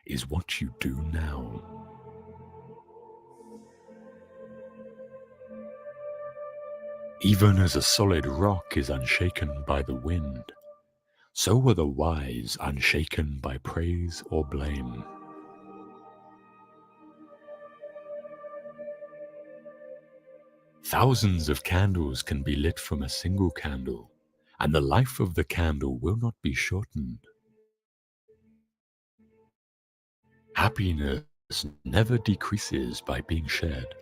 is what you do now. Even as a solid rock is unshaken by the wind, so are the wise unshaken by praise or blame. Thousands of candles can be lit from a single candle, and the life of the candle will not be shortened. Happiness never decreases by being shared.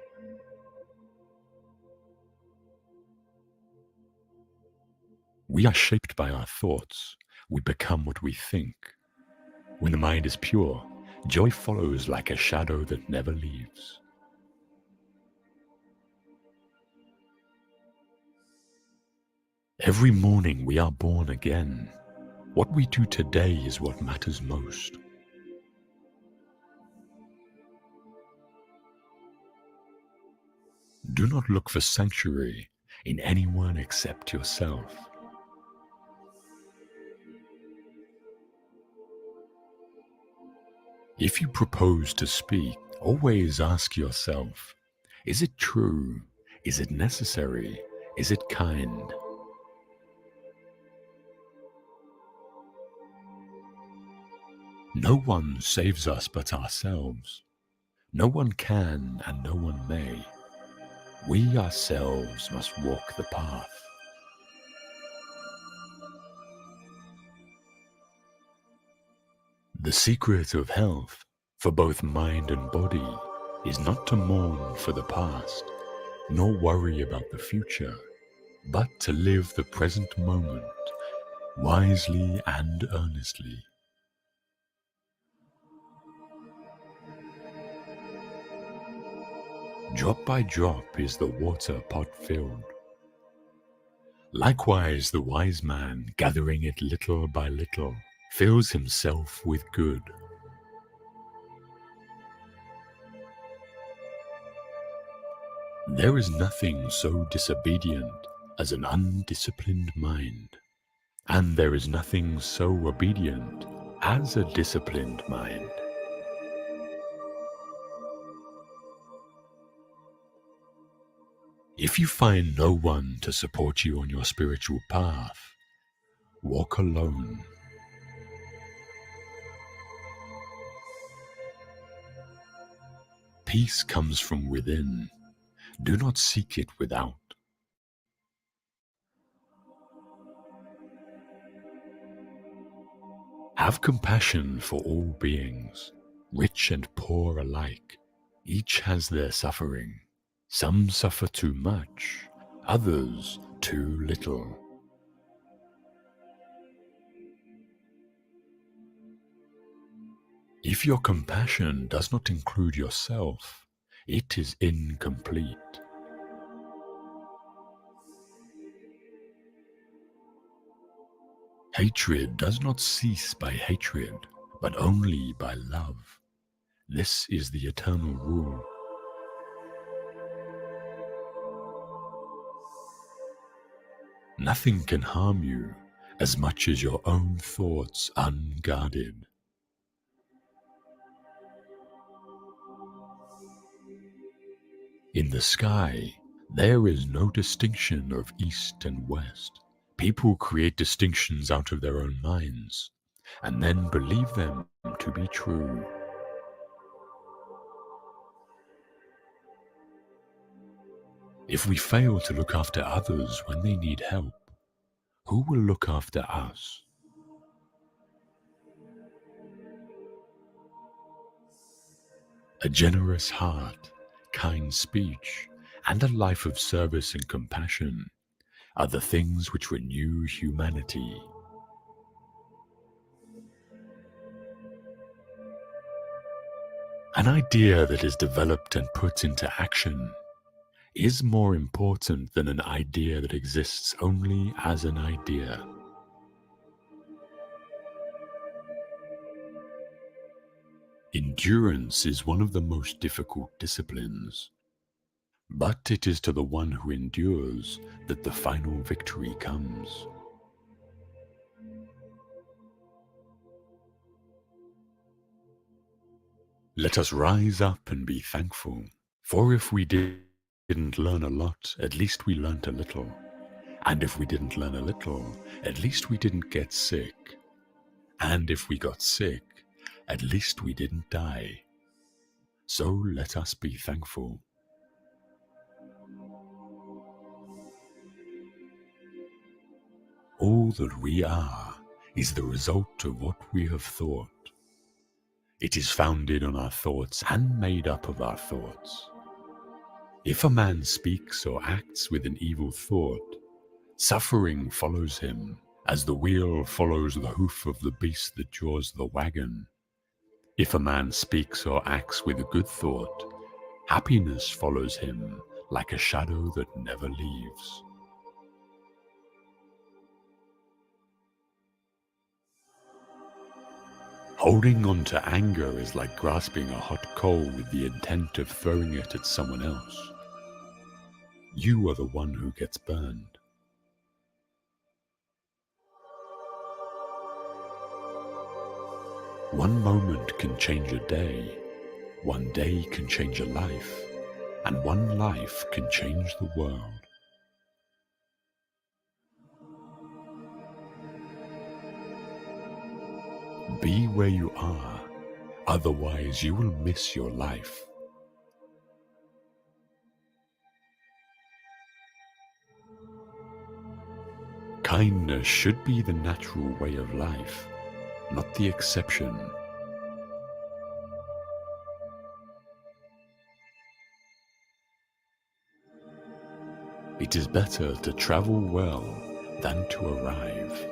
We are shaped by our thoughts. We become what we think. When the mind is pure, joy follows like a shadow that never leaves. Every morning we are born again. What we do today is what matters most. Do not look for sanctuary in anyone except yourself. If you propose to speak, always ask yourself, is it true? Is it necessary? Is it kind? No one saves us but ourselves. No one can and no one may. We ourselves must walk the path. The secret of health for both mind and body is not to mourn for the past, nor worry about the future, but to live the present moment wisely and earnestly. Drop by drop is the water pot filled. Likewise, the wise man, gathering it little by little, fills himself with good. There is nothing so disobedient as an undisciplined mind, and there is nothing so obedient as a disciplined mind. If you find no one to support you on your spiritual path, walk alone. Peace comes from within. Do not seek it without. Have compassion for all beings, rich and poor alike. Each has their suffering. Some suffer too much, others too little. If your compassion does not include yourself, it is incomplete. Hatred does not cease by hatred, but only by love. This is the eternal rule. Nothing can harm you as much as your own thoughts unguarded. In the sky, there is no distinction of east and west. People create distinctions out of their own minds, and then believe them to be true. If we fail to look after others when they need help, who will look after us? A generous heart, kind speech, and a life of service and compassion are the things which renew humanity. An idea that is developed and put into action is more important than an idea that exists only as an idea. Endurance is one of the most difficult disciplines, but it is to the one who endures that the final victory comes. Let us rise up and be thankful. For if we didn't learn a lot, at least we learnt a little. And if we didn't learn a little, at least we didn't get sick. And if we got sick, at least we didn't die. So let us be thankful. All that we are is the result of what we have thought. It is founded on our thoughts and made up of our thoughts. If a man speaks or acts with an evil thought, suffering follows him, as the wheel follows the hoof of the beast that draws the wagon. If a man speaks or acts with a good thought, happiness follows him like a shadow that never leaves. Holding on to anger is like grasping a hot coal with the intent of throwing it at someone else. You are the one who gets burned. One moment can change a day, one day can change a life, and one life can change the world. Be where you are, otherwise you will miss your life. Kindness should be the natural way of life, not the exception. It is better to travel well than to arrive.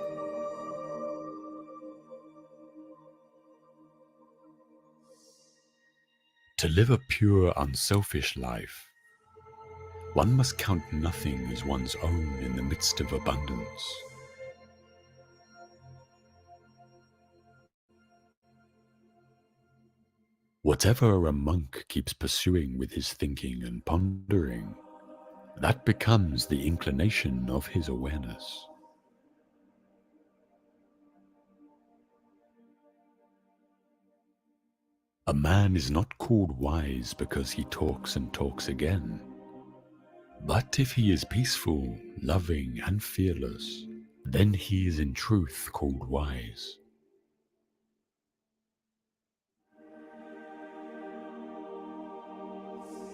To live a pure, unselfish life, one must count nothing as one's own in the midst of abundance. Whatever a monk keeps pursuing with his thinking and pondering, that becomes the inclination of his awareness. A man is not called wise because he talks and talks again. But if he is peaceful, loving, and fearless, then he is in truth called wise.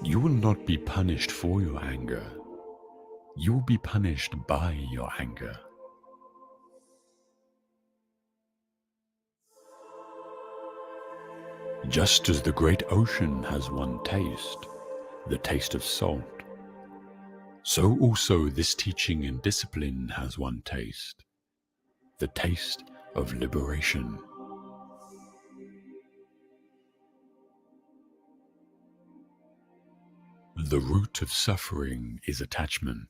You will not be punished for your anger. You will be punished by your anger. Just as the great ocean has one taste, the taste of salt, so also this teaching and discipline has one taste, the taste of liberation. The root of suffering is attachment.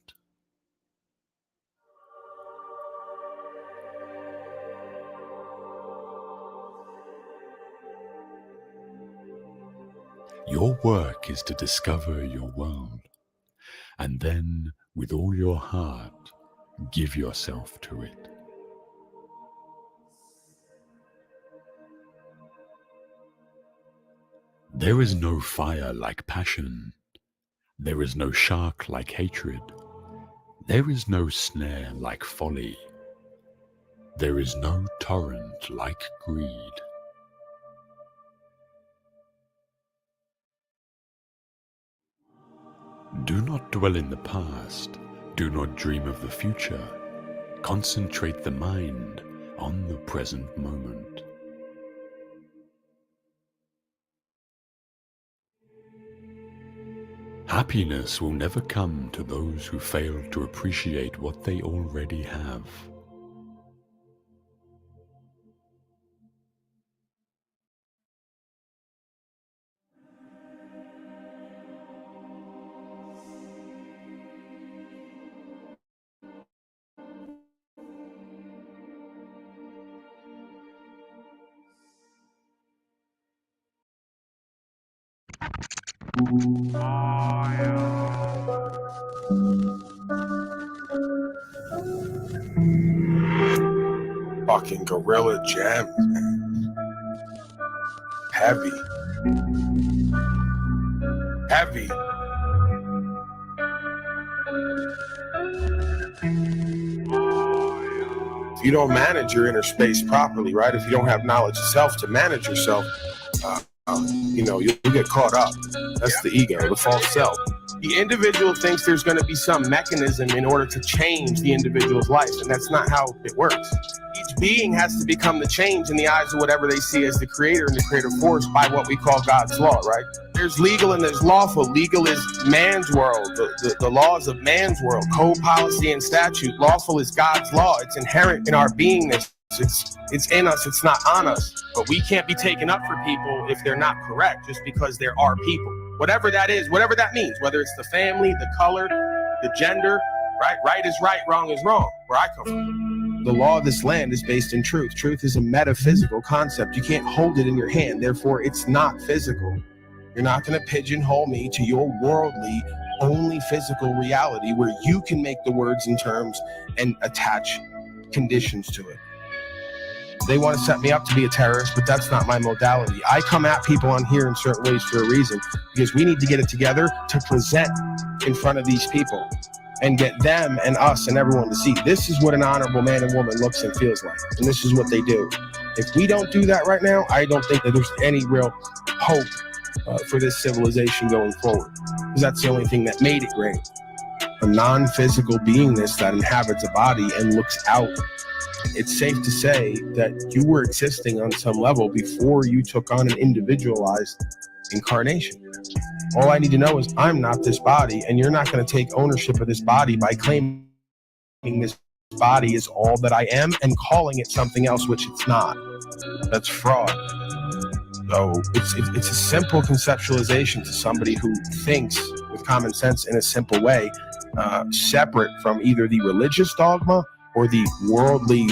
Your work is to discover your world, and then, with all your heart, give yourself to it. There is no fire like passion. There is no shark like hatred. There is no snare like folly. There is no torrent like greed. Do not dwell in the past. Do not dream of the future. Concentrate the mind on the present moment. Happiness will never come to those who fail to appreciate what they already have. Fucking gorilla gems, man. Heavy. Heavy. If you don't manage your inner space properly, right? If you don't have knowledge of self to manage yourself, you'll get caught up. That's the ego, the false self. The individual thinks there's going to be some mechanism in order to change the individual's life, and that's not how it works. Each being has to become the change in the eyes of whatever they see as the creator and the creative force by what we call God's law, right? There's legal and there's lawful. Legal is man's world, the laws of man's world, code, policy, and statute. Lawful is God's law. It's inherent in our beingness. It's in us, it's not on us. But we can't be taken up for people if they're not correct, just because there are people. Whatever that is, whatever that means, whether it's the family, the color, the gender, right? Right is right, wrong is wrong, where I come from. The law of this land is based in truth. Truth is a metaphysical concept. You can't hold it in your hand, therefore it's not physical. You're not going to pigeonhole me to your worldly, only physical reality where you can make the words and terms and attach conditions to it. They want to set me up to be a terrorist, but that's not my modality. I come at people on here in certain ways for a reason, because we need to get it together to present in front of these people and get them and us and everyone to see this is what an honorable man and woman looks and feels like, and this is what they do. If we don't do that right now, I don't think that there's any real hope for this civilization going forward, because that's the only thing that made it great. A non-physical beingness that inhabits a body and looks out. It's safe to say that you were existing on some level before you took on an individualized incarnation. All I need to know is I'm not this body, and you're not going to take ownership of this body by claiming this body is all that I am and calling it something else, which it's not. That's fraud. So it's a simple conceptualization to somebody who thinks with common sense in a simple way, separate from either the religious dogma or the worldly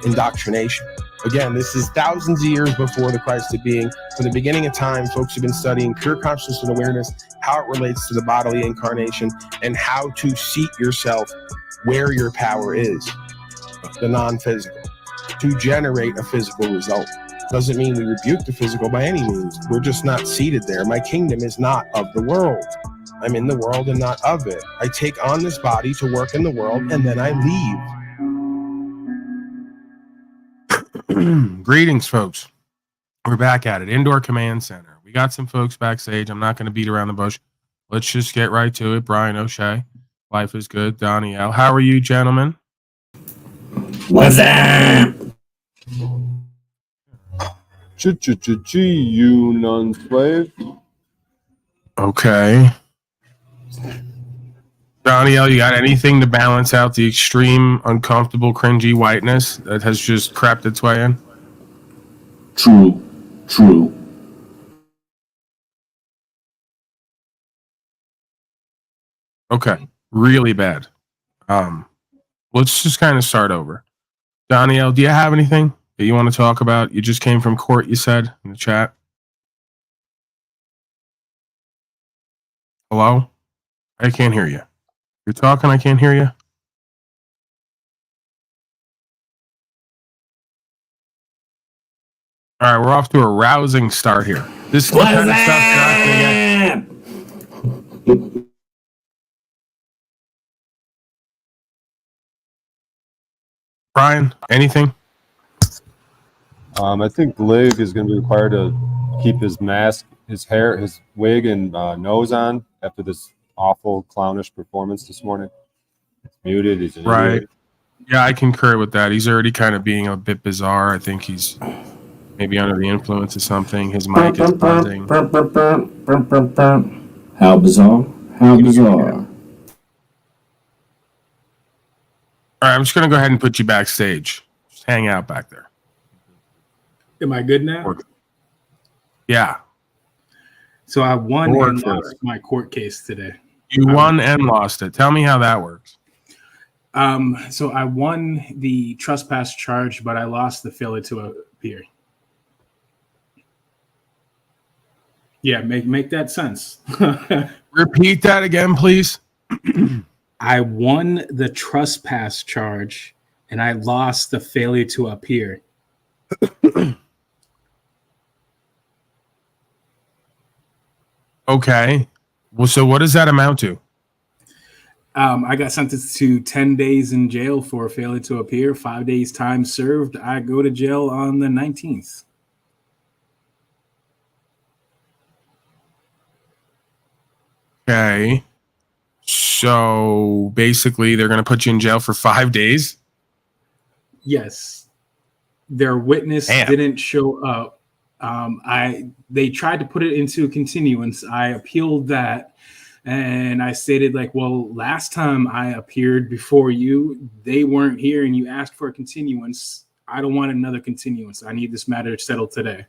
indoctrination. Again, this is thousands of years before the Christ of being. From the beginning of time, folks have been studying pure consciousness and awareness, how it relates to the bodily incarnation, and how to seat yourself where your power is, the non-physical, to generate a physical result. Doesn't mean we rebuke the physical by any means. We're just not seated there. My kingdom is not of the world. I'm in the world and not of it. I take on this body to work in the world, and then I leave. Greetings, folks. We're back at it. Indoor Command Center. We got some folks backstage. I'm not going to beat around the bush. Let's just get right to it. Brian O'Shea. Life is good. Donnie L. How are you, gentlemen? What's up? You Unslaved. Okay. Donnie L, you got anything to balance out the extreme, uncomfortable, cringy whiteness that has just crept its way in? True. Okay. Really bad. Let's just kind of start over. Donnie L, do you have anything that you want to talk about? You just came from court, you said in the chat. Hello? I can't hear you. You're talking, I can't hear you. All right, we're off to a rousing start here. This is the kind of stuff that I can get. Brian, anything? I think the league is going to be required to keep his mask, his hair, his wig, and nose on after this awful clownish performance this morning. It's muted. He's an idiot. Yeah, I concur with that. He's already kind of being a bit bizarre. I think he's maybe under the influence of something. His mic is buzzing. How bizarre. How bizarre. All right, I'm just going to go ahead and put you backstage. Just hang out back there. Am I good now? Yeah. So I won and lost my court case today. You won and lost it. Tell me how that works. So I won the trespass charge, but I lost the failure to appear. Yeah, make that sense. Repeat that again, please. I won the trespass charge, and I lost the failure to appear. Okay. Well, so what does that amount to? I got sentenced to 10 days in jail for failing to appear, 5 days time served. I go to jail on the 19th. Okay. So basically, they're going to put you in jail for 5 days? Yes. Their witness Damn. didn't show up. They tried to put it into a continuance. I appealed that. And I stated, like, well, last time I appeared before you, they weren't here and you asked for a continuance. I don't want another continuance. I need this matter settled today.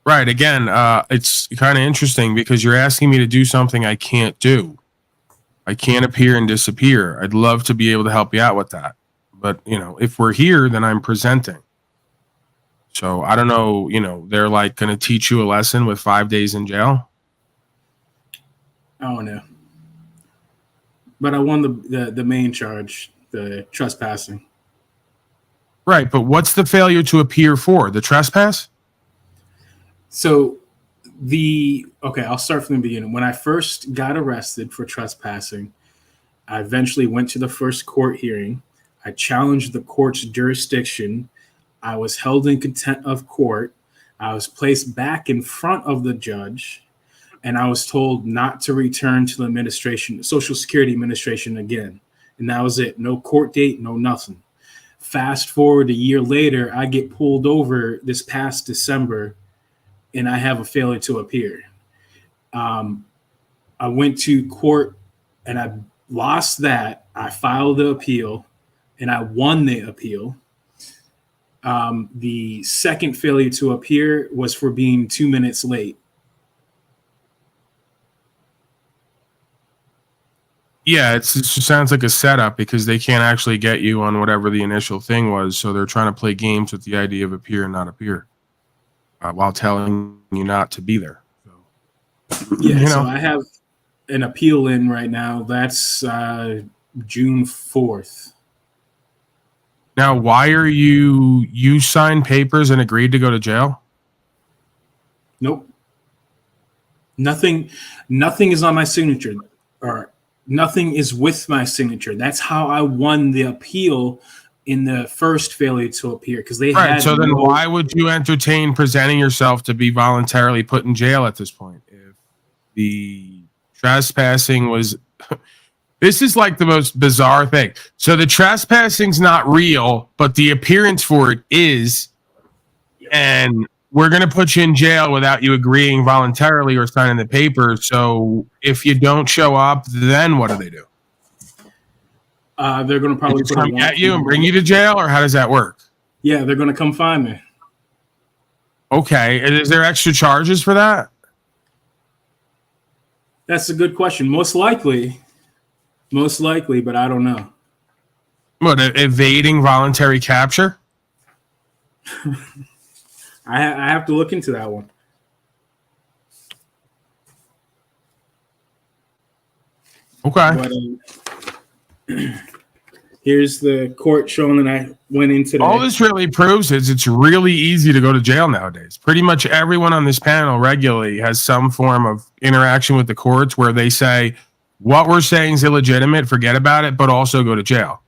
Right. Again, it's kind of interesting because you're asking me to do something I can't do. I can't appear and disappear. I'd love to be able to help you out with that. But, if we're here, then I'm presenting. So I don't know, they're like going to teach you a lesson with 5 days in jail. I don't know. But I won the main charge, the trespassing. Right. But what's the failure to appear for? The trespass? So I'll start from the beginning. When I first got arrested for trespassing, I eventually went to the first court hearing. I challenged the court's jurisdiction. I was held in contempt of court. I was placed back in front of the judge, and I was told not to return to the Social Security Administration again. And that was it. No court date, no nothing. Fast forward a year later, I get pulled over this past December, and I have a failure to appear. I went to court, and I lost that. I filed the appeal, and I won the appeal. The second failure to appear was for being 2 minutes late. Yeah, it sounds like a setup because they can't actually get you on whatever the initial thing was. So they're trying to play games with the idea of appear and not appear while telling you not to be there. So, yeah, so I have an appeal in right now. That's June 4th. Now, why are you signed papers and agreed to go to jail? Nope. Nothing is on my signature, or nothing is with my signature. That's how I won the appeal in the first failure to appear, because they had. So then why would you entertain presenting yourself to be voluntarily put in jail at this point? If the trespassing was... This is like the most bizarre thing. So the trespassing's not real, but the appearance for it is, and we're going to put you in jail without you agreeing voluntarily or signing the paper. So if you don't show up, then what do they do? They're going to probably put come at you and bring you to jail, or how does that work? Yeah, they're going to come find me. Okay. And is there extra charges for that? That's a good question. Most likely, but I don't know. What, evading voluntary capture? I have to look into that one. Okay. But, here's the court showing that I went into. All this really proves is it's really easy to go to jail nowadays. Pretty much everyone on this panel regularly has some form of interaction with the courts where they say, what we're saying is illegitimate, forget about it, but also go to jail.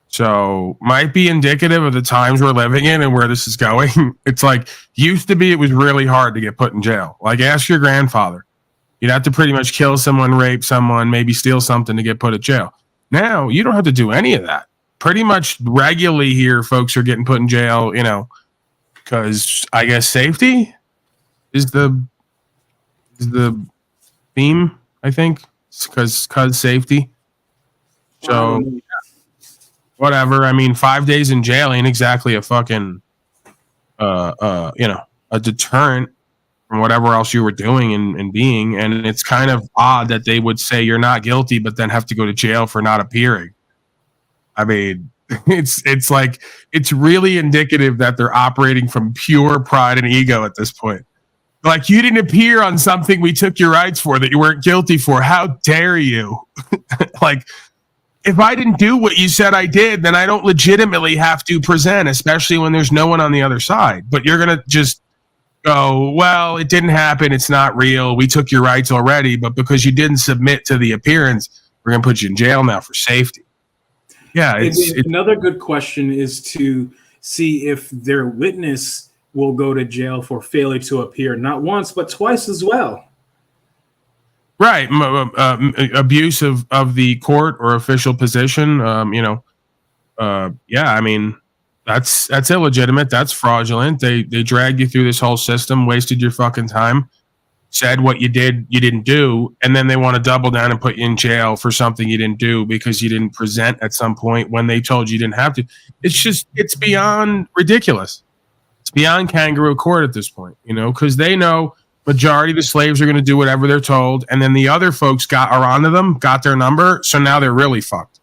So might be indicative of the times we're living in and where this is going. It's like, used to be, it was really hard to get put in jail. Like, ask your grandfather. You'd have to pretty much kill someone, rape someone, maybe steal something to get put in jail. Now, you don't have to do any of that. Pretty much regularly here, folks are getting put in jail, because I guess safety is the theme, I think. Because safety. So, whatever. I mean, 5 days in jail ain't exactly a fucking, a deterrent from whatever else you were doing and being. And it's kind of odd that they would say you're not guilty, but then have to go to jail for not appearing. I mean, it's like, it's really indicative that they're operating from pure pride and ego at this point. Like, you didn't appear on something we took your rights for that you weren't guilty for. How dare you? Like, if I didn't do what you said I did, then I don't legitimately have to present, especially when there's no one on the other side. But you're going to just go, well, it didn't happen. It's not real. We took your rights already, but because you didn't submit to the appearance, we're going to put you in jail now for safety. Yeah. Another good question is to see if their witness will go to jail for failure to appear, not once, but twice as well. Right. Abuse of the court or official position. Yeah, I mean, that's illegitimate. That's fraudulent. They dragged you through this whole system, wasted your fucking time, said what you didn't do, and then they want to double down and put you in jail for something you didn't do because you didn't present at some point when they told you didn't have to. It's beyond ridiculous. It's beyond kangaroo court at this point, because they know majority of the slaves are going to do whatever they're told, and then the other folks are onto them, got their number, so now they're really fucked.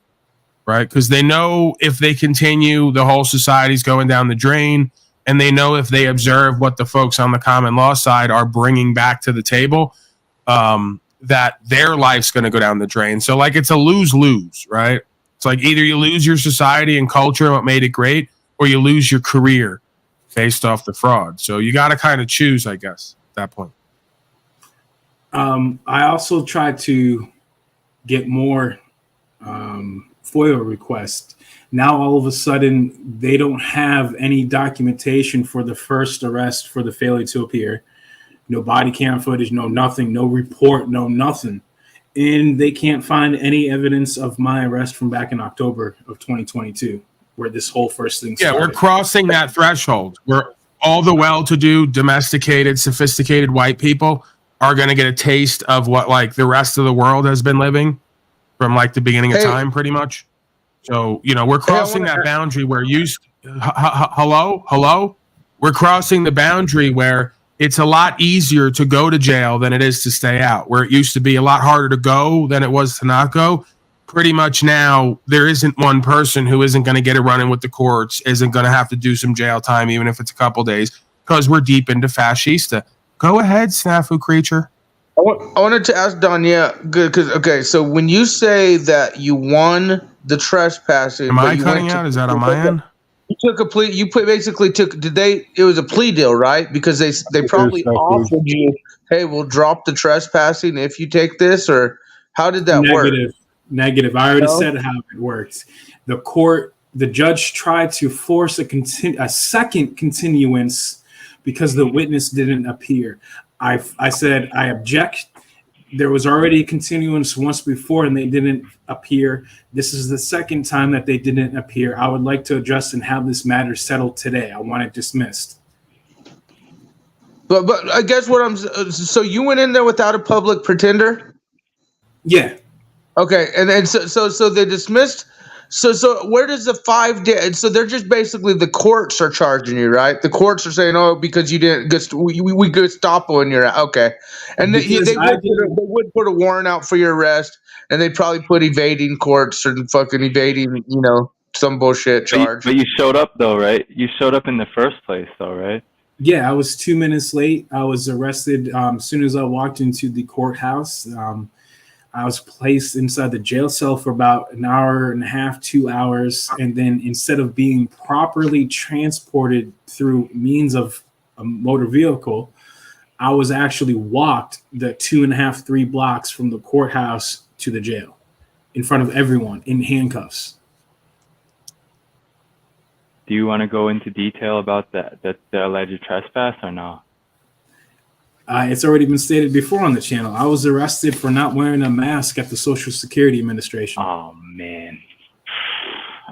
Right? Because they know if they continue, the whole society's going down the drain. And they know if they observe what the folks on the common law side are bringing back to the table, that their life's going to go down the drain. So, like, it's a lose-lose, right? It's like either you lose your society and culture and what made it great, or you lose your career based off the fraud. So you got to kind of choose, I guess, at that point. I also tried to get more FOIA request. Now all of a sudden they don't have any documentation for the first arrest for the failure to appear. No body cam footage, no nothing, no report, no nothing. And they can't find any evidence of my arrest from back in October of 2022, where this whole first thing started. Yeah, we're crossing that threshold where all the well-to-do, domesticated, sophisticated white people are going to get a taste of what like the rest of the world has been living from like the beginning of time, pretty much. So, we're crossing that boundary where hello? We're crossing the boundary where it's a lot easier to go to jail than it is to stay out, where it used to be a lot harder to go than it was to not go. Pretty much now, there isn't one person who isn't going to get a run-in with the courts, isn't going to have to do some jail time, even if it's a couple days, because we're deep into fascista. Go ahead, snafu creature. I wanted to ask Don, good, because, okay, so when you say that you won the trespassing... Am I cutting out? Is that on my end? You took a plea, it was a plea deal, right? Because they probably offered you, hey, we'll drop the trespassing if you take this, or how did that work? Negative. I already said how it worked. The judge tried to force a second continuance because the witness didn't appear. I said, I object. There was already a continuance once before and they didn't appear. This is the second time that they didn't appear. I would like to address and have this matter settled today. I want it dismissed. But I guess so you went in there without a public pretender? Yeah. Okay, and so they dismissed. So where does the 5 day? So they're just basically the courts are charging you, right? The courts are saying, oh, because you didn't we could stop when you're out. Okay, and they would put a warrant out for your arrest, and they probably put evading courts or fucking evading, some bullshit charge. But you showed up though, right? You showed up in the first place, though, right? Yeah, I was 2 minutes late. I was arrested as soon as I walked into the courthouse. I was placed inside the jail cell for about an hour and a half, 2 hours. And then instead of being properly transported through means of a motor vehicle, I was actually walked the 2.5, 3 blocks from the courthouse to the jail in front of everyone in handcuffs. Do you want to go into detail about the alleged trespass or no? It's already been stated before on the channel. I was arrested for not wearing a mask at the Social Security Administration. Oh, man.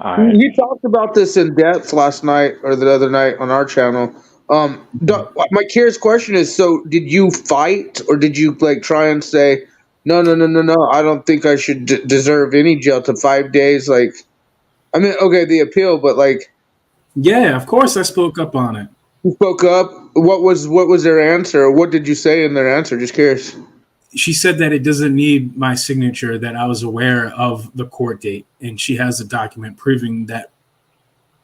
All right. You talked about this in depth last night or the other night on our channel. My curious question is, so did you fight or did you try and say, no, I don't think I should deserve any jail to 5 days? The appeal, but Yeah, of course I spoke up on it. You spoke up. What was their answer? What did you say in their answer? Just curious. She said that it doesn't need my signature, that I was aware of the court date, and she has a document proving that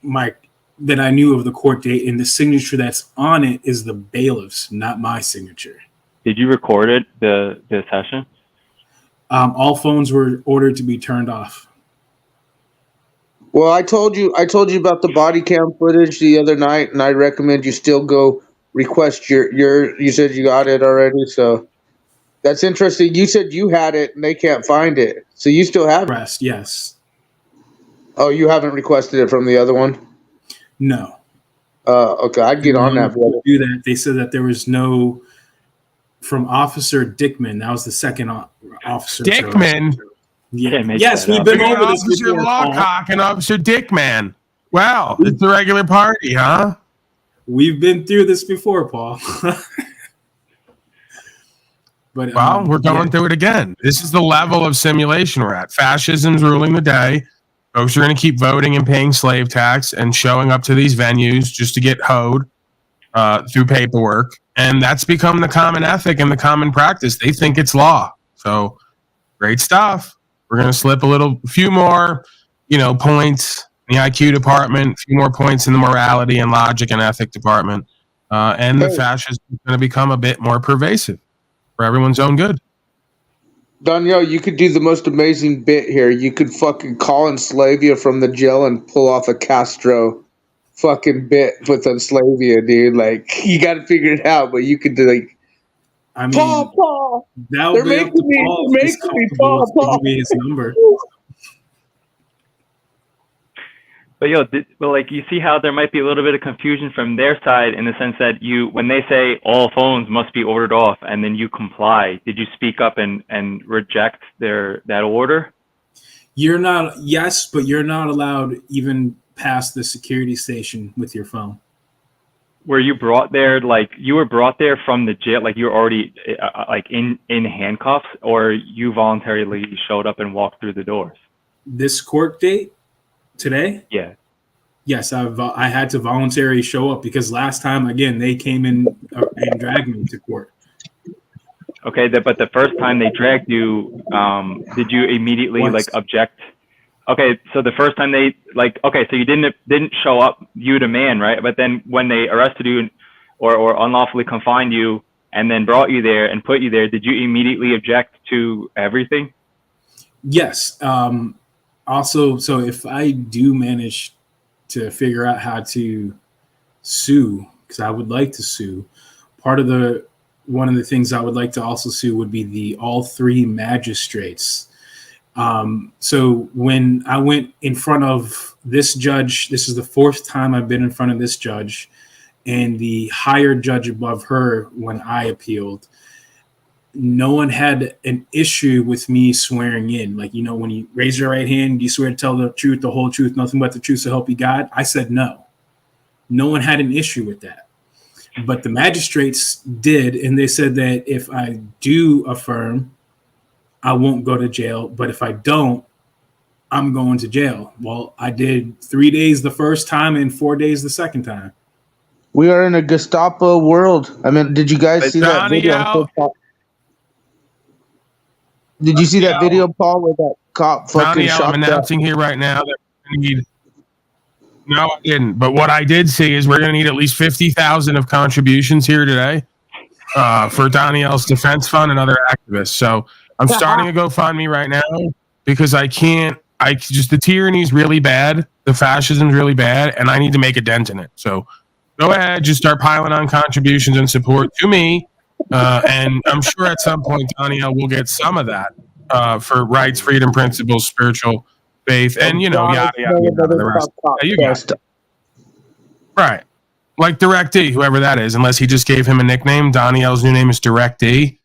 I knew of the court date, and the signature that's on it is the bailiff's, not my signature. Did you record it, the session? All phones were ordered to be turned off. Well, I told you about the body cam footage the other night, and I recommend you still go request your. You said you got it already, so that's interesting. You said you had it and they can't find it, so you still have it. Rest, yes. Oh, you haven't requested it from the other one? No. Okay, I'd get on that, brother. Do that. They said that there was no from Officer Dickman. That was the second officer. Dickman. Yeah. Yes, we've been over this Officer before. Lawcock and Officer Dickman. Wow, it's a regular party, huh? We've been through this before, Paul. But well, we're going through it again. This is the level of simulation we're at. Fascism's ruling the day. Folks are going to keep voting and paying slave tax and showing up to these venues just to get hoed through paperwork. And that's become the common ethic and the common practice. They think it's law. So great stuff. We're going to slip a few more, points in the IQ department, a few more points in the morality and logic and ethic department. And the fascism is going to become a bit more pervasive for everyone's own good. Danielle, you could do the most amazing bit here. You could fucking call Enslavia from the jail and pull off a Castro fucking bit with Enslavia, dude. Like, you got to figure it out, but you could do like, I mean, Paul. They're making me, Paul. Give me his number. But you see how there might be a little bit of confusion from their side in the sense that when they say all phones must be ordered off and then you comply, did you speak up and reject that order? You're not, yes, but you're not allowed even past the security station with your phone. Were you brought there, you were brought there from the jail, you were already in handcuffs, or you voluntarily showed up and walked through the doors? This court date? Today? Yeah. Yes, I had to voluntarily show up because last time, again, they came in and dragged me to court. Okay, but the first time they dragged you, did you immediately object? Okay, so the first time they so you didn't show up, you the man, right? But then when they arrested you or unlawfully confined you and then brought you there and put you there, did you immediately object to everything? Yes. Also, so if I do manage to figure out how to sue, because I would like to sue, one of the things I would like to also sue would be all three magistrates. So when I went in front of this judge, this is the fourth time I've been in front of this judge, and the higher judge above her when I appealed, no one had an issue with me swearing in. When you raise your right hand, you swear to tell the truth, the whole truth, nothing but the truth, so help you God. I said no. No one had an issue with that. But the magistrates did, and they said that if I do affirm, I won't go to jail. But if I don't, I'm going to jail. Well, I did 3 days the first time and 4 days the second time. We are in a Gestapo world. I mean, did you guys see that video? Did you see that video, Paul, where that cop fucking shot? I'm announcing here right now that we're going to need. No, I didn't. But what I did see is we're going to need at least 50,000 of contributions here today for Danielle's defense fund and other activists. So I'm starting a GoFundMe right now because the tyranny is really bad. The fascism is really bad, and I need to make a dent in it. So go ahead, just start piling on contributions and support to me. And I'm sure at some point, Danielle will get some of that for rights, freedom, principles, spiritual faith, and yada yada. The rest. You got it. Right, like Direct D, whoever that is. Unless he just gave him a nickname, Danielle's new name is Direct D.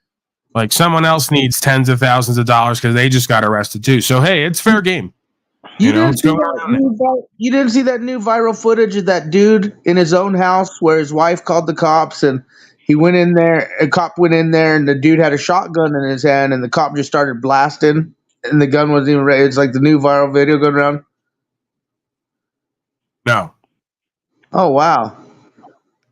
Like someone else needs tens of thousands of dollars because they just got arrested too. So hey, it's fair game. You didn't see that new viral footage of that dude in his own house where his wife called the cops and he went in there. A cop went in there and the dude had a shotgun in his hand and the cop just started blasting and the gun wasn't even ready. It's like the new viral video going around. No. Oh wow.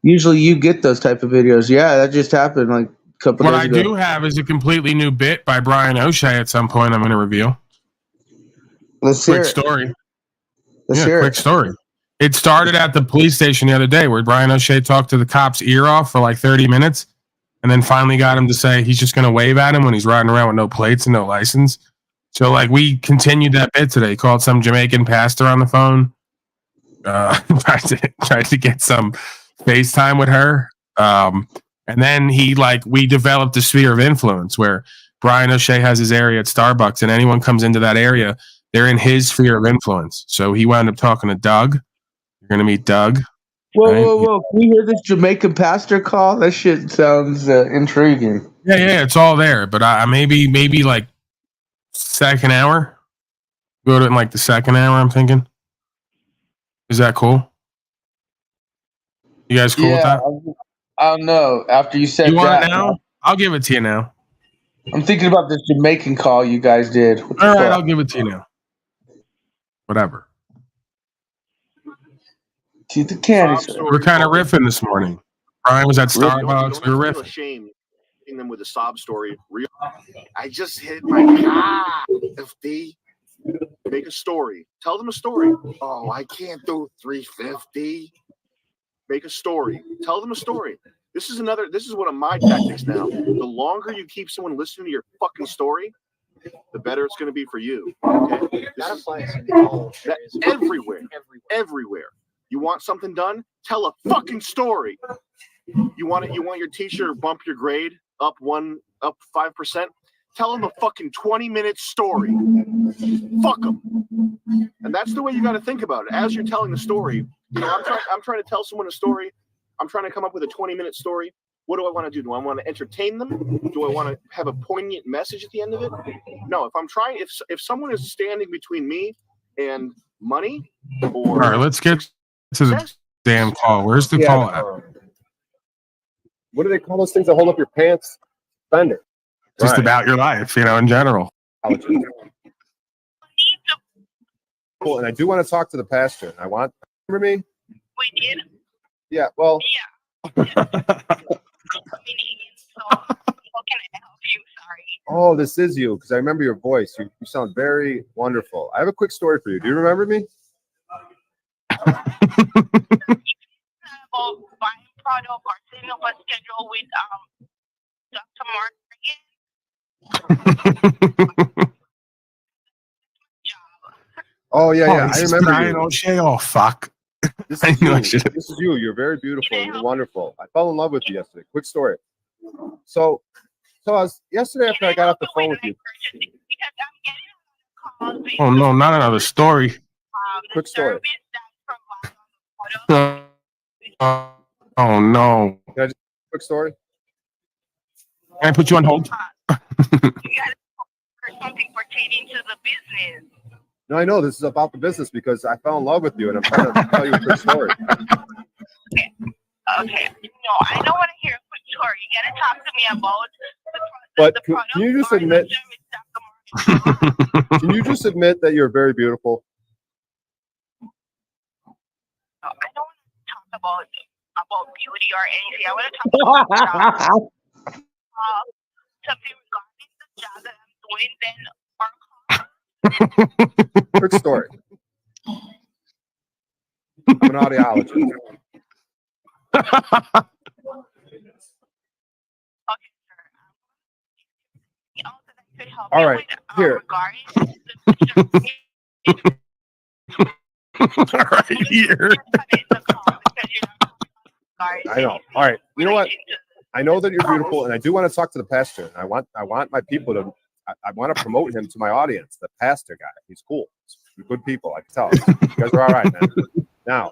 Usually you get those type of videos. Yeah, that just happened like a couple days ago. What I do have is a completely new bit by Brian O'Shea at some point I'm going to reveal. Let's hear it. Story. Let's hear quick story. It started at the police station the other day where Brian O'Shea talked to the cop's ear off for like 30 minutes and then finally got him to say he's just going to wave at him when he's riding around with no plates and no license. So like we continued that bit today. He called some Jamaican pastor on the phone. Tried to get some FaceTime with her. And then we developed a sphere of influence where Brian O'Shea has his area at Starbucks, and anyone comes into that area, they're in his sphere of influence. So he wound up talking to Doug. You're gonna meet Doug. Whoa, right? whoa! Can you hear this Jamaican pastor call? That shit sounds intriguing. Yeah, it's all there. But I maybe like second hour. Go to it in like the second hour. I'm thinking. Is that cool? You guys cool with that? I don't know. After you said You want that, it now? I'll give it to you now. I'm thinking about this Jamaican call you guys did. What the All right, fuck? I'll give it to you now. Whatever. To the candy. We're kind of riffing this morning. Brian was at Starbucks. We were riffing. Shame them with a sob story. I just hit my FD. Make a story. Tell them a story. Oh, I can't do 350. Make a story. Tell them a story. This is one of my tactics now. The longer you keep someone listening to your fucking story, the better it's going to be for you. Okay? Everywhere. You want something done? Tell a fucking story. You want your teacher to bump your grade up 5%? Tell them a fucking 20-minute story. Fuck them. And that's the way you got to think about it. As you're telling the story, I'm trying to tell someone a story. I'm trying to come up with a 20-minute story. What do I want to do? Do I want to entertain them? Do I want to have a poignant message at the end of it? No. If someone is standing between me and money, all right, let's get to the damn call. Where's the call at? What do they call those things that hold up your pants? Fender. Just about your life, in general. Cool. And I do want to talk to the pastor. Remember me? We did? Yeah, well. Yeah. So, how can I help you? Sorry. Oh, this is you, because I remember your voice. You sound very wonderful. I have a quick story for you. Do you remember me? About buying product or setting up a schedule with Dr. Mark again. Oh, yeah. I remember Brian O'Shea. Oh, fuck. This is you. You're very beautiful and you're wonderful. I fell in love with you yesterday. Quick story. So I was yesterday after I got off the phone with you. Oh no, not another story. Quick story. Oh no. Can I just quick story? Can I put you on hold? Something pertaining to the business. No, I know this is about the business because I fell in love with you and I'm trying to tell you a quick story. Okay. No, I don't want to hear a quick story. You gotta talk to me about the product. Can you just admit? Can you just admit that you're very beautiful? No, I don't want to talk about beauty or anything. I want to talk about something regarding the job that I'm doing. Then quick story. I'm an audiologist. All right, here. All right, here. I know. All right. You know what? I know that you're beautiful, and I do want to talk to the pastor. I want my people to. I want to promote him to my audience. The pastor guy. He's cool. He's good people. I can tell. You guys are all right, man. Now,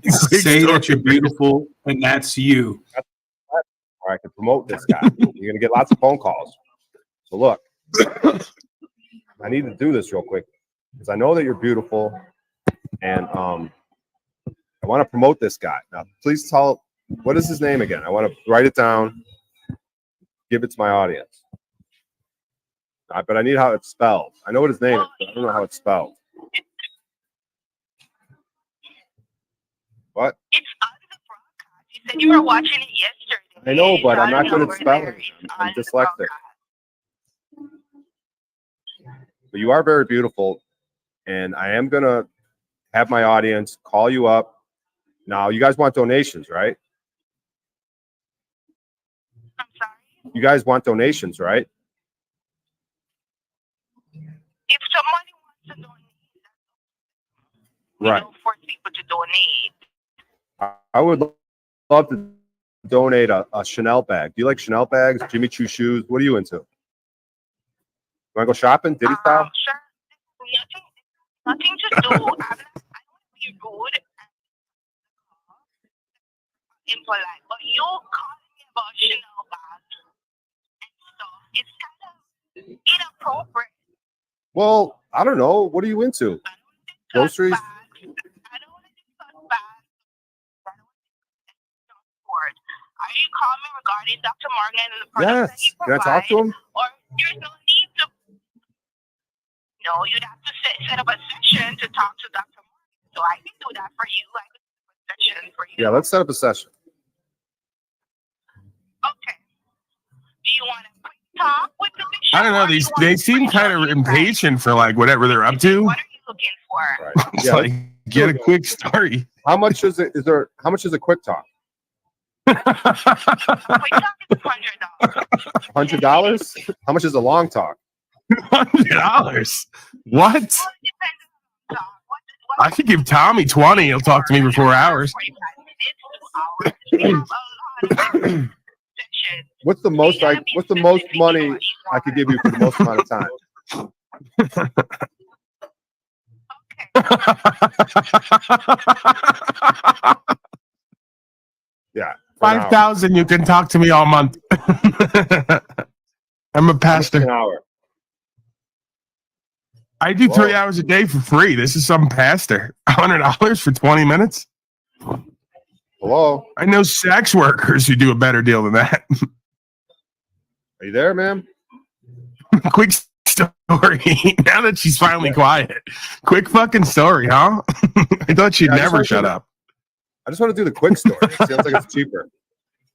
say that you're beautiful, and that's you. Or I can promote this guy. You're gonna get lots of phone calls. So look, I need to do this real quick because I know that you're beautiful, and I want to promote this guy. Now, please tell what is his name again. I want to write it down, give it to my audience. But I need how it's spelled. I know what his name is, but I don't know how it's spelled. What? It's on the broadcast. You said you were watching it yesterday. I know, but I'm not good at spelling. I'm dyslexic. But you are very beautiful, and I am going to have my audience call you up. Now, you guys want donations, right? I'm sorry? You guys want donations, right? If somebody wants to donate, right. For people to donate. I would love to donate a Chanel bag. Do you like Chanel bags? Jimmy Choo shoes? What are you into? Want to go shopping? Diddy style? Sure. Nothing to do. I don't want to be rude and impolite, but you calling me about Chanel bags and stuff. It's kind of inappropriate. Well, I don't know. What are you into? Groceries? I don't want to discuss bags. Are you calling regarding Dr. Morgan and the products that he Yes. Can I provides? talk to him? Or there's no need to. No, you'd have to set up a session to talk to Dr. Morgan. So I can do that for you. I can set up a session for you. Yeah, let's set up a session. Okay. Do you want a quick talk with the bishop? I don't know. They seem kind of impatient for like whatever they're up to. What are you looking for? Right. It's Yeah, like get a quick story. how much is it? How much is a quick talk? Quick talk is $100. $100? How much is a long talk? $100. What? Well, it depends on the talk. I could give Tommy 20. He'll talk to me for 4 hours. 45 minutes, 2 hours. We have a lot of sessions. What's the most money I could give you for the most amount of time? Yeah. for an hour. 5,000. You can talk to me all month. I'm a An pastor. hour. I do Whoa. 3 hours a day for free. This is some pastor. $100 for 20 minutes. Hello? I know sex workers who do a better deal than that. Are you there, ma'am? Quick story. Now that she's finally quiet. Quick fucking story, huh? I thought she'd Yeah, I just never wanna shut do- up. I just want to do the quick story. It sounds like it's cheaper.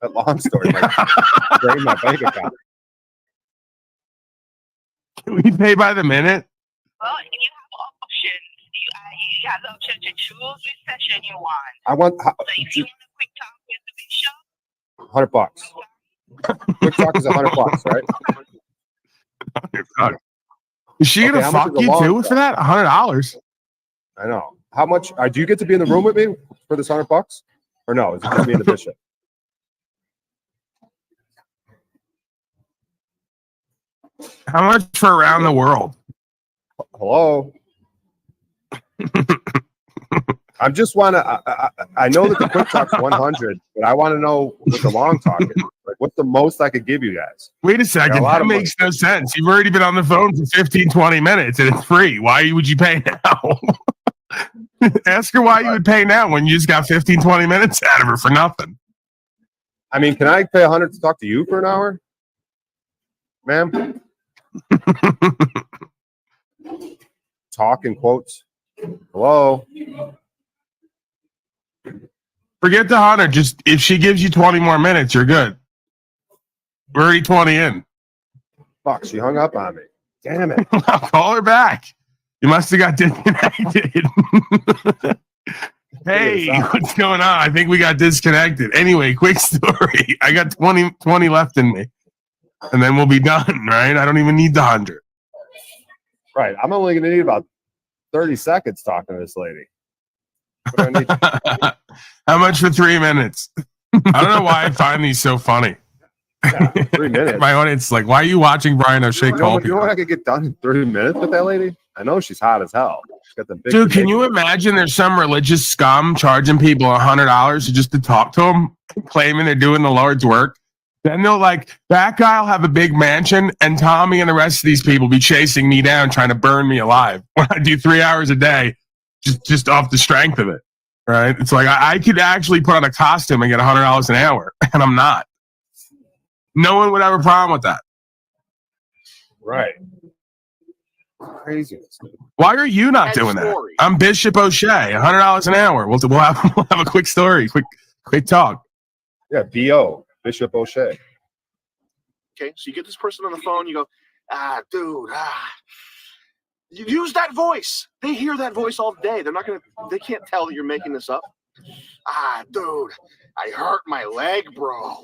That long story might drain my bank account. Can we pay by the minute? Well, you have options. You have the option to choose which session you want. I want So if you want a quick talk with the bishop, $100. Quick talk is $100, right? Is she Okay, gonna how much fuck is a you long too talk? for that? $100. I know. How much? Do you get to be in the room with me for this $100? Or no? Is it just me and the bishop? How much for around the world? Hello? I just want to. I know that the quick talk's 100, but I want to know what the long talk is. Like, what's the most I could give you guys? Wait a second. lot That of makes no sense. You've already been on the phone for 15, 20 minutes and it's free. Why would you pay now? Ask her why you would pay now when you just got 15, 20 minutes out of her for nothing. I mean, can I pay 100 to talk to you for an hour, ma'am? Talk in quotes. Hello. Forget the 100. Just if she gives you 20 more minutes, you're good. We're already 20 in. Fuck, she hung up on me. Damn it. I'll call her back. You must have got disconnected. Hey, what's going on? I think we got disconnected. Anyway, quick story. I got 20 left in me. And then we'll be done, right? I don't even need the 100. Right. I'm only going to need about 30 seconds talking to this lady. What do I need? How much for 3 minutes? I don't know why I find these so funny. Yeah, 3 minutes. My audience is like, why are you watching Brian O'Shea call You know what I could get done in 30 minutes with that lady? I know she's hot as hell. She's got the big. Dude, can you imagine there's some religious scum charging people $100 just to talk to them, claiming they're doing the Lord's work? Then they'll like, that guy will have a big mansion, and Tommy and the rest of these people be chasing me down, trying to burn me alive when I do 3 hours a day, just off the strength of it, right? It's like I could actually put on a costume and get $100 an hour, and I'm not. No one would have a problem with that. Right. Craziness. Why are you not doing that? I'm Bishop O'Shea, $100 an hour. We'll have a quick story, quick talk. Yeah, B.O. Bishop O'Shea. Okay, so you get this person on the phone, you go, dude, you use that voice. They hear that voice all day. They can't tell that you're making this up. Dude, I hurt my leg, bro.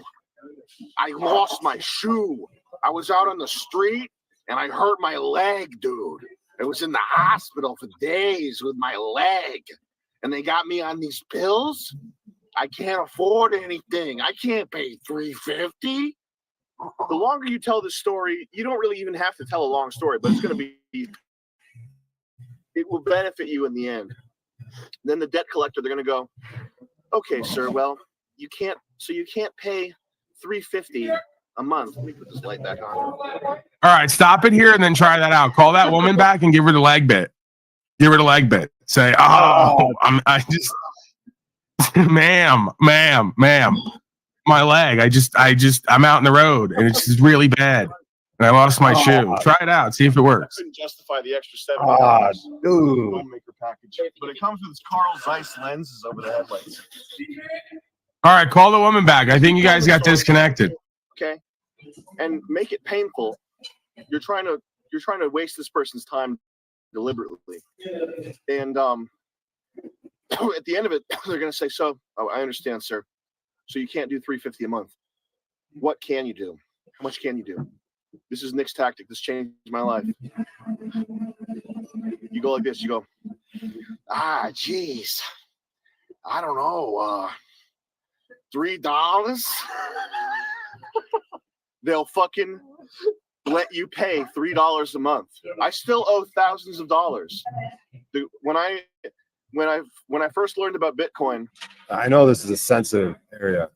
I lost my shoe. I was out on the street and I hurt my leg, dude. I was in the hospital for days with my leg. And they got me on these pills. I can't afford anything. I can't pay $350. The longer you tell this story, you don't really even have to tell a long story, but it's going to be, it will benefit you in the end. Then the debt collector, they're going to go, okay, sir, well, you can't pay $350 a month. Let me put this light back on. All right, stop it here and then try that out. Call that woman back and give her the leg bit. Give her the leg bit. Say, I just, ma'am, my leg. I'm out in the road and it's just really bad. And I lost my shoe. Try it out. See if it works. I couldn't justify the extra $70. Dude. Homemaker package. But it comes with its Carl Zeiss lenses over the headlights. All right, call the woman back. I think you guys got disconnected. Okay. And make it painful. You're trying to waste this person's time deliberately. And at the end of it, they're gonna say, so I understand, sir. So you can't do $350 a month. What can you do? How much can you do? This is Nick's tactic. This changed my life. You go like this. You go, geez. I don't know. $3? They'll fucking let you pay $3 a month. I still owe thousands of dollars. When I first learned about Bitcoin, I know this is a sensitive area.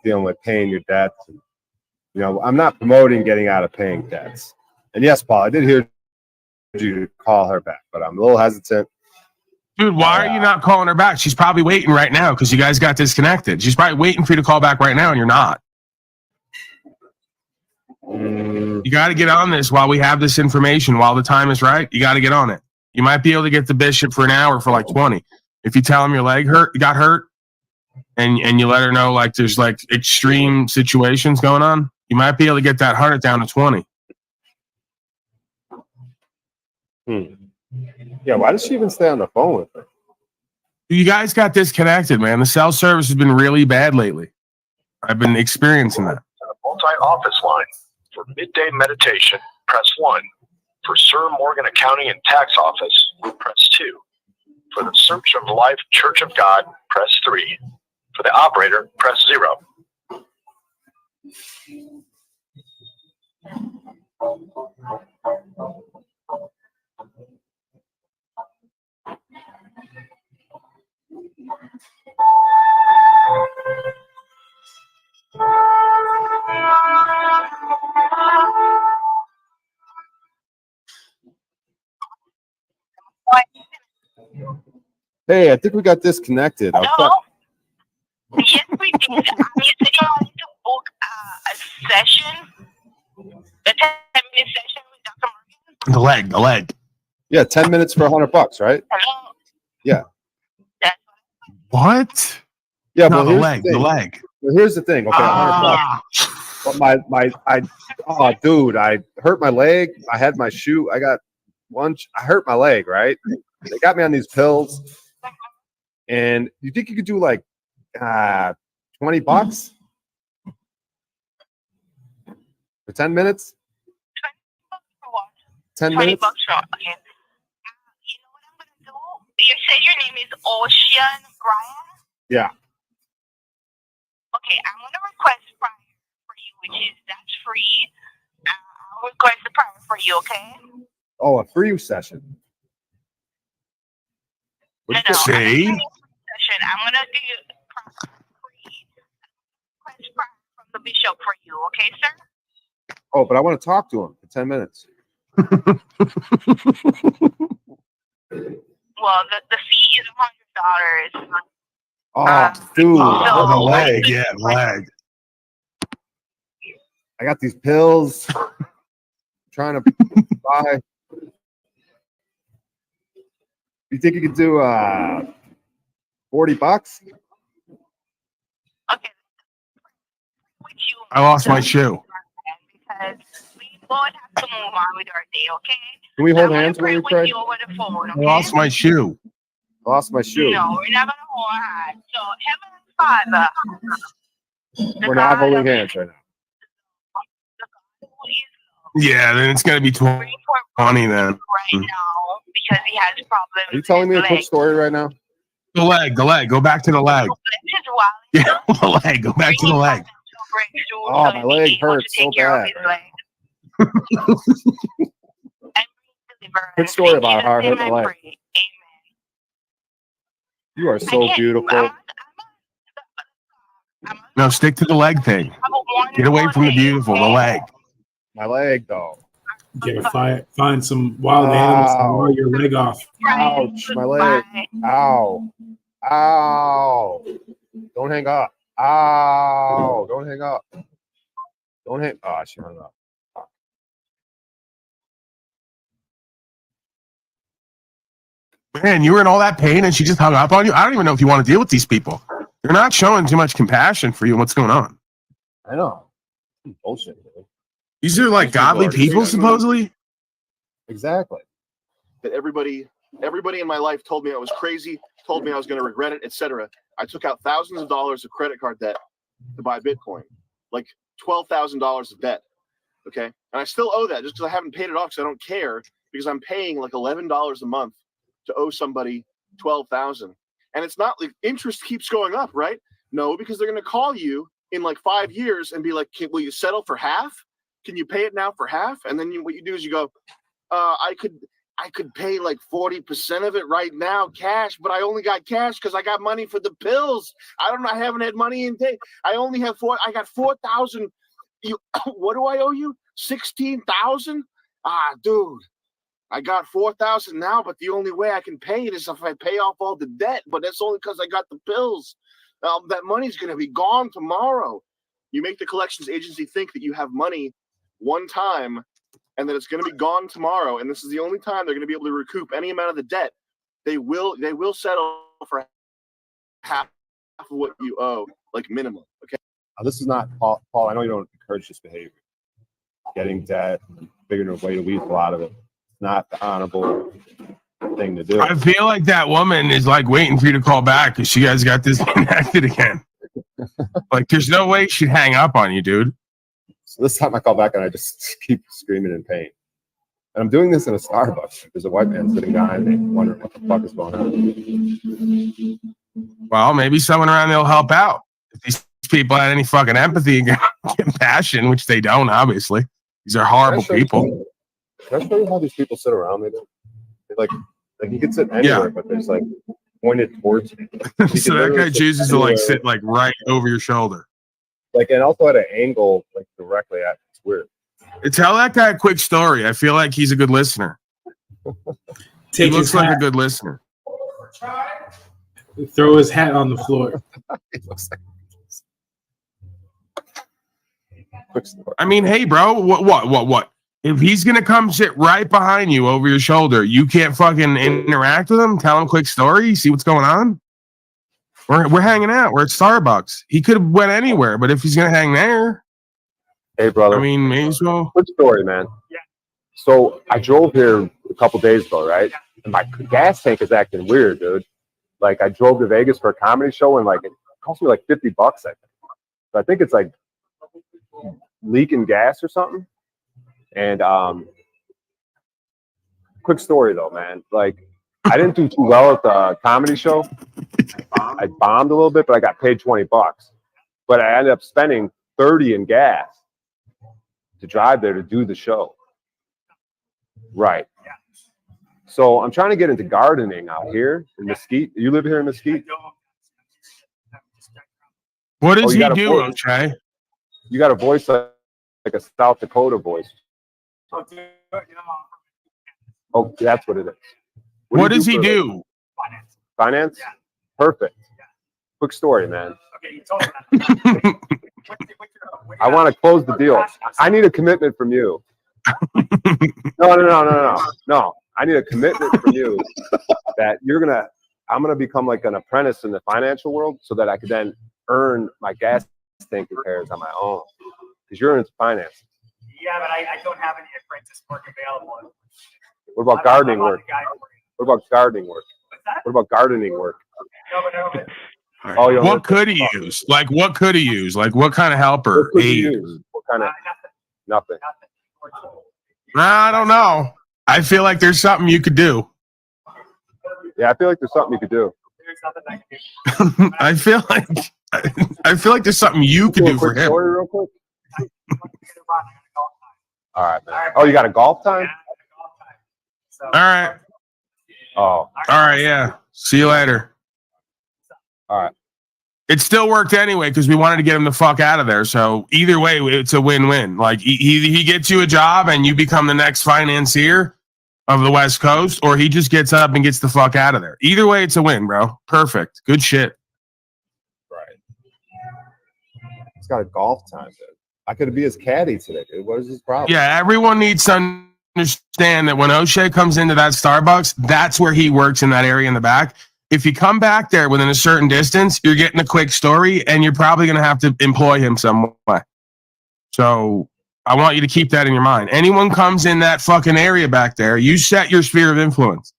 Dealing with paying your debts. You know, I'm not promoting getting out of paying debts. And yes, Paul, I did hear you call her back, but I'm a little hesitant. Dude, why are you not calling her back? She's probably waiting right now because you guys got disconnected. She's probably waiting for you to call back right now, and you're not. You got to get on this while we have this information. While the time is right, you got to get on it. You might be able to get the bishop for an hour for like 20. If you tell him your leg got hurt, and you let her know like there's like extreme situations going on, you might be able to get that 100 down to 20. Yeah, why does she even stay on the phone with her? You guys got disconnected, man. The cell service has been really bad lately. I've been experiencing that. Multi-office line. For midday meditation, press 1. For Sir Morgan Accounting and Tax Office, press 2. For the Search of Life Church of God, press 3. For the operator, press 0. Hey, I think we got disconnected. Hello? Yes, we did. You said you wanted to book a session, a 10-minute session with Dr. Morgan. The leg. Yeah, 10 minutes for $100, right? Hello? Yeah. What? Yeah, no, but the leg. Well, here's the thing. Okay, $100. But dude, I hurt my leg. I had my shoe. I hurt my leg, right? They got me on these pills. And you think you could do like $20 for 10 minutes? 10 $20 minutes? for okay. You know what I'm gonna do? You said your name is Ocean Brian? Yeah. Okay, I'm gonna request prior for you, that's free. I'll request the prior for you, okay? Oh, a free session. What did you say? I'm gonna do free request prior from the bishop for you, okay, sir? Oh, but I want to talk to him for 10 minutes. Well, the fee is $100. Oh, dude. The leg. Yeah, leg. I got these pills. Trying to buy. You think you could do $40? Okay. I lost my shoe. Because we both have to move on with our day, okay? Can we hold I'm hands gonna when we pray pray? with you over the phone, okay? I lost my shoe. I lost my shoe. No, we're not gonna hold hands. So, Heavenly Father, We're not holding hands right now. Yeah, then it's gonna be 20 then. Right now, because he has problems. Are you telling me a quick story right now? The leg. Go back to the leg. Yeah, the leg. Go back to the leg. Oh, my leg hurts so bad. Quick story about how I hurt my leg. You are so beautiful. No, stick to the leg thing. Get away from the beautiful. The leg. My leg, though. Find some wild animals and roll your leg off. Ouch, my leg. Ow. Ow. Don't hang up. Ow. Don't hang up. Don't hang. Oh, she hung up. Man, you were in all that pain and she just hung up on you. I don't even know if you want to deal with these people. They're not showing too much compassion for you and what's going on. I know. Bullshit, dude. These are like godly people, supposedly. Exactly. That everybody in my life told me I was crazy, told me I was going to regret it, etc. I took out thousands of dollars of credit card debt to buy Bitcoin, like $12,000 of debt. Okay, and I still owe that just because I haven't paid it off because I don't care, because I'm paying like $11 a month to owe somebody $12,000, and it's not like interest keeps going up, right? No, because they're going to call you in like 5 years and be like, will you settle for half? Can you pay it now for half? And then what you do is you go, I could pay like 40% of it right now cash, but I only got cash because I got money for the pills. I haven't had money in day. I only have I got 4,000. What do I owe you? 16,000? Dude, I got 4,000 now, but the only way I can pay it is if I pay off all the debt, but that's only because I got the pills. That money's going to be gone tomorrow. You make the collections agency think that you have money one time and that it's going to be gone tomorrow, and this is the only time they're going to be able to recoup any amount of the debt. They will settle for half of what you owe, like minimum. Okay. This is not Paul. I know you don't encourage this behavior. Getting debt, figuring a way to weasel out of it. It's not the honorable thing to do. I feel like that woman is like waiting for you to call back because you guys got disconnected again. Like, there's no way she'd hang up on you, dude. So this time I call back and I just keep screaming in pain. And I'm doing this in a Starbucks. There's a white man sitting behind me, wondering what the fuck is going on. Well, maybe someone around there will help out. If these people had any fucking empathy and compassion, which they don't, obviously. These are horrible people. Can I show you how these people sit around me? Like you can sit anywhere, but there's like pointed towards me. So that guy chooses to like sit like right over your shoulder. Like, and also at an angle like directly at. It's weird. Tell that guy a quick story. I feel like he's a good listener. He looks like a good listener. Throw his hat on the floor. I mean, hey, bro, what? If he's gonna come sit right behind you over your shoulder, you can't fucking interact with him. Tell him a quick story. See what's going on. We're hanging out. We're at Starbucks. He could have went anywhere, but if he's gonna hang there, hey, brother. I mean, may as well. Quick story, man. Yeah. So I drove here a couple days ago, right? And my gas tank is acting weird, dude. Like, I drove to Vegas for a comedy show, and like it cost me like $50, I think. So I think it's like leaking gas or something. And quick story though, man. Like, I didn't do too well at the comedy show. I bombed a little bit, but I got paid $20. But I ended up spending $30 in gas to drive there to do the show. Right. So I'm trying to get into gardening out here in Mesquite. You live here in Mesquite? What does he do, Ochai? You got a voice like a South Dakota voice. Oh, that's what it is. What does he do? Finance? Yeah. Perfect. Yeah. Quick story, man. Okay, you told me that. I want to close the deal. I need a commitment from you. No. I need a commitment from you that I'm gonna become like an apprentice in the financial world so that I could then earn my gas tank repairs on my own. Because you're in finance. Yeah, but I don't have any apprentice work available. What about gardening work? What about gardening work? What about gardening work? Right. Oh, what could he use? Like, what could he use? Like, what kind of helper? What kind of nothing? I don't know. I feel like there's something you could do. Yeah, I feel like there's something you could do. There's nothing I can do. I feel like there's something you could do for him. Story real quick. All right, man. Oh, you got a golf time? So, All right. Oh, All right. Yeah. See you later. all right. It still worked anyway because we wanted to get him the fuck out of there. So either way, it's a win-win. Like he gets you a job and you become the next financier of the West Coast, or he just gets up and gets the fuck out of there. Either way, it's a win, bro. Perfect. Good shit. Right. He's got a golf time, dude. I could be his caddy today, dude. What is his problem? Yeah, everyone needs to understand that when O'Shea comes into that Starbucks, that's where he works in that area in the back. If you come back there within a certain distance, you're getting a quick story, and you're probably going to have to employ him some way. So I want you to keep that in your mind. Anyone comes in that fucking area back there, you set your sphere of influence.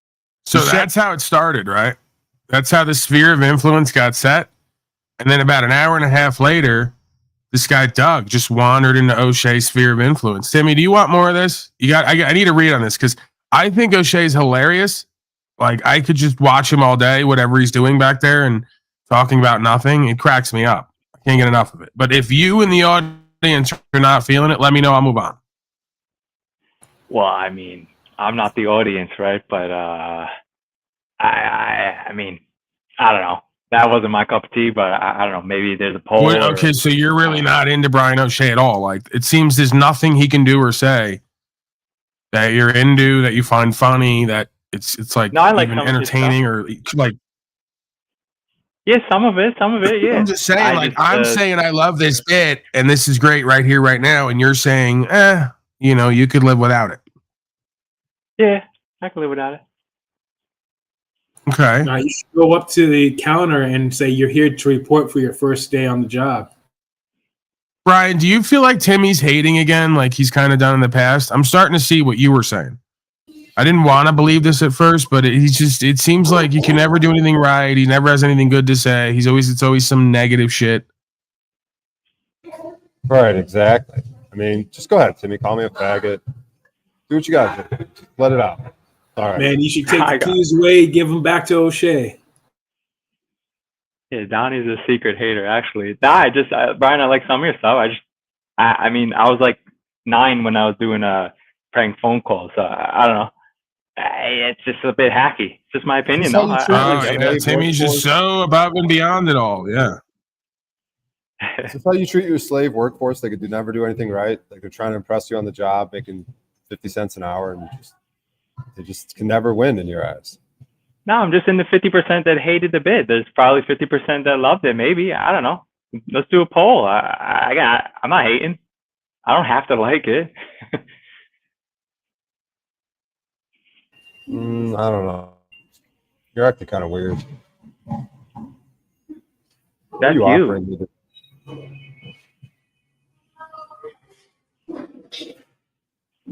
So that's how it started, right? That's how the sphere of influence got set. And then about an hour and a half later, this guy Doug just wandered into O'Shea's sphere of influence. Timmy, do you want more of this? I need to read on this because I think O'Shea's hilarious. Like, I could just watch him all day, whatever he's doing back there and talking about nothing. It cracks me up. I can't get enough of it. But if you in the audience are not feeling it, let me know. I'll move on. Well, I mean, I'm not the audience, right? But I mean, I don't know. That wasn't my cup of tea, but I don't know. Maybe there's a poll. Okay, so you're really not into Brian O'Shea at all. Like, it seems there's nothing he can do or say that you're into, that you find funny, that it's like, no, I like even entertaining or like. Yeah, some of it, yeah. I'm just saying, I'm saying I love this bit and this is great right here, right now, and you're saying, you could live without it. Yeah, I can live without it. Okay. You should go up to the counter and say you're here to report for your first day on the job. Brian, do you feel like Timmy's hating again, like he's kind of done in the past? I'm starting to see what you were saying. I didn't want to believe this at first, but it seems like he can never do anything right. He never has anything good to say. It's always some negative shit. Right, exactly. I mean, just go ahead, Timmy. Call me a faggot. Do what you got to do. Let it out. All right. Man, you should take the keys away, give them back to O'Shea. Yeah, Donnie's a secret hater, actually. Brian, I like some of your stuff. I mean, I was like 9 when I was doing prank phone calls, so I don't know. It's just a bit hacky. It's just my opinion, though. Timmy's just so above and beyond it all. Yeah. Is this how you treat your slave workforce? They could never do anything right. Like, they're trying to impress you on the job, making 50 cents an hour, and they just can never win in your eyes. No, I'm just in the 50% that hated the bid. There's probably 50% that loved it. Maybe, I don't know. Let's do a poll. I'm not hating. I don't have to like it. I don't know. You're acting kind of weird. That's you.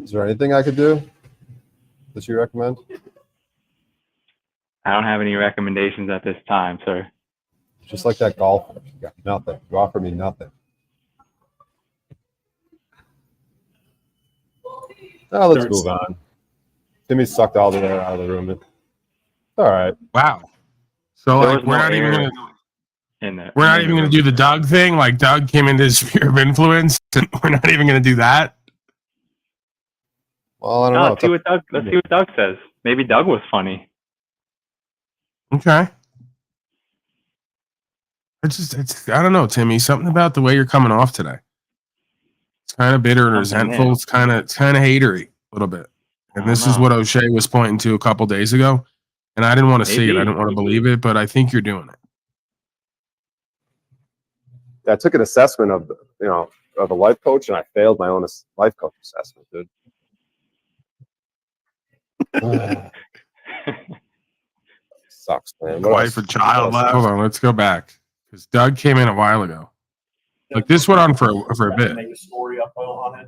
Is there anything I could do that you recommend? I don't have any recommendations at this time, sir. Just like that golfer. You got nothing. You offer me nothing. Now let's move on. Timmy sucked all the air out of the room. All right. Wow. So like, we're not even going to do the Doug thing. Like, Doug came into his sphere of influence, and we're not even going to do that. Well, I don't know. Let's see what Doug says. Maybe Doug was funny. Okay. I don't know, Timmy. Something about the way you're coming off today. It's kind of bitter and resentful. It's kind of hatery a little bit. And this is what O'Shea was pointing to a couple days ago. And I didn't want to see it. I didn't want to believe it, but I think you're doing it. I took an assessment of a life coach, and I failed my own life coach assessment, dude. Sucks, man. Wife and child left. Hold on, let's go back. Because Doug came in a while ago. Like, this went on for a bit. Make a story up on it.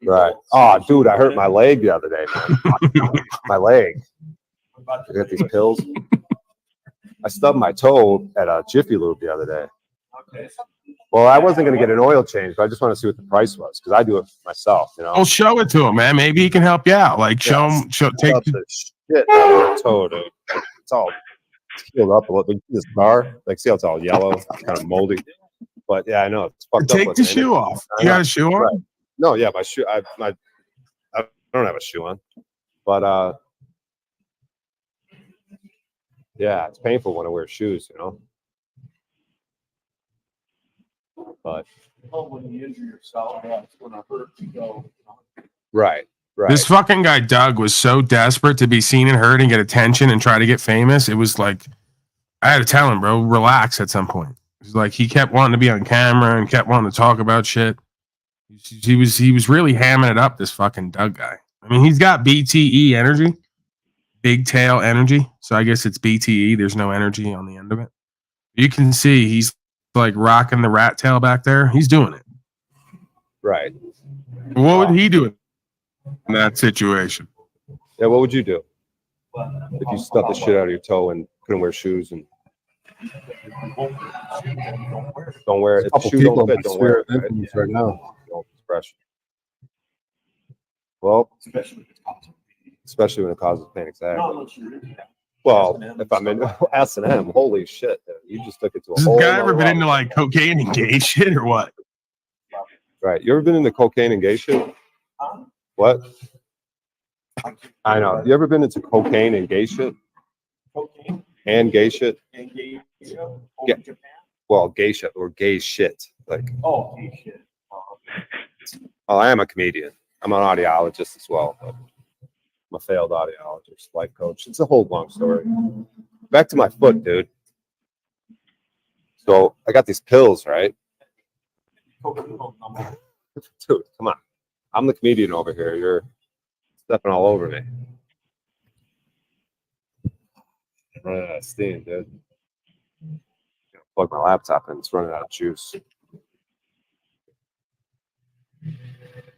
Right. Oh, dude, I hurt my leg the other day, man. My leg. I got these pills. I stubbed my toe at a Jiffy Lube the other day. Okay. Well, I wasn't going to get an oil change, but I just want to see what the price was because I do it myself, I'll show it to him, man. Maybe he can help you out. Like, take the shit out of the toe, dude. It's all It's healed up a little. You see the scar? Like, see how it's all yellow, kind of moldy. But yeah, I know it's fucked up. Take the shoe off. You got a shoe on? Right. No, yeah, my shoe. I don't have a shoe on, but yeah, it's painful when I wear shoes, you know. But when you injure yourself, that's when I hurt to go. right. This fucking guy Doug was so desperate to be seen and heard and get attention and try to get famous. It was like I had to tell him, bro, relax at some point. It's like he kept wanting to be on camera and kept wanting to talk about shit. He was really hamming it up, this fucking Doug guy. I mean, he's got BTE energy, big tail energy. So I guess it's BTE. There's no energy on the end of it. You can see he's like rocking the rat tail back there. He's doing it. Right. What would he do in that situation? Yeah, what would you do if you stuffed the shit out of your toe and couldn't wear shoes and don't wear it? If the shoe don't fit, don't wear it. Right now, expression. Well, especially when it causes pain. Exactly. Well, if I'm in S&M, holy shit, dude, you just took it to a Has whole. this guy ever been into like cocaine and gay shit or what? Right. You ever been into cocaine and gay shit? What? I know. You ever been into cocaine and gay shit? Cocaine and gay shit? and gay shit? Yeah. Well, gay shit or gay shit. Like. Oh, gay shit. Well, I am a comedian. I'm an audiologist as well. But I'm a failed audiologist, life coach. It's a whole long story. Back to my foot, dude. So I got these pills, right? Dude, come on. I'm the comedian over here. You're stepping all over me. Steam, dude. Plug my laptop in. It's running out of juice.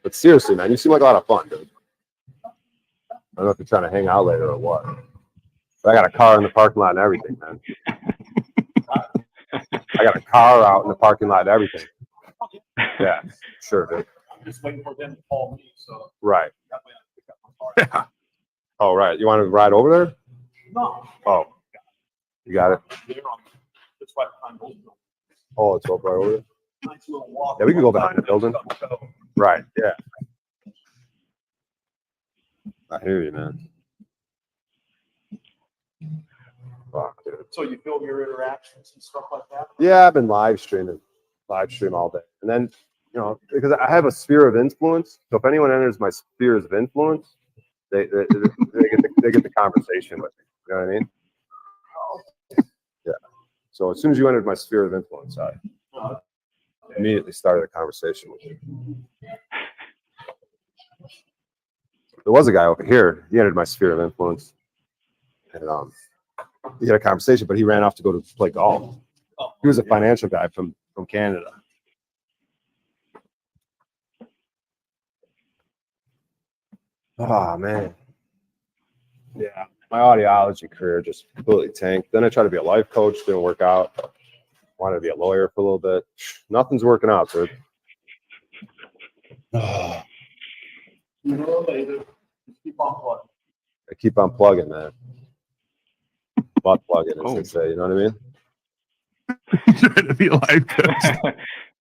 But seriously, man, you seem like a lot of fun, dude. I don't know if you're trying to hang out later or what. But I got a car in the parking lot and everything, man. I got a car out in the parking lot and everything. Yeah, sure, dude. I'm just waiting for them to call me. So right. Yeah. Oh, right. You want to ride over there? No. Oh, you got it. It's right behind those buildings. Oh, it's right over there. Nice little walk. Yeah, we can go behind the building. Right. Yeah. I hear you, man. Fuck, dude. So you film your interactions and stuff like that? Yeah, I've been live stream all day, and then because I have a sphere of influence. So if anyone enters my spheres of influence, they get the conversation with me. You know what I mean? Yeah. So as soon as you entered my sphere of influence, I immediately started a conversation with you. There was a guy over here. He entered my sphere of influence, and he had a conversation, but he ran off to go to play golf. He was a financial guy from Canada. Oh man, yeah. My audiology career just completely tanked. Then I tried to be a life coach, didn't work out. Wanted to be a lawyer for a little bit. Nothing's working out, dude. Keep on plugging. I keep on plugging, man. Butt plugging, as they say. You know what I mean? Trying to be a life coach.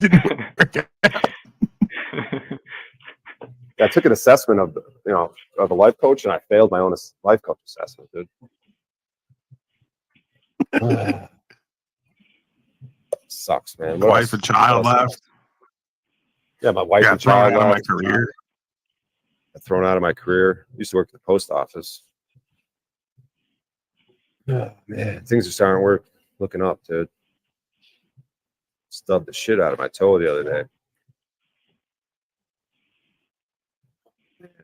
Didn't work out. I took an assessment of a life coach, and I failed my own life coach assessment, dude. Sucks, man. What Wife else? and child left. Yeah, my wife and thrown child out of my left. career. Got thrown out of my career. Used to work at the post office. Oh, man, things are starting to work. Looking up, dude. Stubbed the shit out of my toe the other day.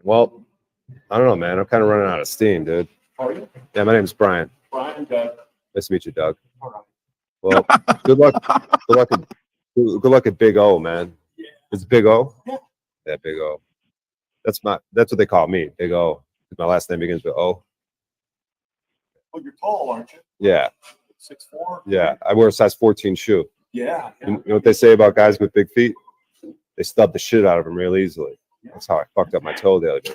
Well, I don't know, man. I'm kind of running out of steam, dude. How are you? Yeah, my name's Brian. Brian, Doug. Nice to meet you, Doug. All right. Well, good luck at Big O, man. Yeah. It's Big O? Yeah. Yeah, Big O. That's what they call me, Big O. My last name begins with O. Well, you're tall, aren't you? Yeah. 6'4"? Yeah. I wear a size 14 shoe. Yeah. You know what they say about guys with big feet? They stub the shit out of them real easily. That's how I fucked up my toe the other day.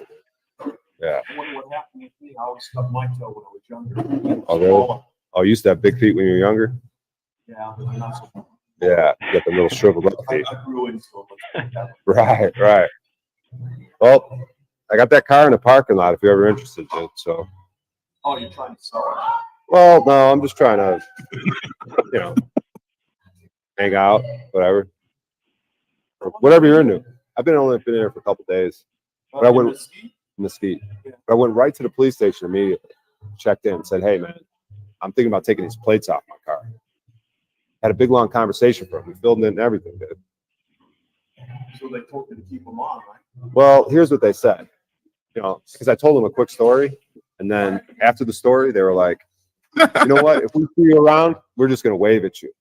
Yeah. What happened with me? I always stubbed my toe when I was younger. Oh, really? Oh, you used to have big feet when you were younger? Yeah, but I'm not so. Yeah, you got the little shriveled up feet. I grew into it. Right, right. Well, I got that car in the parking lot if you're ever interested, dude. So. Oh, you're trying to sell it? Well, no, I'm just trying to, you know, hang out, whatever. Or whatever you're into. I've only been here for a couple of days. But I went Mesquite. But I went right to the police station immediately. Checked in, said, "Hey, man, I'm thinking about taking these plates off my car." Had a big long conversation for him. We filmed it and everything, dude. So they told you to keep them on, right? Well, here's what they said. You know, because I told them a quick story, and then after the story, they were like, "You know what? If we see you around, we're just gonna wave at you."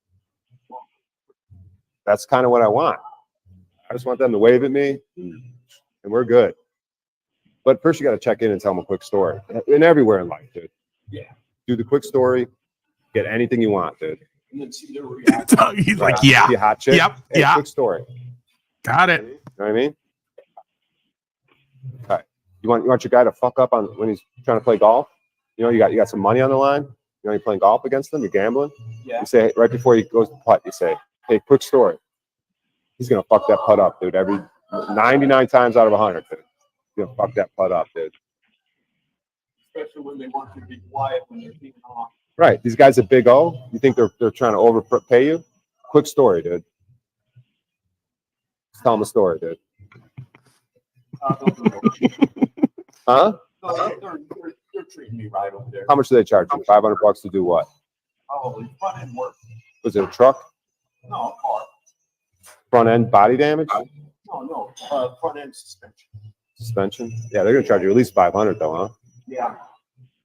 That's kind of what I want. I just want them to wave at me, and we're good. But first, you got to check in and tell them a quick story. And everywhere in life, dude. Yeah. Do the quick story. Get anything you want, dude. And then see their reaction. He's like, yeah. See a hot chick. Yep. Hey, Yeah. quick story. Got it. You know what I mean? Okay. You want your guy to fuck up on when he's trying to play golf? You know, you got some money on the line. You know, you're playing golf against them. You're gambling. Yeah. You say right before he goes to putt, you say, "Hey, quick story." He's gonna fuck that putt up, dude. Every 99 times out of 100, dude. He's gonna fuck that putt up, dude. Especially when they want you to be quiet when they're being off. Right. These guys at Big O, you think they're trying to overpay you? Quick story, dude. Just tell them a story, dude. Huh? No, they're treating me right over there. How much do they charge you? $500 to do what? Probably front end work. Was it a truck? No, a car. Front end body damage? No, front end suspension. Suspension? Yeah, they're gonna charge you at least $500 though, huh? Yeah.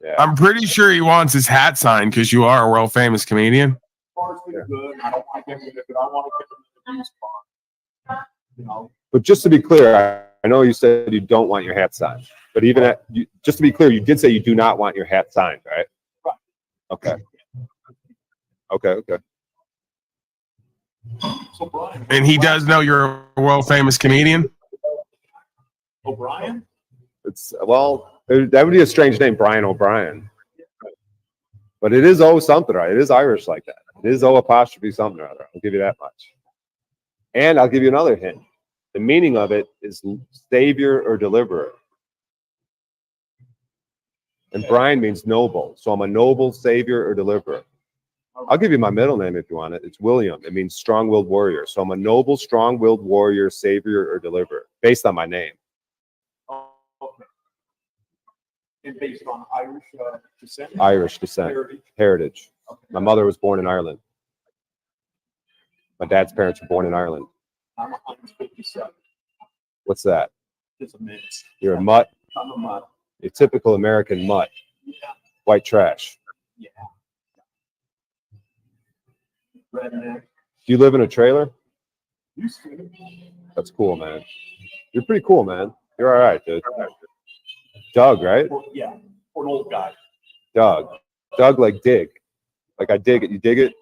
Yeah. I'm pretty sure he wants his hat signed because you are a world famous comedian. Car's pretty good. I don't want to get rid of it. I want to get rid of the used car. You know. But just to be clear, I know you said you don't want your hat signed, but even just to be clear, you did say you do not want your hat signed, right? Right. Okay. Okay. So Brian. And he does know you're a world famous comedian. O'Brien? That would be a strange name, Brian O'Brien. But it is O something, right? It is Irish like that. It is O apostrophe something or other. I'll give you that much. And I'll give you another hint. The meaning of it is savior or deliverer. And Brian means noble. So I'm a noble savior or deliverer. I'll give you my middle name if you want it. It's William. It means strong-willed warrior. So I'm a noble, strong-willed warrior, savior, or deliverer, based on my name. Okay. And based on Irish descent? Irish descent. Heritage. Okay. My mother was born in Ireland. My dad's parents were born in Ireland. I'm 157. What's that? It's a mix. You're a mutt? I'm a mutt. A typical American mutt. Yeah. White trash. Yeah. Redneck. Do you live in a trailer? Used to. That's cool, man. You're pretty cool, man. You're all right, dude. Doug, right? Yeah. For an old guy. Doug. Doug, like dig. Like I dig it. You dig it?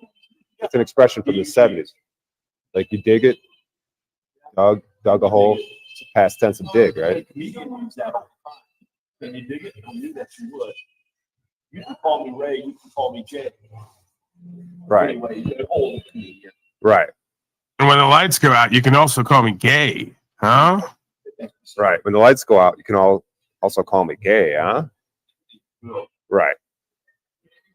It's an expression from the 70s. Like you dig it. Dug a hole. It's a past tense of dig, right? Comedian use that all the time. Can you dig it? I knew that you would. You can call me Ray. You can call me Jay. Right. Anyway, you're an old comedian. Right. And when the lights go out, you can also call me gay, huh? Right. When the lights go out, you can also call me gay, huh? Right.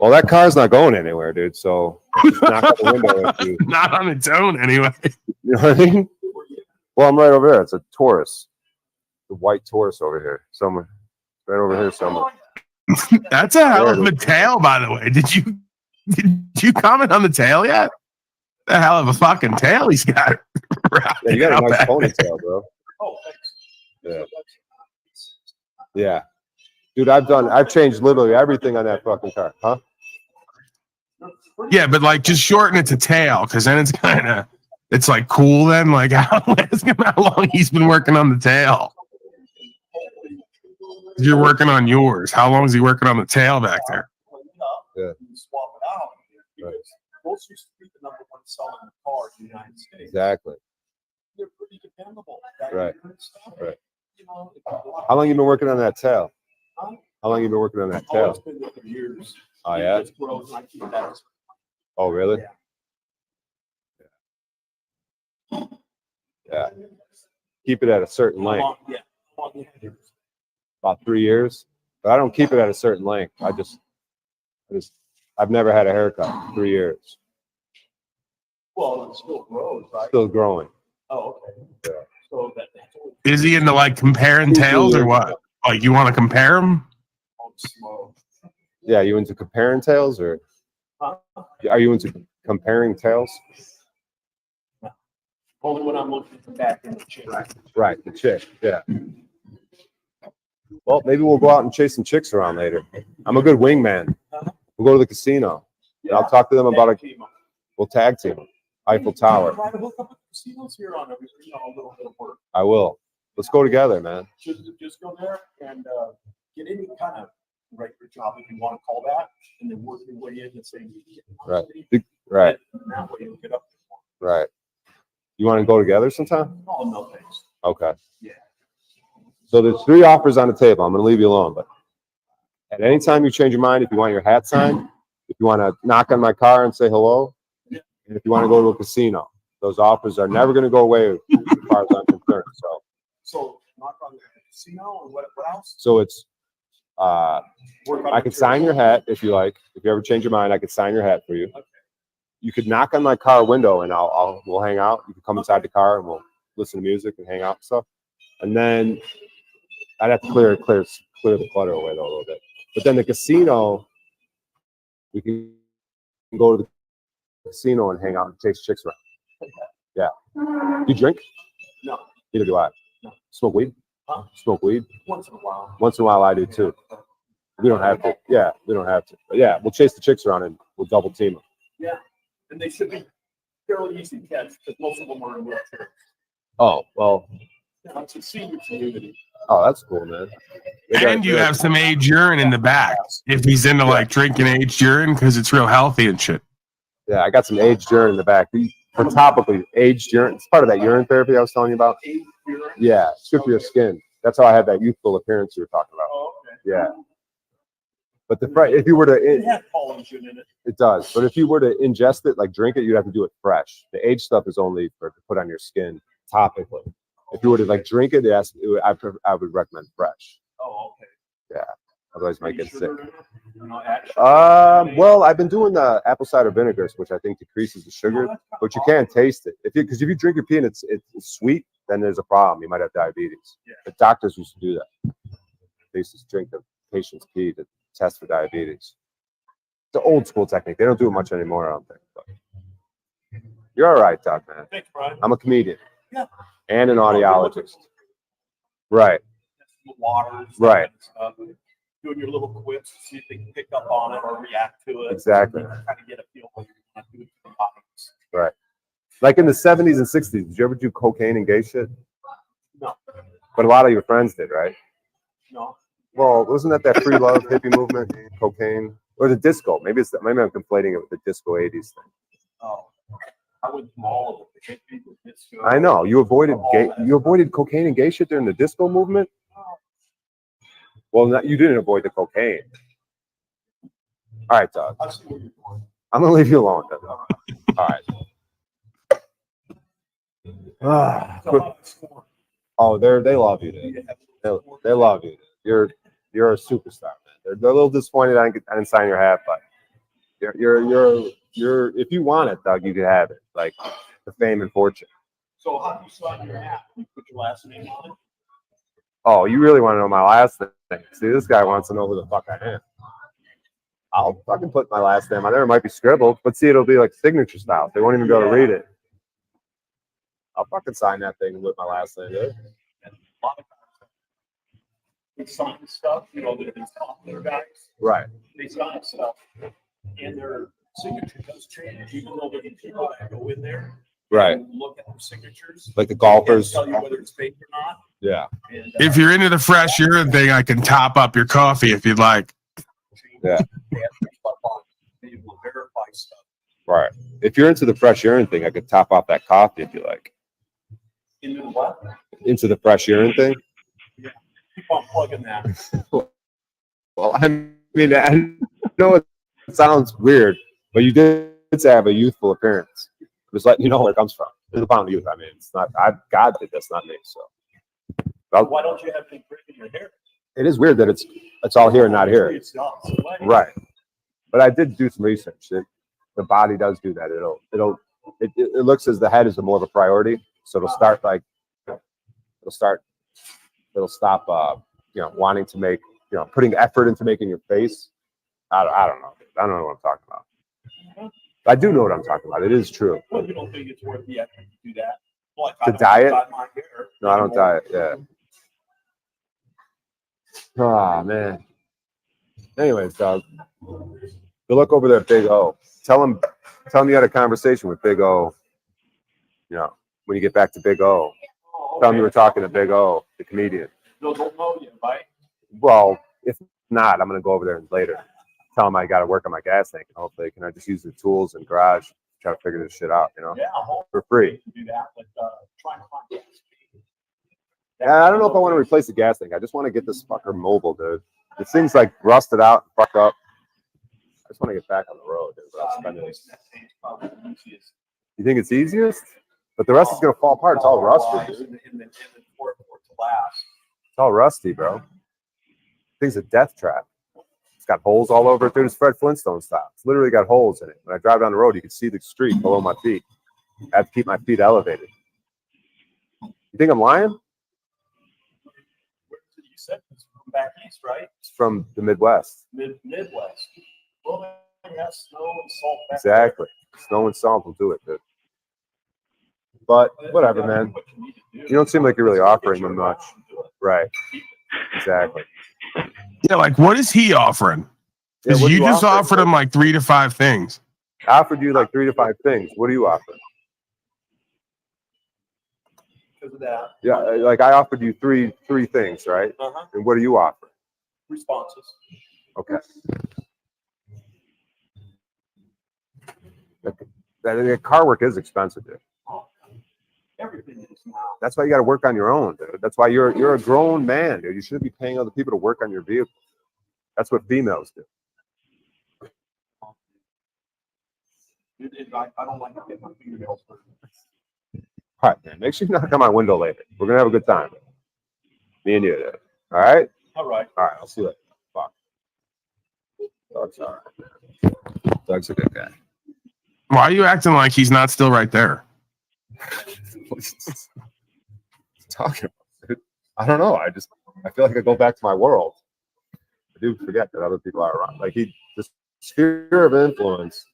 Well, that car's not going anywhere, dude. So just knock out the window if you. Not on its own, anyway. You know what I mean? Well, I'm right over there. It's a Taurus. The white Taurus over here. Somewhere. Right over here somewhere. That's a hell of a tail, by the way. Did you comment on the tail yet? The hell of a fucking tail he's got. Yeah, you got a nice ponytail, bro. Oh, thanks. Yeah. Yeah. Dude, I've changed literally everything on that fucking car, huh? Yeah, but like just shorten it to tail, because then it's like cool then. Like ask him how long he's been working on the tail. You're working on yours. How long is he working on the tail back there? Yeah. Swap it out because most used to be the number one selling car in the United States. Exactly. They're pretty dependable. Right. Right. How long you been working on that tail? How long you been working on that Oh, it's tail? been there for years. Oh yeah. It just grows, and I keep that. Oh really? Yeah. Keep it at a certain length. About 3 years. But I don't keep it at a certain length. I've never had a haircut in 3 years. Well, it still grows, right? Still growing. Oh, okay. Yeah. So that's Is he into like comparing tails or what? Like you want to compare them? slow. Yeah, you into comparing tails or are you into comparing tails? Only when I'm looking for back in the chick. Right, the chick. Yeah. Well, maybe we'll go out and chase some chicks around later. I'm a good wingman. We'll go to the casino. And I'll talk to them about we'll tag team them. Eiffel Tower. Try to hook up with casinos here on every, a little bit of work. I will. Let's go together, man. Just go there and get any kind of regular job, if you want to call that, and then work your way in and say, Right. Right. And that way you'll get up. Right. You want to go together sometime? Oh, no thanks. Okay. Yeah. So there's 3 offers on the table. I'm going to leave you alone, but at any time you change your mind, if you want your hat signed, if you want to knock on my car and say hello, and if you want to go to a casino, those offers are never going to go away as far as I'm concerned. So knock on the casino and what else? So it's I could sign your hat if you like. If you ever change your mind, I could sign your hat for you. Okay. You could knock on my car window and we'll hang out. You can come inside the car and we'll listen to music and hang out and stuff. And then I'd have to clear the clutter away though a little bit. But then the casino, we can go to the casino and hang out and chase chicks around. Yeah. You drink? No. Neither do I. No. Smoke weed? Huh? Smoke weed? Once in a while. Once in a while I do too. We don't have to. Yeah, we don't have to. But yeah, we'll chase the chicks around and we'll double team them. Yeah. And they should be fairly easy to catch because most of them are in wheelchairs. Oh, well. Yeah, it's a senior community. Oh, that's cool, man. And you have some aged urine in the back if he's into like drinking aged urine because it's real healthy and shit. Yeah, I got some aged urine in the back. For topically, aged urine. It's part of that urine therapy I was telling you about. Aged urine? Yeah, it's good for your skin. That's how I have that youthful appearance you were talking about. Oh, okay. Yeah. But if you were to, It has collagen in it. it does. But if you were to ingest it, like drink it, you'd have to do it fresh. The aged stuff is only to put on your skin topically. If you were to like drink it, I would recommend fresh. Oh, okay. Yeah. Otherwise, you might get sick. Actually, Well, I've been doing the apple cider vinegars, which I think decreases the sugar, but you can't taste it. Because if you drink your pee and it's sweet, then there's a problem. You might have diabetes. Yeah. The doctors used to do that. They used to drink the patient's pee to test for diabetes. It's an old school technique. They don't do it much anymore, I don't think. But you're all right, Doc, man. Thanks, Brian. I'm a comedian. Yeah. And an audiologist. Right. Waters. Right. Doing your little quips, see if they can pick up on it or react to it. Exactly. Kind of get a feel what you want to do to the audience. Right. Like in the 70s and 60s, did you ever do cocaine and gay shit? No. But a lot of your friends did, right? No. Well, wasn't that free love hippie movement, cocaine, or the disco? Maybe I'm conflating it with the disco 80s thing. Oh, I went through all of it. The hippie, the disco. I know you avoided cocaine and gay shit during the disco movement. Well, you didn't avoid the cocaine. All right, Doug. I see what you're doing. I'm gonna leave you alone, Doug. All right. Oh, they love you, dude. They love you. You're a superstar, man. They're a little disappointed I didn't sign your hat, but you're if you want it, Doug, you can have it. Like the fame and fortune. So how do you sign your hat? You put your last name on it? Oh, you really want to know my last name? See, this guy wants to know who the fuck I am. I'll fucking put my last name on there. It might be scribbled, but see, it'll be like signature style. They won't even be able to read it. I'll fucking sign that thing with my last name, dude. A lot of guys, they sign stuff, these popular guys. Right. They sign stuff, and their signature does change, even though there's people that go in there. Right. And look at their signatures. Like the golfers. Tell you whether it's fake or not. Yeah. And, If you're into the fresh urine thing, I can top up your coffee if you'd like. Yeah. They have to be able to verify stuff. Right. If you're into the fresh urine thing, I could top off that coffee if you like. Into the what? Into the fresh urine thing? Yeah. Keep on plugging that. Well, I mean, I know It sounds weird, but you did have a youthful appearance. Just letting you know where it comes from. It's a pound of youth. I mean, it's not. God did this, not me. So. Why don't you have any grit in your hair? It is weird that it's all here and not here. It's not. So Right. But I did do some research. The body does do that. It looks as the head is more of a priority. So it'll start it'll stop wanting to make, putting effort into making your face. I don't know. I don't know what I'm talking about. I do know what I'm talking about. It is true. Well, you don't think it's worth the effort to do that? Well, To diet? No, I don't diet. Yeah. Oh man. Anyways, dog. Good luck over there, Big O. Tell him you had a conversation with Big O. When you get back to Big O. Tell him you were talking to Big O, the comedian. No, don't know you, right? Well, if not, I'm gonna go over there later. Tell him I got to work on my gas tank, and hopefully, can I just use the tools in the garage, try to figure this shit out, Yeah, for free. do that, but trying to find gas. Yeah, I don't know if I want to replace the gas tank. I just want to get this fucker mobile, dude. This thing's like rusted out, and fucked up. I just want to get back on the road, dude. Without spending it. You think it's easiest? But the rest is gonna fall apart. It's all rusty, dude. It's all rusty, bro. Thing's a death trap. It's got holes all over it, dude. It's Fred Flintstone style. It's literally got holes in it. When I drive down the road, you can see the street below my feet. I have to keep my feet elevated. You think I'm lying? You said it's from back east, right? It's from the Midwest. Midwest. Well, then you have snow and salt back Exactly. Snow and salt will do it, dude. But whatever, man. You don't seem like you're really offering them much. Right. Exactly. Yeah, like what is he offering? Because what do you you just offer? offered him like 3 to 5 things. I offered you like 3 to 5 things. What do you offer? because of that. Yeah, like I offered you three things, right? Uh-huh. And what do you offer? Responses. Okay. That car work is expensive, dude. Everything is now. That's why you got to work on your own, dude. That's why you're a grown man, dude. You shouldn't be paying other people to work on your vehicle. That's what females do. I don't like to get my fingernails hurt. All right, man. Make sure you knock on my window later. We're gonna have a good time. Me and you, dude. All right. All right. All right. I'll see you later. Fuck. Doug's all right. Doug's a good guy. Why are you acting like he's not still right there? Talking about, dude. I don't know. I feel like I go back to my world. I do forget that other people are around. Like this sphere of influence.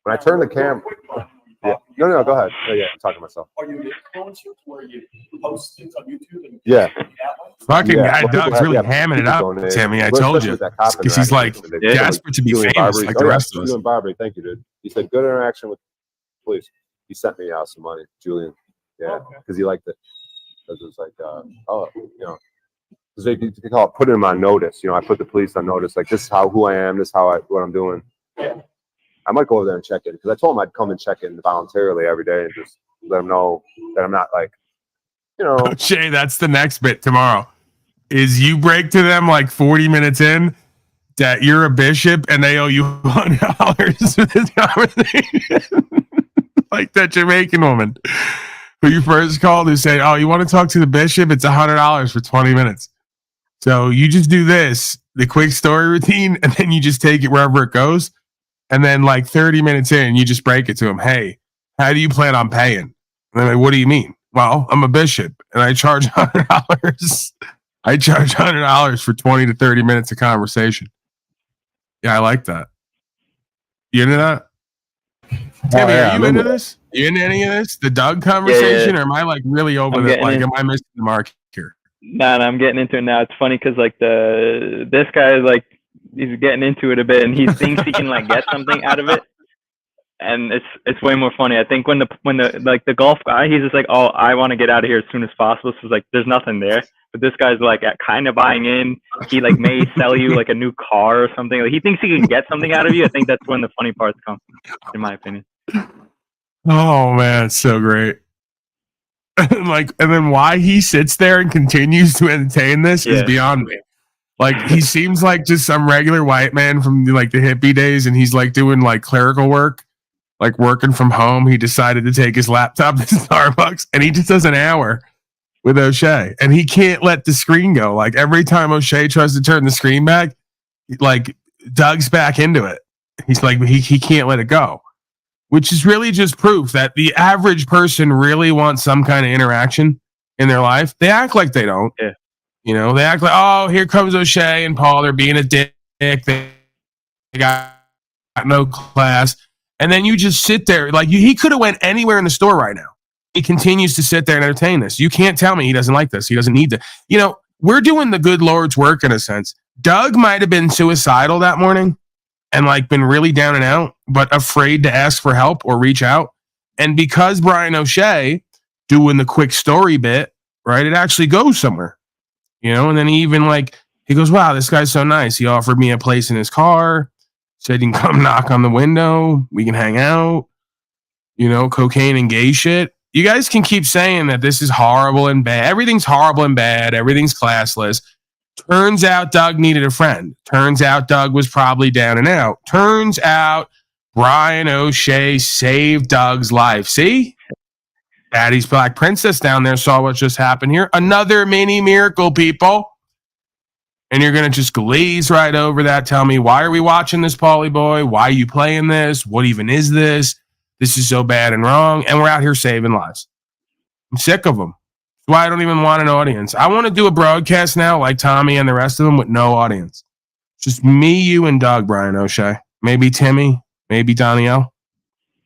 When I turn the camera. Yeah. No, go ahead. Yeah, I'm talking to myself. Are you an influencer where you post things on YouTube? And Yeah. Fucking Yeah, guy well, Doug's people really have- hamming it people up, donate. Timmy. I Well, told especially you. with that cop Because he's like interaction, they- desperate to be Julian famous Barbary. like the rest of us. Julian Barbary, thank you, dude. He said good interaction with police. He sent me some money, Julian. Yeah, because he liked it. Because it was like, because they call it put him on notice. I put the police on notice. Like this is who I am. This is what I'm doing. Yeah. I might go over there and check in because I told him I'd come and check in voluntarily every day and just let him know that I'm not like, Shay, that's the next bit tomorrow. Is you break to them like 40 minutes in that you're a bishop and they owe you $100 for this conversation. Like that Jamaican woman who you first called who said, "Oh, you want to talk to the bishop? It's $100 for 20 minutes." So you just do this, the quick story routine, and then you just take it wherever it goes. And then like 30 minutes in, you just break it to him. Hey, how do you plan on paying? And they're like, what do you mean? Well, I'm a bishop and I charge $100. I charge $100 for 20 to 30 minutes of conversation. Yeah, I like that. You into that? Timmy, are you into this? You into any of this? The Doug conversation? Yeah. Or am I like really over the, like, am I missing the mark here? Nah, I'm getting into it now. It's funny because like this guy is like, he's getting into it a bit and he thinks he can like get something out of it. And it's way more funny. I think when the like the golf guy, he's just like, oh, I want to get out of here as soon as possible. So it's like there's nothing there. But this guy's like kind of buying in. He like may sell you like a new car or something. Like he thinks he can get something out of you. I think that's when the funny parts come, in my opinion. Oh man, it's so great. And then why he sits there and continues to entertain this is beyond me. Like he seems like just some regular white man from like the hippie days, and he's like doing like clerical work, like working from home. He decided to take his laptop to Starbucks, and he just does an hour with O'Shea, and he can't let the screen go. Like every time O'Shea tries to turn the screen back, like Doug's back into it. He's like he can't let it go, which is really just proof that the average person really wants some kind of interaction in their life. They act like they don't. Yeah. You know, they act like, oh, here comes O'Shea and Paul. They're being a dick. They got no class. And then you just sit there. Like, he could have went anywhere in the store right now. He continues to sit there and entertain this. You can't tell me he doesn't like this. He doesn't need to. You know, we're doing the good Lord's work in a sense. Doug might have been suicidal that morning and, like, been really down and out, but afraid to ask for help or reach out. And because Brian O'Shea doing the quick story bit, right, it actually goes somewhere. You know, and then he even like, he goes, wow, this guy's so nice. He offered me a place in his car, said he can come knock on the window. We can hang out, you know, cocaine and gay shit. You guys can keep saying that this is horrible and bad. Everything's horrible and bad. Everything's classless. Turns out Doug needed a friend. Turns out Doug was probably down and out. Turns out Brian O'Shea saved Doug's life. See? Daddy's Black Princess down there saw what just happened here. Another mini miracle, people. And you're going to just glaze right over that. Tell me, why are we watching this, Paulie boy? Why are you playing this? What even is this? This is so bad and wrong. And we're out here saving lives. I'm sick of them. That's why I don't even want an audience. I want to do a broadcast now like Tommy and the rest of them with no audience. Just me, you, and Doug, Brian O'Shea. Maybe Timmy. Maybe Danielle.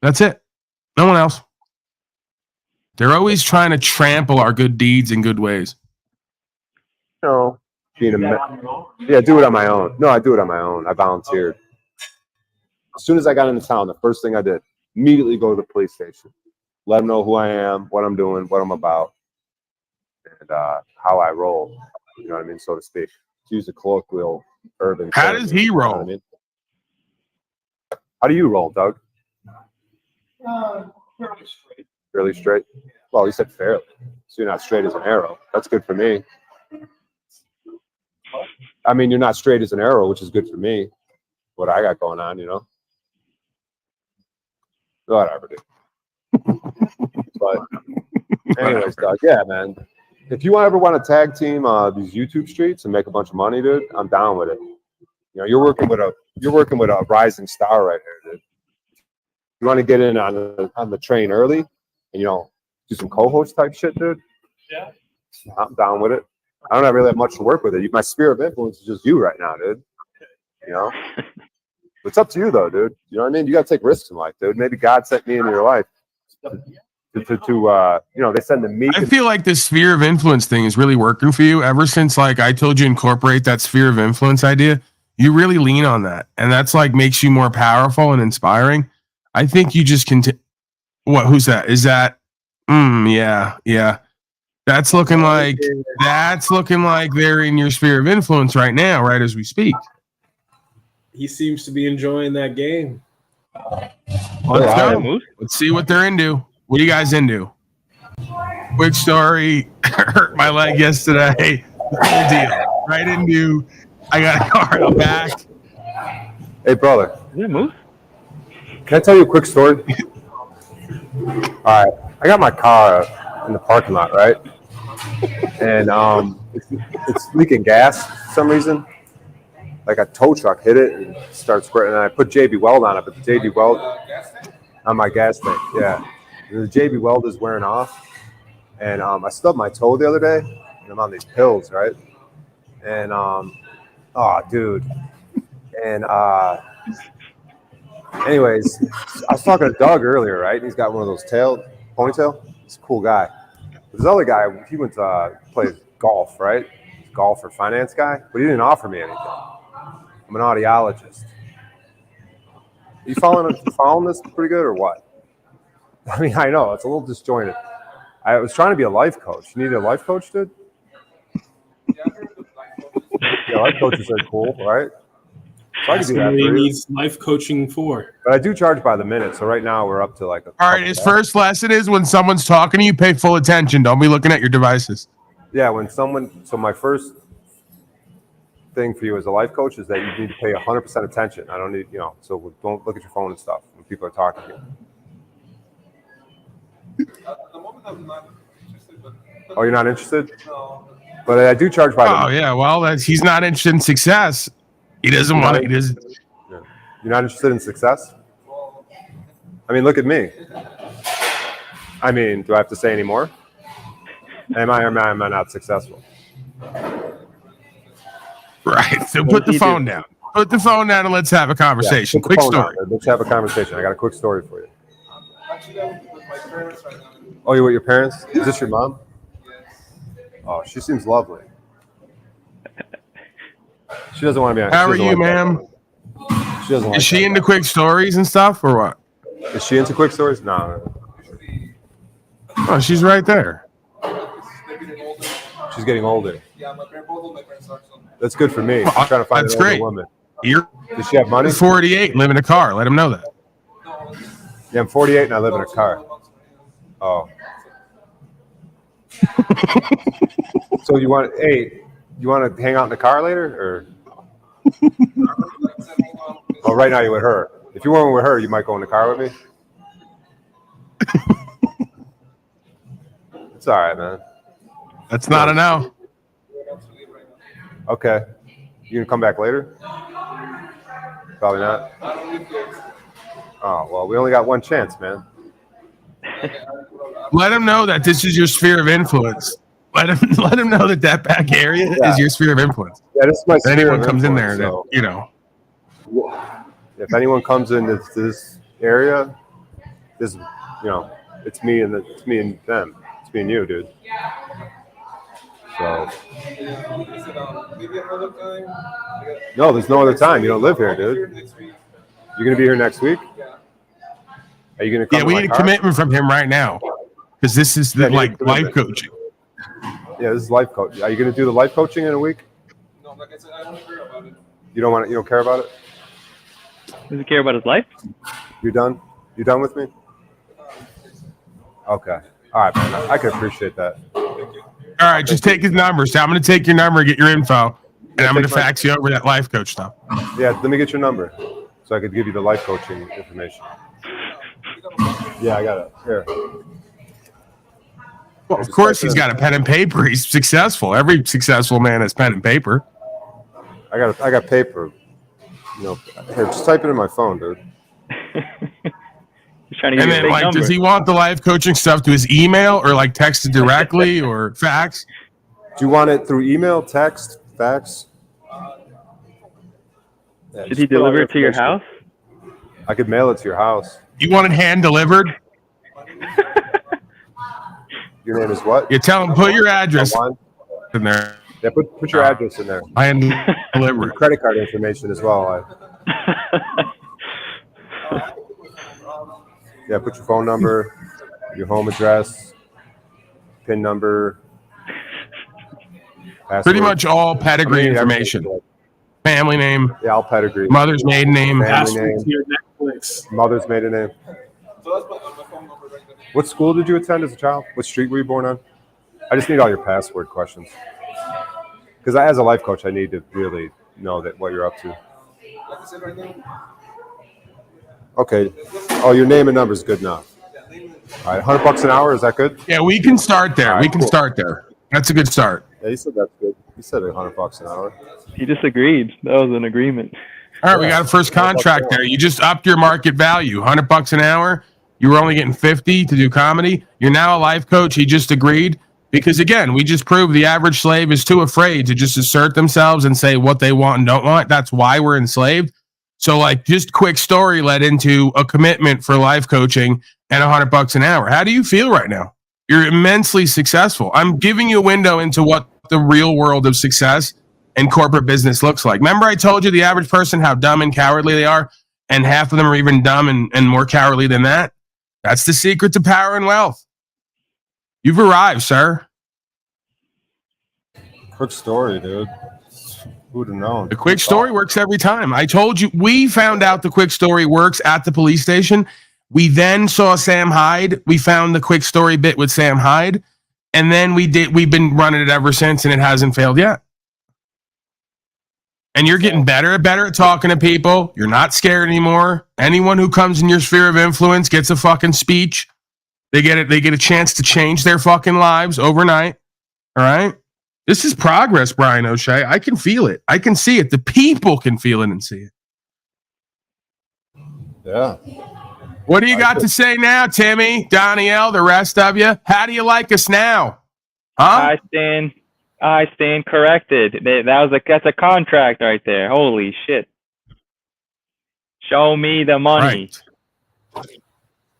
That's it. No one else. They're always trying to trample our good deeds and good ways. No, do it on my own. No, I do it on my own. I volunteered. As soon as I got into town, the first thing I did, immediately go to the police station, let them know who I am, what I'm doing, what I'm about, and how I roll. You know what I mean, so to speak. To use a colloquial urban. How does he roll? You know what I mean? How do you roll, Doug? Fairly straight. Fairly straight? Well, you said fairly. So you're not straight as an arrow. That's good for me. I mean, you're not straight as an arrow, which is good for me. What I got going on, you know? Whatever, dude. But anyways, Doug, yeah, man. If you ever want to tag team these YouTube streets and make a bunch of money, dude, I'm down with it. You know, you're working with a rising star right here, dude. You want to get in on the train early and, you know, do some co-host type shit, dude? Yeah. I'm down with it. I don't really have much to work with it. My sphere of influence is just you right now, dude. You know? It's up to you, though, dude. You know what I mean? You got to take risks in life, dude. Maybe God sent me into your life to you know, they send the meek. I feel like this sphere of influence thing is really working for you ever since, like, I told you incorporate that sphere of influence idea. You really lean on that. And that's, like, makes you more powerful and inspiring. I think you just continue. What? Who's that? Is that? Yeah. That's looking like they're in your sphere of influence right now, right as we speak. He seems to be enjoying that game. Let's go. Let's see what they're into. What are you guys into? Quick story. Hurt my leg yesterday. Whole deal. Right into. I got a car in the back. Hey, brother. Yeah, move. Can I tell you a quick story? All right. I got my car in the parking lot, right? And it's leaking gas for some reason. Like a tow truck hit it and starts squirting. And I put JB Weld on it, but the JB Weld on my gas tank, yeah. The JB Weld is wearing off. And I stubbed my toe the other day, and I'm on these pills, right? And oh, dude. And anyways, I was talking to Doug earlier, right? He's got one of those ponytail. He's a cool guy. This other guy, he went to play golf, right? Golfer, finance guy, but he didn't offer me anything. I'm an audiologist. You following this pretty good or what? I mean, I know it's a little disjointed. I was trying to be a life coach. You need a life coach, dude? Yeah, life coaches are cool, right? So I can do that. He needs life coaching for. But I do charge by the minute. So right now we're up to like. All right. His first lesson is when someone's talking to you, pay full attention. Don't be looking at your devices. Yeah, when someone. So my first thing for you as a life coach is that you need to pay 100% attention. I don't need, so don't look at your phone and stuff when people are talking to you. At the moment, I'm not interested. Oh, you're not interested? No. But I do charge by the Oh yeah, well, he's not interested in success. He doesn't want it. You're not interested in success? I mean, look at me. I mean, do I have to say any more? Am I or am I not successful? Right. So put the phone down. Put the phone down and let's have a conversation. Quick story. Let's have a conversation. I got a quick story for you. Actually, I'm with my parents right now. Oh, you're with your parents? Is this your mom? Oh, she seems lovely. She doesn't want to be on. How are you, ma'am? She doesn't. Is she into quick stories and stuff, or what? Is she into quick stories? No. Oh, she's right there. She's getting older. Yeah, both of my parents are. That's good for me. I'm trying to find That's an older great. woman. Does she have money? 48, live in a car. Let him know that. Yeah, I'm 48 and I live in a car. Oh. So you want to hang out in the car later, or? Oh, right now you're with her. If you weren't with her, you might go in the car with me. It's all right, man. That's not a no. Okay. You gonna come back later? Probably not. Oh, well, we only got one chance, man. Let him know that this is your sphere of influence. Let him know that back area is your sphere of influence. Yeah, this is my if sphere anyone of comes in influence, there, so- If anyone comes into this area, it's me and them. It's me and you, dude. So. Maybe another time. No, there's no other time. You don't live here, dude. You're gonna be here next week? Are you gonna come? Yeah, we need a commitment from him right now, because this is life coaching. Yeah, this is life coaching. Are you gonna do the life coaching in a week? No, like I said, I don't care about it. You don't care about it? Does he care about his life? You done? You done with me? Okay. All right, man. I can appreciate that. All right, just take his number. So I'm going to take your number, get your info, and I'm going to fax you over that life coach stuff. Yeah, let me get your number so I could give you the life coaching information. Yeah, I got it. Here. Well, of course he's got a pen and paper. He's successful. Every successful man has pen and paper. I got paper. Here, just type it in my phone, dude. He's trying to get And a then, big like, number. does he want the life coaching stuff to his email or like texted directly or fax? Do you want it through email, text, fax? Yeah, Should just he put all deliver your it to your information. house? I could mail it to your house. You want it hand delivered? Your name is what? You tell him put your address in there. Yeah, put your address in there. Hand delivered. Your credit card information as well. Yeah, put your phone number, your home address, PIN number. Password. Pretty much all pedigree information. Family name. Yeah, all pedigree. Mother's maiden name. Family name. To your Netflix. Mother's maiden name. So that's my phone number right there. What school did you attend as a child? What street were you born on? I just need all your password questions. Because as a life coach, I need to really know what you're up to. Like I said right now. Okay. Oh, your name and number is good enough. All right, $100 an hour. Is that good? Yeah, we can start there. Right, we can start there. That's a good start. Yeah, you said that's good. You said $100 an hour. He just agreed. That was an agreement. All right, we got a first contract there. You just upped your market value, $100 an hour. You were only getting 50 to do comedy. You're now a life coach. He just agreed because again, we just proved the average slave is too afraid to just assert themselves and say what they want and don't want. That's why we're enslaved. So like just quick story led into a commitment for life coaching and $100 an hour. How do you feel right now? You're immensely successful. I'm giving you a window into what the real world of success and corporate business looks like. Remember I told you the average person, how dumb and cowardly they are, and half of them are even dumb and more cowardly than that? That's the secret to power and wealth. You've arrived, sir. Quick story, dude. Who would have known? The quick story works every time. I told you, we found out the quick story works at the police station. We then saw Sam Hyde. We found the quick story bit with Sam Hyde. And then we've been running it ever since, and it hasn't failed yet. And you're getting better and better at talking to people. You're not scared anymore. Anyone who comes in your sphere of influence gets a fucking speech. They get a chance to change their fucking lives overnight. All right? This is progress, Brian O'Shea. I can feel it. I can see it. The people can feel it and see it. Yeah. What do you got to say now, Timmy, Danielle, the rest of you? How do you like us now? Huh? I stand corrected. That's a contract right there. Holy shit. Show me the money. Right.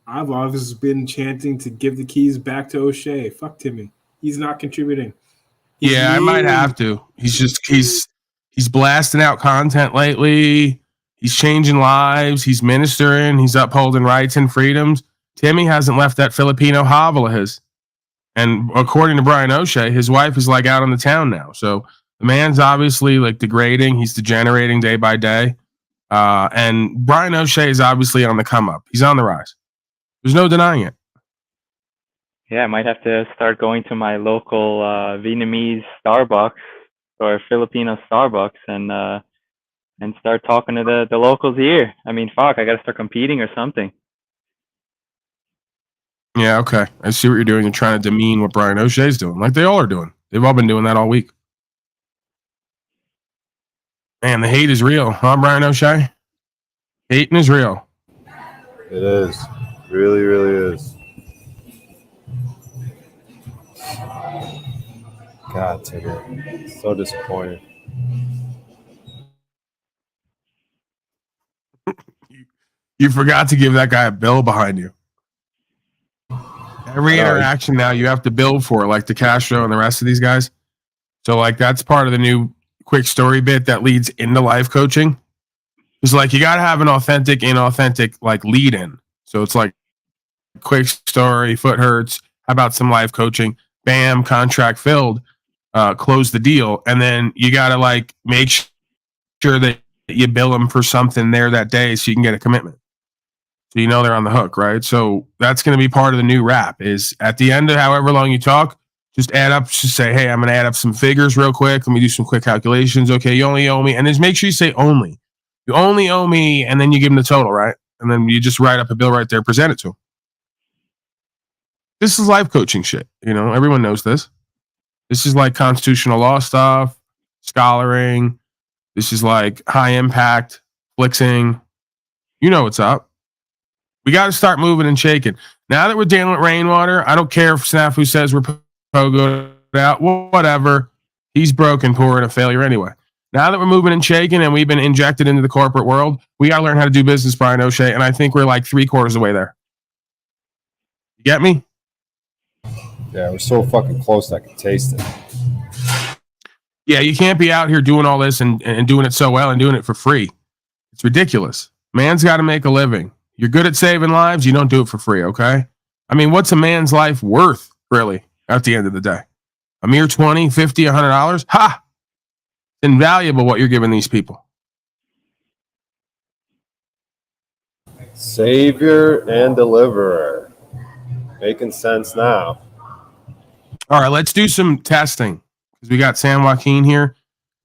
I've always been chanting to give the keys back to O'Shea. Fuck Timmy. He's not contributing. Yeah, I might have to. He's blasting out content lately. He's changing lives. He's ministering. He's upholding rights and freedoms. Timmy hasn't left that Filipino hovel of his. And according to Brian O'Shea, his wife is like out on the town now. So the man's obviously like degrading. He's degenerating day by day. And Brian O'Shea is obviously on the come up. He's on the rise. There's no denying it. Yeah, I might have to start going to my local Vietnamese Starbucks or Filipino Starbucks and start talking to the locals here. I mean, fuck, I got to start competing or something. Yeah, okay. I see what you're doing. You're trying to demean what Brian O'Shea's doing, like they all are doing. They've all been doing that all week. Man, the hate is real, huh, Brian O'Shea? Hating is real. It is. Really, really is. God, Tigger. So disappointed. You forgot to give that guy a bill behind you. Every interaction now you have to build for, like the Castro and the rest of these guys. So, like, that's part of the new quick story bit that leads into life coaching. It's like you got to have an authentic, inauthentic, like, lead in. So it's like quick story, foot hurts. How about some life coaching? Bam, contract filled. Close the deal. And then you got to, like, make sure that you bill them for something there that day so you can get a commitment. So you know they're on the hook, right? So that's going to be part of the new rap is at the end of however long you talk, just add up, just say, hey, I'm going to add up some figures real quick. Let me do some quick calculations. Okay, you only owe me. And just make sure you say only. You only owe me, and then you give them the total, right? And then you just write up a bill right there, present it to them. This is life coaching shit. You know, everyone knows this. This is like constitutional law stuff, scholaring. This is like high impact, flixing. You know what's up. We got to start moving and shaking. Now that we're dealing with Rainwater, I don't care if Snafu says we're pogoed out. Whatever. He's broken, poor, and a failure anyway. Now that we're moving and shaking and we've been injected into the corporate world, we got to learn how to do business, Brian O'Shea, and I think we're like 3/4 of the way there. You get me? Yeah, we're so fucking close I can taste it. Yeah, you can't be out here doing all this and doing it so well and doing it for free. It's ridiculous. Man's got to make a living. You're good at saving lives. You don't do it for free, okay? I mean, what's a man's life worth, really, at the end of the day? A mere $20, $50, $100? Ha! It's invaluable what you're giving these people. Savior and deliverer. Making sense now. All right, let's do some testing. Because we got San Joaquin here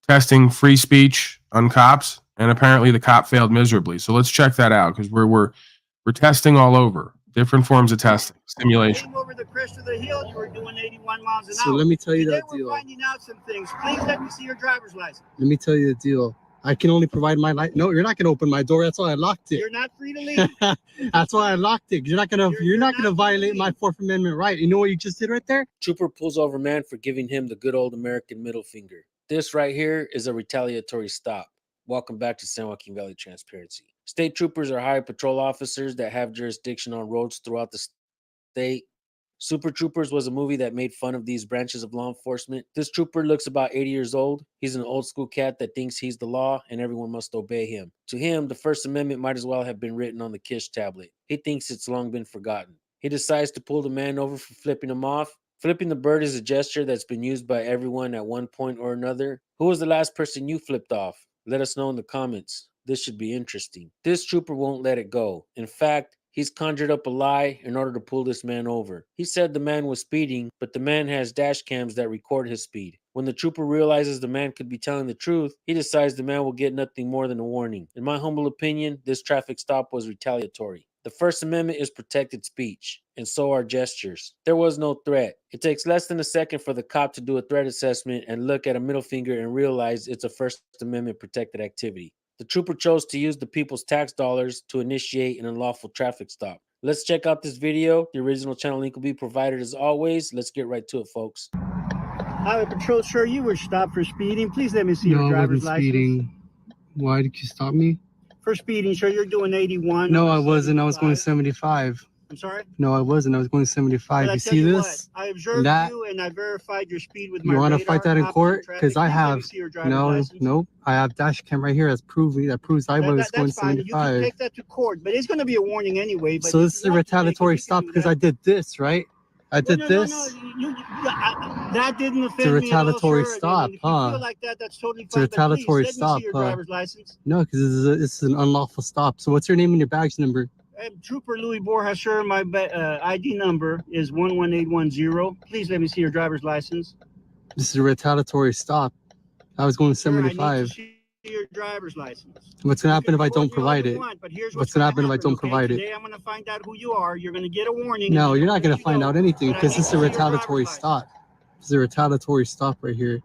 testing free speech on cops. And apparently the cop failed miserably. So let's check that out because we're testing all over. Different forms of testing, stimulation. Over the crest of the hill, you were doing 81 miles an hour. So let me tell you Today that we're deal. finding out some things. Please let me see your driver's license. Let me tell you the deal. I can only provide my light. No, you're not gonna open my door. That's why I locked it. You're not free to leave. That's why I locked it. You're not gonna violate my Fourth Amendment right. You know what you just did right there? Trooper pulls over man for giving him the good old American middle finger. This right here is a retaliatory stop. Welcome back to San Joaquin Valley Transparency. State troopers are hired patrol officers that have jurisdiction on roads throughout the state. Super Troopers was a movie that made fun of these branches of law enforcement. This trooper looks about 80 years old. He's an old school cat that thinks he's the law and everyone must obey him. To him, the First Amendment might as well have been written on the Kish tablet. He thinks it's long been forgotten. He decides to pull the man over for flipping him off. Flipping the bird is a gesture that's been used by everyone at one point or another. Who was the last person you flipped off? Let us know in the comments. This should be interesting. This trooper won't let it go. In fact, He's conjured up a lie in order to pull this man over. He said the man was speeding, but the man has dash cams that record his speed. When the trooper realizes the man could be telling the truth, he decides the man will get nothing more than a warning. In my humble opinion, this traffic stop was retaliatory. The First Amendment is protected speech, and so are gestures. There was no threat. It takes less than a second for the cop to do a threat assessment and look at a middle finger and realize it's a First Amendment protected activity. The trooper chose to use the people's tax dollars to initiate an unlawful traffic stop. Let's check out this video. The original channel link will be provided as always. Let's get right to it, folks. Highway Patrol, sir, you were stopped for speeding. Please let me see your driver's license. Speeding. Why did you stop me? For speeding, sir, you're doing 81. No, I wasn't. I was going 75. I'm sorry? No, I wasn't. I was going 75. Well, You see this? What, I observed that, you and I verified your speed with my You want to radar, fight that in court? Because I have no, I have dash cam right here that proves I was going 75. You can take that to court, but it's going to be a warning anyway. But so this is a retaliatory stop because I did this, right? I did this. That didn't offend it's a retaliatory stop, me. I mean, if you feel like that, that's totally fine. It's a retaliatory stop, stop, let me see your driver's license. No, because it's an unlawful stop. So what's your name and your badge number? Trooper Louis Borja, sir. My ID number is 11810. Please let me see your driver's license. This is a retaliatory stop. I was going 75. Sir, I need to see your driver's license. What's gonna happen if I don't provide it? What's gonna happen if I don't provide it? Today I'm gonna find out who you are. You're gonna get a warning. No, you're not gonna find out anything because this is a retaliatory stop. This is a retaliatory stop right here.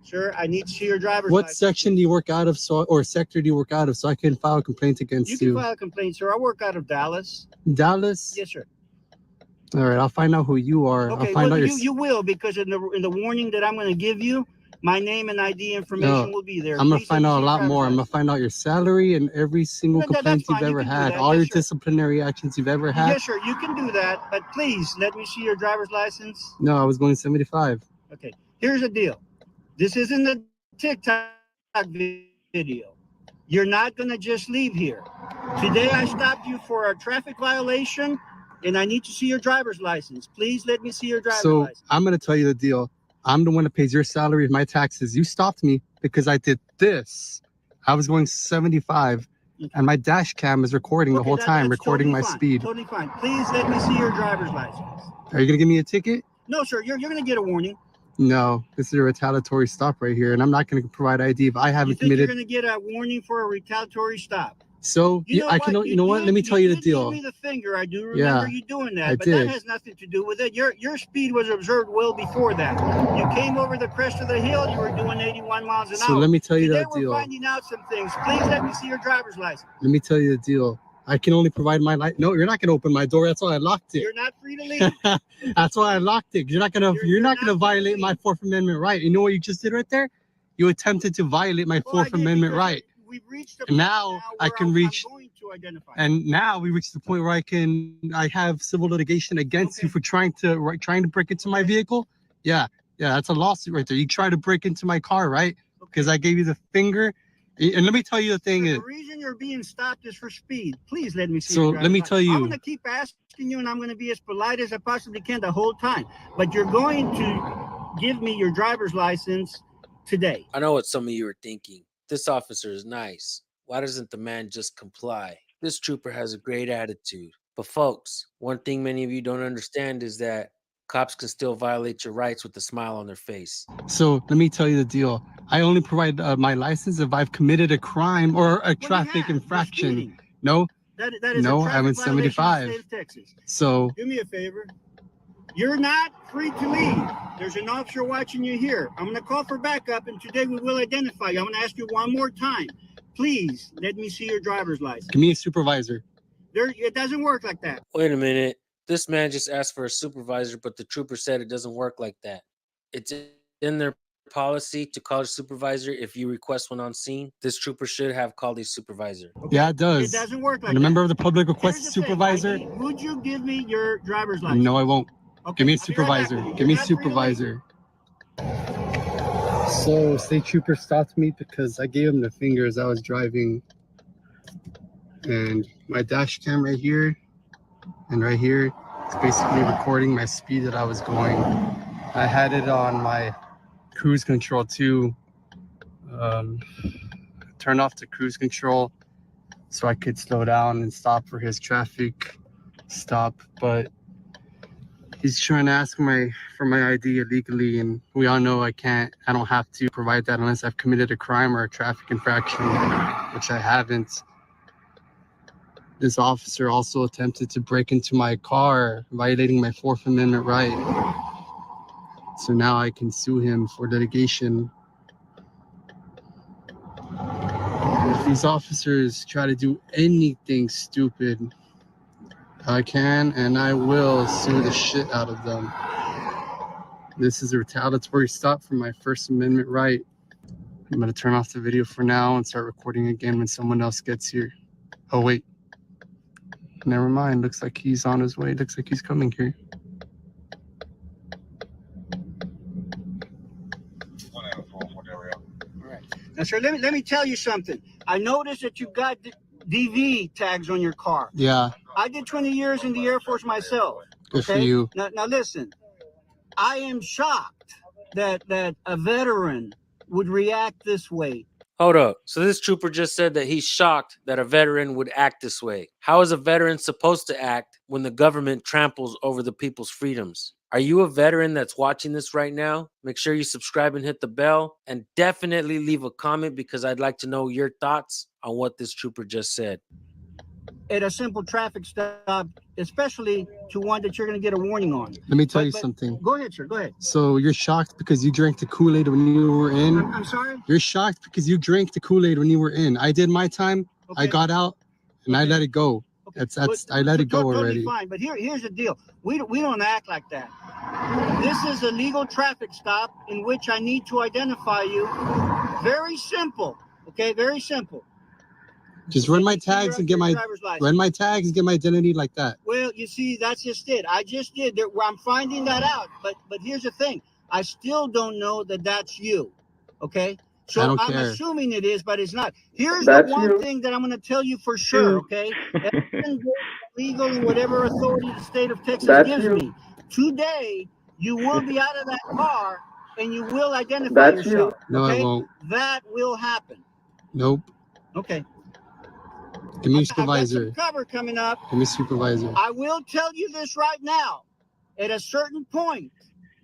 Sir, I need to see your driver's What license. section do you work out of, or sector do you work out of, so I can file a complaint against you? You can file a complaint, sir. I work out of Dallas. Dallas? Yes, sir. All right, I'll find out who you are. Okay, I'll find out you will, because in the warning that I'm going to give you, my name and ID information will be there. I'm going to find out a lot more. I'm going to find out your salary and every single complaint you've ever had, all your disciplinary actions you've ever had. Yes, sir, you can do that, but please let me see your driver's license. No, I was going 75. Okay, here's the deal. This isn't a TikTok video. You're not going to just leave here. Today I stopped you for a traffic violation, and I need to see your driver's license. Please let me see your driver's license. So I'm going to tell you the deal. I'm the one that pays your salary and my taxes. You stopped me because I did this. I was going 75, and my dash cam is recording the whole time, recording my speed. Totally fine. Please let me see your driver's license. Are you going to give me a ticket? No, sir. You're going to get a warning. No, this is a retaliatory stop right here, and I'm not going to provide ID if I haven't committed. You're going to get a warning for a retaliatory stop. So you know what? Let me tell you the deal. Give me the finger. I do remember you doing that, but that has nothing to do with it. Your speed was observed well before that. You came over the crest of the hill. You were doing 81 miles an hour. So let me tell you Today that deal. We're finding out some things. Please let me see your driver's license. Let me tell you the deal. I can only provide my light. No, you're not going to open my door. That's why I locked it. You're not free to leave. That's why I locked it. You're not gonna violate my Fourth Amendment right. You know what you just did right there? You attempted to violate my Fourth Amendment right. We've reached and now I can reach. And now we reached the point where I have civil litigation against you for trying to break into my vehicle. Yeah, that's a lawsuit right there. You tried to break into my car, right? Because I gave you the finger. And let me tell you the thing is. The reason you're being stopped is for speed. Please let me see. So let me tell you. I'm going to keep asking you, and I'm going to be as polite as I possibly can the whole time. But you're going to give me your driver's license today. I know what some of you are thinking. This officer is nice. Why doesn't the man just comply? This trooper has a great attitude. But folks, one thing many of you don't understand is that cops can still violate your rights with a smile on their face. So let me tell you the deal. I only provide my license if I've committed a crime or a traffic infraction. No, that is no, a I'm in 75. State of Texas. So do me a favor. You're not free to leave. There's an officer watching you here. I'm going to call for backup, and today we will identify you. I'm going to ask you one more time. Please let me see your driver's license. Give me a supervisor. It doesn't work like that. Wait a minute. This man just asked for a supervisor, but the trooper said it doesn't work like that. It's in their policy to call a supervisor if you request one on scene. This trooper should have called a supervisor. Okay. Yeah, it does. It doesn't work like and a member of the public requests a supervisor. Would you give me your driver's license? No, I won't. Okay. Give me a supervisor. Give me a supervisor. So state trooper stopped me because I gave him the finger as I was driving. And my dash cam right here and right here, it's basically recording my speed that I was going. I had it on my cruise control too. Turn off the cruise control so I could slow down and stop for his traffic stop. But he's trying to ask for my ID illegally, and we all know I don't have to provide that unless I've committed a crime or a traffic infraction, which I haven't. This officer also attempted to break into my car, violating my Fourth Amendment right. So now I can sue him for litigation. If these officers try to do anything stupid, I can and I will sue the shit out of them. This is a retaliatory stop for my First Amendment right. I'm going to turn off the video for now and start recording again when someone else gets here. Oh, wait. Never mind. Looks like he's on his way. Looks like he's coming here. Now, sir, let me tell you something. I noticed that you got DV tags on your car. Yeah. I did 20 years in the Air Force myself. Good for you. Now listen. I am shocked that a veteran would react this way. Hold up. So this trooper just said that he's shocked that a veteran would act this way. How is a veteran supposed to act when the government tramples over the people's freedoms? Are you a veteran that's watching this right now? Make sure you subscribe and hit the bell, and definitely leave a comment because I'd like to know your thoughts on what this trooper just said. At a simple traffic stop, especially to one that you're going to get a warning on. Let me tell you something. Go ahead, sir. Go ahead. So you're shocked because you drank the Kool-Aid when you were in? I'm sorry? You're shocked because you drank the Kool-Aid when you were in. I did my time. Okay. I got out and I let it go. Okay. I let it go already. Fine, but here's the deal. We don't act like that. This is a legal traffic stop in which I need to identify you. Very simple. Okay, very simple. Just run my tags and get my identity like that. Well, you see, that's just it. I just did. I'm finding that out. But here's the thing. I still don't know that that's you. Okay? So I'm assuming it is, but it's not. Here's the one thing that I'm going to tell you for sure, okay? Legal and whatever authority the state of Texas gives me. Today, you will be out of that car and you will identify yourself. No, okay? I won't. That will happen. Nope. Okay. Give me supervisor. I've got some cover coming up. Give me supervisor. I will tell you this right now. At a certain point,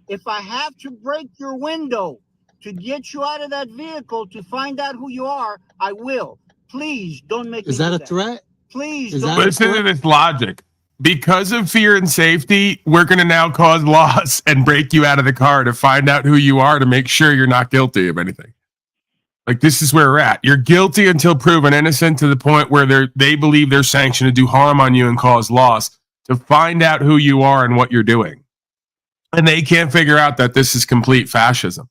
if I have to break your window to get you out of that vehicle to find out who you are, I will. Please don't make me do that. Is that a threat? Please don't. Listen to this logic. Because of fear and safety, we're going to now cause loss and break you out of the car to find out who you are to make sure you're not guilty of anything. Like, this is where we're at. You're guilty until proven innocent, to the point where they believe they're sanctioned to do harm on you and cause loss to find out who you are and what you're doing. And they can't figure out that this is complete fascism,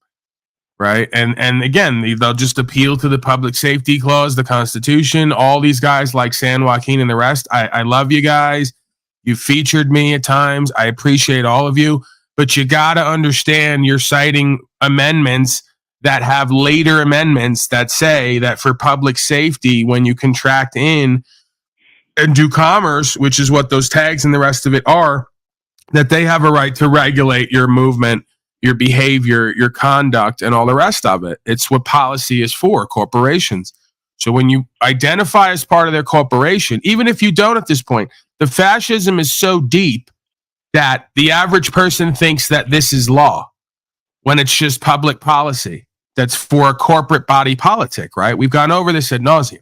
right? And again, they'll just appeal to the public safety clause, the Constitution, all these guys like San Joaquin and the rest. I love you guys. You featured me at times. I appreciate all of you. But you got to understand you're citing amendments that have later amendments that say that for public safety, when you contract in and do commerce, which is what those tags and the rest of it are, that they have a right to regulate your movement, your behavior, your conduct, and all the rest of it. It's what policy is for, corporations. So when you identify as part of their corporation, even if you don't at this point, the fascism is so deep that the average person thinks that this is law when it's just public policy. That's for a corporate body politic, right? We've gone over this ad nauseum.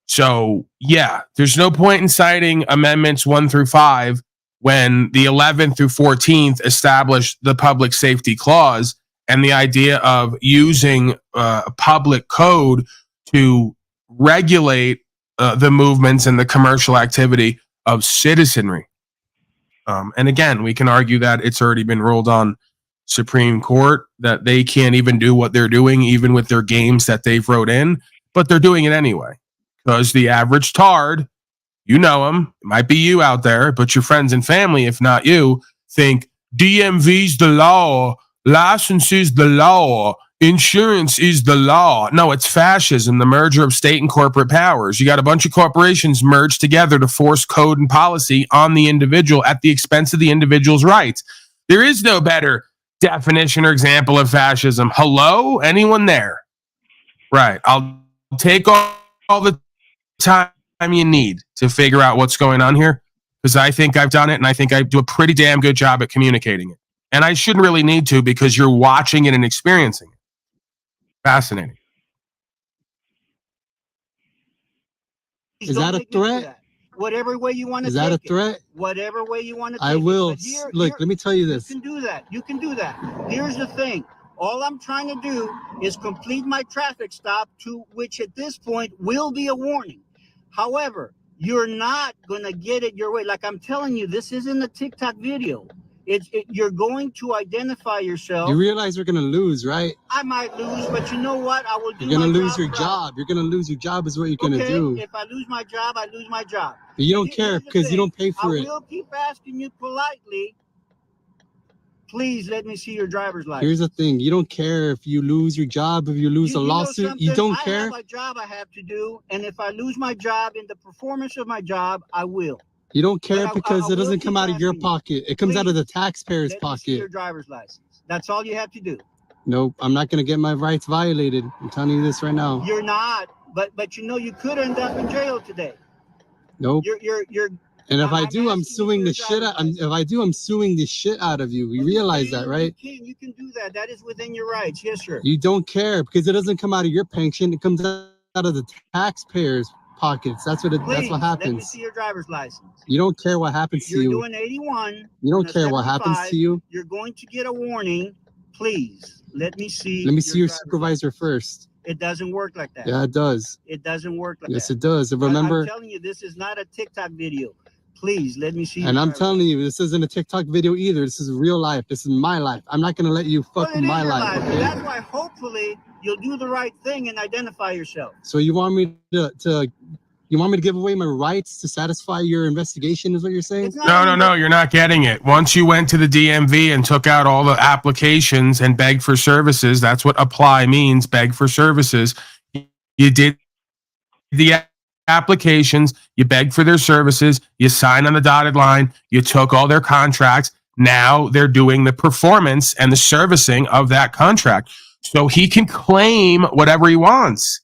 So, yeah, there's no point in citing amendments 1 through 5 when the 11th through 14th established the public safety clause and the idea of using a public code to regulate the movements and the commercial activity of citizenry. And again, we can argue that it's already been ruled on Supreme Court that they can't even do what they're doing, even with their games that they've wrote in, but they're doing it anyway. Because the average tard, you know him, it might be you out there, but your friends and family, if not you, think DMV's the law, license is the law, insurance is the law. No, it's fascism, the merger of state and corporate powers. You got a bunch of corporations merged together to force code and policy on the individual at the expense of the individual's rights. There is no better definition or example of fascism. Hello? Anyone there? Right. I'll take all the time you need to figure out what's going on here, because I think I've done it, and I think I do a pretty damn good job at communicating it. And I shouldn't really need to, because you're watching it and experiencing it. Fascinating. Is that a threat? Whatever way you want to Is take that a it. threat? Whatever way you want to take I will. it. But here, Look, let me tell you this. You can do that. You can do that. Here's the thing. All I'm trying to do is complete my traffic stop, to which at this point will be a warning. However, you're not going to get it your way. Like I'm telling you, this isn't a TikTok video. You're going to identify yourself. You realize you're going to lose, right? I might lose, but you know what? I will do. You're going to lose job your right. job. You're going to lose your job is what you're going to do. If I lose my job, I lose my job. But you don't care because you don't pay for it. I will keep asking you politely, please let me see your driver's license. Here's the thing. You don't care if you lose your job, if you lose a lawsuit. You don't care. I have a job I have to do, and if I lose my job in the performance of my job, I will. You don't care But because I it doesn't will come keep out of your asking you. pocket. It comes out of the taxpayer's Let me see your pocket. driver's license. That's all you have to do. Nope, I'm not going to get my rights violated. I'm telling you this right now. You're not, but you know you could end up in jail today. Nope. You're. And if I do, I'm suing the shit out. If I do, I'm suing the shit out of you. You realize that, right? You can do that. That is within your rights. Yes, sir. You don't care because it doesn't come out of your pension. It comes out of the taxpayers' pockets. That's what Please, what let me happens. see your driver's license. You don't care what happens to You're you. doing 81. You don't and a care what happens 75. to you. You're going to get a warning. Please let me see. Let me see your driver's supervisor first. It doesn't work like that. Yeah, it does. It doesn't work like Yes, that. it does. And remember, I'm telling you, this is not a TikTok video. Please let me see. and your I'm driver's telling you, this isn't a TikTok video either. This is real life. This is my life. I'm not gonna let you fuck Well, it is my your life. life. Okay? That's why hopefully you'll do the right thing and identify yourself. So you want me to you want me to give away my rights to satisfy your investigation? Is what you're saying? No, you're not getting it. Once you went to the DMV and took out all the applications and begged for services, that's what apply means, beg for services. You did the applications, you begged for their services, you signed on the dotted line, you took all their contracts. Now they're doing the performance and the servicing of that contract. So he can claim whatever he wants.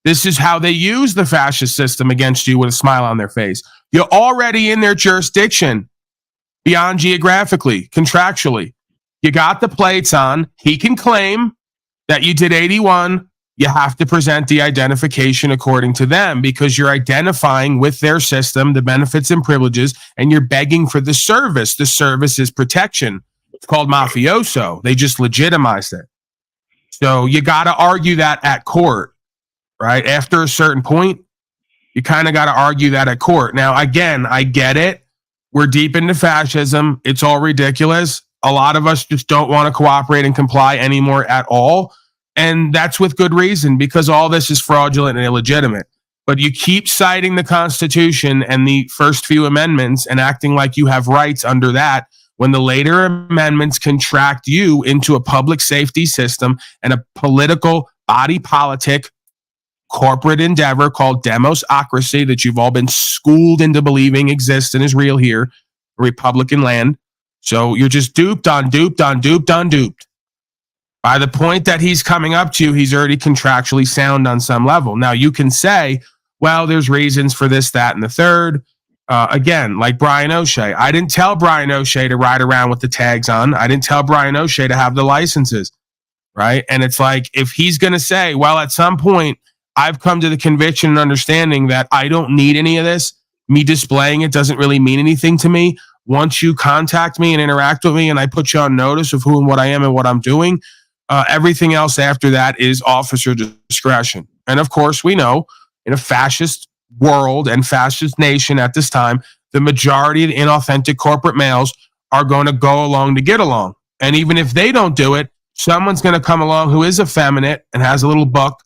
This is how they use the fascist system against you with a smile on their face. You're already in their jurisdiction beyond geographically, contractually. You got the plates on. He can claim that you did 81. You have to present the identification according to them because you're identifying with their system, the benefits and privileges, and you're begging for the service. The service is protection. It's called mafioso. They just legitimized it. So you got to argue that at court. Right? After a certain point, you kind of got to argue that at court. Now, again, I get it. We're deep into fascism. It's all ridiculous. A lot of us just don't want to cooperate and comply anymore at all. And that's with good reason, because all this is fraudulent and illegitimate. But you keep citing the Constitution and the first few amendments and acting like you have rights under that, when the later amendments contract you into a public safety system and a political body politic corporate endeavor called demosocracy that you've all been schooled into believing exists and is real here, Republican land. So you're just duped on duped on duped on duped. By the point that he's coming up to you, he's already contractually sound on some level. Now you can say, well, there's reasons for this, that, and the third. Again, like Brian O'Shea. I didn't tell Brian O'Shea to ride around with the tags on. I didn't tell Brian O'Shea to have the licenses, right? And it's like, if he's going to say, well, at some point, I've come to the conviction and understanding that I don't need any of this. Me displaying it doesn't really mean anything to me. Once you contact me and interact with me and I put you on notice of who and what I am and what I'm doing, everything else after that is officer discretion. And of course, we know in a fascist world and fascist nation at this time, the majority of the inauthentic corporate males are going to go along to get along. And even if they don't do it, someone's going to come along who is effeminate and has a little book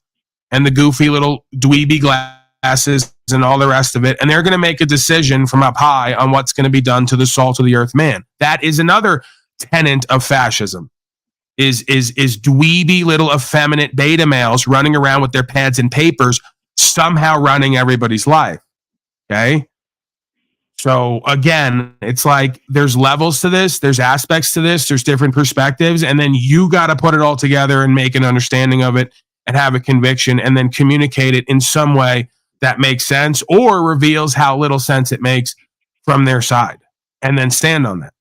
and the goofy little dweeby glasses and all the rest of it. And they're going to make a decision from up high on what's going to be done to the salt of the earth man. That is another tenet of fascism, is dweeby little effeminate beta males running around with their pads and papers, somehow running everybody's life. Okay. So again, it's like there's levels to this, there's aspects to this, there's different perspectives, and then you got to put it all together and make an understanding of it and have a conviction and then communicate it in some way that makes sense or reveals how little sense it makes from their side, and then stand on that.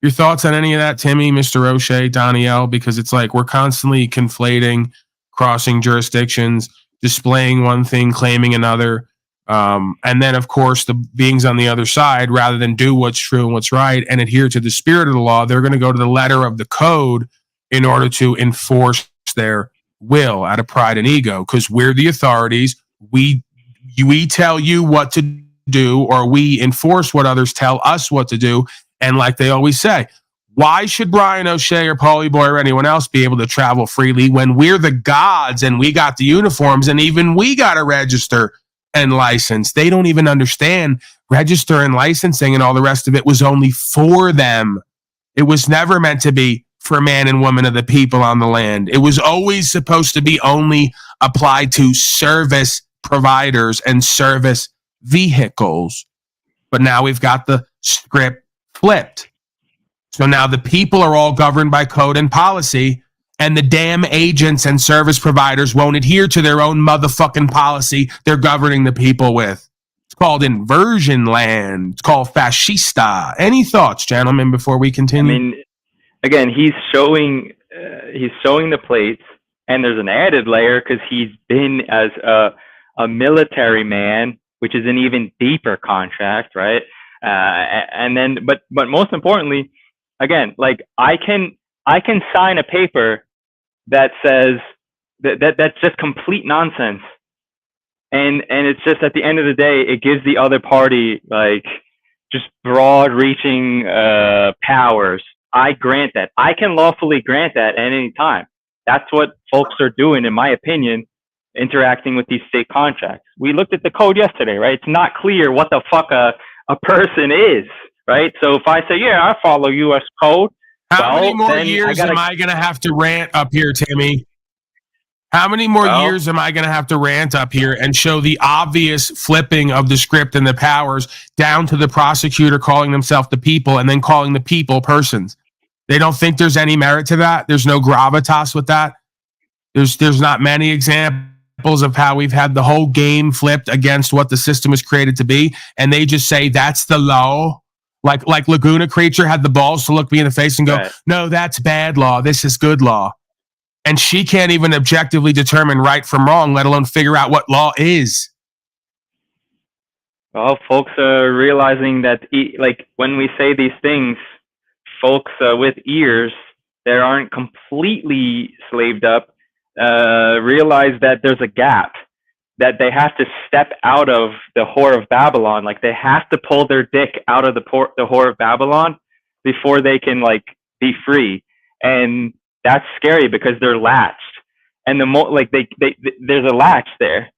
Your thoughts on any of that, Timmy, Mr. O'Shea, Danielle? Because it's like we're constantly conflating, crossing jurisdictions, displaying one thing, claiming another. And then, of course, the beings on the other side, rather than do what's true and what's right and adhere to the spirit of the law, they're going to go to the letter of the code in order to enforce their will out of pride and ego. Because we're the authorities. We tell you what to do, or we enforce what others tell us what to do. And like they always say, why should Brian O'Shea or Paulie Boy or anyone else be able to travel freely when we're the gods and we got the uniforms and even we got to register and license? They don't even understand register and licensing and all the rest of it was only for them. It was never meant to be for man and woman of the people on the land. It was always supposed to be only applied to service providers and service vehicles. But now we've got the script flipped. So now the people are all governed by code and policy, and the damn agents and service providers won't adhere to their own motherfucking policy they're governing the people with. It's called inversion land. It's called fascista. Any thoughts, gentlemen, before we continue? I mean, again, he's showing the plates, and there's an added layer because he's been as a military man, which is an even deeper contract, right? And then, but most importantly, again, like I can sign a paper that says that's just complete nonsense, and it's just at the end of the day, it gives the other party like just broad-reaching powers. I grant that. I can lawfully grant that at any time. That's what folks are doing, in my opinion, interacting with these state contracts. We looked at the code yesterday, right? It's not clear what the fuck a person is, right? So if I say, yeah, I follow U.S. code, how many more years am I going to have to rant up here, Timmy? How many more years am I going to have to rant up here and show the obvious flipping of the script and the powers down to the prosecutor calling themselves the people and then calling the people persons? They don't think there's any merit to that. There's no gravitas with that. There's not many examples of how we've had the whole game flipped against what the system was created to be, and they just say that's the law. Like Laguna Creature had the balls to look me in the face and go, right, no, that's bad law. This is good law. And she can't even objectively determine right from wrong, let alone figure out what law is. Well, folks are realizing that, like, when we say these things, folks with ears that aren't completely slaved up realize that there's a gap, that they have to step out of the whore of Babylon. Like, they have to pull their dick out of the whore of Babylon before they can, like, be free. And that's scary because they're latched. And the more, like, there's a latch there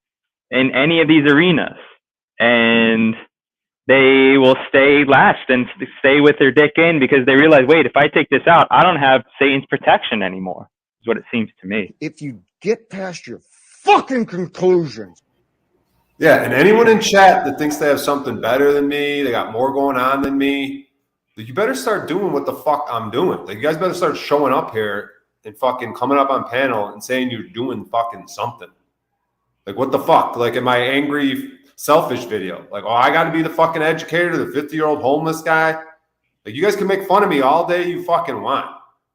in any of these arenas. And they will stay latched and stay with their dick in because they realize, wait, if I take this out, I don't have Satan's protection anymore, is what it seems to me. If you get past your fucking conclusions. Yeah, and anyone in chat that thinks they have something better than me, they got more going on than me, you better start doing what the fuck I'm doing. Like, you guys better start showing up here and fucking coming up on panel and saying you're doing fucking something. Like, what the fuck? Like, am I angry, selfish video? Like, oh, I got to be the fucking educator, the 50-year-old homeless guy? Like, you guys can make fun of me all day you fucking want.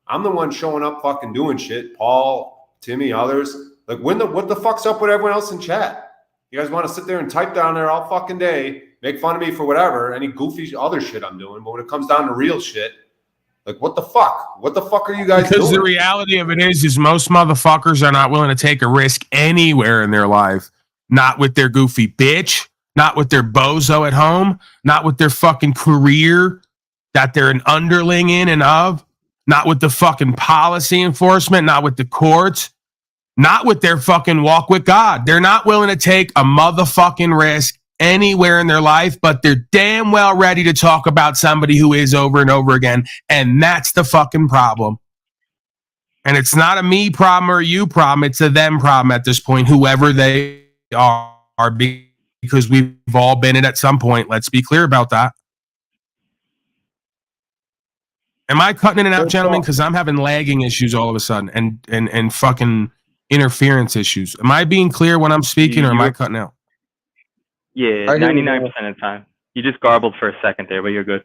I'm the one showing up fucking doing shit. Paul, Timmy, others. Like, what the fuck's up with everyone else in chat? You guys want to sit there and type down there all fucking day, make fun of me for whatever, any goofy other shit I'm doing. But when it comes down to real shit, like, what the fuck? What the fuck are you guys doing? Because the reality of it is most motherfuckers are not willing to take a risk anywhere in their life. Not with their goofy bitch, not with their bozo at home, not with their fucking career that they're an underling in and of, not with the fucking policy enforcement, not with the courts, not with their fucking walk with God. They're not willing to take a motherfucking risk anywhere in their life, but they're damn well ready to talk about somebody who is over and over again. And that's the fucking problem. And it's not a me problem or a you problem. It's a them problem at this point, whoever they are, because we've all been it at some point. Let's be clear about that. Am I cutting in and out, gentlemen? Because I'm having lagging issues all of a sudden and fucking interference issues. Am I being clear when I'm speaking, or am I cutting out? Yeah, 99% of the time. You just garbled for a second there, but you're good.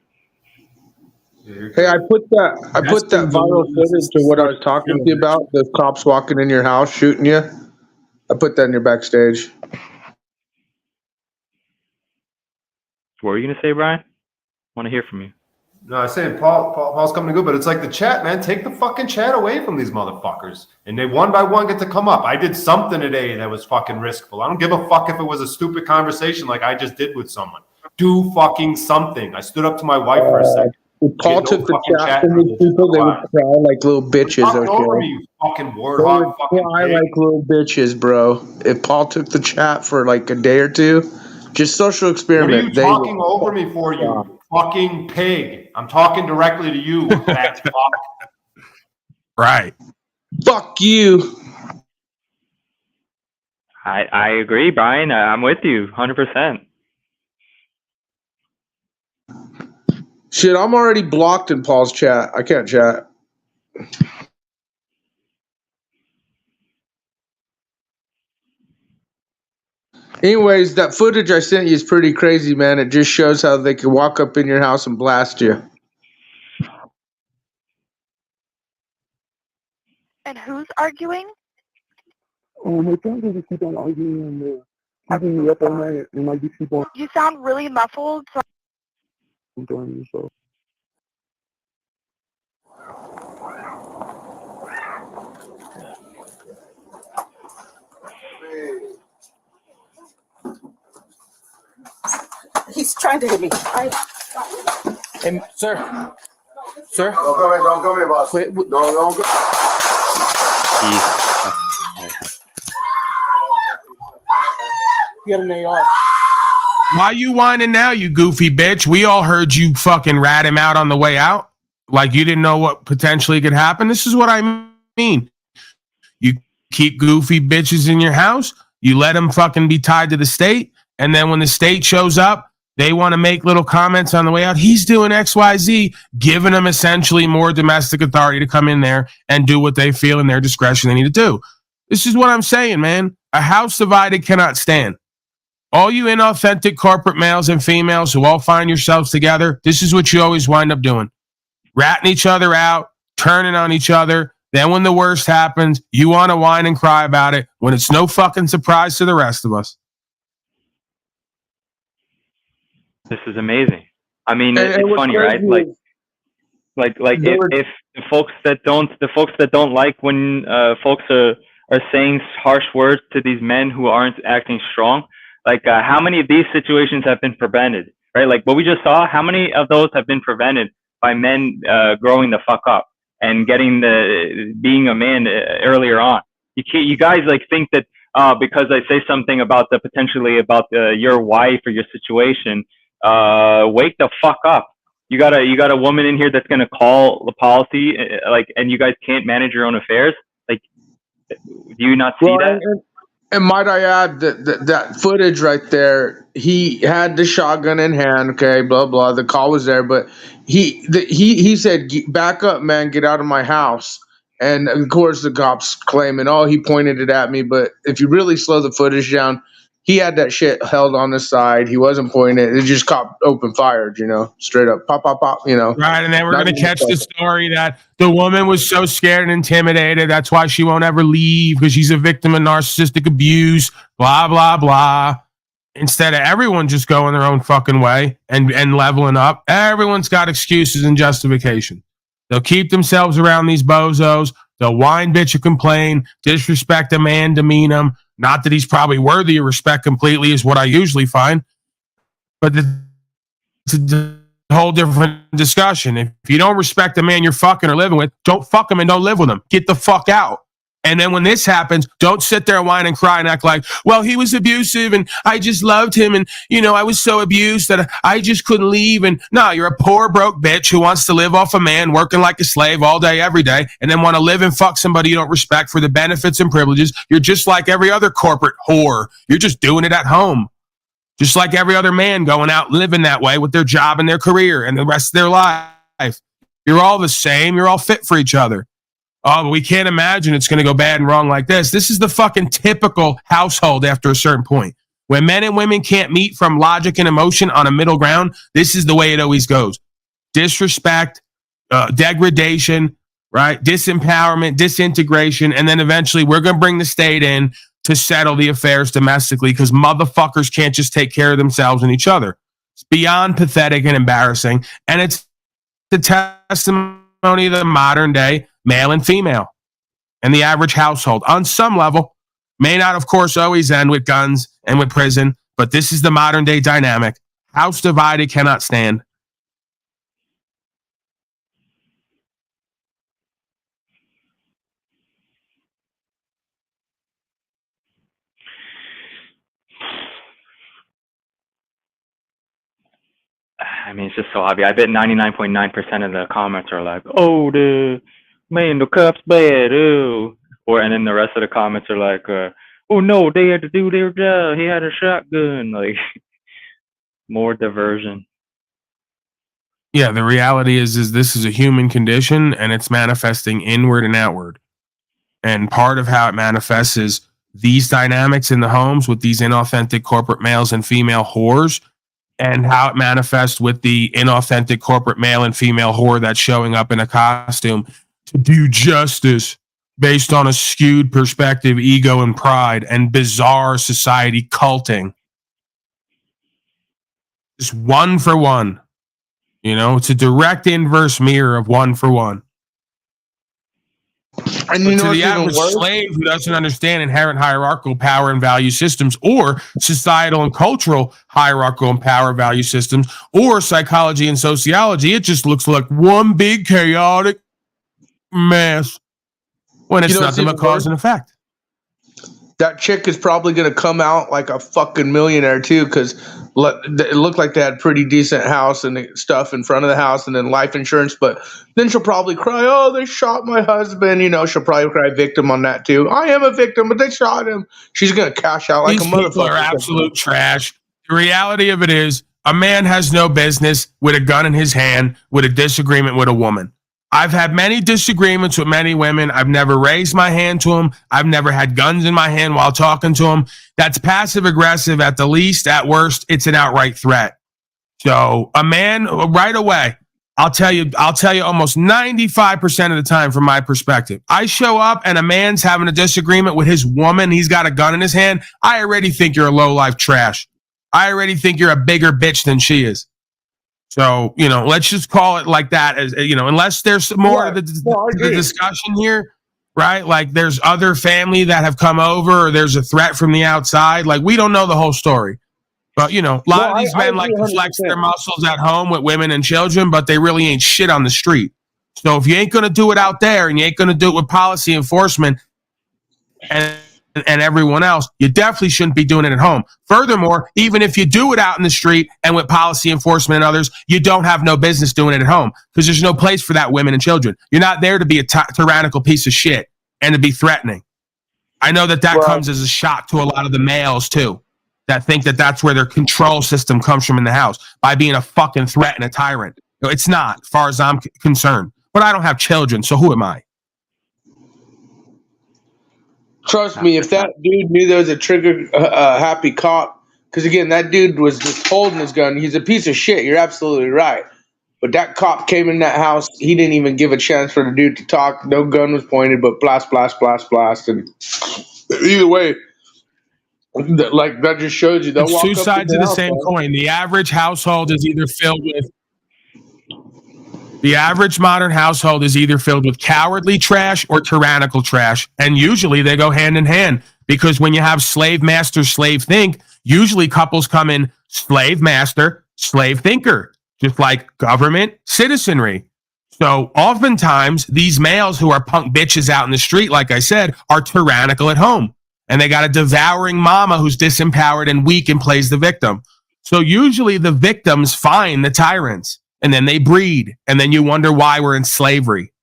Hey, I put that viral footage to what I was talking to you about. The cops walking in your house shooting you. I put that in your backstage. What were you gonna say, Brian? Want to hear from you. No, I say Paul's coming to go, but it's like the chat, man. Take the fucking chat away from these motherfuckers, and they one by one get to come up. I did something today that was fucking riskful. I don't give a fuck if it was a stupid conversation like I just did with someone. Do fucking something. I stood up to my wife for a second. If Paul took the chat from these people, they would cry like little bitches. Talk over Okay? me, you fucking They warthog. would Fucking cry pig. like little bitches, bro. If Paul took the chat for like a day or two, just social What are experiment. you They talking would over me for, you fucking pig? I'm talking directly to you, fat fuck. Right. Fuck you. I agree, Brian. I'm with you 100%. Shit, I'm already blocked in Paul's chat. I can't chat. Anyways, that footage I sent you is pretty crazy, man. It just shows how they can walk up in your house and blast you. And who's arguing? My friends just keep on arguing and keeping me up all night, and I just keep on You sound really muffled. So enjoying yourself. He's trying to hit me. Hey, sir. Sir? Don't come here, boss. Wait, don't go. You got an AR. Why you whining now, you goofy bitch? We all heard you fucking rat him out on the way out. Like you didn't know what potentially could happen. This is what I mean. You keep goofy bitches in your house. You let them fucking be tied to the state. And then when the state shows up, they want to make little comments on the way out. He's doing X, Y, Z, giving them essentially more domestic authority to come in there and do what they feel in their discretion they need to do. This is what I'm saying, man. A house divided cannot stand. All you inauthentic corporate males and females who all find yourselves together, this is what you always wind up doing. Ratting each other out, turning on each other. Then when the worst happens, you want to whine and cry about it when it's no fucking surprise to the rest of us. This is amazing. I mean, And it's what's funny, crazy right? Like There were- if the folks that don't like when folks are saying harsh words to these men who aren't acting strong, like how many of these situations have been prevented, right? Like what we just saw, how many of those have been prevented by men growing the fuck up and being a man earlier on? You guys like think that because I say something about potentially about your wife or your situation, wake the fuck up. You got a woman in here that's gonna call the policy, and you guys can't manage your own affairs. Like, do you not see that? And might I add that footage right there, he had the shotgun in hand, okay, blah, blah. The call was there, but he said, back up, man, get out of my house. And of course, the cops claiming, oh, he pointed it at me. But if you really slow the footage down, he had that shit held on the side. He wasn't pointing it. It just cop open fired, straight up, pop, pop, pop, Right, and then we're going to catch the story that the woman was so scared and intimidated. That's why she won't ever leave because she's a victim of narcissistic abuse, blah, blah, blah. Instead of everyone just going their own fucking way and leveling up, everyone's got excuses and justification. They'll keep themselves around these bozos. They'll whine, bitch, and complain, disrespect a man, demean him. Not that he's probably worthy of respect completely is what I usually find. But it's a whole different discussion. If you don't respect the man you're fucking or living with, don't fuck him and don't live with him. Get the fuck out. And then when this happens, don't sit there and whine and cry and act like, well, he was abusive and I just loved him and, I was so abused that I just couldn't leave. And no, you're a poor, broke bitch who wants to live off a man working like a slave all day, every day, and then want to live and fuck somebody you don't respect for the benefits and privileges. You're just like every other corporate whore. You're just doing it at home. Just like every other man going out living that way with their job and their career and the rest of their life. You're all the same. You're all fit for each other. Oh, but we can't imagine it's going to go bad and wrong like this. This is the fucking typical household after a certain point. When men and women can't meet from logic and emotion on a middle ground, this is the way it always goes. Disrespect, degradation, right? Disempowerment, disintegration, and then eventually we're going to bring the state in to settle the affairs domestically because motherfuckers can't just take care of themselves and each other. It's beyond pathetic and embarrassing, and it's the testimony of the modern day male and female and the average household on some level. May not, of course, always end with guns and with prison, but this is the modern day dynamic. House divided cannot stand. I mean, it's just so obvious. I bet 99.9% of the comments are like, "Oh, the man, the cop's bad." Oh, and then the rest of the comments are like, "Oh no, they had to do their job. He had a shotgun." Like, more diversion. Yeah, the reality is this is a human condition and it's manifesting inward and outward. And part of how it manifests is these dynamics in the homes with these inauthentic corporate males and female whores, and how it manifests with the inauthentic corporate male and female whore that's showing up in a costume to do justice based on a skewed perspective, ego, and pride, and bizarre society culting. Just one for one. You know, it's a direct inverse mirror of one for one. And but you know to what's the average even worse? slave who doesn't understand inherent hierarchical power and value systems, or societal and cultural hierarchical and power value systems, or psychology and sociology, it just looks like one big chaotic mess when it's You know what's nothing but even cause worse? and effect. That chick is probably going to come out like a fucking millionaire too, because it looked like they had pretty decent house and stuff in front of the house, and then life insurance. But then she'll probably cry, "Oh, they shot my husband." You know, she'll probably cry victim on that too. I am a victim, but they shot him. She's going to cash out like These a people are motherfucker. absolute trash. The reality of it is, a man has no business with a gun in his hand with a disagreement with a woman. I've had many disagreements with many women. I've never raised my hand to them. I've never had guns in my hand while talking to them. That's passive aggressive at the least. At worst, it's an outright threat. So a man right away, I'll tell you almost 95% of the time from my perspective, I show up and a man's having a disagreement with his woman. He's got a gun in his hand. I already think you're a low-life trash. I already think you're a bigger bitch than she is. So, you know, let's just call it like that, as you know, unless there's more to the discussion here, right? Like there's other family that have come over, or there's a threat from the outside. Like we don't know the whole story. But, you know, a lot of these men like to flex their muscles at home with women and children, but they really ain't shit on the street. So if you ain't going to do it out there and you ain't going to do it with policy enforcement and everyone else, you definitely shouldn't be doing it at home. Furthermore, even if you do it out in the street and with policy enforcement and others, you don't have no business doing it at home because there's no place for that, women and children. You're not there to be a tyrannical piece of shit and to be threatening. I know that comes as a shock to a lot of the males too, that think that that's where their control system comes from in the house, by being a fucking threat and a tyrant. No, it's not, as far as I'm concerned. But I don't have children, so who am I? Trust me, if that dude knew there was a trigger happy cop, because again, that dude was just holding his gun. He's a piece of shit. You're absolutely right. But that cop came in that house. He didn't even give a chance for the dude to talk. No gun was pointed, but blast, blast, blast, blast. And either way, like that just shows you. It's two sides of the same coin. The average household is either filled with The average modern household is either filled with cowardly trash or tyrannical trash. And usually they go hand in hand, because when you have slave master, slave think, usually couples come in slave master, slave thinker, just like government, citizenry. So oftentimes these males who are punk bitches out in the street, like I said, are tyrannical at home. And they got a devouring mama who's disempowered and weak and plays the victim. So usually the victims find the tyrants. And then they breed, and then you wonder why we're in slavery.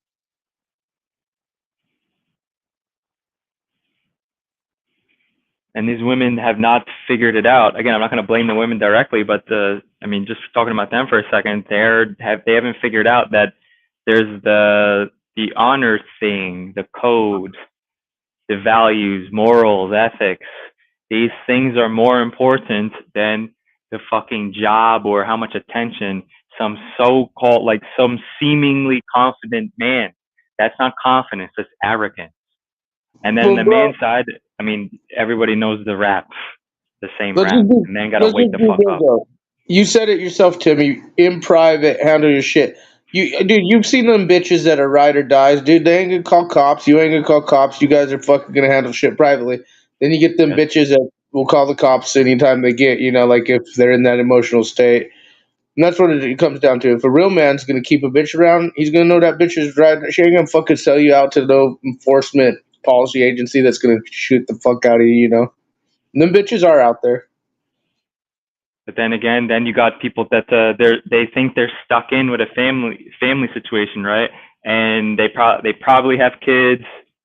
And these women have not figured it out. Again, I'm not going to blame the women directly, but I mean, just talking about them for a second, they haven't figured out that there's the the honor thing, the code, the values, morals, ethics, these things are more important than the fucking job or how much attention some so-called, like some seemingly confident man. That's not confidence, that's arrogance. And then the man side, I mean, everybody knows the rap, the same rap. The man gotta wake the fuck up. You said it yourself, Timmy. In private, handle your shit. You've seen them bitches that are ride or dies, dude. They ain't gonna call cops. You ain't gonna call cops. You guys are fucking gonna handle shit privately. Then you get them bitches that will call the cops anytime they get, like if they're in that emotional state. And that's what it comes down to. If a real man's gonna keep a bitch around, he's gonna know that bitch is riding. She ain't gonna fucking sell you out to no enforcement policy agency that's gonna shoot the fuck out of you. And them bitches are out there. But then again, then you got people that they think they're stuck in with a family situation, right? And they probably have kids,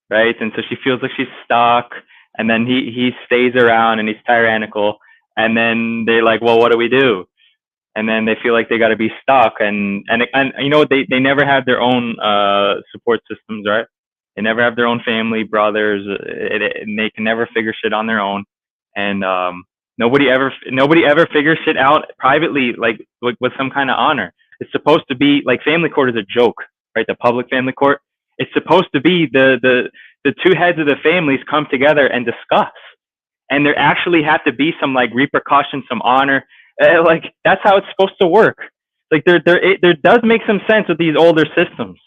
right? And so she feels like she's stuck. And then he stays around and he's tyrannical. And then they're like, well, what do we do? And then they feel like they got to be stuck. And you know, they never have their own support systems, right? They never have their own family, brothers. And they can never figure shit on their own. And nobody ever figures shit out privately, like with some kind of honor. It's supposed to be like family court is a joke, right? The public family court. It's supposed to be the two heads of the families come together and discuss, and there actually have to be some like repercussions, some honor. Like that's how it's supposed to work. Like there does make some sense with these older systems,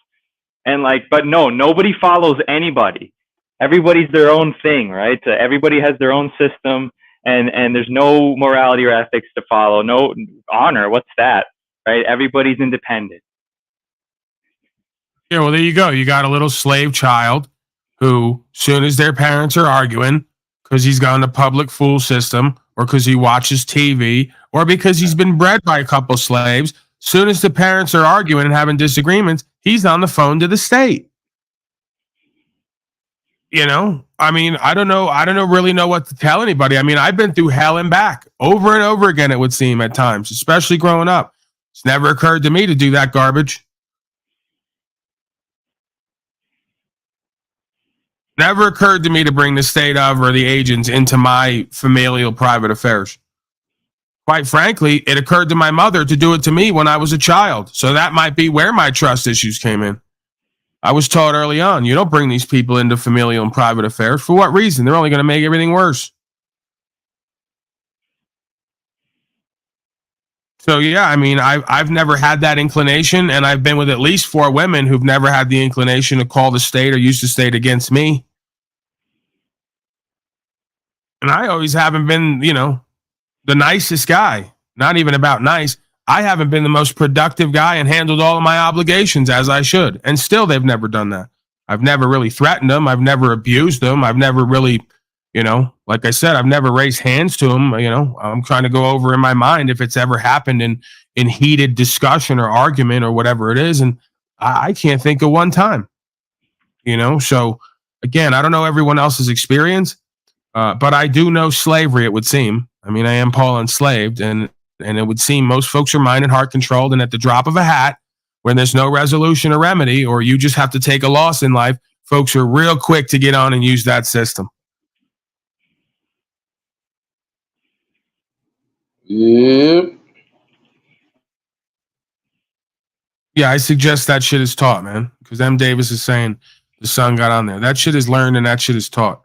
and like, but no, nobody follows anybody. Everybody's their own thing, right? So everybody has their own system. And there's no morality or ethics to follow, no honor. What's that, right? Everybody's independent. Yeah, well, there you go. You got a little slave child who, soon as their parents are arguing, because he's got in the public fool system, or because he watches TV, or because he's been bred by a couple slaves, soon as the parents are arguing and having disagreements, he's on the phone to the state. I mean, I don't really know what to tell anybody. I mean, I've been through hell and back over and over again, it would seem at times, especially growing up. It's never occurred to me to do that garbage. Never occurred to me to bring the state of or the agents into my familial private affairs. Quite frankly, it occurred to my mother to do it to me when I was a child. So that might be where my trust issues came in. I was taught early on, you don't bring these people into familial and private affairs. For what reason? They're only going to make everything worse. So, yeah, I mean, I've never had that inclination, and I've been with at least 4 women who've never had the inclination to call the state or use the state against me. And I always haven't been, the nicest guy. Not even about nice. I haven't been the most productive guy and handled all of my obligations as I should. And still, they've never done that. I've never really threatened them. I've never abused them. I've never really, like I said, I've never raised hands to them. I'm trying to go over in my mind if it's ever happened in heated discussion or argument or whatever it is. And I can't think of one time, So, again, I don't know everyone else's experience, but I do know slavery, it would seem. I mean, I am Paul enslaved, and it would seem most folks are mind and heart controlled. And at the drop of a hat, when there's no resolution or remedy, or you just have to take a loss in life, folks are real quick to get on and use that system. Yep. Yeah, I suggest that shit is taught, man. Because M. Davis is saying the son got on there. That shit is learned and that shit is taught.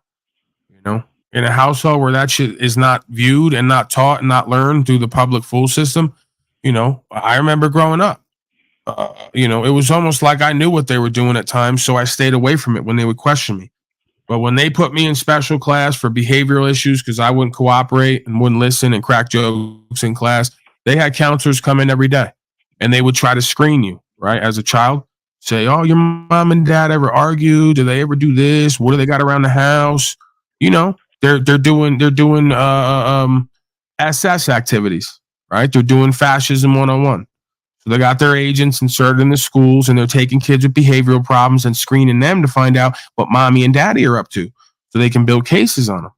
In a household where that shit is not viewed and not taught and not learned through the public fool system, I remember growing up. It was almost like I knew what they were doing at times, so I stayed away from it when they would question me. But when they put me in special class for behavioral issues because I wouldn't cooperate and wouldn't listen and crack jokes in class, they had counselors come in every day, and they would try to screen you, right, as a child. Say, oh, your mom and dad ever argue? Do they ever do this? What do they got around the house? They're doing SS activities, right? They're doing fascism 101. So they got their agents inserted in the schools, and they're taking kids with behavioral problems and screening them to find out what mommy and daddy are up to, so they can build cases on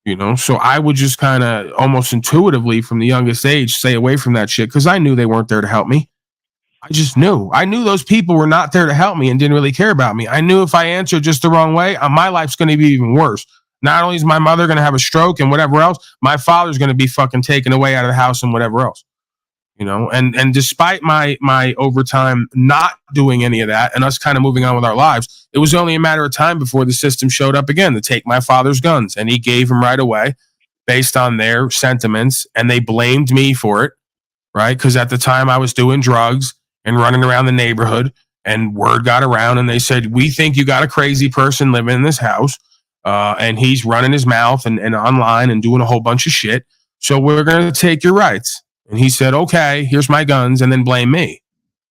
them. So I would just kind of almost intuitively from the youngest age stay away from that shit because I knew they weren't there to help me. I just knew. I knew those people were not there to help me and didn't really care about me. I knew if I answered just the wrong way, my life's going to be even worse. Not only is my mother going to have a stroke and whatever else, my father's going to be fucking taken away out of the house and whatever else. You know, and despite my overtime not doing any of that and us kind of moving on with our lives, it was only a matter of time before the system showed up again to take my father's guns. And he gave them right away based on their sentiments. And they blamed me for it, right? Because at the time I was doing drugs and running around the neighborhood, and word got around and they said, we think you got a crazy person living in this house, and he's running his mouth and online and doing a whole bunch of shit. So we're going to take your rights. And he said, okay, here's my guns, and then blame me.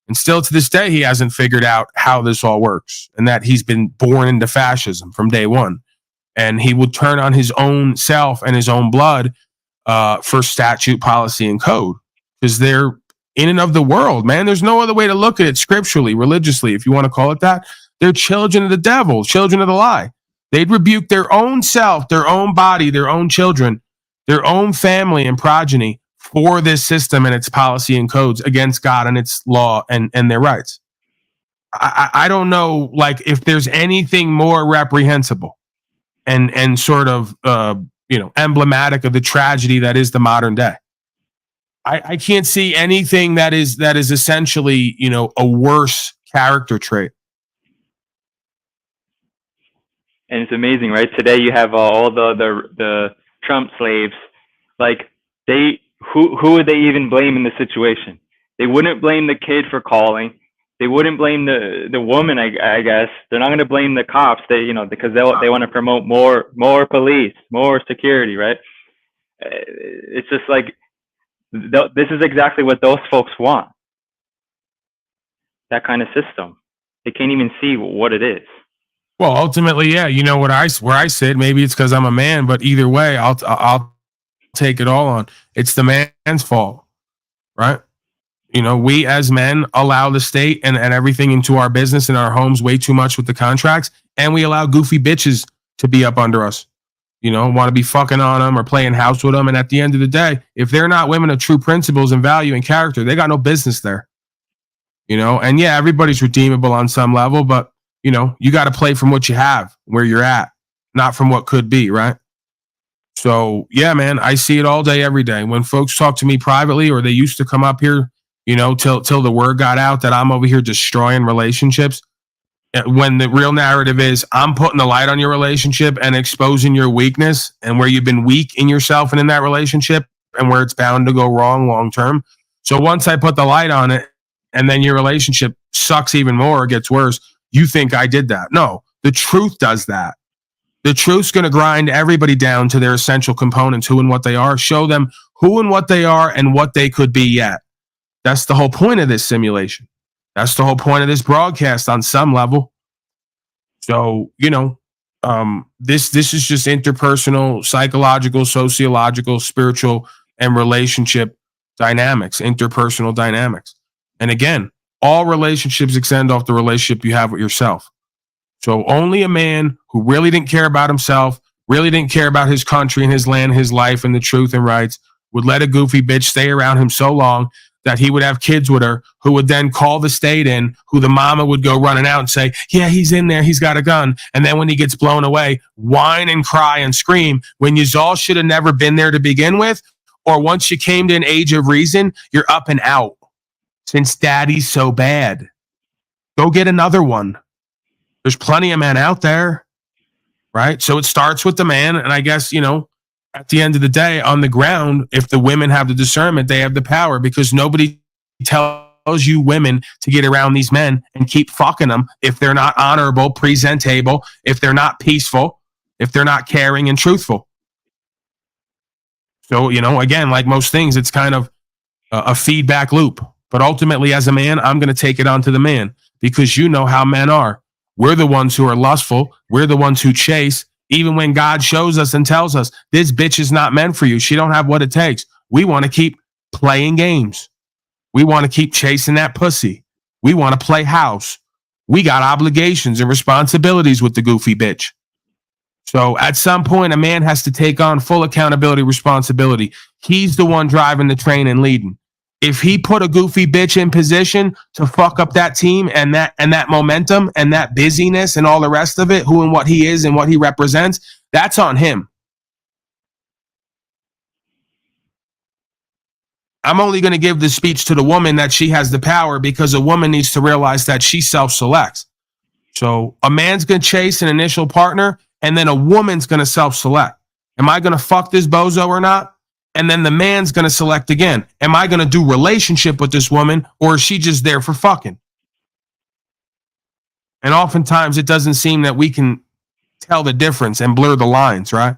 And still to this day, he hasn't figured out how this all works and that he's been born into fascism from day one. And he would turn on his own self and his own blood for statute, policy, and code, because they're in and of the world, man. There's no other way to look at it scripturally, religiously, if you want to call it that. They're children of the devil, children of the lie. They'd rebuke their own self, their own body, their own children, their own family and progeny for this system and its policy and codes against God and its law and their rights. I don't know, like, if there's anything more reprehensible and sort of emblematic of the tragedy that is the modern day. I can't see anything that is essentially, a worse character trait. And it's amazing, right? Today you have all the Trump slaves. Like, who would they even blame in the situation? They wouldn't blame the kid for calling. They wouldn't blame the woman, I guess. They're not going to blame the cops. Because they want to promote more police, more security, right? It's just like, this is exactly what those folks want. That kind of system. They can't even see what it is. Well, ultimately, yeah. You know where I sit. Maybe it's because I'm a man, but either way, I'll take it all on. It's the man's fault, right? We as men allow the state and everything into our business and our homes way too much with the contracts, and we allow goofy bitches to be up under us. Want to be fucking on them or playing house with them. And at the end of the day, if they're not women of true principles and value and character, they got no business there. And yeah, everybody's redeemable on some level, but you got to play from what you have, where you're at, not from what could be, right? So yeah, man, I see it all day, every day. When folks talk to me privately, or they used to come up here, till the word got out that I'm over here destroying relationships, when the real narrative is I'm putting the light on your relationship and exposing your weakness and where you've been weak in yourself and in that relationship and where it's bound to go wrong long term. So once I put the light on it and then your relationship sucks even more or gets worse, you think I did that. No, the truth does that. The truth's going to grind everybody down to their essential components, who and what they are, show them who and what they are and what they could be yet. That's the whole point of this simulation. That's the whole point of this broadcast on some level. So, this is just interpersonal, psychological, sociological, spiritual, and relationship dynamics, interpersonal dynamics. And again, all relationships extend off the relationship you have with yourself. So only a man who really didn't care about himself, really didn't care about his country and his land, his life and the truth and rights, would let a goofy bitch stay around him so long that he would have kids with her, who would then call the state in, who the mama would go running out and say, yeah, he's in there, he's got a gun. And then when he gets blown away, whine and cry and scream when you all should have never been there to begin with. Or once you came to an age of reason, you're up and out. Since daddy's so bad, go get another one. There's plenty of men out there, right? So it starts with the man. And I guess, at the end of the day, on the ground, if the women have the discernment, they have the power, because nobody tells you women to get around these men and keep fucking them if they're not honorable, presentable, if they're not peaceful, if they're not caring and truthful. So, again, like most things, it's kind of a feedback loop. But ultimately, as a man, I'm going to take it onto the man, because you know how men are. We're the ones who are lustful. We're the ones who chase. Even when God shows us and tells us this bitch is not meant for you, she don't have what it takes, we want to keep playing games. We want to keep chasing that pussy. We want to play house. We got obligations and responsibilities with the goofy bitch. So at some point, a man has to take on full accountability, responsibility. He's the one driving the train and leading. if he put a goofy bitch in position to fuck up that team and that momentum and that busyness and all the rest of it, who and what he is and what he represents, that's on him. I'm only going to give the speech to the woman that she has the power, because a woman needs to realize that she self-selects. So a man's going to chase an initial partner, and then a woman's going to self-select. Am I going to fuck this bozo or not? And then the man's going to select again. Am I going to do relationship with this woman, or is she just there for fucking? And oftentimes it doesn't seem that we can tell the difference and blur the lines, right?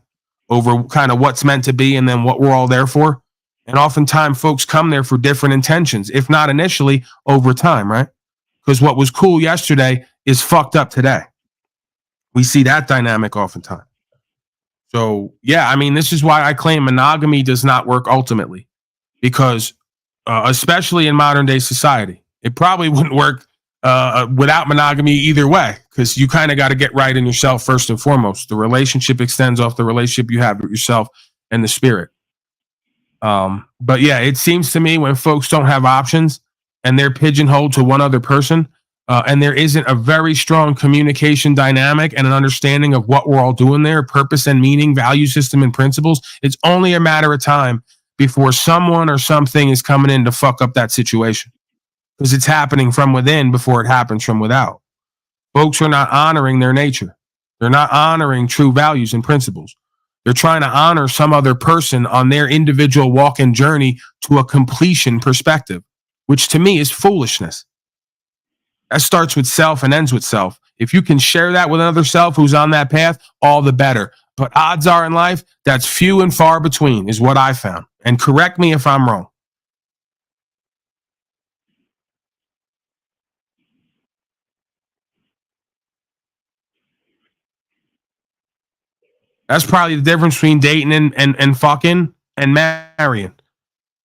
Over kind of what's meant to be and then what we're all there for. And oftentimes folks come there for different intentions, if not initially, over time, right? Because what was cool yesterday is fucked up today. We see that dynamic oftentimes. So, yeah, I mean, this is why I claim monogamy does not work ultimately, because especially in modern day society, it probably wouldn't work without monogamy either way, because you kind of got to get right in yourself first and foremost. The relationship extends off the relationship you have with yourself and the spirit. But yeah, it seems to me when folks don't have options and they're pigeonholed to one other person, and there isn't a very strong communication dynamic and an understanding of what we're all doing there, purpose and meaning, value system and principles, it's only a matter of time before someone or something is coming in to fuck up that situation, because it's happening from within before it happens from without. Folks are not honoring their nature. They're not honoring true values and principles. They're trying to honor some other person on their individual walk and journey to a completion perspective, which to me is foolishness. That starts with self and ends with self. If you can share that with another self who's on that path, all the better. But odds are in life, that's few and far between, is what I found. And correct me if I'm wrong. That's probably the difference between dating and fucking and marrying.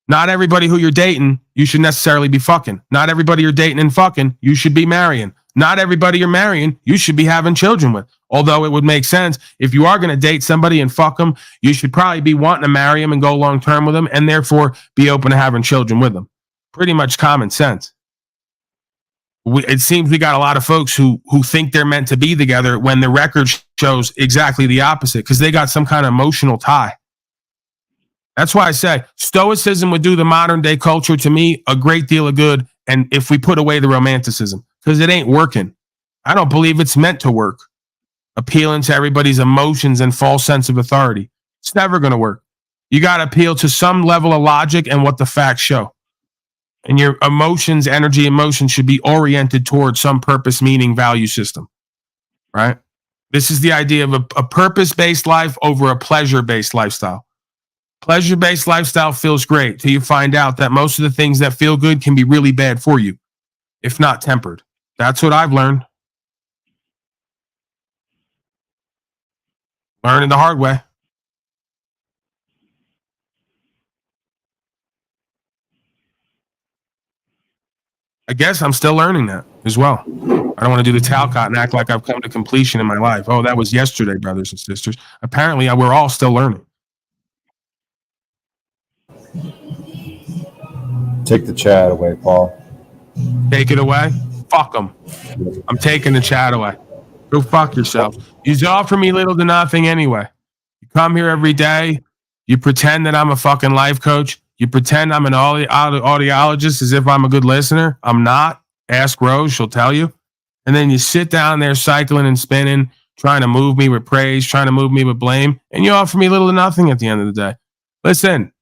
Not everybody who you're dating, you should necessarily be fucking. Not everybody you're dating and fucking, you should be marrying. Not everybody you're marrying, you should be having children with. Although it would make sense, if you are going to date somebody and fuck them, you should probably be wanting to marry them and go long term with them, and therefore be open to having children with them. Pretty much common sense. It seems we got a lot of folks who think they're meant to be together when the record shows exactly the opposite, because they got some kind of emotional tie. That's why I say stoicism would do the modern day culture, to me, a great deal of good. And if we put away the romanticism, because it ain't working. I don't believe it's meant to work. Appealing to everybody's emotions and false sense of authority. It's never going to work. You got to appeal to some level of logic and what the facts show. And your emotions, energy, emotion should be oriented towards some purpose, meaning, value system. Right? This is the idea of a purpose-based life over a pleasure-based lifestyle. Pleasure-based lifestyle feels great till you find out that most of the things that feel good can be really bad for you, if not tempered. That's what I've learned. Learning the hard way. I guess I'm still learning that as well. I don't want to do the Talcott and act like I've come to completion in my life. Oh, that was yesterday, brothers and sisters. Apparently, we're all still learning. Take the chat away, Paul. Take it away? Fuck them. I'm taking the chat away. Go fuck yourself. You offer me little to nothing anyway. You come here every day. You pretend that I'm a fucking life coach. You pretend I'm an audiologist as if I'm a good listener. I'm not. Ask Rose, she'll tell you. And then you sit down there cycling and spinning, trying to move me with praise, trying to move me with blame, and you offer me little to nothing at the end of the day. Listen,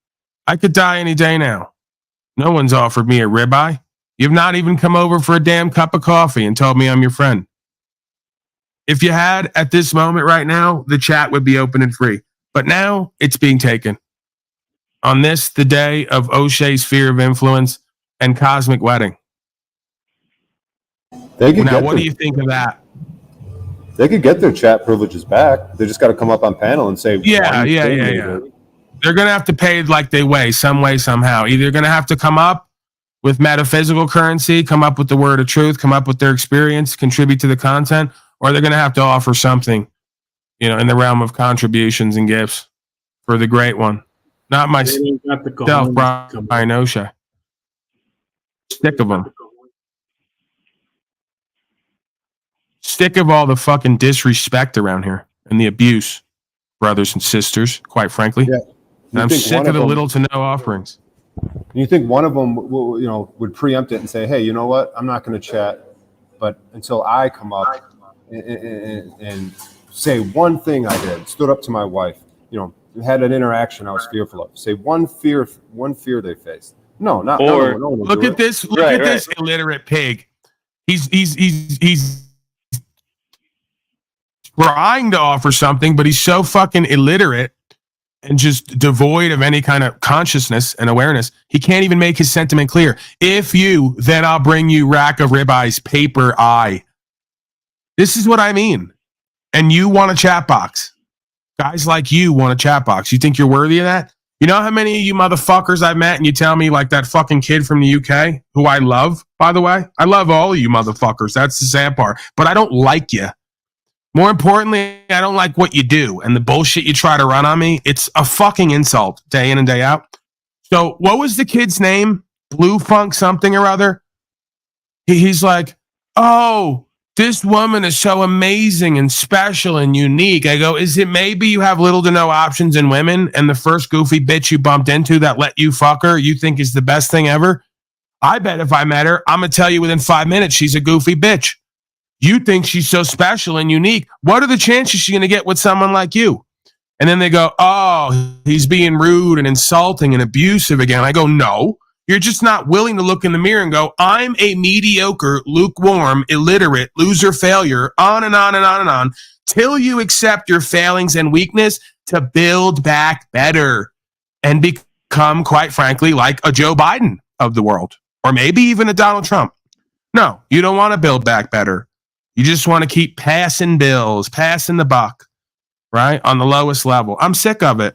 I could die any day now. No one's offered me a ribeye. You've not even come over for a damn cup of coffee and told me I'm your friend. If you had, at this moment right now, the chat would be open and free. But now it's being taken. On this, the day of O'Shea's sphere of influence and cosmic wedding. Now, what do you think of that? They could get their chat privileges back. They just got to come up on panel and say, yeah. They're going to have to pay like they weigh, some way, somehow. Either going to have to come up with metaphysical currency, come up with the word of truth, come up with their experience, contribute to the content, or they're going to have to offer something, in the realm of contributions and gifts for the great one. Not myself, Brian O'Shea. Sick of them. Sick of all the fucking disrespect around here and the abuse, brothers and sisters, quite frankly. Yeah. And I'm sick of the little to no offerings. You think one of them, would preempt it and say, "Hey, you know what? I'm not going to chat, but until I come up and say one thing I did, stood up to my wife, had an interaction I was fearful of. Say one fear they faced. No, not Or no one will look do at it. this. Look at this illiterate pig. He's trying to offer something, but he's so fucking illiterate and just devoid of any kind of consciousness and awareness. He can't even make his sentiment clear. If you, then I'll bring you rack of ribeyes, paper eye. This is what I mean. And you want a chat box. Guys like you want a chat box. You think you're worthy of that? You know how many of you motherfuckers I've met and you tell me like that fucking kid from the UK, who I love, by the way? I love all of you motherfuckers. That's the sad part. But I don't like you. More importantly, I don't like what you do and the bullshit you try to run on me. It's a fucking insult day in and day out. So what was the kid's name? Blue Funk something or other? He's like, oh, this woman is so amazing and special and unique. I go, is it maybe you have little to no options in women and the first goofy bitch you bumped into that let you fuck her you think is the best thing ever? I bet if I met her, I'm going to tell you within 5 minutes she's a goofy bitch. You think she's so special and unique. What are the chances she's going to get with someone like you? And then they go, oh, he's being rude and insulting and abusive again. I go, no, you're just not willing to look in the mirror and go, I'm a mediocre, lukewarm, illiterate, loser, failure, on and on and on and on, till you accept your failings and weakness to build back better and become, quite frankly, like a Joe Biden of the world, or maybe even a Donald Trump. No, you don't want to build back better. You just want to keep passing bills, passing the buck, right? On the lowest level. I'm sick of it.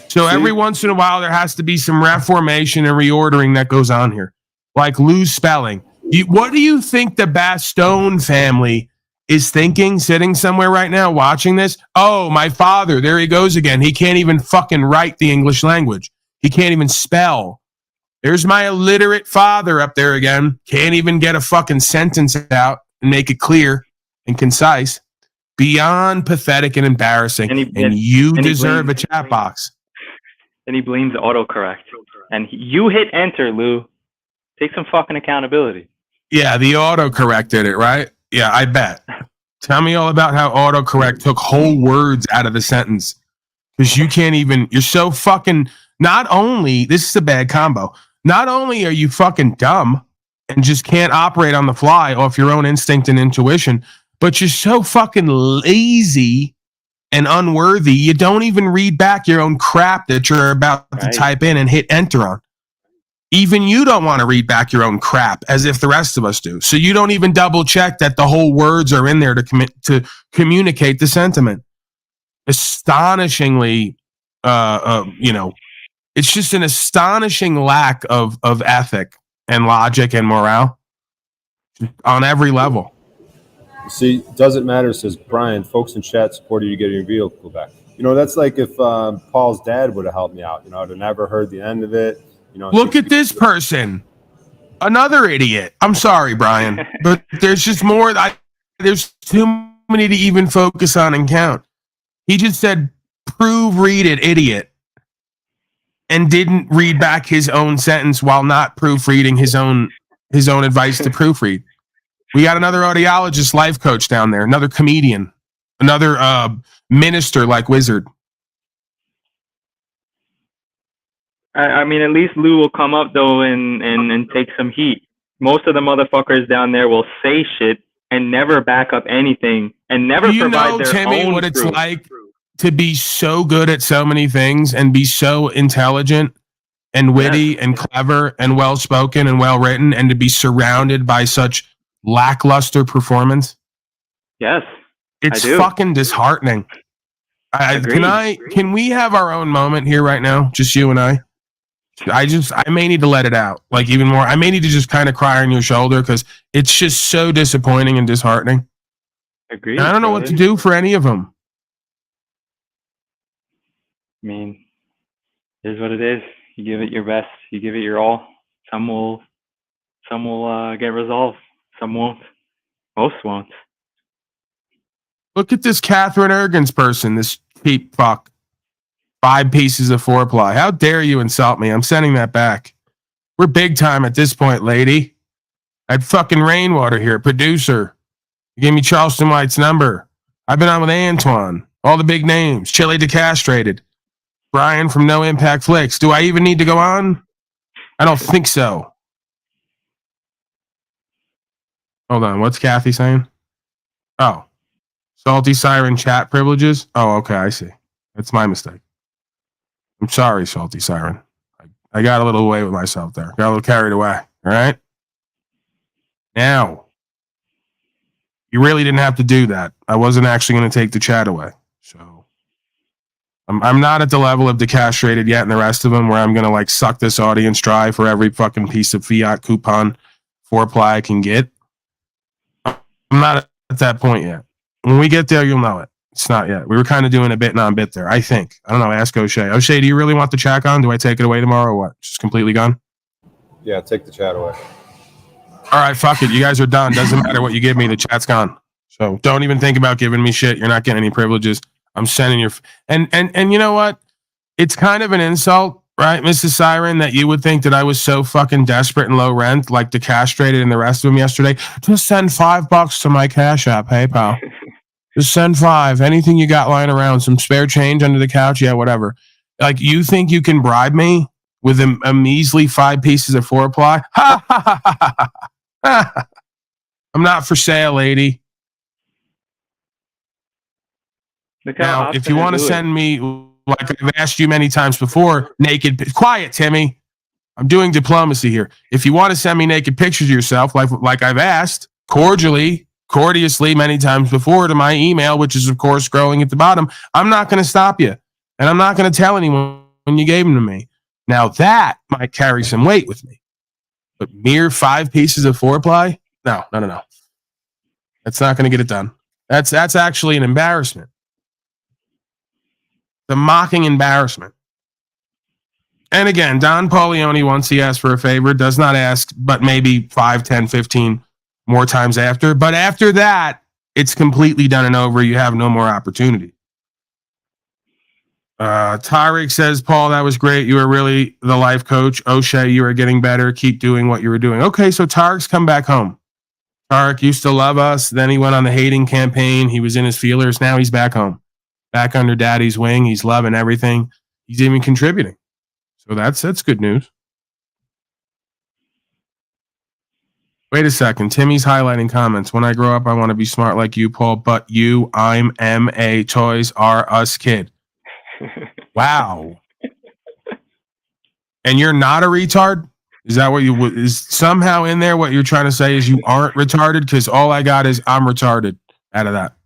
So every once in a while, there has to be some reformation and reordering that goes on here. Like lose spelling. What do you think the Bastone family is thinking, sitting somewhere right now watching this? Oh, my father, there he goes again. He can't even fucking write the English language. He can't even spell. There's my illiterate father up there again. Can't even get a fucking sentence out and make it clear and concise. Beyond pathetic and embarrassing. And you deserve a chat box. And he blames autocorrect. And you hit enter, Lou. Take some fucking accountability. Yeah, the autocorrect did it, right? Yeah, I bet. Tell me all about how autocorrect took whole words out of the sentence. Because you can't even, you're so fucking, not only, this is a bad combo, not only are you fucking dumb and just can't operate on the fly off your own instinct and intuition, but you're so fucking lazy and unworthy, you don't even read back your own crap that you're about to type in and hit enter on. Even you don't want to read back your own crap as if the rest of us do. So you don't even double check that the whole words are in there to communicate the sentiment. Astonishingly, it's just an astonishing lack of ethic and logic and morale on every level. See, it doesn't matter, says Brian. Folks in chat supported you getting your vehicle back. That's like if Paul's dad would have helped me out. I'd have never heard the end of it. Look at this person. Another idiot. I'm sorry, Brian, but there's just more. There's too many to even focus on and count. He just said, prove, read it, idiot. And didn't read back his own sentence while not proofreading his own advice to proofread. We got another audiologist, life coach down there, another comedian, another minister like Wizard. I mean, at least Lou will come up though and take some heat. Most of the motherfuckers down there will say shit and never back up anything and never provide their Timmy, own what it's proof. like to be so good at so many things and be so intelligent and witty and clever and well-spoken and well-written, and to be surrounded by such lackluster performance? Yes, it's I do. fucking disheartening. Can we have our own moment here right now, just you and I may need to let it out, like even more. I may need to just kind of cry on your shoulder because it's just so disappointing and disheartening. Agreed. I don't know what to do for any of them. I mean, it is what it is. You give it your best. You give it your all. Some will Some will get resolved. Some won't. Most won't. Look at this Catherine Ergens person, this cheap fuck. 5 pieces of four-ply. How dare you insult me? I'm sending that back. We're big time at this point, lady. I had fucking Rainwater here, producer. You gave me Charleston White's number. I've been on with Antoine. All the big names. Chili Decastrated. Brian from No Impact Flicks. Do I even need to go on? I don't think so. Hold on. What's Kathy saying? Oh. Salty Siren chat privileges? Oh, okay. I see. That's my mistake. I'm sorry, Salty Siren. I got a little away with myself there. Got a little carried away. All right? Now, you really didn't have to do that. I wasn't actually going to take the chat away. So, I'm not at the level of Decastrated yet and the rest of them where I'm going to like suck this audience dry for every fucking piece of fiat coupon four-ply I can get. I'm not at that point yet. When we get there, you'll know it. It's not yet. We were kind of doing a bit non-bit there, I think. I don't know. Ask O'Shea. O'Shea, do you really want the chat on? Do I take it away tomorrow or what? Just completely gone? Yeah, take the chat away. All right, fuck it. You guys are done. Doesn't matter what you give me. The chat's gone. So don't even think about giving me shit. You're not getting any privileges. I'm sending your... And you know what? It's kind of an insult, right, Mrs. Siren, that you would think that I was so fucking desperate and low rent, like Decastrated and the rest of them yesterday. Just send $5 to my Cash App. Hey, pal. Just send 5. Anything you got lying around, some spare change under the couch, yeah, whatever. Like, you think you can bribe me with a measly 5 pieces of four-ply? Ha ha ha ha ha ha! I'm not for sale, lady. Now, if you want to send me, like I've asked you many times before, naked. Quiet, Timmy. I'm doing diplomacy here. If you want to send me naked pictures of yourself, like I've asked, courteously many times before to my email, which is, of course, scrolling at the bottom, I'm not going to stop you. And I'm not going to tell anyone when you gave them to me. Now, that might carry some weight with me. But mere 5 pieces of four-ply? No. That's not going to get it done. That's actually an embarrassment. The mocking embarrassment. And again, Don Paulione, once he asked for a favor, does not ask, but maybe 5, 10, 15 more times after. But after that, it's completely done and over. You have no more opportunity. Tariq says, Paul, that was great. You were really the life coach. O'Shea, you are getting better. Keep doing what you were doing. Okay, so Tariq's come back home. Tariq used to love us. Then he went on the hating campaign. He was in his feelers. Now he's back home. Back under daddy's wing. He's loving everything. He's even contributing. So that's good news. Wait a second. Timmy's highlighting comments. When I grow up, I want to be smart like you, Paul. But you, I'm M.A. Toys R Us kid. Wow. And you're not a retard? Is that what you is somehow in there? What you're trying to say is you aren't retarded? Because all I got is I'm retarded out of that.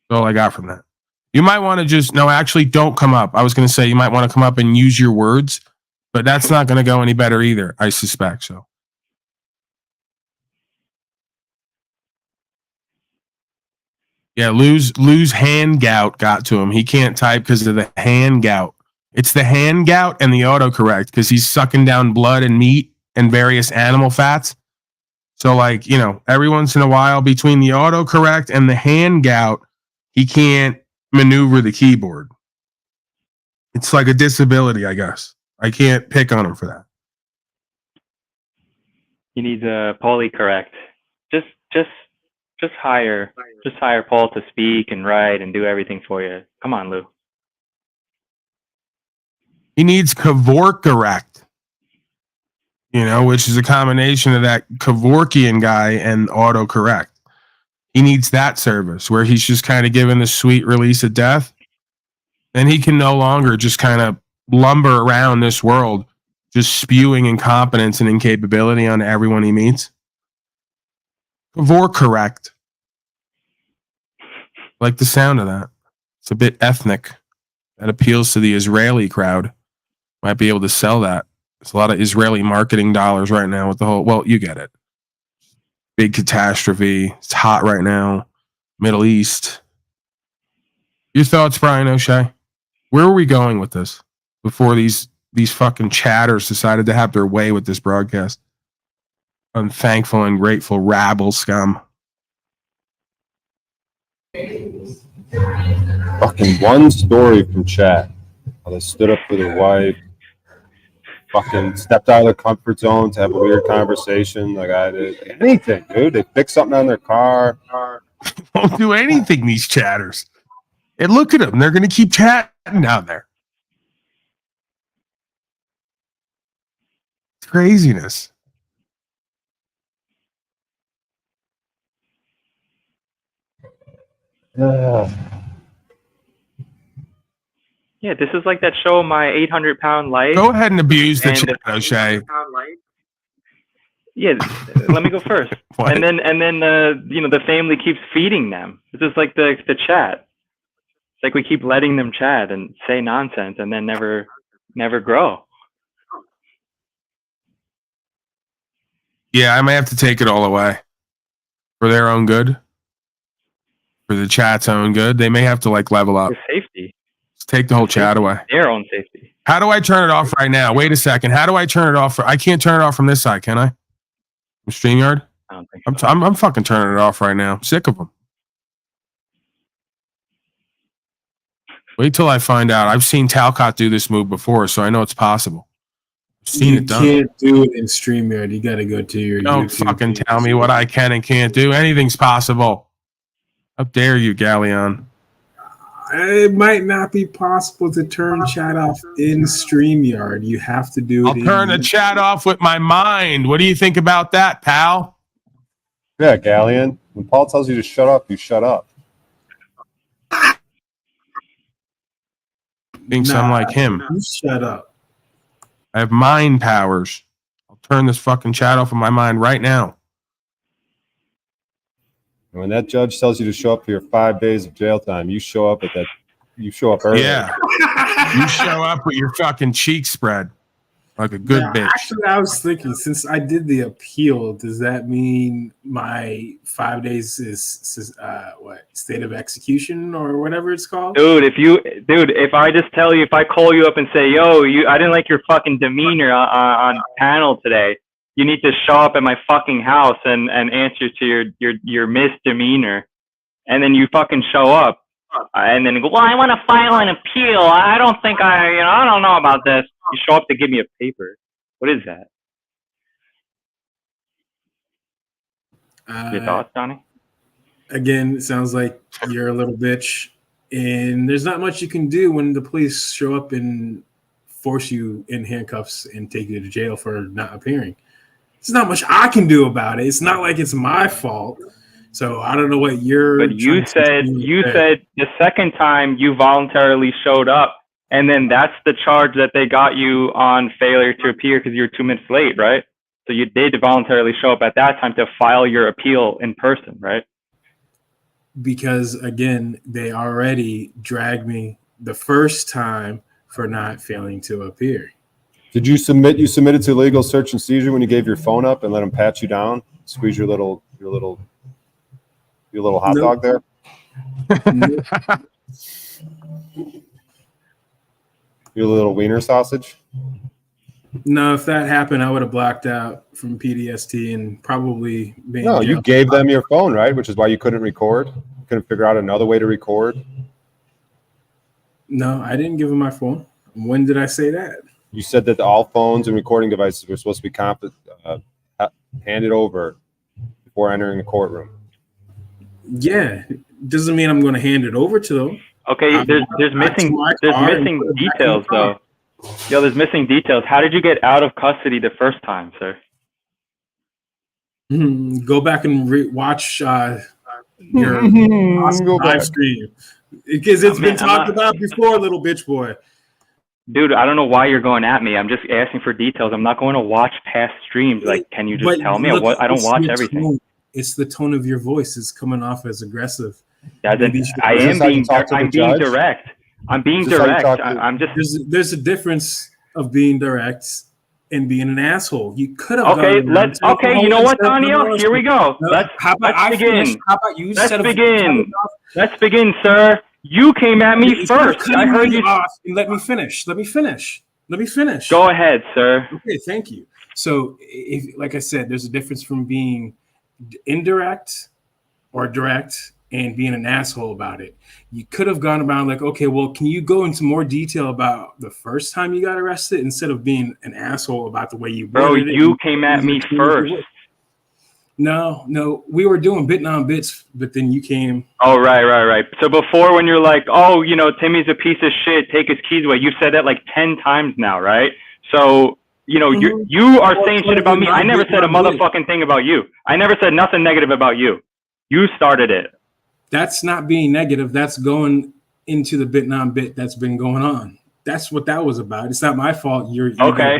That's all I got from that. You might want to just actually don't come up. I was going to say you might want to come up and use your words, but that's not going to go any better either. I suspect so. Yeah, Lou's hand gout got to him. He can't type because of the hand gout. It's the hand gout and the autocorrect because he's sucking down blood and meat and various animal fats. So, like, every once in a while between the autocorrect and the hand gout, he can't maneuver the keyboard. It's like a disability, I guess. I can't pick on him for that. He needs a polycorrect. Just hire Paul to speak and write and do everything for you. Come on, Lou. He needs Kevorkorrect, which is a combination of that Kevorkian guy and autocorrect. He needs that service where he's just kind of given the sweet release of death. Then he can no longer just kind of lumber around this world, just spewing incompetence and incapability on everyone he meets. Kevorkorrect. Like the sound of that. It's a bit ethnic. That appeals to the Israeli crowd. Might be able to sell that. There's a lot of Israeli marketing dollars right now with the whole, well, you get it. Big catastrophe. It's hot right now. Middle East. Your thoughts, Brian O'Shea? Where are we going with this before these fucking chatters decided to have their way with this broadcast? Unthankful, ungrateful rabble scum. Fucking one story from chat. How they stood up for their wife. Fucking stepped out of their comfort zone to have a weird conversation like I did. Anything, dude. They fixed something on their car. Won't do anything, these chatters. And look at them. They're going to keep chatting down there. It's craziness. Yeah, this is like that show, My 800-Pound Life. Go ahead and abuse the And chat, O'Shea. Yeah, let me go first. What? And then you know, the family keeps feeding them. It's just like the chat. It's like we keep letting them chat and say nonsense and then never grow. Yeah, I may have to take it all away for their own good, for the chat's own good. They may have to like level up. For safety. Just take the whole chat away. Their own safety. How do I turn it off right now? Wait a second. How do I turn it off? I can't turn it off from this side, can I? From StreamYard? I don't think I'm fucking turning it off right now. I'm sick of them. Wait till I find out. I've seen Talcott do this move before, so I know it's possible. I've seen it done. You can't do it in StreamYard. You got to go to your Don't YouTube fucking page. tell me what I can and can't do. Anything's possible. How dare you, Galleon? It might not be possible to turn chat off in StreamYard. You have to do it. I'll turn the chat off with my mind. What do you think about that, pal? Yeah, Galleon. When Paul tells you to shut up, you shut up. Thinks I'm like him. You shut up. I have mind powers. I'll turn this fucking chat off with my mind right now. And when that judge tells you to show up for your 5 days of jail time, you show up at that. You show up early. Yeah. You show up with your fucking cheek spread like a good bitch. Actually, I was thinking, since I did the appeal, does that mean my 5 days is what, state of execution or whatever it's called? Dude, if I just tell you, if I call you up and say, yo, I didn't like your fucking demeanor on panel today, you need to show up at my fucking house and answer to your misdemeanor, and then you fucking show up, and then go, well, I want to file an appeal. I don't think I don't know about this. You show up to give me a paper. What is that? Your thoughts, Donnie? Again, it sounds like you're a little bitch, and there's not much you can do when the police show up and force you in handcuffs and take you to jail for not appearing. There's not much I can do about it. It's not like it's my fault. So I don't know what you're. But you said the second time you voluntarily showed up, and then that's the charge that they got you on, failure to appear because you were 2 minutes late, right? So you did voluntarily show up at that time to file your appeal in person, right? Because again, they already dragged me the first time for not failing to appear. Did you submit? You submitted to legal search and seizure when you gave your phone up and let them pat you down, squeeze your little hot dog there. Your little wiener sausage. No, if that happened, I would have blacked out from PTSD and probably been. No, you gave them your phone, right? Which is why you couldn't record. You couldn't figure out another way to record. No, I didn't give him my phone. When did I say that? You said that all phones and recording devices were supposed to be handed over before entering the courtroom. Yeah, doesn't mean I'm going to hand it over to them. Okay, there's missing details though. Yo, there's missing details. How did you get out of custody the first time, sir? Go back and watch your live stream because it's been talked about before, little bitch boy. Dude, I don't know why you're going at me. I'm just asking for details. I'm not going to watch past streams. Like, can you just tell me? I don't watch everything. It's the tone of your voice is coming off as aggressive. I'm being direct. I'm being direct. I'm just. There's a difference of being direct and being an asshole. You could have. Okay, you know what, Daniel? Here we go. Let's begin. How about you? Let's begin, sir. You came at me first. I heard you. Let me finish. Let me finish. Go ahead, sir. Okay, thank you. So, if, like I said, there's a difference from being indirect or direct and being an asshole about it. You could have gone around like, okay, well, can you go into more detail about the first time you got arrested instead of being an asshole about the way you Bro, worded it? you came at me first. No, we were doing bit on bits, but then you came. Oh, right. So before, when you're like, oh, you know, Timmy's a piece of shit, take his keys away, you've said that like 10 times now, right? So, you know, you are saying shit about me. I never said a motherfucking thing about you. I never said nothing negative about you. You started it. That's not being negative. That's going into the bit non bit that's been going on. That's what that was about. It's not my fault. You're okay.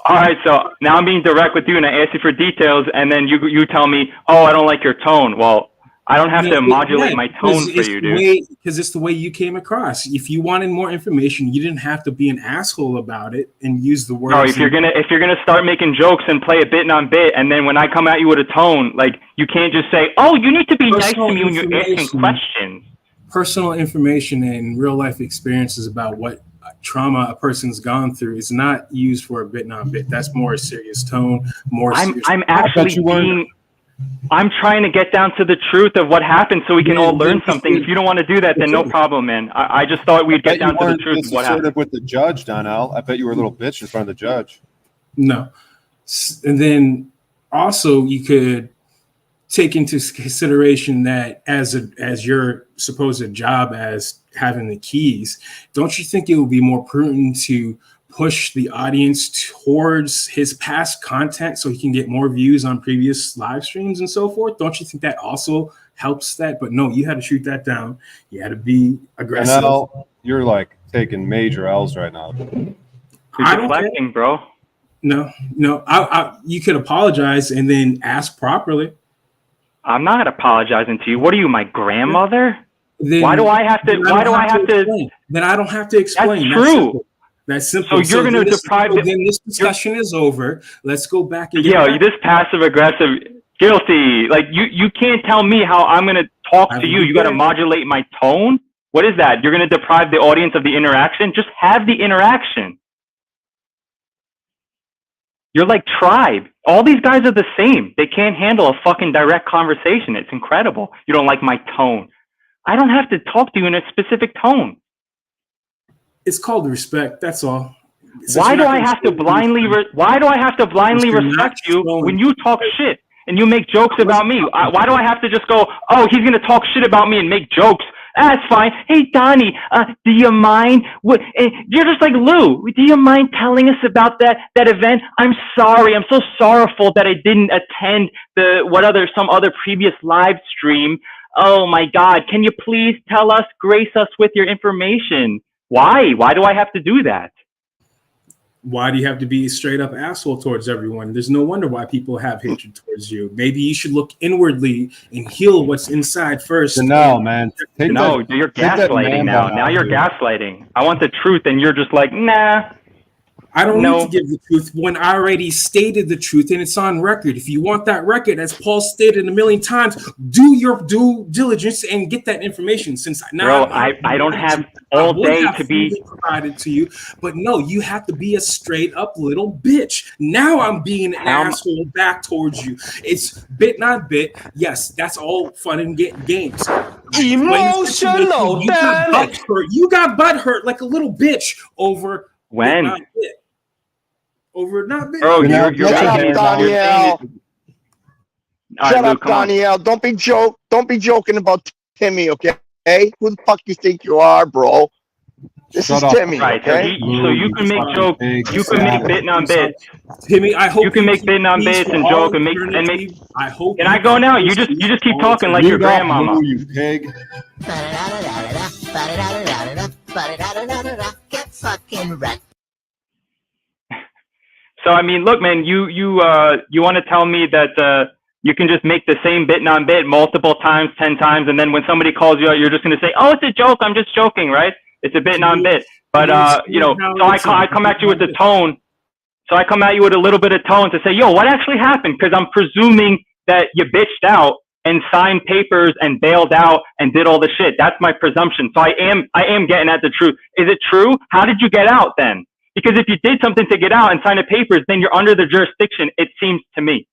All right. So now I'm being direct with you, and I ask you for details, and then you tell me, oh, I don't like your tone. Well, I don't have to modulate my tone for you, dude. Because it's the way you came across. If you wanted more information, you didn't have to be an asshole about it and use the words. No, if you're gonna start making jokes and play a bit on bit, and then when I come at you with a tone, like, you can't just say, oh, you need to be nice to me when you're asking questions. Personal information and real life experiences about what trauma a person's gone through is not used for a bit non bit. That's more a serious tone. I'm actually being. I'm trying to get down to the truth of what happened so we can all learn something. If you don't want to do that, then no problem, man. I just thought we'd get down to the truth of what happened. With the judge, Donnell. I bet you were a little bitch in front of the judge. No. And then also you could take into consideration that as your supposed job as having the keys, don't you think it would be more prudent to push the audience towards his past content so he can get more views on previous live streams and so forth? Don't you think that also helps that? But no, you had to shoot that down. You had to be aggressive. Now you're like taking major L's right now. You're deflecting, bro. No. You could apologize and then ask properly. I'm not apologizing to you. What are you, my grandmother? Why do I have to? Then I don't have to explain. That's true. That's simple. So you're going to deprive. Then this discussion is over. Let's go back and. This passive aggressive, guilty. Like you can't tell me how I'm going to talk to you. You got to modulate my tone. What is that? You're going to deprive the audience of the interaction? Just have the interaction. You're like Tribe. All these guys are the same. They can't handle a fucking direct conversation. It's incredible. You don't like my tone. I don't have to talk to you in a specific tone. It's called respect. That's all. Why do I have to blindly respect you when you talk shit and you make jokes about me? Why do I have to just go, oh, he's gonna talk shit about me and make jokes? That's fine. Hey, Donnie, do you mind? You're just like, Lou, do you mind telling us about that event? I'm sorry. I'm so sorrowful that I didn't attend some other previous live stream. Oh my God. Can you please grace us with your information? Why? Why do I have to do that? Why do you have to be a straight up asshole towards everyone? There's no wonder why people have hatred towards you. Maybe you should look inwardly and heal what's inside first. No, man. You're gaslighting now. Now you're gaslighting. I want the truth, and you're just like, nah. I don't need to give the truth when I already stated the truth and it's on record. If you want that record, as Paul stated a million times, do your due diligence and get that information. Since now, I don't have all day to be provided to you, but no, you have to be a straight up little bitch. Now I'm being an asshole back towards you. It's bit not bit. Yes, that's all fun and games. Emotional damage. You got butt hurt like a little bitch over when. Over not bit. Bro, you're Shut up, Danielle. Shut up, Danielle. Don't be joking about Timmy, okay? Hey, who the fuck you think you are, bro? This is Timmy, right? Okay? So you can make jokes. You can make bit on bits. Timmy, I hope you can make bit on bits and joke and make. I hope. Can I go now? You just keep talking like your grandmama. You pig. Get fucking wrecked. So I mean, look, man, you want to tell me that you can just make the same bit on bit multiple times, 10 times, and then when somebody calls you out, you're just going to say, "Oh, it's a joke. I'm just joking, right? It's a bit on bit." But so I come at you with the tone. So I come at you with a little bit of tone to say, "Yo, what actually happened?" Because I'm presuming that you bitched out and signed papers and bailed out and did all the shit. That's my presumption. So I am getting at the truth. Is it true? How did you get out then? Because if you did something to get out and sign the papers, then you're under the jurisdiction, it seems to me.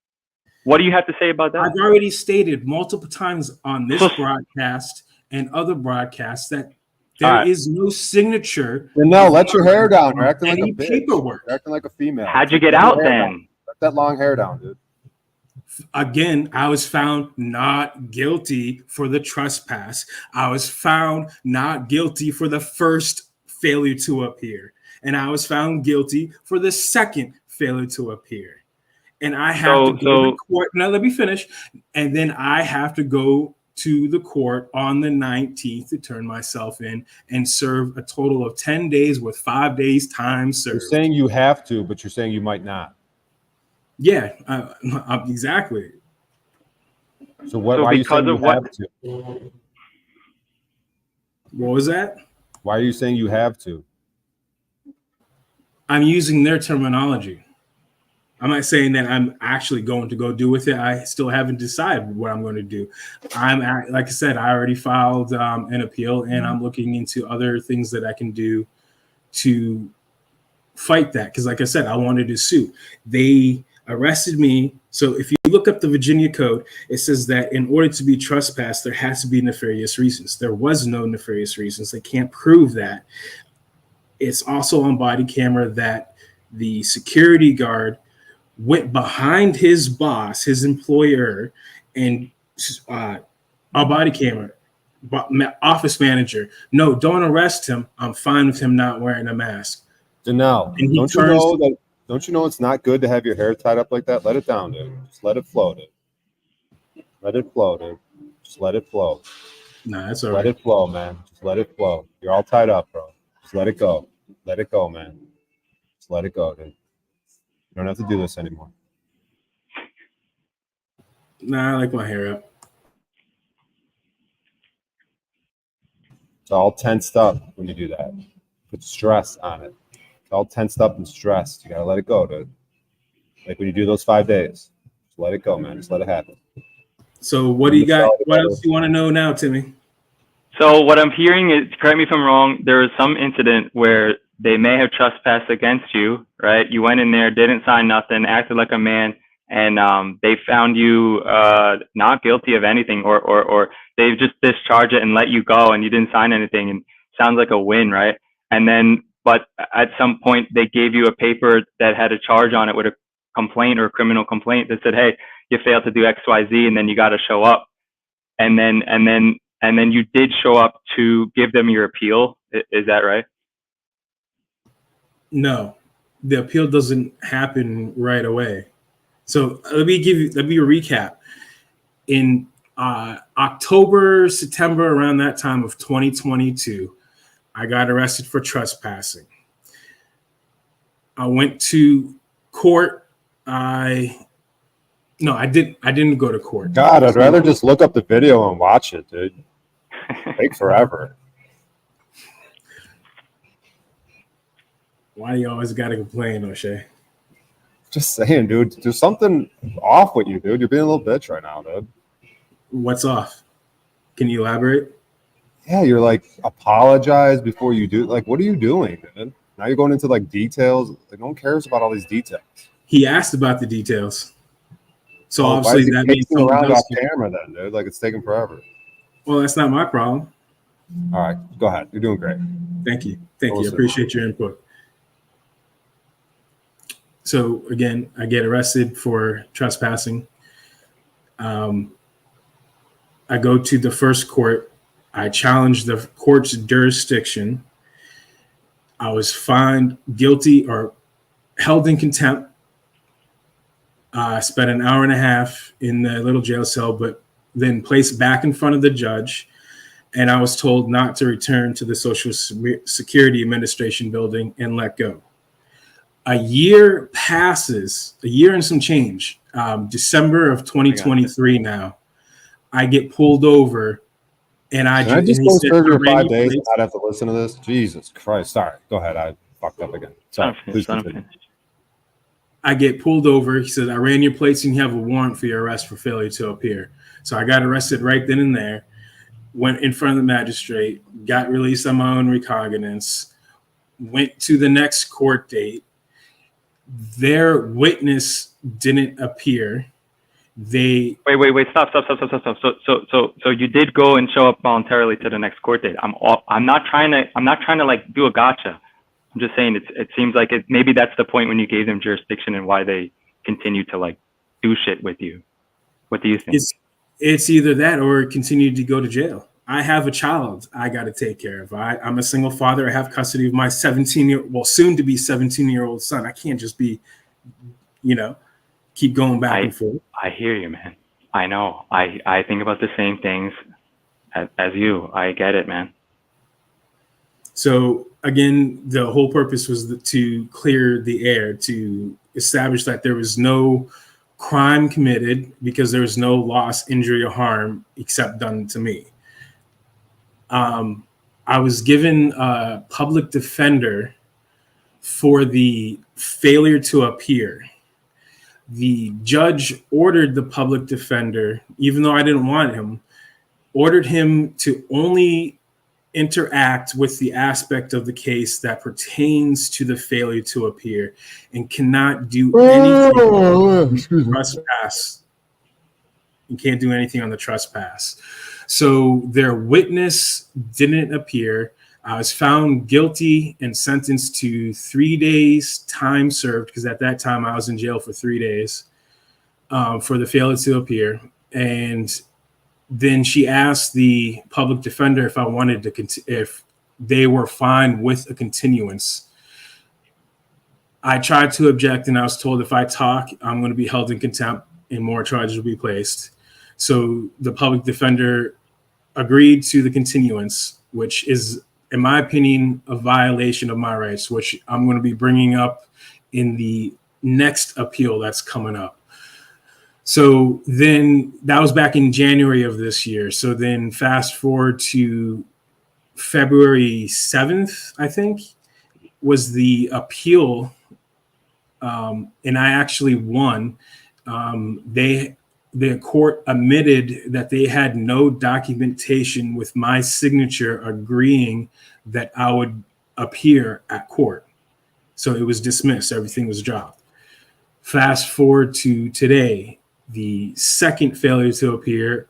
What do you have to say about that? I've already stated multiple times on this broadcast and other broadcasts that there is no signature. No, let your hair down. You're acting like a any bitch. paperwork. You're acting like a female. How'd you Let get your out hair then? down. Let that long hair down, dude. Again, I was found not guilty for the trespass. I was found not guilty for the first failure to appear. And I was found guilty for the second failure to appear. And I have to go to court. Now, let me finish. And then I have to go to the court on the 19th to turn myself in and serve a total of 10 days with 5 days time served. You're saying you have to, but you're saying you might not. Yeah, exactly. So why are you saying you have to? What was that? Why are you saying you have to? I'm using their terminology. I'm not saying that I'm actually going to go do with it. I still haven't decided what I'm going to do. Like I said, I already filed an appeal, and I'm looking into other things that I can do to fight that. Because like I said, I wanted to sue. They arrested me. So if you look up the Virginia code, it says that in order to be trespassed, there has to be nefarious reasons. There was no nefarious reasons. They can't prove that. It's also on body camera that the security guard went behind his boss, his employer, and a body camera, office manager. No, don't arrest him. I'm fine with him not wearing a mask. Janelle, don't you know it's not good to have your hair tied up like that? Let it down, dude. Just let it flow, dude. Let it flow, dude. Just let it flow. Nah, that's all right. Let it flow, man. Just let it flow. You're all tied up, bro. Just let it go. Let it go, man. Just let it go, dude. You don't have to do this anymore. Nah, I like my hair up. It's all tensed up when you do that. Put stress on it. It's all tensed up and stressed. You gotta let it go, dude. Like when you do those 5 days, just let it go, man. Just let it happen. So what do you got? What else do you want to know now, Timmy? So what I'm hearing is, correct me if I'm wrong, there was some incident where they may have trespassed against you, right? You went in there, didn't sign nothing, acted like a man, and they found you not guilty of anything, or they just discharged it and let you go, and you didn't sign anything, and sounds like a win, right? And then, but at some point, they gave you a paper that had a charge on it with a complaint or a criminal complaint that said, hey, you failed to do X, Y, Z, and then you got to show up. And then you did show up to give them your appeal. Is that right? No, the appeal doesn't happen right away. So let me recap. In October, September, around that time of 2022, I got arrested for trespassing. I went to court. I didn't go to court. God, I'd rather just look up the video and watch it, dude. Take forever. Why do you always gotta complain, O'Shea? Just saying, dude. There's something off with you, dude. You're being a little bitch right now, dude. What's off? Can you elaborate? Yeah, you're like, apologize before you do. Like, what are you doing, dude? Now you're going into like details. Like, no one cares about all these details. He asked about the details. So obviously why is he that means around off camera then, dude. Like, it's taking forever. Well, that's not my problem. All right, go ahead. You're doing great. Thank you. Thank you. I appreciate your input. So again, I get arrested for trespassing. I go to the first court. I challenge the court's jurisdiction. I was found guilty or held in contempt. I spent an hour and a half in the little jail cell, but then placed back in front of the judge. And I was told not to return to the Social Security Administration building and let go. A year passes, a year and some change. December of 2023 now. I get pulled over, and Can I just go serve your 5 days and not have to listen to this? Jesus Christ. Sorry. Go ahead. I fucked up again. Sorry. Please continue. I get pulled over. He said, I ran your plates and you have a warrant for your arrest for failure to appear. So I got arrested right then and there, went in front of the magistrate, got released on my own recognizance, went to the next court date. Their witness didn't appear. They wait, stop. So you did go and show up voluntarily to the next court date. I'm not trying to like do a gotcha. I'm just saying it seems like maybe that's the point when you gave them jurisdiction and why they continue to like do shit with you. What do you think? It's either that or continue to go to jail. I have a child I got to take care of. I'm a single father. I have custody of my soon to be 17-year-old son. I can't just be, keep going back and forth. I hear you, man. I know. I think about the same things as you. I get it, man. So again, the whole purpose was to clear the air, to establish that there was no crime committed because there was no loss, injury, or harm except done to me. I was given a public defender for the failure to appear. The judge ordered the public defender, even though I didn't want him, ordered him to only interact with the aspect of the case that pertains to the failure to appear and cannot do anything on the trespass. You can't do anything on the trespass. So their witness didn't appear. I was found guilty and sentenced to 3 days time served, because at that time I was in jail for 3 days for the failure to appear. And then she asked the public defender if I wanted to, if they were fine with a continuance. I tried to object, and I was told if I talk, I'm going to be held in contempt and more charges will be placed. So the public defender agreed to the continuance, which is, in my opinion, a violation of my rights, which I'm going to be bringing up in the next appeal that's coming up. So then that was back in January of this year. So then fast forward to February 7th, I think, was the appeal. And I actually won. The court admitted that they had no documentation with my signature agreeing that I would appear at court. So it was dismissed. Everything was dropped. Fast forward to today, the second failure to appear.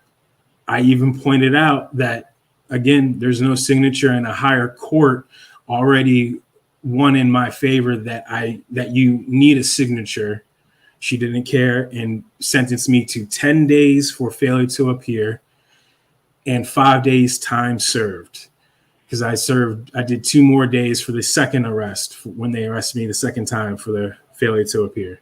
I even pointed out that, again, there's no signature, and a higher court already won in my favor that you need a signature. She didn't care and sentenced me to 10 days for failure to appear and 5 days time served, because I did 2 more days for the second arrest when they arrested me the second time for the failure to appear.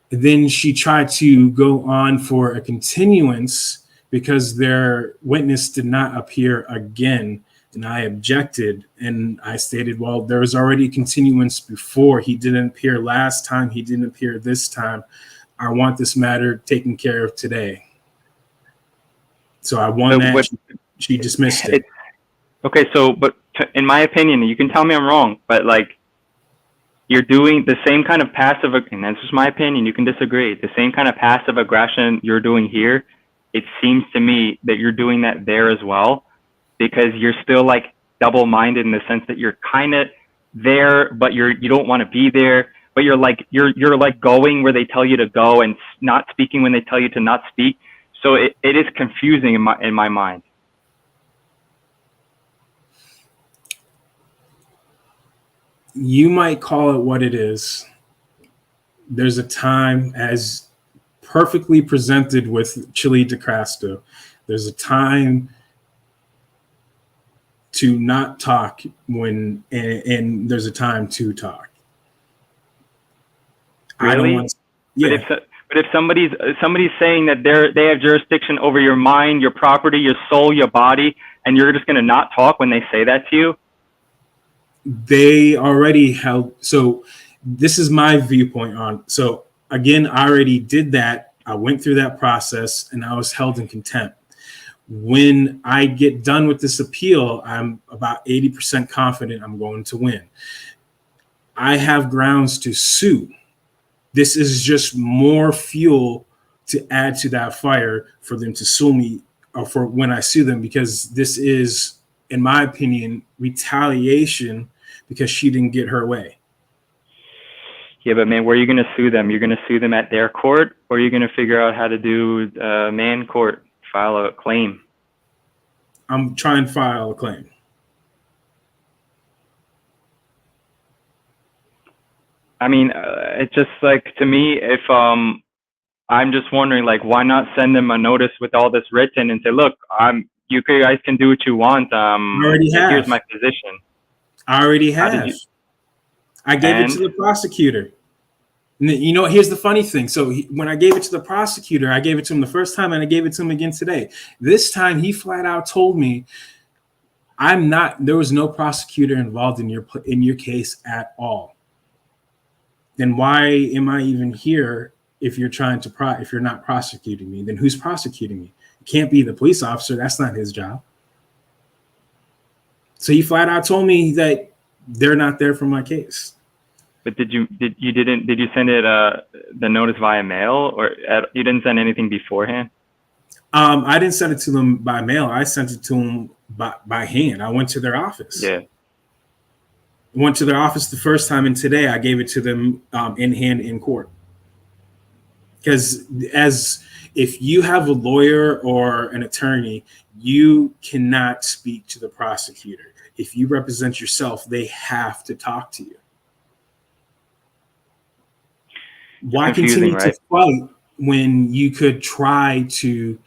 Then she tried to go on for a continuance because their witness did not appear again. And I objected, and I stated, well, there was already continuance before. He didn't appear last time. He didn't appear this time. I want this matter taken care of today. So I won that. She dismissed it. Okay, so, but in my opinion, you can tell me I'm wrong, but like, you're doing the same kind of passive, and that's just my opinion, you can disagree, the same kind of passive aggression you're doing here, it seems to me that you're doing that there as well, because you're still like double-minded in the sense that you're kind of there, but you don't want to be there, but you're like going where they tell you to go and not speaking when they tell you to not speak. So it is confusing in my mind. You might call it what it is. There's a time, as perfectly presented with Chile DeCrasto, there's a time to not talk when, and there's a time to talk. Really? I don't want to, yeah. But if somebody's saying that they have jurisdiction over your mind, your property, your soul, your body, and you're just going to not talk when they say that to you? They already held. So this is my viewpoint on. So again, I already did that. I went through that process and I was held in contempt. When I get done with this appeal, I'm about 80% confident I'm going to win. I have grounds to sue. This is just more fuel to add to that fire for them to sue me, or for when I sue them, because this is, in my opinion, retaliation because she didn't get her way. Yeah, but man, where are you going to sue them? You're going to sue them at their court, or are you going to figure out how to do man court, file a claim? I'm trying to file a claim. I mean, it's just like, to me, if I'm just wondering, like, why not send them a notice with all this written and say, look, you guys can do what you want. I already have. Here's my position. I already have. I gave it to the prosecutor. And you know, here's the funny thing. So when I gave it to the prosecutor, I gave it to him the first time and I gave it to him again today. This time he flat out told me, there was no prosecutor involved in your case at all. Then why am I even here if you're if you're not prosecuting me? Then who's prosecuting me? It can't be the police officer. That's not his job. So he flat out told me that they're not there for my case. But did you send it the notice via mail, or you didn't send anything beforehand? I didn't send it to them by mail. I sent it to them by hand. I went to their office. Yeah. Went to their office the first time, and today I gave it to them in hand in court. Because if you have a lawyer or an attorney, you cannot speak to the prosecutor. If you represent yourself, they have to talk to you. Why continue to fight when you could try to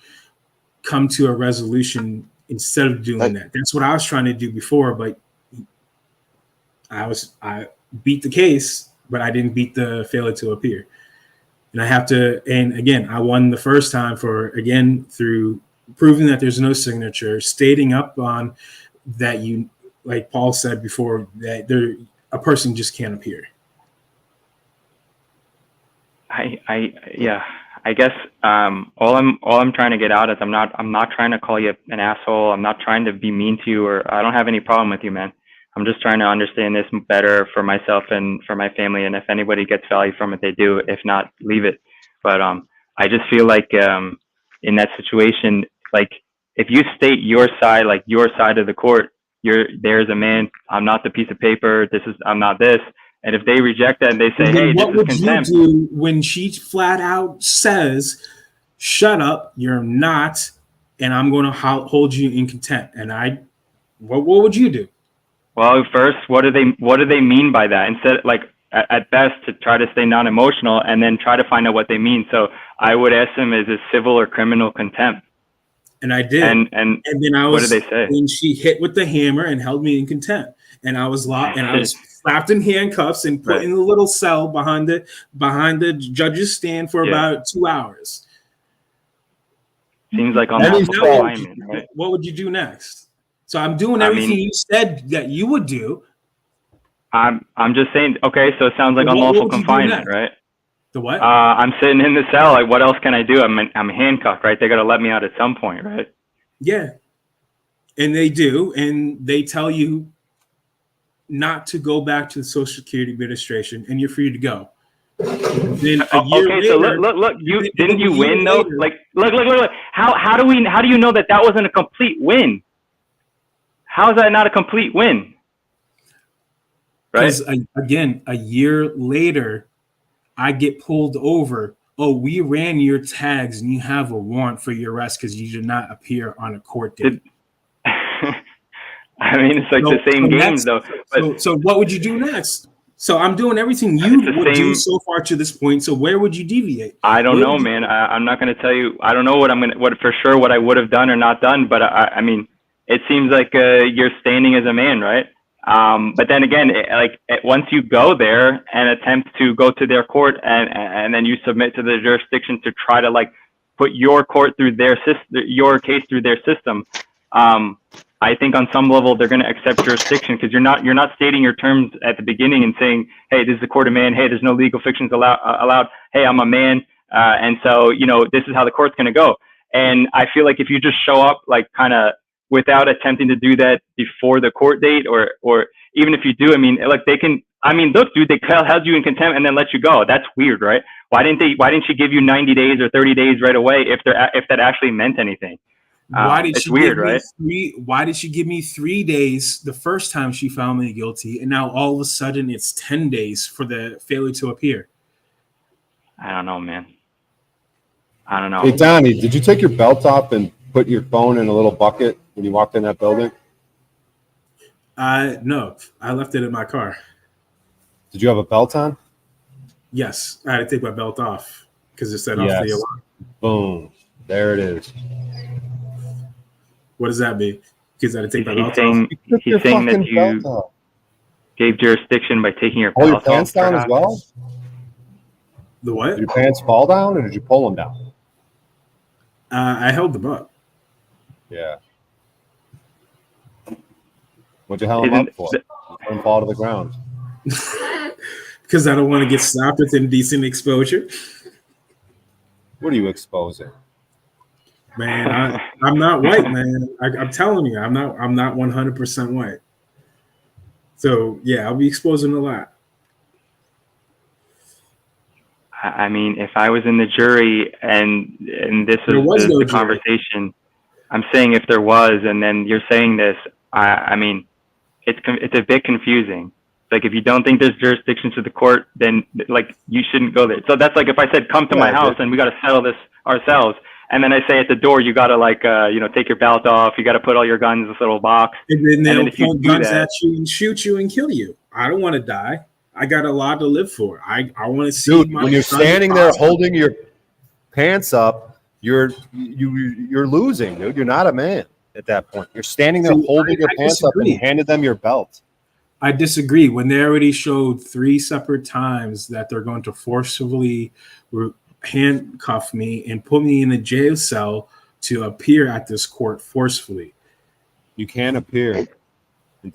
come to a resolution instead of doing that? That's what I was trying to do before, but I beat the case, but I didn't beat the failure to appear. And and again, I won the first time through proving that there's no signature, stating up on that like Paul said before, that a person just can't appear. I guess all I'm trying to get out is I'm not trying to call you an asshole. I'm not trying to be mean to you, or I don't have any problem with you, man. I'm just trying to understand this better for myself and for my family. And if anybody gets value from it, they do. If not, leave it. But I just feel like in that situation, like if you state your side, like your side of the court, there's a man. I'm not the piece of paper. I'm not this. And if they reject that and they say, hey, this is contempt. What would you do when she flat out says, shut up, you're not, and I'm going to hold you in contempt? And what would you do? Well, first, what do they mean by that? Instead, like at best, to try to stay non-emotional and then try to find out what they mean. So I would ask them, is it civil or criminal contempt? And I did. And then what did they say? And she hit with the hammer and held me in contempt. And I was locked, and I was slapped in handcuffs and put in a little cell behind the judge's stand for about 2 hours. Seems like unlawful confinement, right? What would you do next? So I'm doing everything you said that you would do. I'm just saying. Okay, so it sounds like unlawful confinement, right? The what? I'm sitting in the cell. Like, what else can I do? I'm handcuffed, right? They got to let me out at some point, right? Yeah, and they do, and they tell you not to go back to the Social Security Administration, and you're free to go. Then so look, didn't you win though? Like, look. How do you know that wasn't a complete win? How is that not a complete win? Right. Because again, a year later, I get pulled over. Oh, we ran your tags, and you have a warrant for your arrest because you did not appear on a court date. I mean, it's like the same games, though. But so what would you do next? So I'm doing everything you would do so far to this point. So where would you deviate? I don't know, man. I'm not going to tell you. I don't know what I would have done or not done. But I mean, it seems like you're standing as a man, right? But then again, once you go there and attempt to go to their court and then you submit to the jurisdiction to try to like put your court through your case through their system. I think on some level they're going to accept jurisdiction because you're not stating your terms at the beginning and saying, hey, this is a court of man. Hey, there's no legal fictions allowed. Hey, I'm a man. And so, this is how the court's going to go. And I feel like if you just show up like kind of without attempting to do that before the court date or even if you do, I mean, like look, dude, they held you in contempt and then let you go. That's weird, right? Why didn't she give you 90 days or 30 days right away if that actually meant anything? Why did It's she weird, give me right? Why did she give me 3 days the first time she found me guilty, and now all of a sudden it's 10 days for the failure to appear? I don't know, man. I don't know. Hey, Donnie, did you take your belt off and put your phone in a little bucket when you walked in that building? No, I left it in my car. Did you have a belt on? Yes, I had to take my belt off because it set off the Yes. alarm. Boom. There it is. What does that mean? Because I had to take my belt He's off. saying that you gave jurisdiction by taking your Pull your belt pants off, down as perhaps? well? The what? Did your pants fall down or did you pull them down? I held them up. Yeah. What'd you held them up for? Let them fall to the ground. Because I don't want to get stopped with indecent exposure. What are you exposing? Man, I'm not white, man. I'm telling you, I'm not 100% white. So yeah, I'll be exposing a lot. I mean, if I was in the jury and this was the conversation, I'm saying if there was, and then you're saying this, I mean, it's a bit confusing. Like, if you don't think there's jurisdiction to the court, then like you shouldn't go there. So that's like if I said, come to my house and we got to settle this ourselves. And then I say at the door, you got to like, take your belt off. You got to put all your guns in this little box. And then they'll if you point do guns that, at you and shoot you and kill you. I don't want to die. I got a lot to live for. I want to see. Dude, when you're standing there holding your pants up, you're losing, dude. You're not a man at that point. You're standing there holding your pants up and you handed them your belt. I disagree. When they already showed 3 separate times that they're going to forcibly handcuff me and put me in a jail cell to appear at this court forcefully. You can't appear.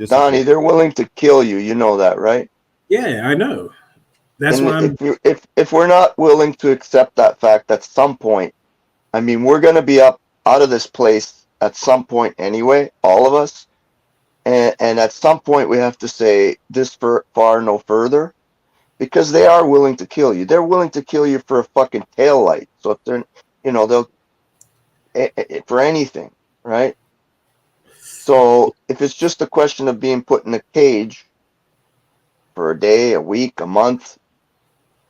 Donnie, they're willing to kill you. You know that, right? Yeah, I know. That's why if we're not willing to accept that fact at some point, I mean, we're going to be out of this place at some point anyway, all of us. And at some point we have to say this far, no further, because they are willing to kill you. They're willing to kill you for a fucking taillight. So if they're, they'll for anything, right? So if it's just a question of being put in a cage for a day, a week, a month,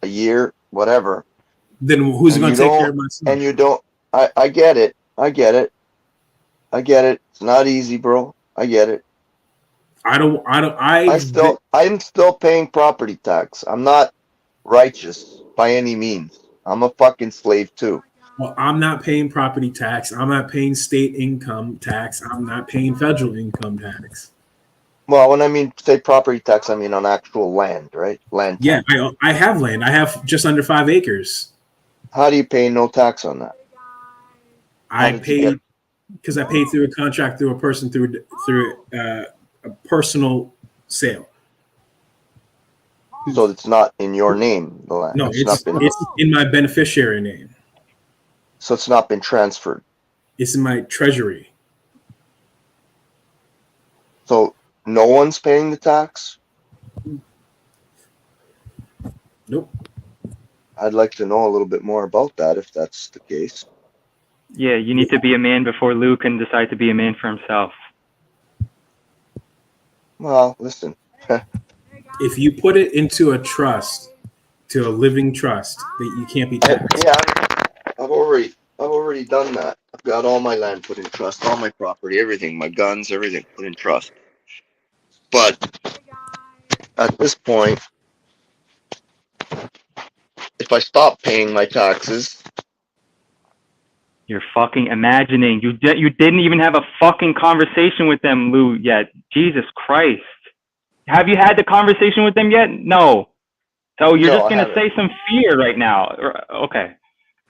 a year, whatever, then who's going to take care of my son? And you don't. I get it. I get it. It's not easy, bro. I get it. I'm still paying property tax. I'm not righteous by any means. I'm a fucking slave too. Well, I'm not paying property tax. I'm not paying state income tax. I'm not paying federal income tax. Well, when I mean say property tax, I mean on actual land, right? Land. Yeah, I have land. I have just under 5 acres. How do you pay no tax on that? I paid because I paid through a contract through a person through a personal sale. So it's not in your name, the land. No, it's in my beneficiary name. So it's not been transferred. It's in my treasury. So no one's paying the tax? Nope. I'd like to know a little bit more about that if that's the case. yeah, you need to be a man before Lou can decide to be a man for himself. Well, listen. If you put it into a trust, to a living trust, that you can't be taxed. Yeah, I've already done that. I've got all my land put in trust, all my property, everything, my guns, everything put in trust. But at this point, if I stop paying my taxes, You're fucking imagining. You didn't even have a fucking conversation with them, Lou, yet. Jesus Christ. Have you had the conversation with them yet? No. So you're just going to say some fear right now. Okay.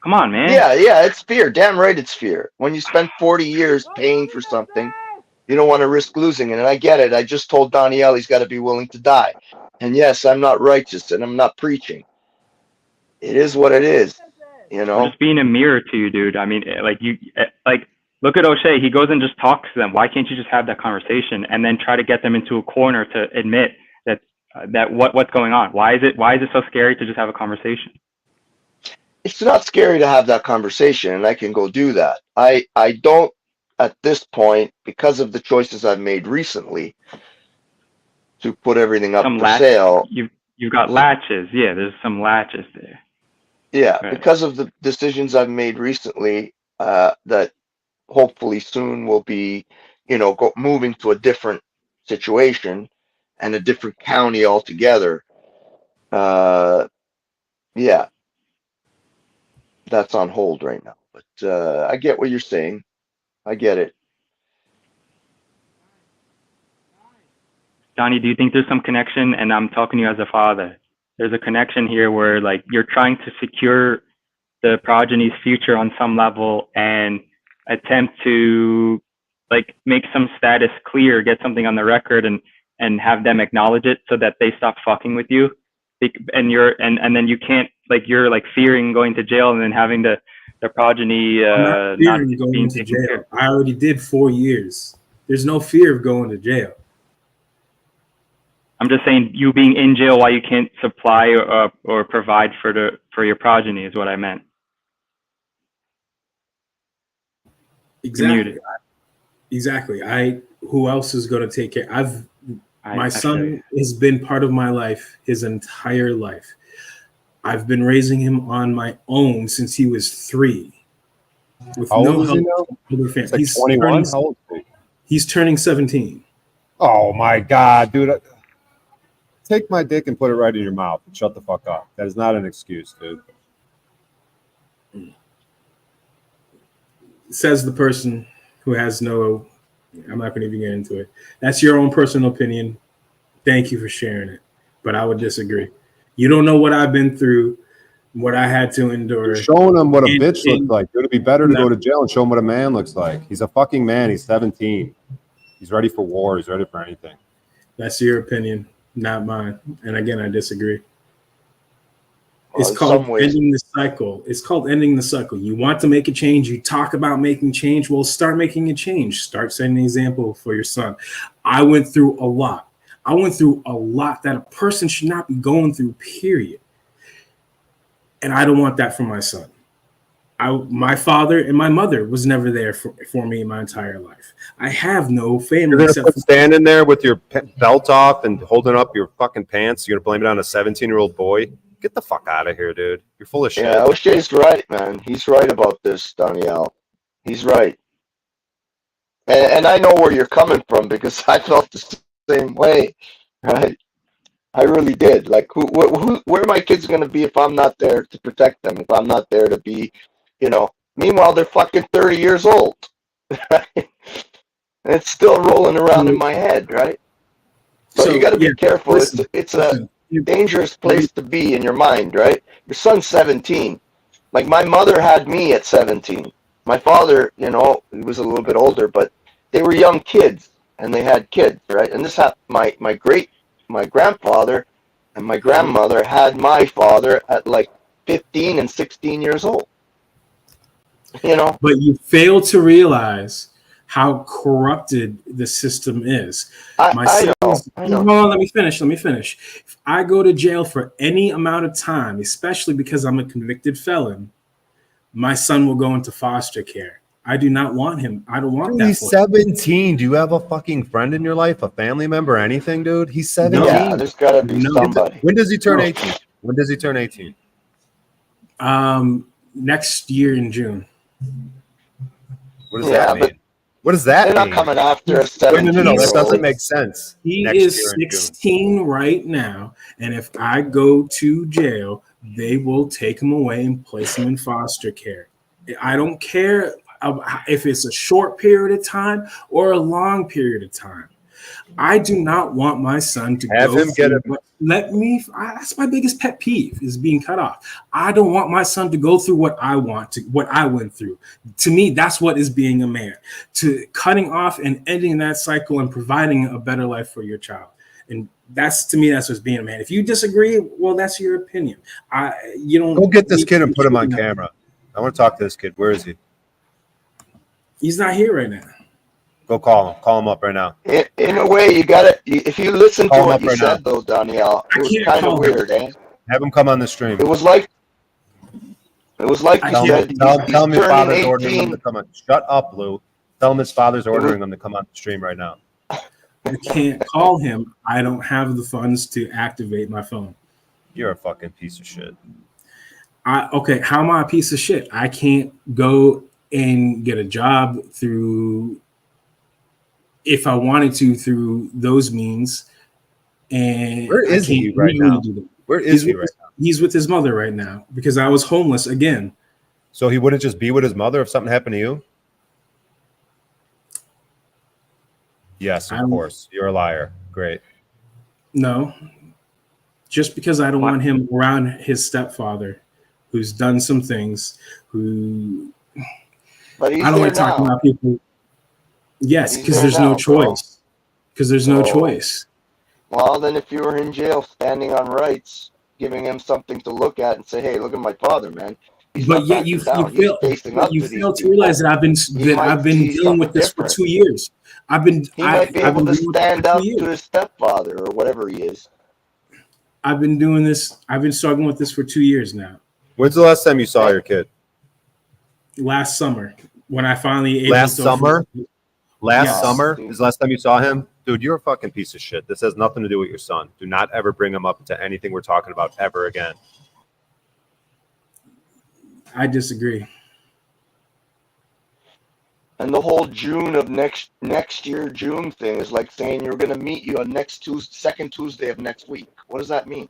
Come on, man. Yeah, it's fear. Damn right it's fear. When you spend 40 years paying for something, you don't want to risk losing it. And I get it. I just told Danielle he's got to be willing to die. And yes, I'm not righteous and I'm not preaching. It is what it is, you know? I'm just being a mirror to you, dude. I mean, look at O'Shea. He goes and just talks to them. Why can't you just have that conversation and then try to get them into a corner to admit that what's going on? Why is it so scary to just have a conversation? It's not scary to have that conversation, and I can go do that. I don't at this point, because of the choices I've made recently, to put everything up for sale. You've got latches. Yeah, there's some latches there. Yeah, Right. because of the decisions I've made recently, that hopefully soon will be, moving to a different situation and a different county altogether. Yeah, that's on hold right now. But I get what you're saying. I get it. Donnie, do you think there's some connection? And I'm talking to you as a father. There's a connection here where like you're trying to secure the progeny's future on some level and attempt to like make some status clear, get something on the record and have them acknowledge it so that they stop fucking with you. And and then you can't, like, you're like fearing going to jail and then having the progeny I'm not fearing going to jail. I already did 4 years. There's no fear of going to jail. I'm just saying you being in jail while you can't supply or provide for your progeny is what I meant. Exactly. Exactly. Who else is going to take care? My son has been part of my life his entire life. I've been raising him on my own since he was 3. With How old no is he help now? from other It's like He's 21? turning- How old is he? He's turning 17. Oh my God, dude. Take my dick and put it right in your mouth and shut the fuck up. That is not an excuse, dude. Says the person who has no, I'm not going to even get into it. That's your own personal opinion. Thank you for sharing it. But I would disagree. You don't know what I've been through, what I had to endure. You're showing him what a bitch looks like. Dude, it'd be better to go to jail and show him what a man looks like. He's a fucking man. He's 17. He's ready for war. He's ready for anything. That's your opinion, not mine. And again, I disagree. It's called ending the cycle. It's called ending the cycle. You want to make a change. You talk about making change. Well, start making a change. Start setting an example for your son. I went through a lot. I went through a lot that a person should not be going through, period. And I don't want that for my son. My father and my mother was never there for me in my entire life. I have no family. You're going to stand in there with your belt off and holding up your fucking pants. You're going to blame it on a 17-year-old boy? Get the fuck out of here, dude. You're full of shit. Yeah, O'Shea's right, man. He's right about this, Danielle. He's right. And I know where you're coming from because I felt the same way, right? I really did. Like, where are my kids going to be if I'm not there to protect them? If I'm not there to be, meanwhile, they're fucking 30 years old. Right? And it's still rolling around in my head, right? So you got to be careful. It's a dangerous place to be in your mind, right? Your son's 17. Like, my mother had me at 17. My father, he was a little bit older, but they were young kids and they had kids, right? And this happened. My grandfather and my grandmother had my father at like 15 and 16 years old. But you fail to realize how corrupted the system is. I know. Hold on, let me finish. If I go to jail for any amount of time, especially because I'm a convicted felon, my son will go into foster care. I do not want him. I don't want that. He's 17. Do you have a fucking friend in your life, a family member, anything, dude? He's 17. Yeah, there's got to be somebody. When does he turn 18? When does he turn 18? Next year in June. What does that mean? What does that mean? They're not coming after a 17. No, that doesn't make sense. He is 16 right now, and if I go to jail, they will take him away and place him in foster care. I don't care if it's a short period of time or a long period of time. I do not want my son to have him get it. That's my biggest pet peeve, is being cut off. I don't want my son to go through what I went through. To me, that's what is being a man. To cutting off and ending that cycle and providing a better life for your child. And to me, that's what's being a man. If you disagree, well, that's your opinion. Go get this kid and put him on camera. I want to talk to this kid. Where is he? He's not here right now. Go call him. Call him up right now. In a way, you got to, if you listen to what you said, though, Danielle, it was kind of weird, eh? Have him come on the stream. It was like you said, tell him your father's ordering him to come on. Shut up, Lou. Tell him his father's ordering him to come on the stream right now. I can't call him. I don't have the funds to activate my phone. You're a fucking piece of shit. Okay, how am I a piece of shit? I can't go and get a job through, if I wanted to, through those means. And where is he right now? Where is he right now? He's with his mother right now because I was homeless again. So he wouldn't just be with his mother if something happened to you? Yes, of course. You're a liar. Great. No. Just because I don't want him around his stepfather, who's done some things, who But I don't want to talk about people. Yes, because there's no choice. Because there's no choice. Well, then if you were in jail standing on rights, giving him something to look at and say, hey, look at my father, man. But yet you fail to realize that I've been dealing with this for 2 years. He might be able to stand up to his stepfather or whatever he is. I've been doing this. I've been struggling with this for 2 years now. When's the last time you saw your kid? Last summer, when I finally Last summer is the last time you saw him? Dude, you're a fucking piece of shit. This has nothing to do with your son. Do not ever bring him up into anything we're talking about ever again. I disagree. And the whole June of next year June thing is like saying you're going to meet you on second Tuesday of next week. What does that mean?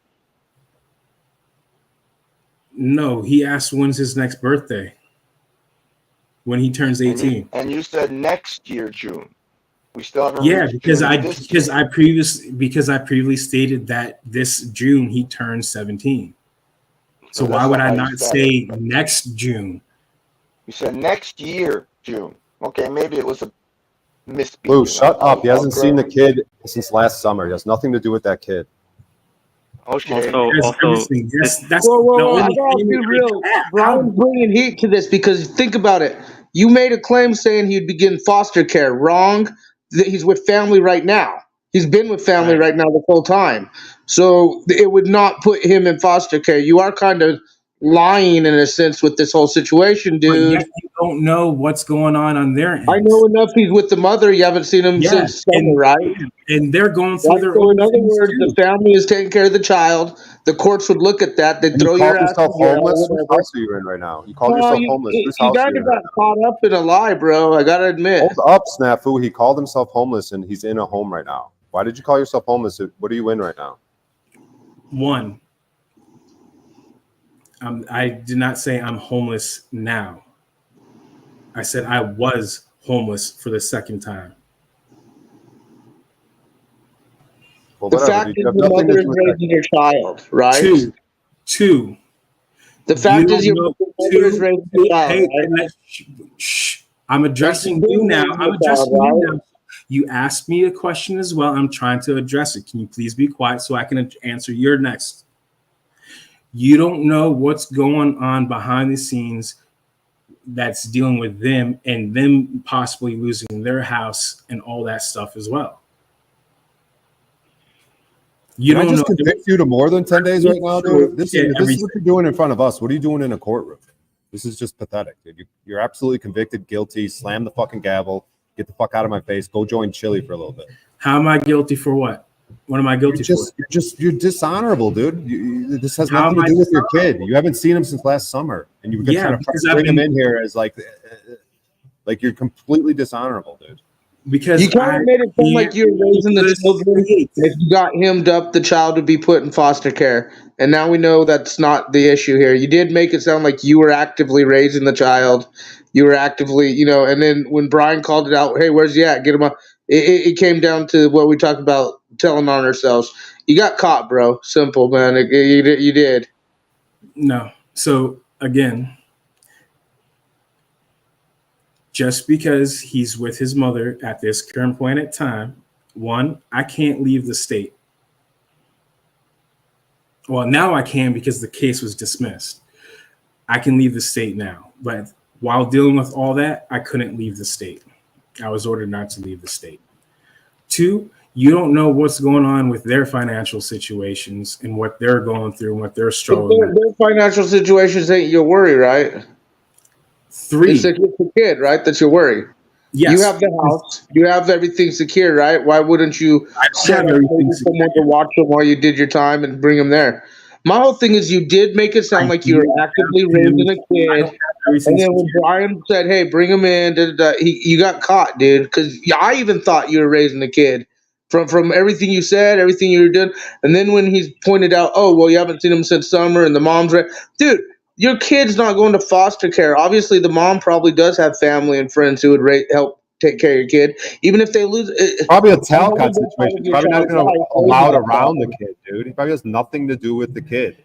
No, he asked when's his next birthday. When he turns 18. And you said next year June. We still haven't. Yeah, because I previously stated that this June he turned 17. So why would I not say next June? You said next year June. Okay, maybe it was a misspeak. Blue, shut up. He hasn't seen the kid since last summer. It has nothing to do with that kid. Okay. That's whoa, I gotta be real. Brian's bringing heat to this because think about it. You made a claim saying he'd be getting foster care. Wrong. He's with family right now. He's been with family right now the whole time. So it would not put him in foster care. You are kind of lying in a sense with this whole situation, dude. But yet you don't know what's going on their end. I know enough. He's with the mother. You haven't seen him since summer, right? And they're going through their so own. in other words, the family is taking care of the child. The courts would look at that. They'd throw your ass. Homeless? Whose house are you in right now? You called yourself homeless. Whose house are you in? Got caught up in a lie, bro. I gotta admit. Hold up, Snafu. He called himself homeless, and he's in a home right now. Why did you call yourself homeless? What are you in right now? One. I did not say I'm homeless now. I said I was homeless for the second time. Well, the fact is your mother is raising your child, right? Two. The fact is your mother is raising your child, right? I'm addressing you now. I'm addressing you now. You asked me a question as well. I'm trying to address it. Can you please be quiet so I can answer your next? You don't know what's going on behind the scenes that's dealing with them and them possibly losing their house and all that stuff as well. You Can don't I just convict you to more than 10 days right now, dude? This is what you're doing in front of us. What are you doing in a courtroom? This is just pathetic, dude. You're absolutely convicted, guilty. Slam the fucking gavel. Get the fuck out of my face. Go join Chili for a little bit. How am I guilty for what? What am I guilty for? You're dishonorable, dude. This has nothing to do with your kid. You haven't seen him since last summer, and you were trying to bring him in here as like you're completely dishonorable, dude. Because you kind of made it sound like you're raising the children. If you got hemmed up, the child would be put in foster care, and now we know that's not the issue here. You did make it sound like you were actively raising the child. You were actively, and then when Brian called it out, hey, where's he at? Get him up. It came down to what we talked about, telling on ourselves. You got caught, bro. Simple, man. You did. No. So, again, just because he's with his mother at this current point in time, one, I can't leave the state. Well, now I can because the case was dismissed. I can leave the state now. But while dealing with all that, I couldn't leave the state. I was ordered not to leave the state. Two, you don't know what's going on with their financial situations and what they're going through and what they're struggling with. Their financial situations ain't your worry, right? Three. It's a kid, right? That's your worry. Yes. You have the house. You have everything secure, right? Why wouldn't you set up maybe someone to watch them while you did your time and bring them there? My whole thing is you did make it sound like you were actively raising a kid, and then when Brian said, "Hey, bring him in," you got caught, dude. Because I even thought you were raising a kid from everything you said, everything you were doing, and then when he's pointed out, "Oh, well, you haven't seen him since summer," and the mom's right, dude. Your kid's not going to foster care. Obviously, the mom probably does have family and friends who would help take care of your kid, even if they lose. Probably a Talcott situation. He's probably not even allowed around the kid, dude. He probably has nothing to do with the kid.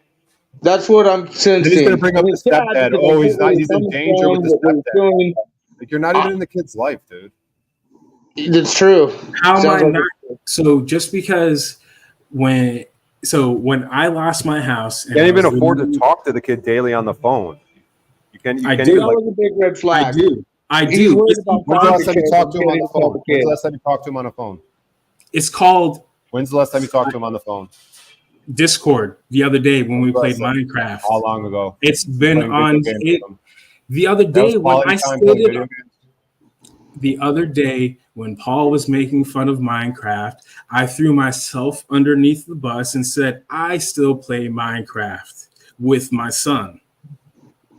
That's what I'm sensing. Then he's gonna bring up the stepdad. Oh, he's not. He's in danger with the stepdad. Like you're not even in the kid's life, dude. It's true. How am I not? So just because when I lost my house, You can't even afford to talk to the kid daily on the phone. You can't. You I can't do. even, That was a big red flag. I He's do. worried about When's the last time you talked to him on the phone? the When's kid. the last time you talked to him on the phone? It's called When's the last time you talked to him on the phone? Discord the other day when we played Minecraft. How long ago? It's been Playing on video games with him. the other That day was when quality I time playing video stated games? the other day when Paul was making fun of Minecraft, I threw myself underneath the bus and said I still play Minecraft with my son.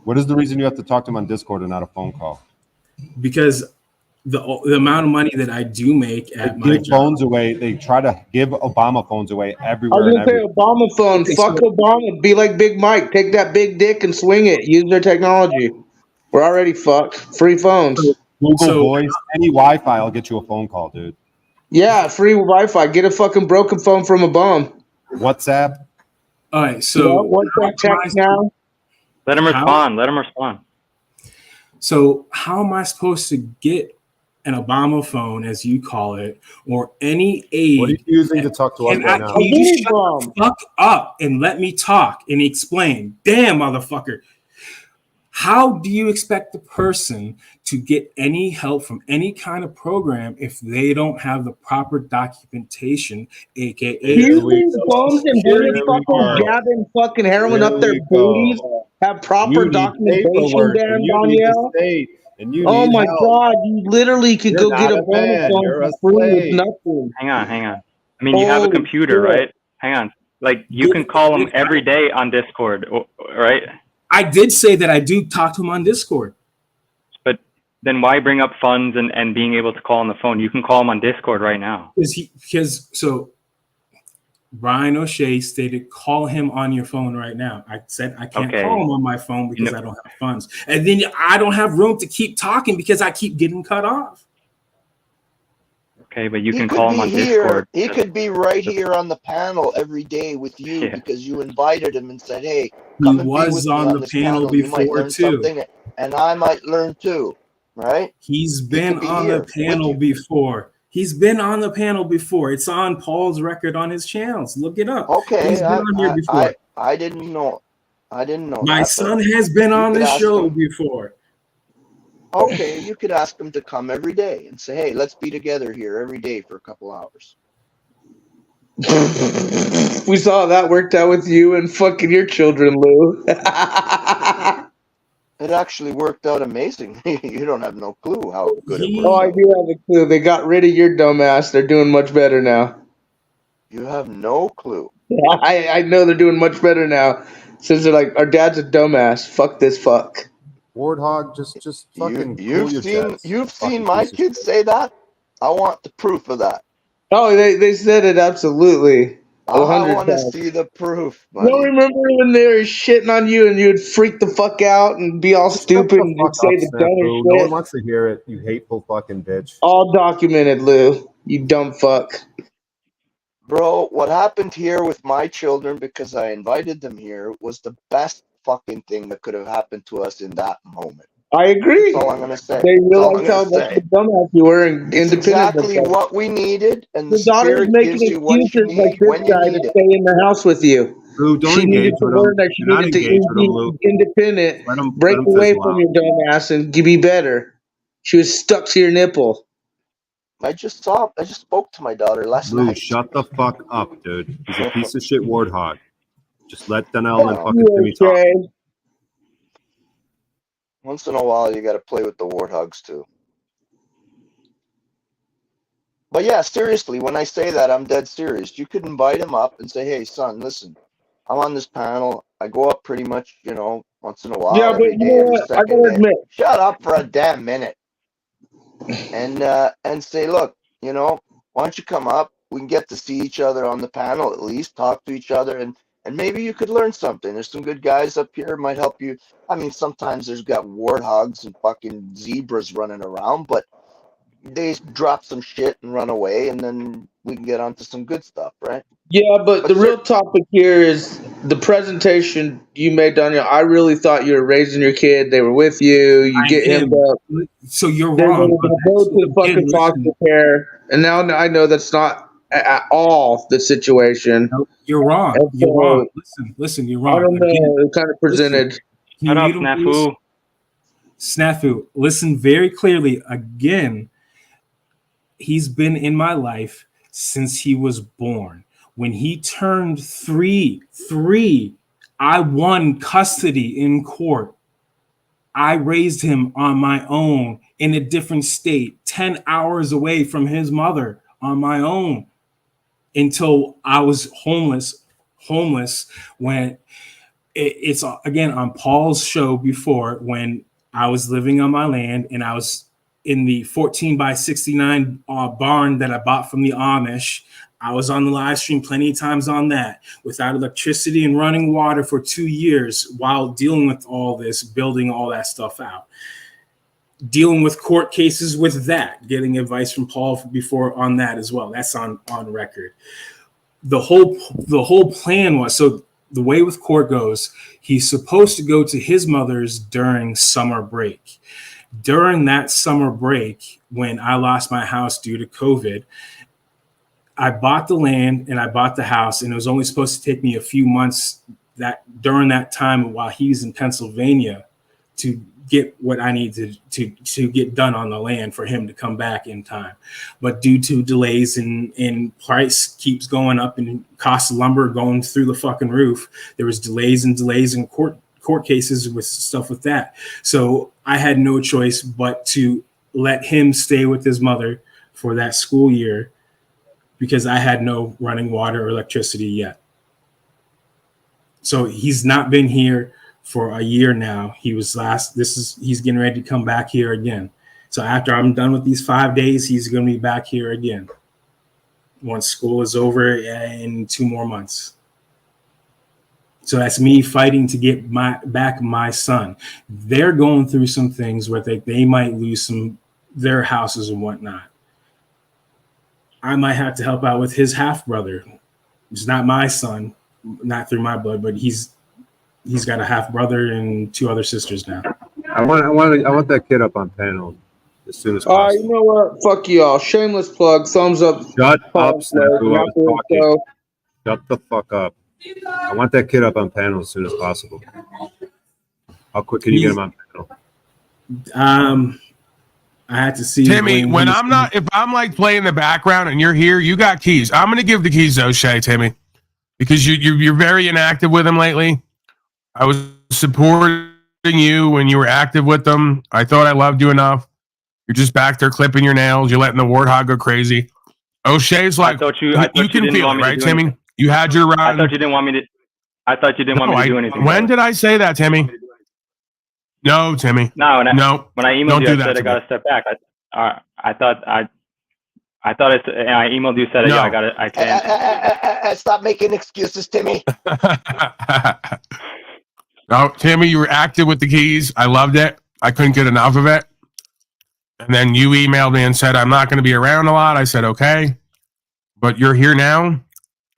What is the reason you have to talk to him on Discord and not a phone call? Because the amount of money that I do make at my They give job. phones away. They try to give Obama phones away I everywhere. was And gonna say everywhere. Obama phone. Fuck Obama. Be like Big Mike. Take that big dick and swing it. Use their technology. We're already fucked. Free phones. Google Voice, any Wi-Fi, I'll get you a phone call, dude. Yeah, free Wi-Fi. Get a fucking broken phone from a bum. WhatsApp. All right, so what's that text now? Let him respond. Let him respond. So how am I supposed to get an Obama phone, as you call it, or any aid? What are you using to talk to us right now? Can you just shut the fuck up and let me talk and explain? Damn, motherfucker. How do you expect the person to get any help from any kind of program if they don't have the proper documentation, aka Do you think phones and motherfuckers jabbing fucking heroin up their booties have proper documentation, Dan Danielle? Oh my god, you literally could go get a bonus phone for free with nothing. Hang on. I mean, you have a computer, right? Hang on. Like you can call him every day on Discord, right? I did say that I do talk to him on Discord. But then why bring up funds and being able to call on the phone? You can call him on Discord right now. Because Brian O'Shea stated, call him on your phone right now. I said I can't call him on my phone because I don't have funds. And then I don't have room to keep talking because I keep getting cut off. Okay, but you can call him on Discord. He could be right here on the panel every day with you because you invited him and said, "Hey, come and be with me on this panel. You might learn something, and I might learn too." Right? He's been on the panel before. He's been on the panel before. It's on Paul's record on his channels. Look it up. Okay, He's been on here before. I didn't know. I didn't know. My son has been on this show before. Okay, you could ask him to come every day and say, "Hey, let's be together here every day for a couple hours." We saw how that worked out with you and fucking your children, Lou. It actually worked out amazingly. You don't have no clue how good it worked. Oh, I do have a clue. They got rid of your dumbass. They're doing much better now. You have no clue. I know they're doing much better now. Since they're like, our dad's a dumbass. Fuck this fuck. Warthog, just fucking You've seen my kids say that? I want the proof of that. Oh, they said it absolutely. I want to see the proof. You don't remember when they were shitting on you and you would freak the fuck out and be all stupid and you'd say the dumbest No one shit? wants to hear it, you hateful fucking bitch. All documented, Lou. You dumb fuck. Bro, what happened here with my children, because I invited them here, was the best fucking thing that could have happened to us in that moment. I agree. That's all I'm gonna say. They realized how much of a dumbass you were and It's independent. exactly what we needed, and the Your daughter's spirit making gives you what you excuses like need this when you guy to need it. stay in the house with you. Lou, don't She engage needed to with learn him. that she You're not needed to engaged with him, Lou. be independent, Let him break away fizzle from out. your dumbass and be better. She was stuck to your nipple. I just spoke to my daughter last Lou, night. shut the fuck up, dude. He's a piece of shit warthog. Just let Donnell and fucking You Timmy talk. okay? Once in a while, you got to play with the warthogs too. But yeah, seriously, when I say that, I'm dead serious. You could invite him up and say, "Hey, son, listen, I'm on this panel. I go up pretty much, once in a while, Yeah, but every you day, know every what? I second gotta day. admit, Shut up for a damn minute." And say, "Look, why don't you come up? We can get to see each other on the panel at least, talk to each other, and maybe you could learn something. There's some good guys up here, might help you. I mean, sometimes there's got warthogs and fucking zebras running around, but they drop some shit and run away, and then we can get onto some good stuff, right?" yeah, but the real topic here is the presentation you made, Daniel. I really thought you were raising your kid. They were with you. You I get him am. up. So you're They were wrong. going to go to fucking foster care, and now I know that's not at all the situation. No, you're wrong. And You're so, wrong. Listen. You're wrong. I don't know. It kind of presented. Listen, can Shut you up, mute him, please? Snafu. Listen very clearly. Again, he's been in my life since he was born. When he turned three, I won custody in court. I raised him on my own in a different state, 10 hours away from his mother on my own until I was homeless when it's again on Paul's show before, when I was living on my land and I was in the 14 by 69 barn that I bought from the Amish. I was on the live stream plenty of times on that without electricity and running water for 2 years while dealing with all this, building all that stuff out, dealing with court cases with that, getting advice from Paul before on that as well. That's on record. The whole plan was, so the way with court goes, he's supposed to go to his mother's during summer break. During that summer break, when I lost my house due to COVID, I bought the land and I bought the house, and it was only supposed to take me a few months that during that time while he was in Pennsylvania to get what I needed to get done on the land for him to come back in time. But due to delays and price keeps going up and cost of lumber going through the fucking roof, there was delays in court cases with stuff with that. So I had no choice but to let him stay with his mother for that school year because I had no running water or electricity yet. So he's not been here for a year now. He's getting ready to come back here again. So after I'm done with these 5 days, he's going to be back here again once school is over in 2 more months. So that's me fighting to get back my son. They're going through some things where they might lose their houses and whatnot. I might have to help out with his half brother. He's not my son, not through my blood, but he's got a half brother and 2 other sisters now. I want that kid up on panel as soon as possible. You know what? Fuck y'all. Shameless plug. Thumbs up. Shut up, Snafu. I was talking. Shut the fuck up. I want that kid up on panel as soon as possible. How quick can you get him on panel? I had to see Timmy. If I'm like playing the background and you're here, you got keys. I'm gonna give the keys to O'Shea, Timmy, because you're very inactive with him lately. I was supporting you when you were active with them. I thought I loved you enough. You're just back there clipping your nails. You're letting the warthog go crazy. O'Shea's like, you can feel it, right, Timmy? You had your run. I thought you didn't want me to. I thought you didn't want me to do anything. When did I say that, Timmy? No, Timmy. No, when I emailed you, I said I got to step back. I thought I emailed you, said No. I can't. Stop making excuses, Timmy. No, Timmy, you were active with the keys. I loved it. I couldn't get enough of it. And then you emailed me and said, I'm not going to be around a lot. I said, okay, but you're here now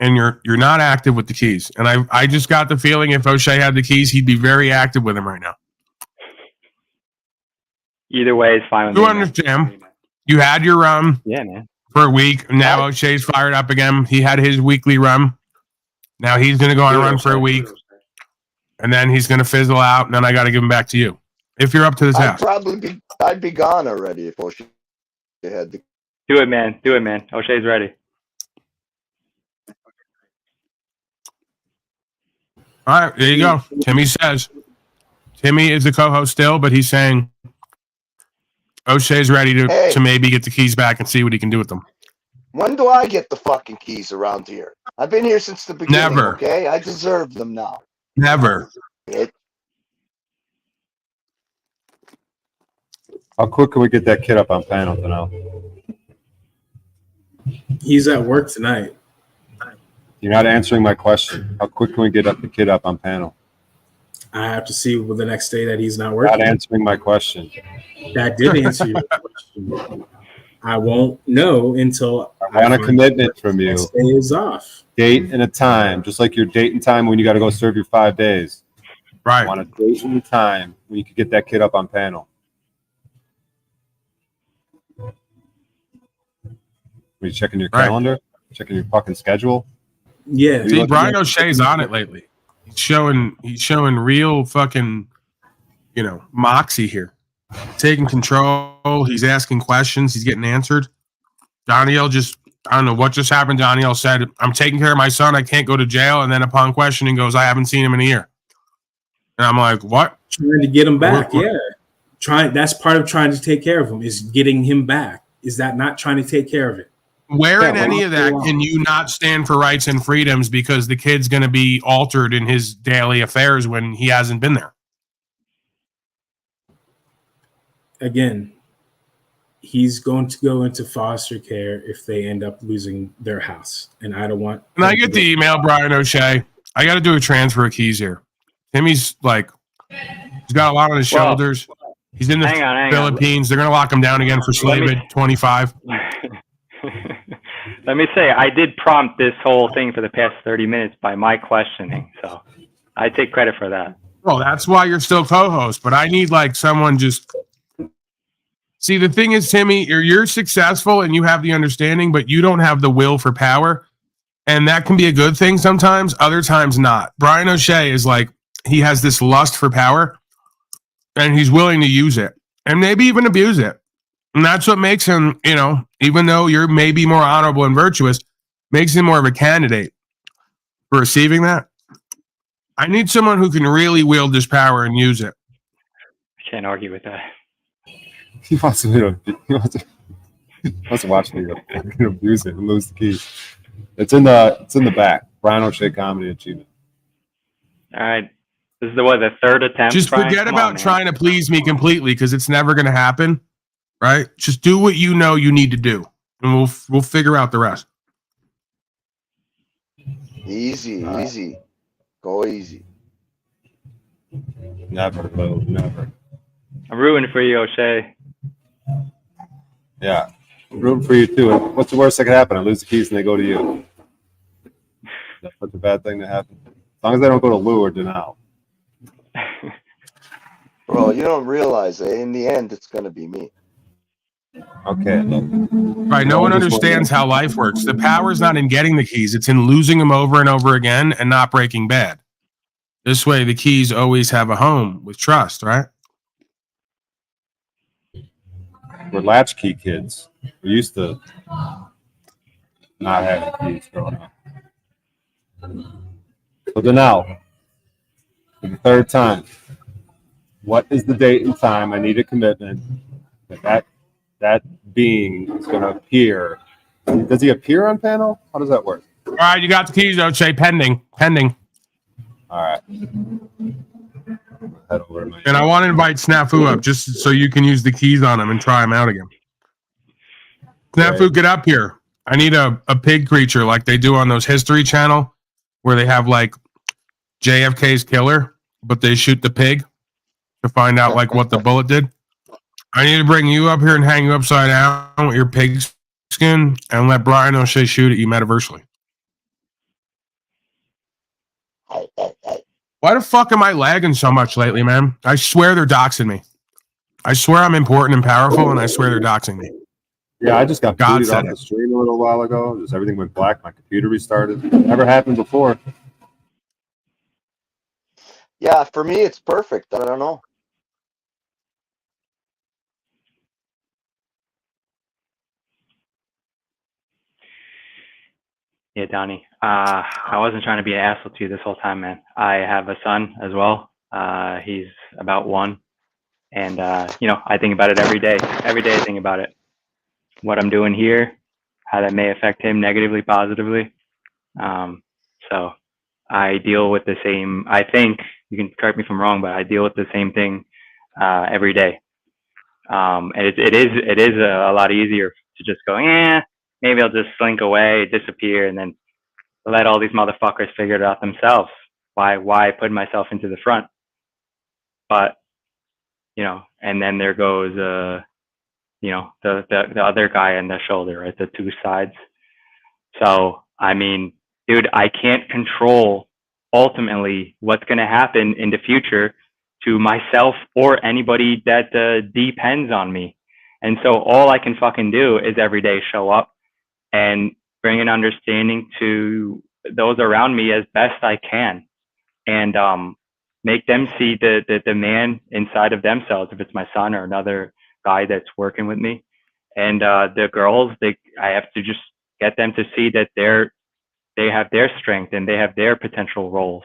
and you're not active with the keys. And I just got the feeling if O'Shea had the keys, he'd be very active with them right now. Either way is fine with You me. understand. You had your run for a week. Now O'Shea's fired up again. He had his weekly run. Now he's going to go on a run for a week. And then he's going to fizzle out. And then I got to give him back to you. If you're up to the task. I'd be gone already if O'Shea had the. Do it, man. O'Shea's ready. All right, there you go. Timmy says. Timmy is the co-host still, but he's saying O'Shea's ready to maybe get the keys back and see what he can do with them. When do I get the fucking keys around here? I've been here since the beginning. Never. Okay, I deserve them now. Never. How quick can we get that kid up on panel to know? He's at work tonight. You're not answering my question. How quick can we get the kid up on panel? I have to see the next day that he's not working. Not answering my question. That did answer your question. I won't know until I want a commitment from you. Next day is off. Date and a time, just like your date and time when you got to go serve your 5 days. Right. I want a date and a time when you can get that kid up on panel. Are you checking your calendar? Checking your fucking schedule? Yeah. See, Brian O'Shea's on it lately. He's showing real fucking, moxie here. Taking control. He's asking questions. He's getting answered. Danielle I don't know what just happened. Danielle said, I'm taking care of my son. I can't go to jail. And then upon questioning goes, I haven't seen him in a year. And I'm like, what? Trying to get him back. Yeah. That's part of trying to take care of him is getting him back. Is that not trying to take care of it? Where in any of that can you not stand for rights and freedoms because the kid's going to be altered in his daily affairs when he hasn't been there? Again, he's going to go into foster care if they end up losing their house. And I don't want... And I get the email, Brian O'Shea. I got to do a transfer of keys here. Timmy's he's got a lot on his shoulders. He's in the Philippines. They're going to lock him down again for slaving 25. Let me say, I did prompt this whole thing for the past 30 minutes by my questioning. So I take credit for that. Well, that's why you're still co-host. But I need someone just... See, the thing is, Timmy, you're successful and you have the understanding, but you don't have the will for power. And that can be a good thing sometimes, other times not. Brian O'Shea is he has this lust for power and he's willing to use it and maybe even abuse it. And that's what makes him, even though you're maybe more honorable and virtuous, makes him more of a candidate for receiving that. I need someone who can really wield this power and use it. I can't argue with that. He wants to watch me abuse it and lose the keys. It's in the back. Brian O'Shea Comedy Achievement. All right. This is the third attempt. Just forget about trying to please me completely because it's never going to happen. Right? Just do what you know you need to do, and we'll figure out the rest. Easy. Go easy. Never, Lou. Never. I'm rooting for you, O'Shea. Yeah. I'm rooting for you, too. What's the worst that could happen? I lose the keys and they go to you. That's such a bad thing to happen. As long as they don't go to Lou or Denal. Bro, you don't realize that in the end, it's going to be me. Okay. Right. No one understands how life works. The power is not in getting the keys. It's in losing them over and over again and not breaking bad. This way, the keys always have a home with trust, right? We're latchkey kids. We used to not have keys growing up. So Denal, for the third time, what is the date and time? I need a commitment that being is going to appear. Does he appear on panel? How does that work? All right, you got the keys, O'Shea. Pending. All right. Head over to and I want to invite Snafu up just so you can use the keys on him and try him out again. Snafu, get up here. I need a pig creature like they do on those History Channel where they have JFK's killer, but they shoot the pig to find out what the bullet did. I need to bring you up here and hang you upside down with your pig skin and let Brian O'Shea shoot at you metaversally. Why the fuck am I lagging so much lately, man? I swear they're doxing me. I swear I'm important and powerful, and I swear they're doxing me. Yeah, I just got booted off said the stream a little while ago. Just everything went black. My computer restarted. Never happened before. Yeah, for me, it's perfect. I don't know. Yeah, Donnie. I wasn't trying to be an asshole to you this whole time, man. I have a son as well. He's about 1. And, I think about it every day. Every day I think about it. What I'm doing here, how that may affect him negatively, positively. So I deal with the same, I think, you can correct me if I'm wrong, but I deal with the same thing every day. And it is a lot easier to just go, maybe I'll just slink away, disappear, and then let all these motherfuckers figure it out themselves. Why put myself into the front? But, and then there goes, the other guy on the shoulder, right? The two sides. So, I mean, dude, I can't control ultimately what's going to happen in the future to myself or anybody that depends on me. And so all I can fucking do is every day show up and bring an understanding to those around me as best I can, and make them see the man inside of themselves, if it's my son or another guy that's working with me. And the girls, I have to just get them to see that they have their strength and they have their potential roles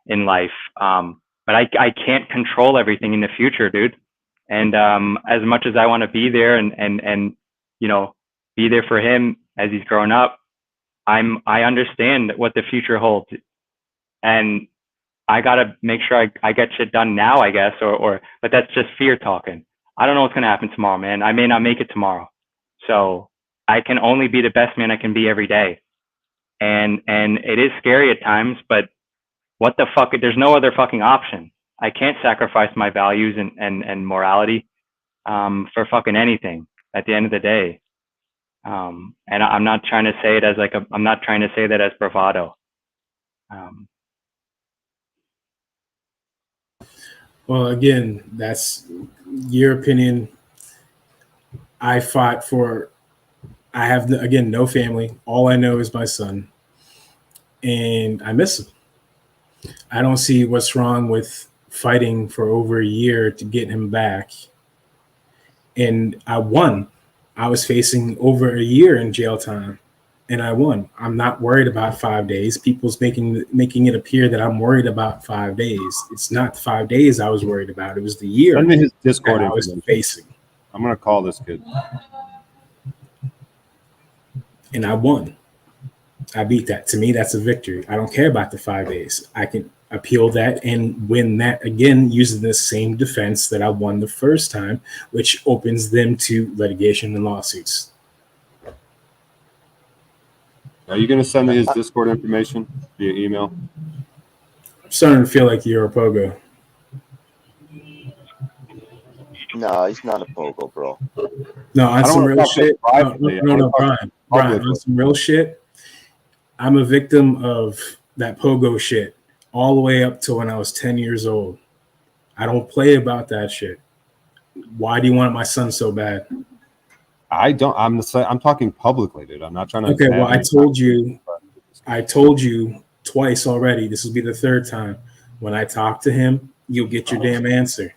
in life. But I can't control everything in the future, dude. And as much as I want to be there and be there for him as he's growing up, I understand what the future holds, and I gotta make sure I get shit done now, I guess, but that's just fear talking. I don't know what's gonna happen tomorrow, man. I may not make it tomorrow, so I can only be the best man I can be every day. And it is scary at times, but what the fuck? There's no other fucking option. I can't sacrifice my values and morality for fucking anything at the end of the day. And I'm not trying to say it as I'm not trying to say that as bravado. Well, again, that's your opinion. I fought for, I have, again, no family. All I know is my son, and I miss him. I don't see what's wrong with fighting for over a year to get him back. And I won. I was facing over a year in jail time, and I won. I'm not worried about 5 days. People's making it appear that I'm worried about 5 days. It's not 5 days I was worried about. It was the year. Send me his Discord I was facing. I'm gonna call this kid. And I won. I beat that. To me, that's a victory. I don't care about the 5 days. I can appeal that and win that again using the same defense that I won the first time, which opens them to litigation and lawsuits. Are you gonna send me his Discord information via email? I'm starting to feel like you're a pogo. No, he's not a pogo, bro. No, on some real shit. No, Brian, on some real shit. I'm a victim of that pogo shit all the way up to when I was 10 years old. I don't play about that shit. Why do you want my son so bad? I don't. I'm talking publicly, dude. I'm not trying to. Okay, well, I told you twice already. This will be the third time. When I talk to him, you'll get your damn answer.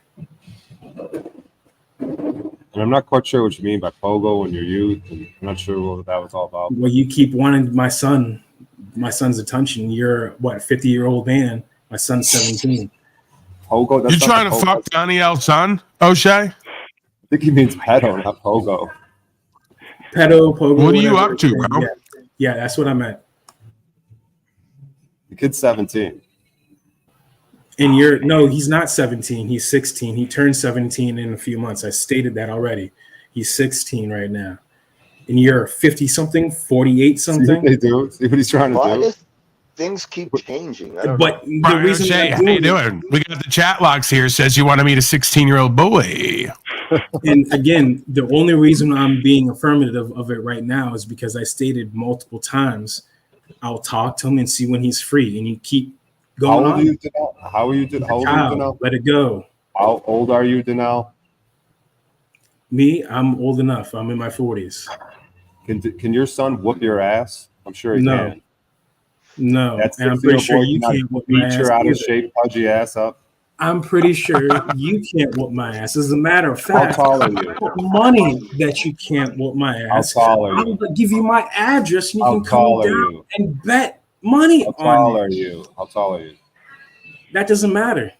And I'm not quite sure what you mean by pogo in your youth. And I'm not sure what that was all about. Well, you keep wanting my son's attention. You're what, 50-year-old man? My son's 17. Pogo. You're trying to fuck Danielle's son, O'Shea? I think he means pedo, not pogo. Pedo, pogo. What are you up to, bro? Yeah, that's what I meant. The kid's 17. And no, he's not 17. He's 16. He turned 17 in a few months. I stated that already. He's 16 right now. And you're 50-something, 48-something. See what they do? See what he's trying to do? Things keep changing. But the reason O'Shea, how you doing? We got the chat logs here. Says you want to meet a 16-year-old boy. And again, the only reason I'm being affirmative of it right now is because I stated multiple times I'll talk to him and see when he's free. And you keep going on. How are you, Denal? Let it go. How old are you, Denal? Me, I'm old enough. I'm in my 40s. Can your son whoop your ass? I'm sure he can. No, That's and I'm pretty sure you can't whoop my ass. Beat your out of either. shape, pudgy ass up. I'm pretty sure you can't whoop my ass. As a matter of fact, How tall are you? Money that you can't whoop my ass. How tall are you? I'm gonna give you my address and you How can tall come are down you? and bet money How on tall it. are you? How tall are you? That doesn't matter.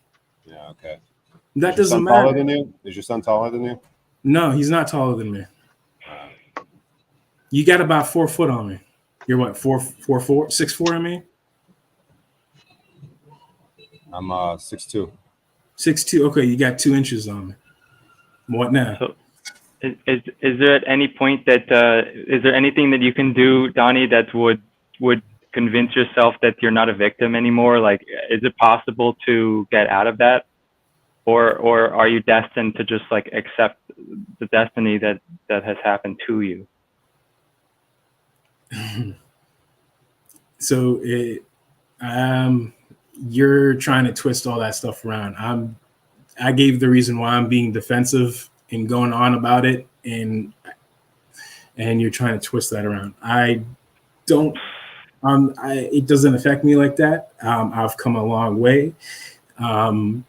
Yeah, okay. That Is your doesn't son taller matter. than you? Is your son taller than you? No, he's not taller than me. You got about 4 foot on me. You're what, 4'4", 6'4", I mean? I'm 6'2". 6'2". Okay, you got 2 inches on me. What now? So is there at any point that is there anything that you can do, Donnie, that would convince yourself that you're not a victim anymore? Like, is it possible to get out of that, or are you destined to just like accept the destiny that has happened to you? So you're trying to twist all that stuff around. I gave the reason why I'm being defensive and going on about it, and you're trying to twist that around. I don't. It doesn't affect me like that. I've come a long way. I'll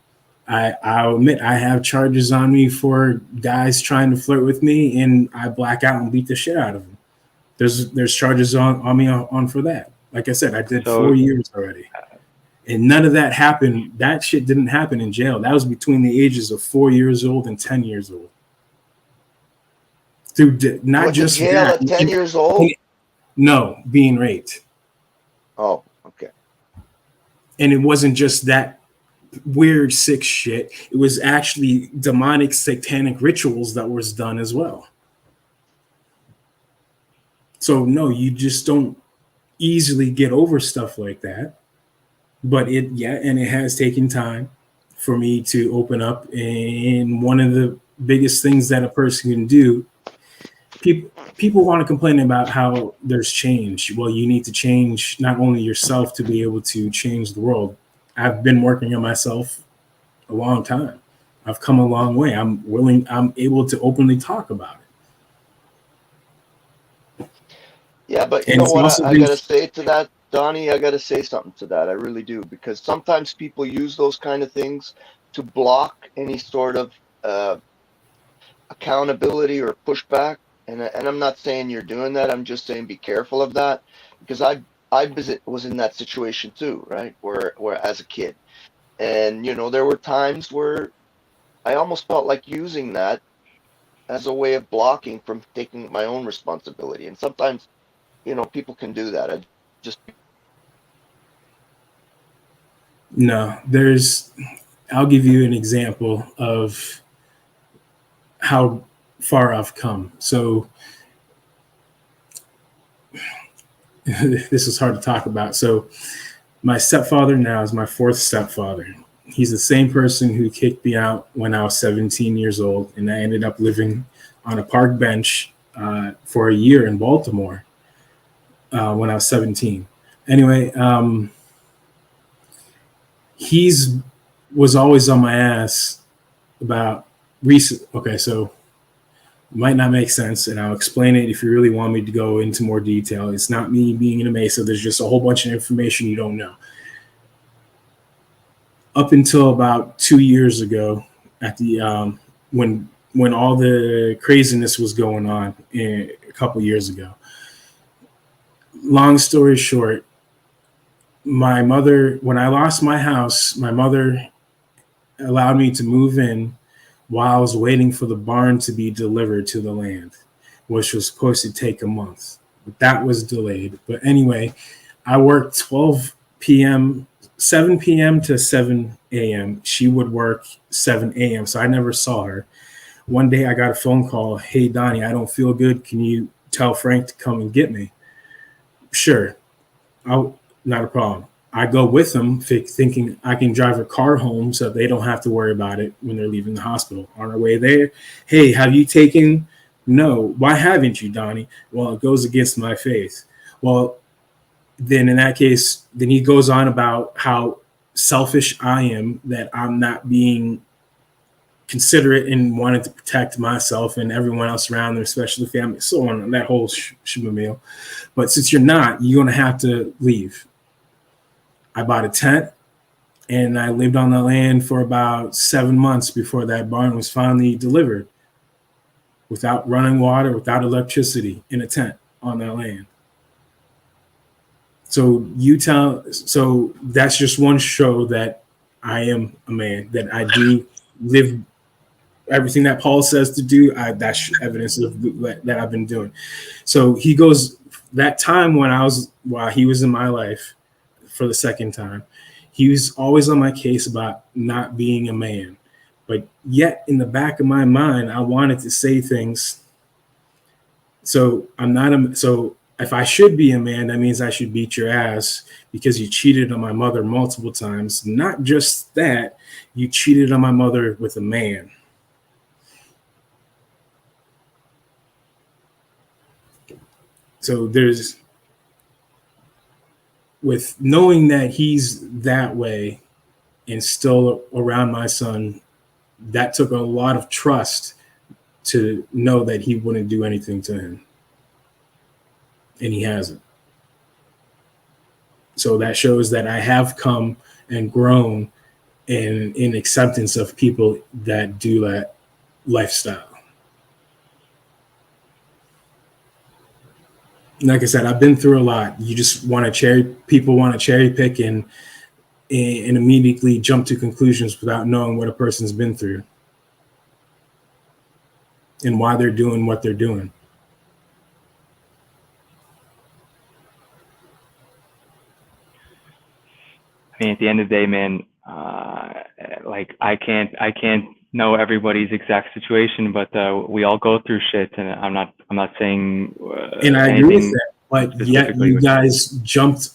admit I have charges on me for guys trying to flirt with me, and I black out and beat the shit out of them. There's charges on me on for that. Like I said, I did 4 years already. And none of that happened. That shit didn't happen in jail. That was between the ages of 4 years old and 10 years old. Dude, not just jail that. at 10 years old? No, being raped. Oh, okay. And it wasn't just that weird, sick shit. It was actually demonic, satanic rituals that was done as well. So no, you just don't easily get over stuff like that. But it has taken time for me to open up. And one of the biggest things that a person can do, people want to complain about how there's change. Well, you need to change not only yourself to be able to change the world. I've been working on myself a long time. I've come a long way. I'm able to openly talk about it. Yeah, but you know what I gotta say to that, Donnie? I gotta say something to that. I really do, because sometimes people use those kind of things to block any sort of accountability or pushback. And I'm not saying you're doing that. I'm just saying be careful of that, because I was in that situation too, right? Where as a kid, and you know, there were times where I almost felt like using that as a way of blocking from taking my own responsibility. And sometimes, you know, people can do that. I just No, I'll give you an example of how far I've come. So this is hard to talk about. So my stepfather now is my 4th stepfather. He's the same person who kicked me out when I was 17 years old, and I ended up living on a park bench for a year in Baltimore when I was 17. Anyway, was always on my ass about Reese. Okay, so it might not make sense, and I'll explain it if you really want me to go into more detail. It's not me being in a Mesa. There's just a whole bunch of information you don't know. Up until about 2 years ago, at the when all the craziness was going on a couple years ago. Long story short, my mother, when I lost my house, my mother allowed me to move in while I was waiting for the barn to be delivered to the land, which was supposed to take a month. But that was delayed. But anyway, I worked 7 p.m. to 7 a.m. She would work 7 a.m. So I never saw her. One day I got a phone call. Hey, Donnie, I don't feel good. Can you tell Frank to come and get me? Sure. Not a problem. I go with them thinking I can drive a car home so they don't have to worry about it when they're leaving the hospital. On our way there, hey, have you taken? No. Why haven't you, Donnie? Well, it goes against my faith. Well, then in that case, then he goes on about how selfish I am, that I'm not being considerate and wanting to protect myself and everyone else around them, especially family, so on, that whole meal. But since you're not, you're going to have to leave. I bought a tent and I lived on the land for about 7 months before that barn was finally delivered, without running water, without electricity, in a tent on that land. So that's just one show that I am a man, that I do live everything that Paul says to do, that's evidence of that I've been doing. So he goes that time while he was in my life for the second time, he was always on my case about not being a man. But yet in the back of my mind, I wanted to say things. So so if I should be a man, that means I should beat your ass because you cheated on my mother multiple times. Not just that, you cheated on my mother with a man. So with knowing that he's that way and still around my son, that took a lot of trust to know that he wouldn't do anything to him. And he hasn't. So that shows that I have come and grown in acceptance of people that do that lifestyle. Like I said, I've been through a lot. You just want to cherry pick and immediately jump to conclusions without knowing what a person's been through and why they're doing what they're doing. I mean, at the end of the day, man, like I can't know everybody's exact situation, but we all go through shit, and I'm not saying. And I agree with that, but yet you guys jumped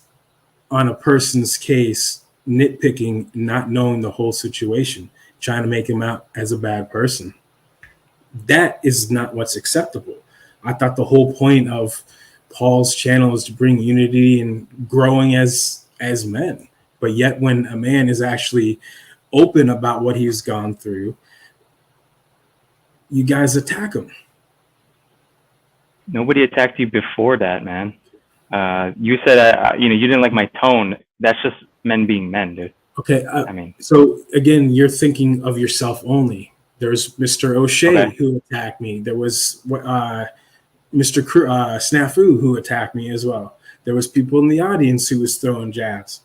on a person's case, nitpicking, not knowing the whole situation, trying to make him out as a bad person. That is not what's acceptable. I thought the whole point of Paul's channel is to bring unity and growing as men. But yet when a man is actually open about what he's gone through, you guys attack him. Nobody attacked you before that, man. You said, you didn't like my tone. That's just men being men, dude. Okay. I mean, so again, you're thinking of yourself only. There's Mr. O'Shea who attacked me. There was Mr. Snafu who attacked me as well. There was people in the audience who was throwing jabs.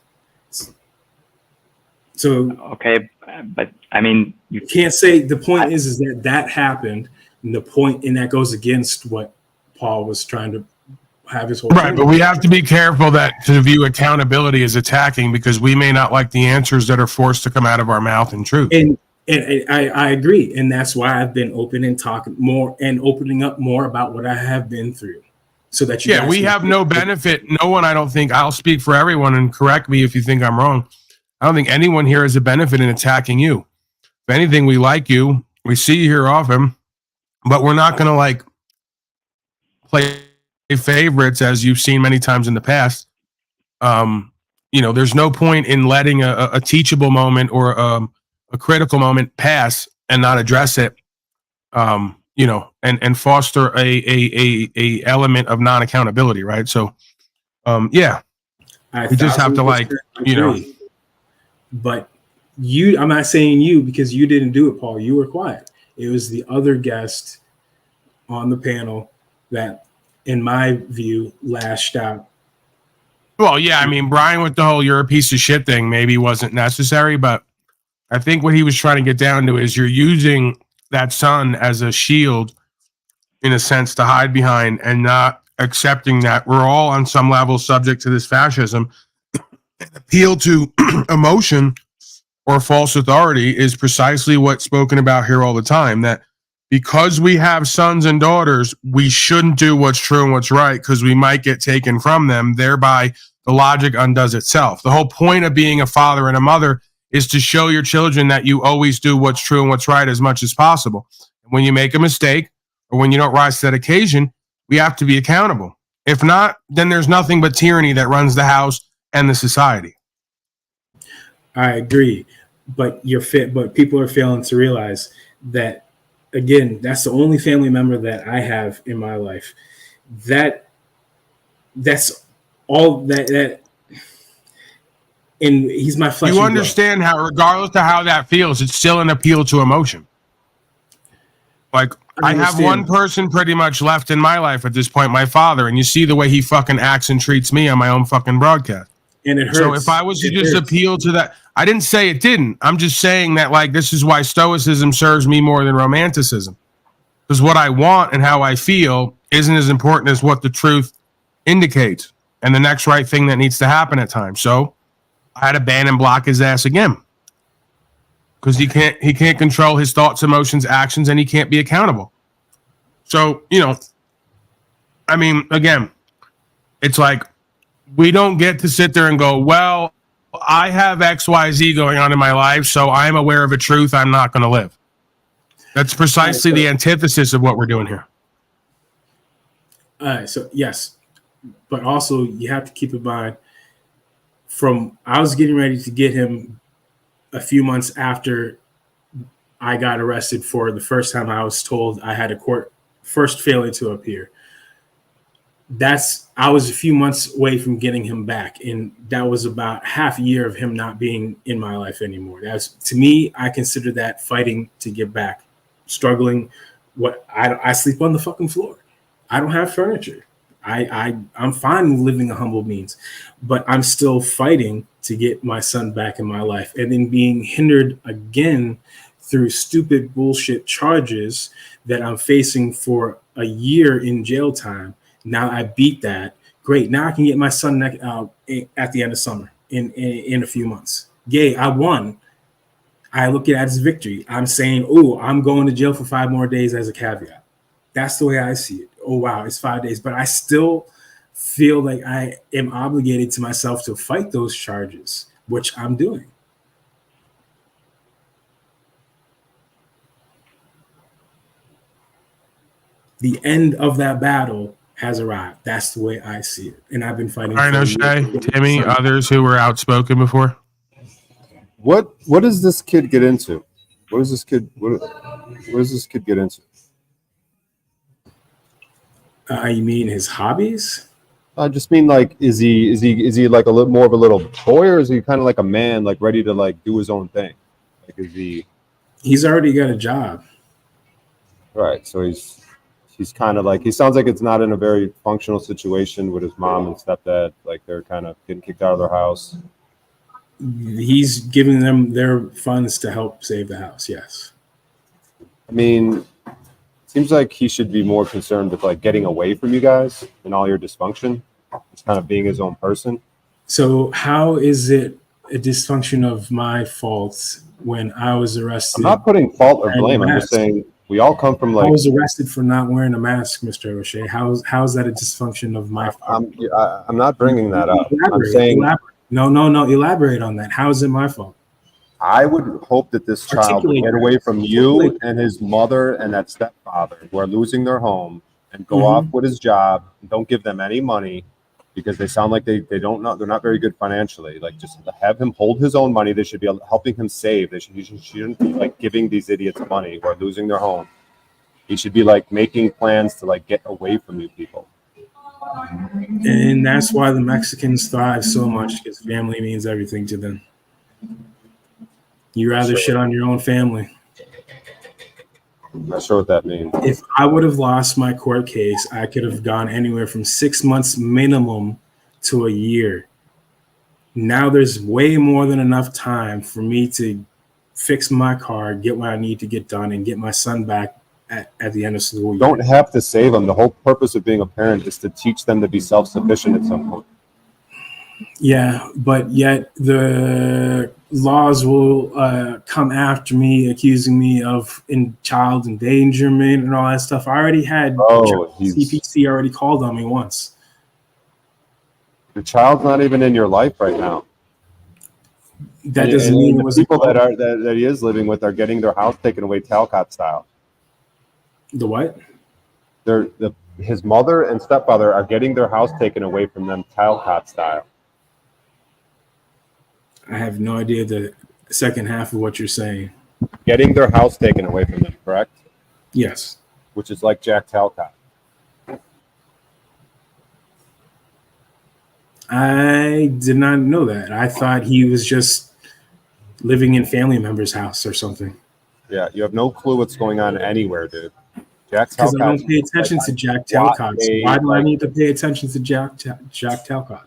So okay, but I mean, you can't say the point is that happened, and that goes against what Paul was trying to have his whole right. But we have to be careful that to view accountability as attacking because we may not like the answers that are forced to come out of our mouth in truth. And I agree, and that's why I've been open and talking more and opening up more about what I have been through, so that you. Yeah, we have no benefit. No one, I don't think. I'll speak for everyone, and correct me if you think I'm wrong. I don't think anyone here has a benefit in attacking you. If anything, we like you. We see you here often, but we're not going to like play favorites as you've seen many times in the past. There's no point in letting a teachable moment or a critical moment pass and not address it. And foster a element of non-accountability, right? So, yeah, we just have to But I'm not saying you because you didn't do it, Paul. You were quiet. It was the other guest on the panel that, in my view, lashed out. Well, yeah, I mean, Brian with the whole "you're a piece of shit" thing maybe wasn't necessary, but I think what he was trying to get down to is you're using that son as a shield, in a sense, to hide behind and not accepting that we're all on some level subject to this fascism. Appeal to emotion or false authority is precisely what's spoken about here all the time, that because we have sons and daughters, we shouldn't do what's true and what's right because we might get taken from them. Thereby, the logic undoes itself. The whole point of being a father and a mother is to show your children that you always do what's true and what's right as much as possible. And when you make a mistake or when you don't rise to that occasion, we have to be accountable. If not, then there's nothing but tyranny that runs the house and the society. I agree, but but people are failing to realize that, again, that's the only family member that I have in my life. That's all that and he's my flesh. You understand how, regardless of how that feels, it's still an appeal to emotion. Like, I have one person pretty much left in my life at this point, my father, and you see the way he fucking acts and treats me on my own fucking broadcast. And it hurts. So if I was to just appeal to that, I didn't say it didn't. I'm just saying that, like, this is why stoicism serves me more than romanticism. Because what I want and how I feel isn't as important as what the truth indicates and the next right thing that needs to happen at times. So I had to ban and block his ass again. Because he can't control his thoughts, emotions, actions, and he can't be accountable. So, you know, I mean, again, it's like we don't get to sit there and go, well, I have XYZ going on in my life, so I'm aware of a truth I'm not going to live. That's precisely the antithesis of what we're doing here. So yes, but also you have to keep in mind, I was getting ready to get him a few months after I got arrested for the first time I was told I had a court first failing to appear. I was a few months away from getting him back, and that was about half a year of him not being in my life anymore. To me, I consider that fighting to get back, struggling. I sleep on the fucking floor. I don't have furniture. I'm fine with living a humble means, but I'm still fighting to get my son back in my life, and then being hindered again through stupid bullshit charges that I'm facing for a year in jail time. Now I beat that. Great. Now I can get my son at the end of summer in a few months. Yay, I won. I look at it as victory. I'm saying, oh, I'm going to jail for 5 more days as a caveat. That's the way I see it. Oh, wow, it's 5 days. But I still feel like I am obligated to myself to fight those charges, which I'm doing. The end of that battle has arrived. That's the way I see it. And I've been fighting. All right, O'Shea, Timmy, others who were outspoken before. What does this kid get into? What does this kid get into? You mean his hobbies? I just mean, like, is he like a little more of a little boy, or is he kind of like a man, like ready to like do his own thing? Like, is he? He's already got a job. Right. So he's kind of like, he sounds like it's not in a very functional situation with his mom and stepdad. Like, they're kind of getting kicked out of their house. He's giving them their funds to help save the house. Yes. I mean, seems like he should be more concerned with like getting away from you guys and all your dysfunction. Just kind of being his own person. So how is it a dysfunction of my fault when I was arrested? I'm not putting fault or blame. I'm just saying we all come from like. I was arrested for not wearing a mask, Mr. O'Shea. How's that a dysfunction of my fault? I'm not bringing that up. I'm saying no. Elaborate on that. How is it my fault? I would hope that this child would get away from you and his mother and that stepfather who are losing their home and go off with his job. And don't give them any money because they sound like they don't know. They're not very good financially. Like, just have him hold his own money. They should be helping him save. He shouldn't be like giving these idiots money who are losing their home. He should be like making plans to like get away from you people. And that's why the Mexicans thrive so much, because family means everything to them. You rather shit on your own family. I'm not sure what that means. If I would have lost my court case, I could have gone anywhere from 6 months minimum to a year. Now there's way more than enough time for me to fix my car, get what I need to get done, and get my son back at the end of school year. You don't have to save them. The whole purpose of being a parent is to teach them to be self-sufficient at some point. Yeah, but yet the laws will come after me, accusing me of child endangerment and all that stuff. I already had CPC already called on me once. The child's not even in your life right now. That doesn't mean the people that he is living with are getting their house taken away Talcott style. The what? His mother and stepfather are getting their house taken away from them Talcott style. I have no idea the second half of what you're saying. Getting their house taken away from them, correct? Yes. Which is like Jack Talcott. I did not know that. I thought he was just living in family member's house or something. Yeah, you have no clue what's going on anywhere, dude. Jack Because Talcott. I don't pay attention to Jack Talcott. So why do I need to pay attention to Jack Talcott?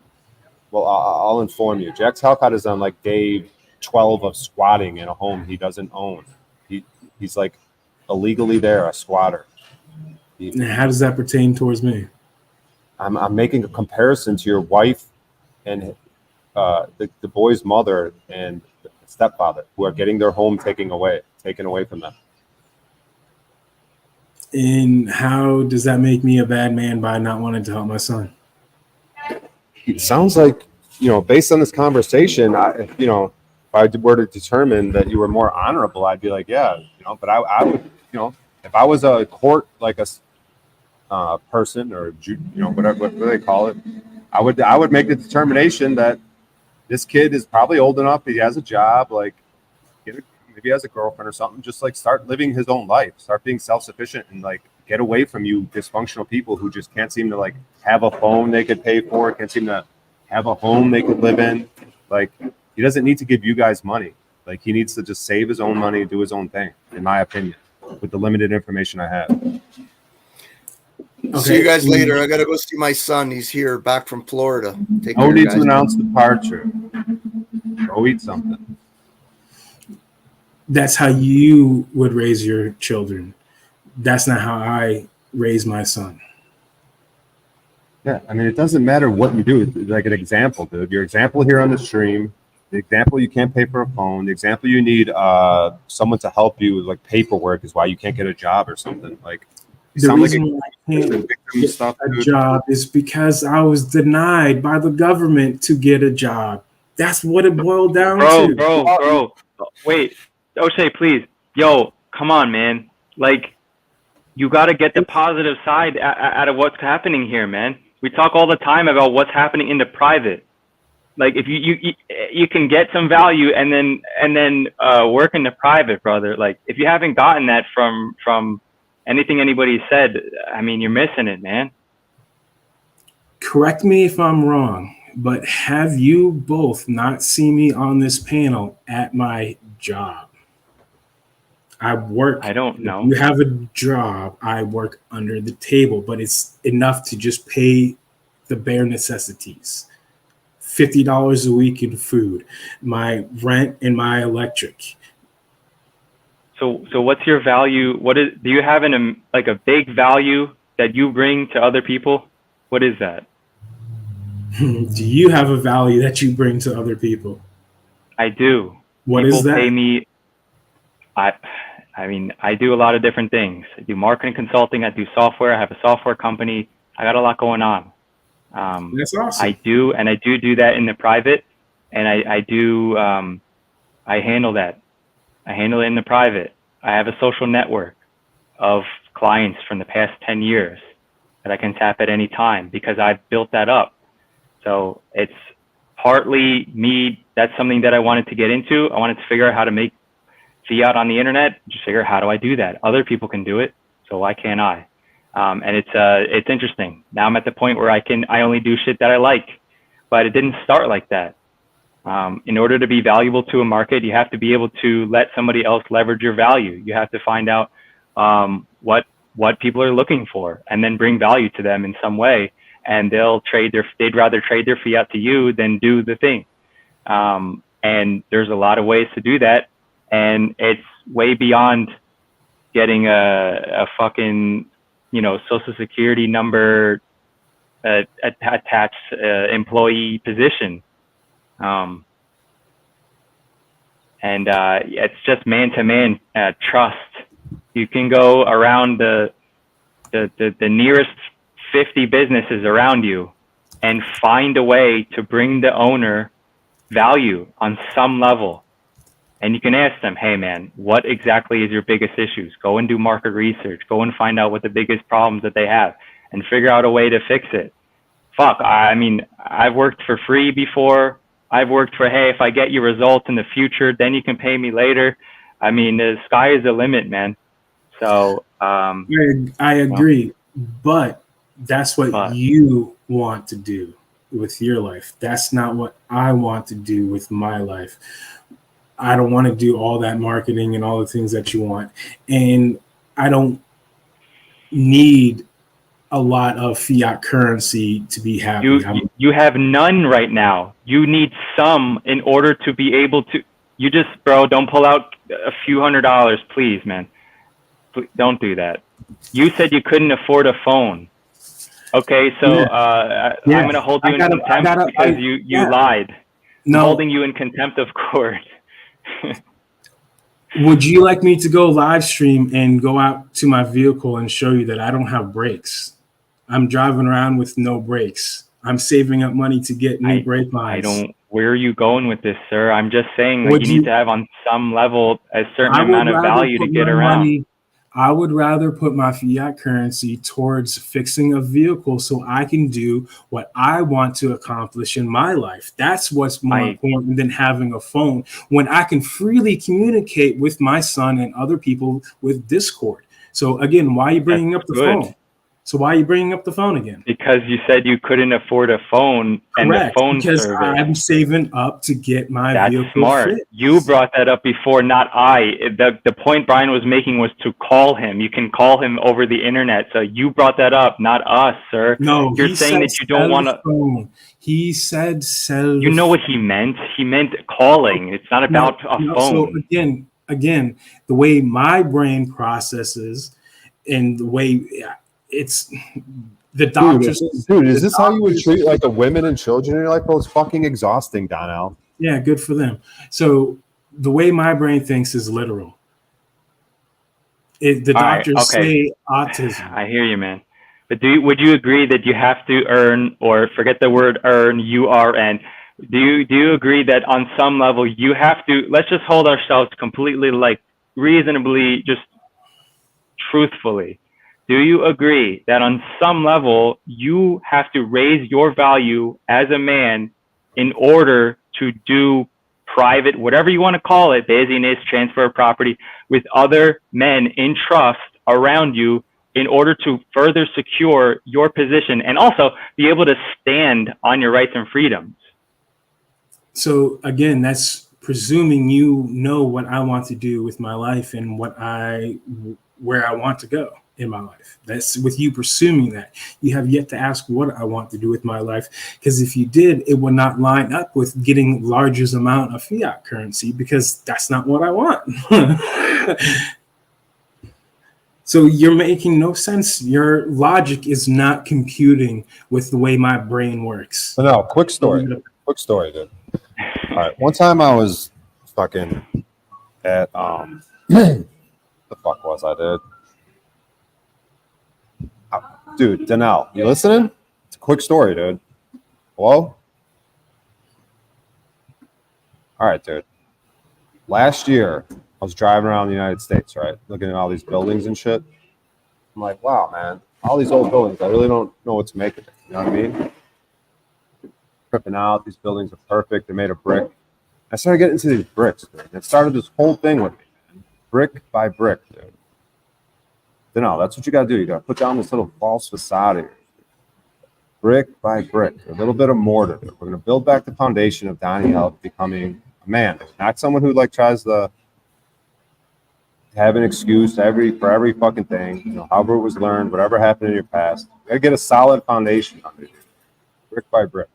Well, I'll inform you. Jack Talcott is on like Dave 12 of squatting in a home he doesn't own. He's like illegally there, a squatter. How does that pertain towards me? I'm making a comparison to your wife and the boy's mother and stepfather, who are getting their home taken away from them. And how does that make me a bad man by not wanting to help my son? It sounds like, based on this conversation, if I were to determine that you were more honorable, I'd be like, yeah, but I would, if I was a court, like a person or, whatever, what do they call it? I would make the determination that this kid is probably old enough. He has a job, like maybe he has a girlfriend or something. Just like start living his own life, start being self-sufficient, and like get away from you dysfunctional people who just can't seem to like have a phone they could pay for, can't seem to have a home they could live in. Like he doesn't need to give you guys money. Like he needs to just save his own money and do his own thing, in my opinion, with the limited information I have. See you guys later. I gotta go see my son. He's here, back from Florida. Take No care, need guys. to announce departure. Go eat something. That's how you would raise your children. That's not how I raise my son. Yeah, I mean, it doesn't matter what you do. It's like an example, dude. Your example here on the stream, the example you can't pay for a phone, the example you need someone to help you with like paperwork is why you can't get a job or something. Like, you The sound like reason why I can't get stuff, a dude. job is because I was denied by the government to get a job. That's what it boiled down to. Bro. Wait, O'Shea, please. Yo, come on, man. Like, you got to get the positive side out of what's happening here, man. We talk all the time about what's happening in the private. Like, if you can get some value and then work in the private, brother. Like, if you haven't gotten that from anything anybody said, I mean, you're missing it, man. Correct me if I'm wrong, but have you both not seen me on this panel at my job? I work. I don't know. You have a job. I work under the table, but it's enough to just pay the bare necessities. $50 a week in food, my rent, and my electric. So what's your value? Do you have a big value that you bring to other people? What is that? Do you have a value that you bring to other people? I do. What People is that? pay me. I mean, I do a lot of different things. I do marketing consulting. I do software. I have a software company. I got a lot going on. That's awesome. I do that in the private, and I handle that. I handle it in the private. I have a social network of clients from the past 10 years that I can tap at any time because I've built that up. So it's partly me. That's something that I wanted to get into. I wanted to figure out how to make fiat on the internet. Just figure out how do I do that? Other people can do it, so why can't I? And it's interesting. Now I'm at the point where I only do shit that I like, but it didn't start like that. In order to be valuable to a market, you have to be able to let somebody else leverage your value. You have to find out what people are looking for, and then bring value to them in some way. And they'd rather trade their fiat to you than do the thing. And there's a lot of ways to do that, and it's way beyond getting a fucking social security number attached employee position. And it's just man-to-man trust. You can go around the nearest 50 businesses around you and find a way to bring the owner value on some level. And you can ask them, hey man, what exactly is your biggest issues? Go and do market research. Go and find out what the biggest problems that they have and figure out a way to fix it. Fuck, I mean, I've worked for free before. I've worked for, hey, if I get you results in the future, then you can pay me later. I mean, the sky is the limit, man. So I agree, but that's what you want to do with your life. That's not what I want to do with my life. I don't want to do all that marketing and all the things that you want. And I don't need a lot of fiat currency to be happy. You have none right now. You need some in order to be able to. You just, bro, don't pull out a few $100s, please, man. Please, don't do that. You said you couldn't afford a phone. Okay, so I'm going to hold you in contempt because you lied. No. I'm holding you in contempt of court. Would you like me to go live stream and go out to my vehicle and show you that I don't have brakes? I'm driving around with no brakes. I'm saving up money to get new brake lines. Where are you going with this, sir? I'm just saying that you need to have on some level a certain amount of value to get around. I would rather put my fiat currency towards fixing a vehicle so I can do what I want to accomplish in my life. That's what's more important than having a phone when I can freely communicate with my son and other people with Discord. So again, why are you bringing up the phone? So why are you bringing up the phone again? Because you said you couldn't afford a phone and the phone because service. I'm saving up to get my vehicle smart. fixed. You brought that up before, not I. The point Brian was making was to call him. You can call him over the internet. So you brought that up, not us, sir. No, you're saying that you don't want to. He said sell. You know what he meant? He meant calling. It's not about a phone. So again, the way my brain processes and the way it's the doctors. Dude, is this how you would treat like the women and children in your life? Bro, it's fucking exhausting, Donnell. Yeah, good for them. So the way my brain thinks is literal. The doctors say autism. I hear you, man. But would you agree that you have to earn, or forget the word earn, URN? Do you agree that on some level you have to? Let's just hold ourselves completely, like reasonably, just truthfully. Do you agree that on some level you have to raise your value as a man in order to do private, whatever you want to call it, business, transfer of property, with other men in trust around you in order to further secure your position and also be able to stand on your rights and freedoms? So again, that's presuming you know what I want to do with my life and where I want to go in my life. That's with you presuming that. You have yet to ask what I want to do with my life, because if you did, it would not line up with getting largest amount of fiat currency, because that's not what I want. So you're making no sense. Your logic is not computing with the way my brain works. So no, quick story, dude. All right, one time I was fucking at the fuck was I, dude? Dude, Donnell, you listening? It's a quick story, dude. Hello? All right, dude. Last year, I was driving around the United States, right? Looking at all these buildings and shit. I'm like, wow, man, all these old buildings, I really don't know what to make of it. You know what I mean? Tripping out. These buildings are perfect. They're made of brick. I started getting into these bricks, dude. It started this whole thing with me, man. Brick by brick, dude. No, that's what you got to do. You got to put down this little false facade here. Brick by brick, a little bit of mortar. We're going to build back the foundation of Daniel becoming a man, not someone who like tries to have an excuse for every fucking thing. You know, however it was learned, whatever happened in your past. You got to get a solid foundation under you, brick by brick.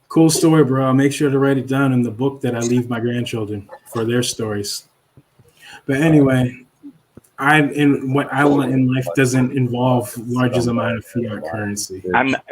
Cool story, bro. I'll make sure to write it down in the book that I leave my grandchildren for their stories. But anyway, what I want in life doesn't involve largest amount of fiat currency.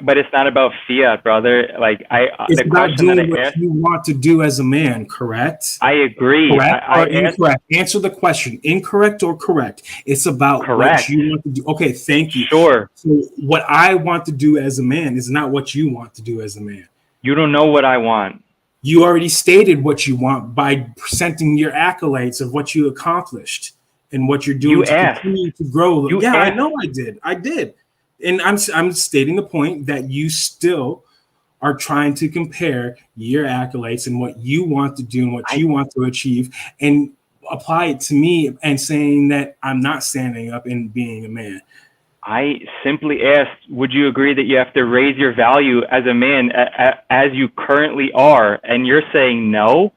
But it's not about fiat, brother. Like it's about doing what you want to do as a man. Correct? I agree. Correct or incorrect? Answer the question. Incorrect or correct? It's about what you want to do. Okay, thank you. Sure. So what I want to do as a man is not what you want to do as a man. You don't know what I want. You already stated what you want by presenting your accolades of what you accomplished and what you're doing continue to grow. I know I did. And I'm stating the point that you still are trying to compare your accolades and what you want to do and what you want to achieve and apply it to me and saying that I'm not standing up and being a man. I simply asked, would you agree that you have to raise your value as a man as you currently are? And you're saying no?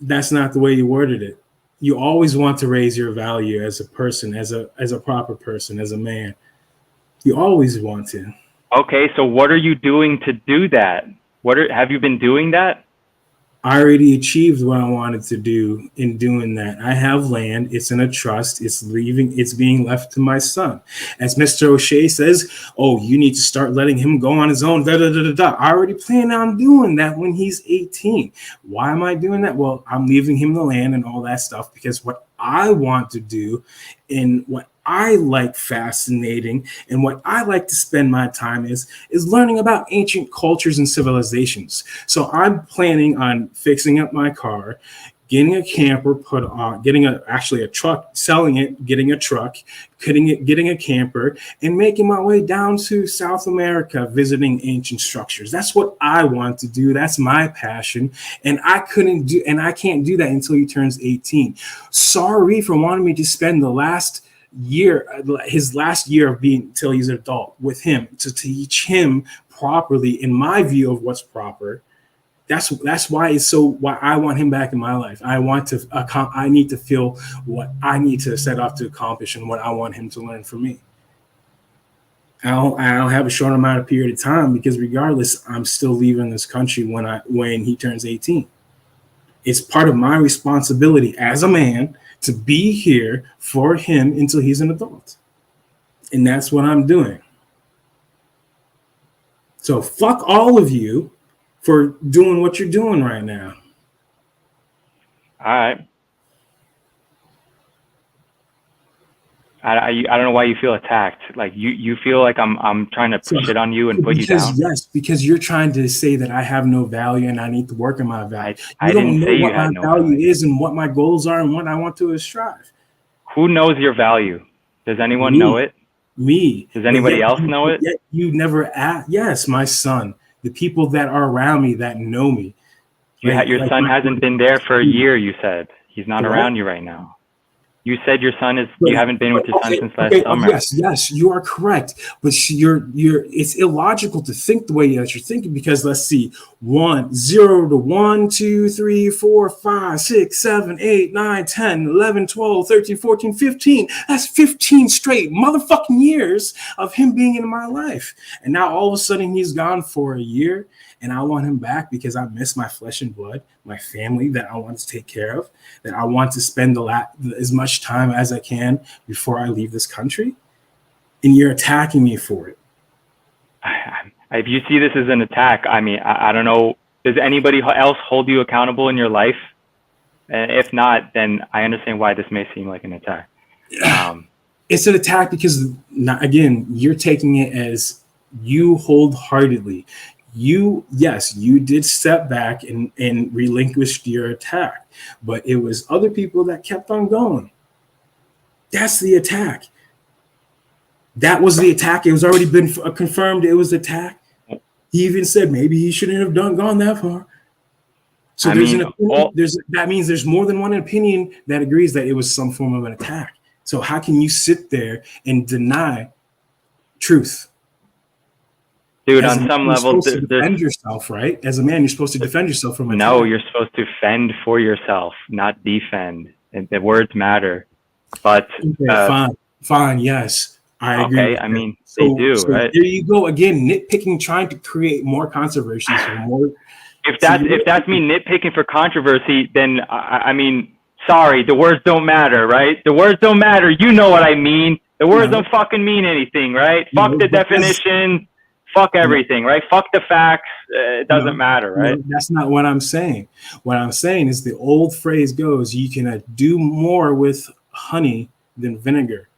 That's not the way you worded it. You always want to raise your value as a person, as a proper person, as a man. You always want to. Okay, so what are you doing to do that? Have you been doing that? I already achieved what I wanted to do in doing that. I have land. It's in a trust. It's being left to my son. As Mr. O'Shea says, oh, you need to start letting him go on his own. Da, da, da, da, da. I already plan on doing that when he's 18. Why am I doing that? Well, I'm leaving him the land and all that stuff because what I want to do and what I like fascinating and what I like to spend my time is learning about ancient cultures and civilizations. So I'm planning on fixing up my car, getting a camper put on, getting a truck, selling it, getting a truck, getting a camper, and making my way down to South America, visiting ancient structures. That's what I want to do. That's my passion. And I can't do that until he turns 18. Sorry for wanting me to spend his last year of being till he's an adult with him to teach him properly in my view of what's proper. That's why I want him back in my life. I need to feel what I need to set off to accomplish and what I want him to learn from me. I don't have a short amount of period of time because regardless, I'm still leaving this country when he turns 18. It's part of my responsibility as a man to be here for him until he's an adult. And that's what I'm doing. So fuck all of you for doing what you're doing right now. All right. I don't know why you feel attacked. Like you feel like I'm trying to push it on you and put you down. Yes, because you're trying to say that I have no value and I need to work on my value. I didn't say you what my had no value is and what my goals are and what I want to strive. Who knows your value? Does anyone know it? Me. Does anybody else know it? Yet you never asked. Yes, my son. The people that are around me that know me. Your son hasn't been there for a year. You said he's not around you right now. You said your son is. You haven't been with your son since last summer. Yes, you are correct. But it's illogical to think the way that you're thinking because let's see, 0 to 1, 2, 3, 4, 5, 6, 7, 8, 9, 10, 11, 12, 13, 14, 15. That's 15 straight motherfucking years of him being in my life. And now all of a sudden he's gone for a year. And I want him back because I miss my flesh and blood, my family that I want to take care of, that I want to spend as much time as I can before I leave this country. And you're attacking me for it. If you see this as an attack, I mean, I don't know. Does anybody else hold you accountable in your life? And if not, then I understand why this may seem like an attack. It's an attack because, again, you're taking it as you wholeheartedly. You did step back and relinquished your attack, but it was other people that kept on going. That's the attack. That was the attack. It was already been confirmed it was attack. He even said maybe he shouldn't have gone that far. So that means there's more than one opinion that agrees that it was some form of an attack. So how can you sit there and deny truth? Dude, on some level, defend yourself, right? As a man, you're supposed to defend yourself from attack. No, you're supposed to fend for yourself, not defend. And the words matter. But fine, yes, I agree. Okay, I mean, they do, right? There you go again, nitpicking, trying to create more controversy. If that's me nitpicking for controversy, then I mean, sorry, the words don't matter, right? The words don't matter. You know what I mean? The words don't fucking mean anything, right? Fuck the definition. Fuck everything, right? Fuck the facts. It doesn't matter, right? No, that's not what I'm saying. What I'm saying is the old phrase goes, you can do more with honey than vinegar.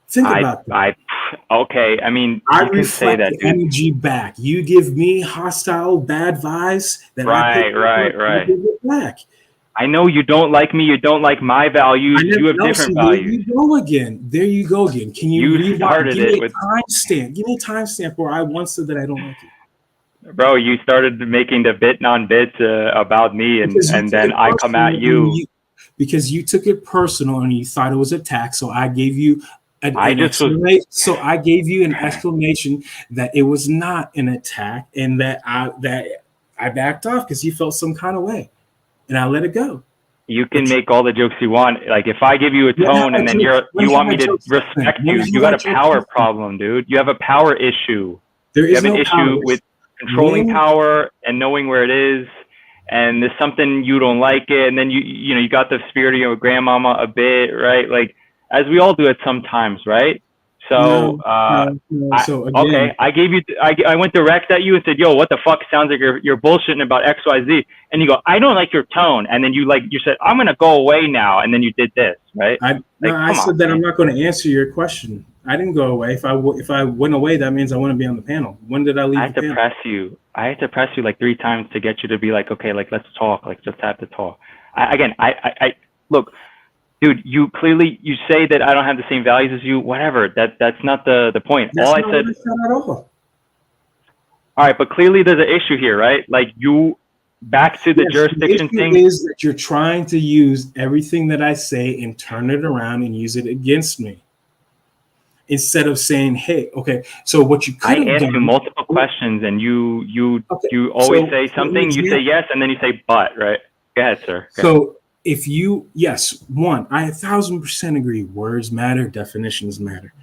Think about that. Okay, I mean, I you can say that, dude. Energy back. You give me hostile, bad vibes. Right. Give it back. I know you don't like me. You don't like my values. You have different values. There you go again. Can you started give it me a timestamp? Give me a timestamp where I once said that I don't like you. Bro, you started making the bit non-bit about me, and then I come at you. Because you took it personal and you thought it was an attack. So I gave you I gave you an explanation that it was not an attack and that I backed off because you felt some kind of way. And I let it go. You can make all the jokes you want. Like if I give you a tone and then you want me to respect you, you got a power problem, dude. You have a power issue. You have an issue with controlling power and knowing where it is and there's something you don't like it, and then you got the spirit of your grandmama a bit, right? Like, as we all do at some times, right? So, So again, I gave you, I went direct at you and said, yo, what the fuck? Sounds like you're bullshitting about XYZ. And you go, I don't like your tone. And then you said, I'm going to go away now. And then you did this, right? I said that I'm not going to answer your question. I didn't go away. If I went away, that means I want to be on the panel. When did I leave? I had to press you. I had to press you like 3 times to get you to be like, okay, like, let's talk. Like, just have to talk. I look, dude, you say that I don't have the same values as you, whatever. That's not the point. That's all I not said what I said at all. All right, but clearly there's an issue here, right? Like, you back to the jurisdiction the thing. issue is that you're trying to use everything that I say and turn it around and use it against me. Instead of saying, hey, okay, so what you could have done. I asked you multiple questions, and you always say something, you say yes, and then you say but, right? Go ahead, sir. So if you, yes, one, I 1,000% agree. Words matter, definitions matter.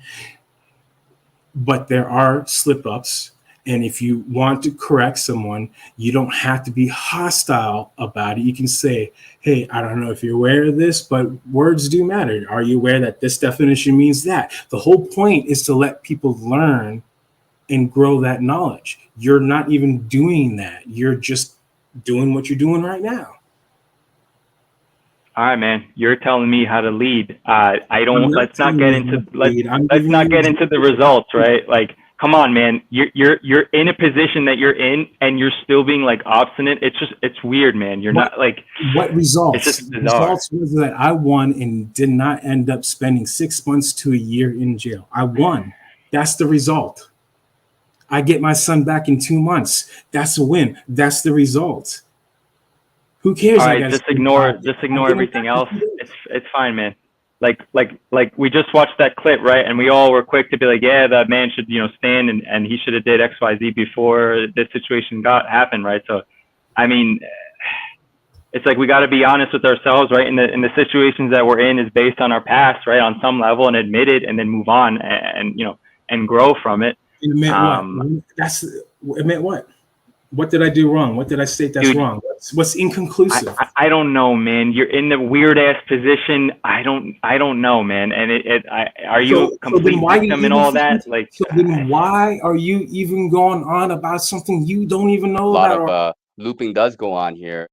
But there are slip-ups. And if you want to correct someone, you don't have to be hostile about it. You can say, hey, I don't know if you're aware of this, but words do matter. Are you aware that this definition means that? The whole point is to let people learn and grow that knowledge. You're not even doing that. You're just doing what you're doing right now. All right, man. You're telling me how to lead. Let's not get into the results, right? Like, come on, man. You're in a position that you're in, and you're still being like obstinate. It's weird, man. You're not like. What results? It's just bizarre. Results was that I won and did not end up spending 6 months to a year in jail. I won. That's the result. I get my son back in 2 months. That's a win. That's the result. Who cares? All right, just ignore everything else. It's fine, man. Like we just watched that clip, right? And we all were quick to be like, yeah, that man should, stand and he should have did XYZ before this situation happened, right? So, I mean, it's like we got to be honest with ourselves, right? And the situations that we're in is based on our past, right? On some level, and admit it, and then move on, and grow from it. Admit what? Admit what? What did I do wrong? What did I state that's wrong? What's inconclusive? I don't know, man. You're in the weird ass position. I don't know, man. And are you a complete victim and all that? Like, so then why are you even going on about something you don't even know about? A lot of looping does go on here.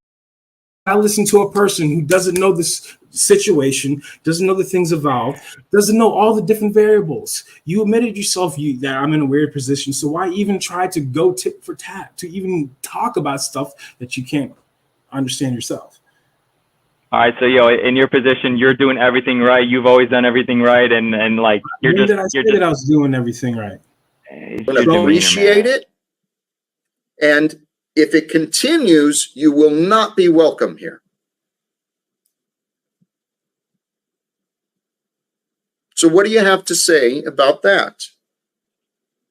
I listen to a person who doesn't know this situation, doesn't know the things involved, doesn't know all the different variables. You admitted yourself that I'm in a weird position. So why even try to go tit for tat to even talk about stuff that you can't understand yourself? All right, so in your position, you're doing everything right. You've always done everything right, and like you're when just. Did I say that I was doing everything right? Appreciate it, and if it continues, you will not be welcome here. So what do you have to say about that?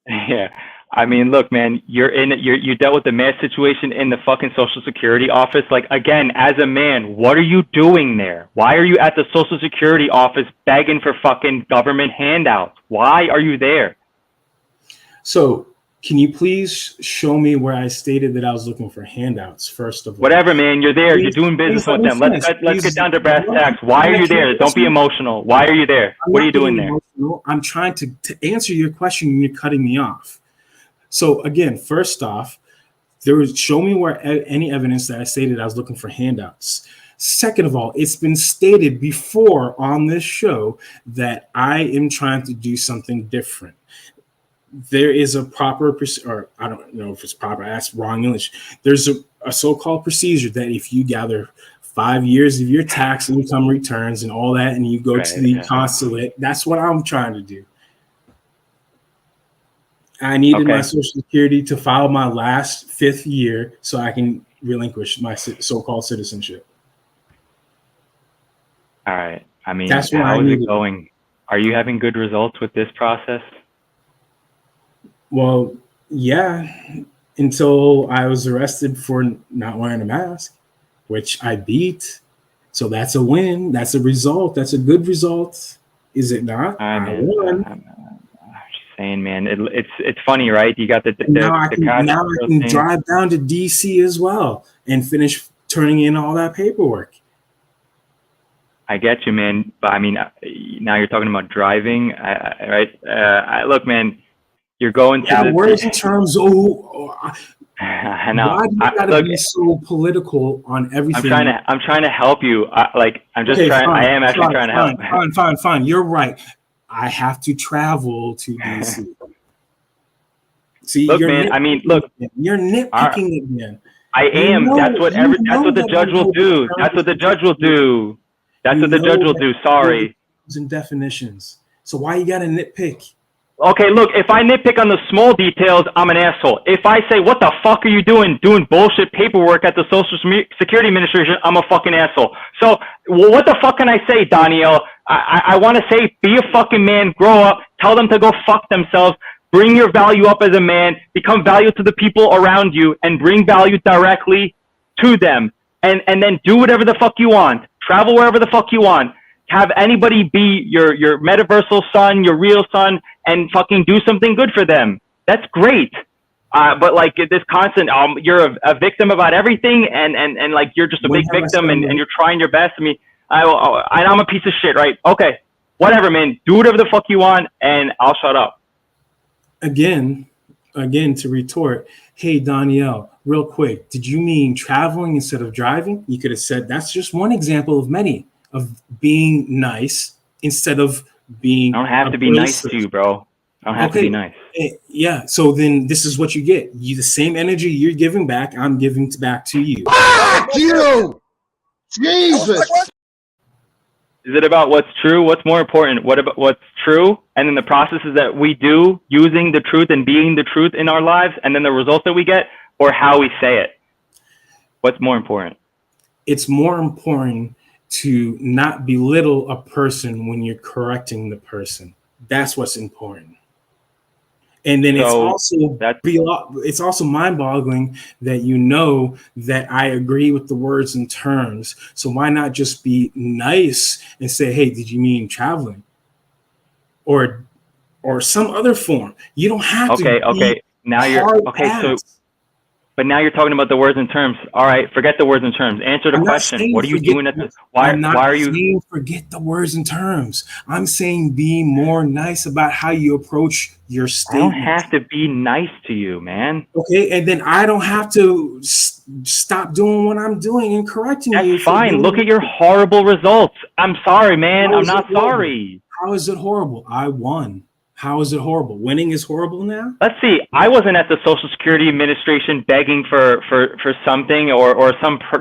Yeah. I mean, look, man, you dealt with the mass situation in the fucking Social Security office. Like, again, as a man, what are you doing there? Why are you at the Social Security office begging for fucking government handouts? Why are you there? So can you please show me where I stated that I was looking for handouts, first of all? Whatever, man, you're there. You're doing business with them. Let's get down to brass tacks. Why are you there? Don't be emotional. Why are you there? What are you doing there? I'm trying to answer your question and you're cutting me off. So again, first off, show me where any evidence that I stated I was looking for handouts. Second of all, it's been stated before on this show that I am trying to do something different. There is a proper, or I don't know if it's proper, that's wrong English. There's a so-called procedure that if you gather 5 years of your tax income returns and all that, and you go to the consulate, that's what I'm trying to do. I needed my Social Security to file my last 5th year so I can relinquish my so-called citizenship. All right. I mean, that's how is it going? Are you having good results with this process? Well, yeah, until I was arrested for not wearing a mask, which I beat. So that's a win. That's a result. That's a good result. Is it not? I won. I'm just saying, man, it's funny, right? You got the now I can drive down to DC as well and finish turning in all that paperwork. I get you, man. But I mean, now you're talking about driving, right? Look, man, you're going to the words and terms. I know. Why do you gotta be so political on everything? I'm trying to help you. I'm just trying. I am actually trying to help. Fine. You're right. I have to travel to DC. See, look, man. I mean, look. You're nitpicking again. I am. That's what the judge will do. That's what the judge will do. That's what the judge will do. Sorry. And definitions. So why you gotta nitpick? Okay, look, if I nitpick on the small details, I'm an asshole. If I say, what the fuck are you doing bullshit paperwork at the Social Security Administration, I'm a fucking asshole. So, what the fuck can I say, Danielle? I want to say, be a fucking man, grow up, tell them to go fuck themselves, bring your value up as a man, become value to the people around you, and bring value directly to them. And then do whatever the fuck you want. Travel wherever the fuck you want. Have anybody be your metaversal son, your real son, and fucking do something good for them. That's great. But like this constant, you're a victim about everything, and like you're just a big victim, and you're trying your best. I mean, I'm a piece of shit, right? Okay, whatever, man. Do whatever the fuck you want, and I'll shut up. Again, to retort, hey, Danielle, real quick, did you mean traveling instead of driving? You could have said that's just one example of many of being nice instead of being. I don't have to be nice to you, bro. I don't have to be nice. Yeah. So then this is what you get. You the same energy you're giving back, I'm giving back to you. Fuck you! Jesus! Is it about what's true? What's more important? What about what's true? And then the processes that we do using the truth and being the truth in our lives, and then the results that we get, or how we say it? What's more important? It's more important to not belittle a person when you're correcting the person. That's what's important. And then it's also mind-boggling that you know that I agree with the words and terms. So why not just be nice and say, hey, did you mean traveling? Or some other form. You don't have to. Okay. Now you're okay. But now you're talking about the words and terms. All right, forget the words and terms. Answer the question. What are you doing at this? Why are you saying forget the words and terms? I'm saying be more nice about how you approach your statement. I don't have to be nice to you, man. Okay, and then I don't have to stop doing what I'm doing and correcting you. That's fine. Look at your horrible results. I'm sorry, man. I'm not sorry. How is it horrible? I won. How is it horrible? Winning is horrible now? Let's see. I wasn't at the Social Security Administration begging for something or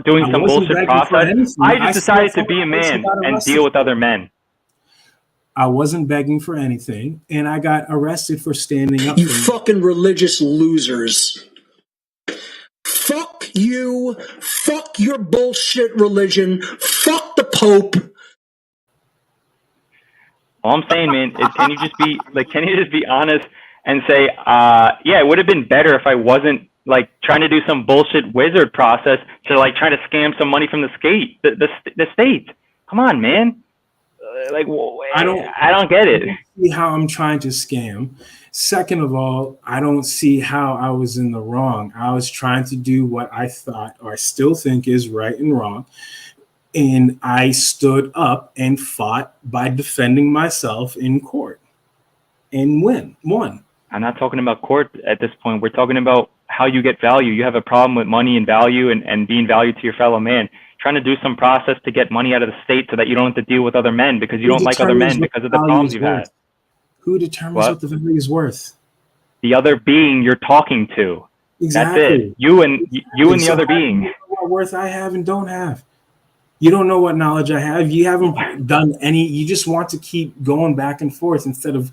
doing some bullshit process. I just decided to be a man and deal with other men. I wasn't begging for anything, and I got arrested for standing up. You fucking religious losers. Fuck you. Fuck your bullshit religion. Fuck the Pope. All I'm saying, man, is can you just be honest and say, yeah, it would have been better if I wasn't like trying to do some bullshit wizard process to like try to scam some money from the state. Come on, man. I don't get it. I don't see how I'm trying to scam. Second of all, I don't see how I was in the wrong. I was trying to do what I thought or I still think is right and wrong. And I stood up and fought by defending myself in court and won. I'm not talking about court at this point. We're talking about how you get value. You have a problem with money and value and being valued to your fellow man. Trying to do some process to get money out of the state so that you don't have to deal with other men because you don't like other men because of the problems you've had. Who determines what the value is worth? The other being you're talking to. Exactly. That's it. You and the other being. What worth I have and don't have. You don't know what knowledge I have. You haven't done any. You just want to keep going back and forth instead of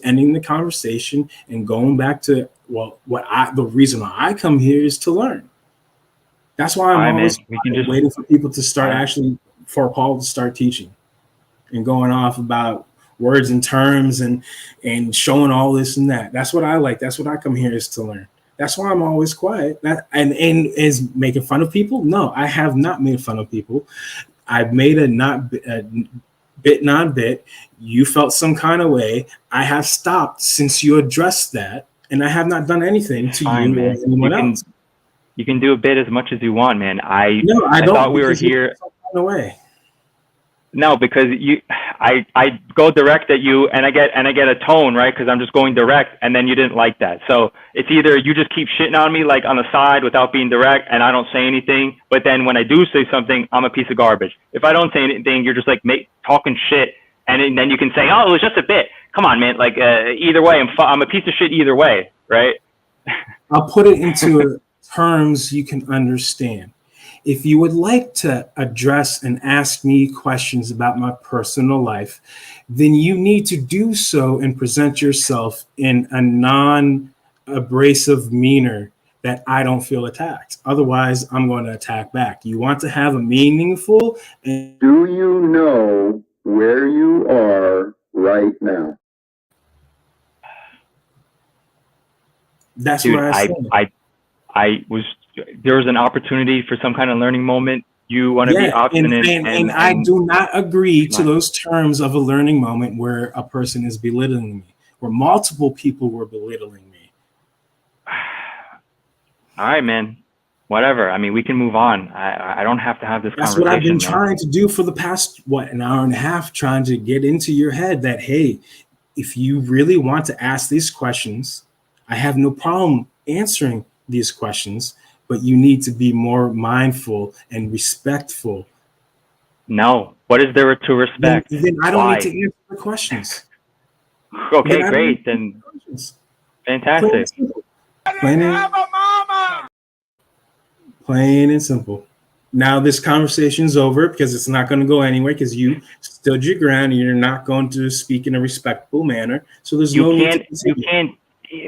ending the conversation and going back to the reason why I come here is to learn. That's why I'm always waiting for people to start for Paul to start teaching and going off about words and terms and showing all this and that. That's what I like. That's what I come here is to learn. That's why I'm always quiet. And is making fun of people? No, I have not made fun of people. I've made a bit non-bit. You felt some kind of way. I have stopped since you addressed that, and I have not done anything to you or anyone else. You can do a bit as much as you want, man. I don't. thought we were here. No way. No, because I go direct at you, and I get a tone, right? Because I'm just going direct, and then you didn't like that. So it's either you just keep shitting on me like on the side without being direct, and I don't say anything. But then when I do say something, I'm a piece of garbage. If I don't say anything, you're just like talking shit, and then you can say, oh, it was just a bit. Come on, man. Like either way, I'm a piece of shit either way, right? I'll put it into terms you can understand. If you would like to address and ask me questions about my personal life, then you need to do so and present yourself in a non-abrasive manner that I don't feel attacked. Otherwise, I'm going to attack back. You want to have a meaningful and Do you know where you are right now? That's Dude, what I said. I was. There was an opportunity for some kind of learning moment. You want to be obstinate, and I do not agree to those terms of a learning moment where a person is belittling me, where multiple people were belittling me. All right, man. Whatever. I mean, we can move on. I don't have to have this That's conversation. what I've been man. trying to do for the past, an hour and a half, trying to get into your head that, hey, if you really want to ask these questions, I have no problem answering these questions, but you need to be more mindful and respectful. No. What is there to respect? Then I don't Why? need to answer the questions. Okay, great. Then fantastic. Plain and simple. Now this conversation's over because it's not going to go anywhere because you stood your ground and you're not going to speak in a respectful manner. So there's no need to continue.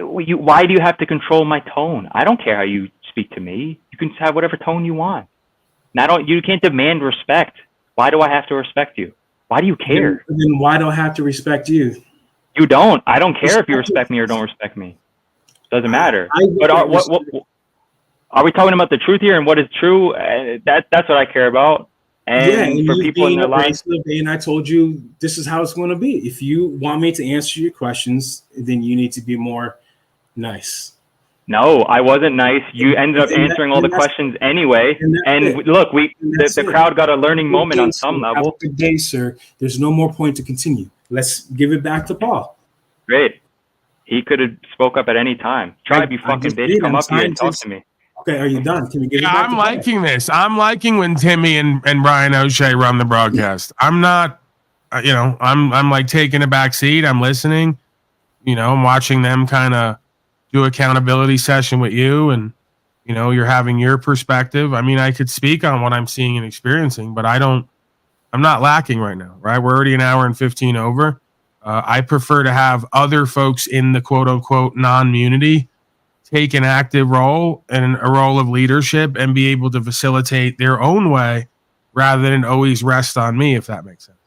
Why do you have to control my tone? I don't care how you speak to me. You can have whatever tone you want. You can't demand respect. Why do I have to respect you? Why do you care? Then why do I have to respect you? You don't. I don't care if you respect me or don't respect me. Doesn't matter. But are we talking about the truth here and what is true? That's what I care about. And for people in their lives, and I told you this is how it's going to be. If you want me to answer your questions, then you need to be more nice. No, I wasn't nice. You ended up answering all the questions anyway. And look, the crowd got a learning moment on some level. Good day, sir. There's no more point to continue. Let's give it back to Paul. Great. He could have spoke up at any time. Tribe, you fucking bitch. Come up here and talk to me. Okay, are you done? Can we get it back I'm liking this. I'm liking when Timmy and Brian O'Shea run the broadcast. I'm not, I'm like taking a back seat. I'm listening. I'm watching them kind of do accountability session with you, and you're having your perspective. I mean, I could speak on what I'm seeing and experiencing, but I'm not lacking right now, right? We're already an hour and 15 over. I prefer to have other folks in the quote unquote non-munity take an active role and a role of leadership and be able to facilitate their own way rather than always rest on me, if that makes sense.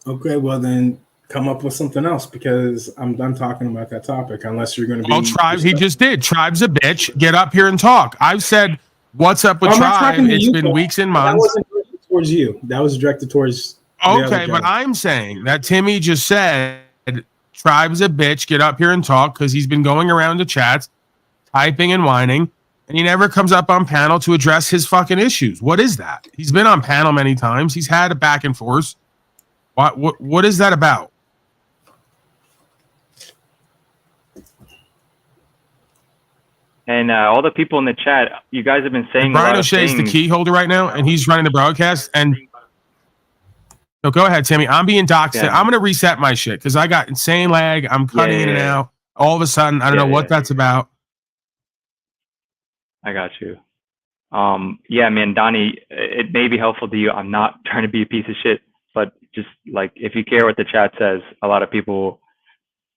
Okay, well then come up with something else because I'm done talking about that topic unless you're going to be... Oh, Tribes, he just did. Tribe's a bitch. Get up here and talk. I've said, what's up with Tribe? It's been weeks and months. That wasn't directed towards you. That was directed towards... Okay, but I'm saying that Timmy just said, Tribe's a bitch. Get up here and talk because he's been going around the chats, typing and whining, and he never comes up on panel to address his fucking issues. What is that? He's been on panel many times. He's had a back and forth. What is that about? And all the people in the chat, you guys have been saying. Brian O'Shea is the key holder right now, and he's running the broadcast. And no, go ahead, Timmy. I'm being doxxed. Yeah. I'm going to reset my shit because I got insane lag. I'm cutting in and out. All of a sudden, I don't know what that's about. I got you. Yeah, man, Donnie, it may be helpful to you. I'm not trying to be a piece of shit, but just like if you care what the chat says, a lot of people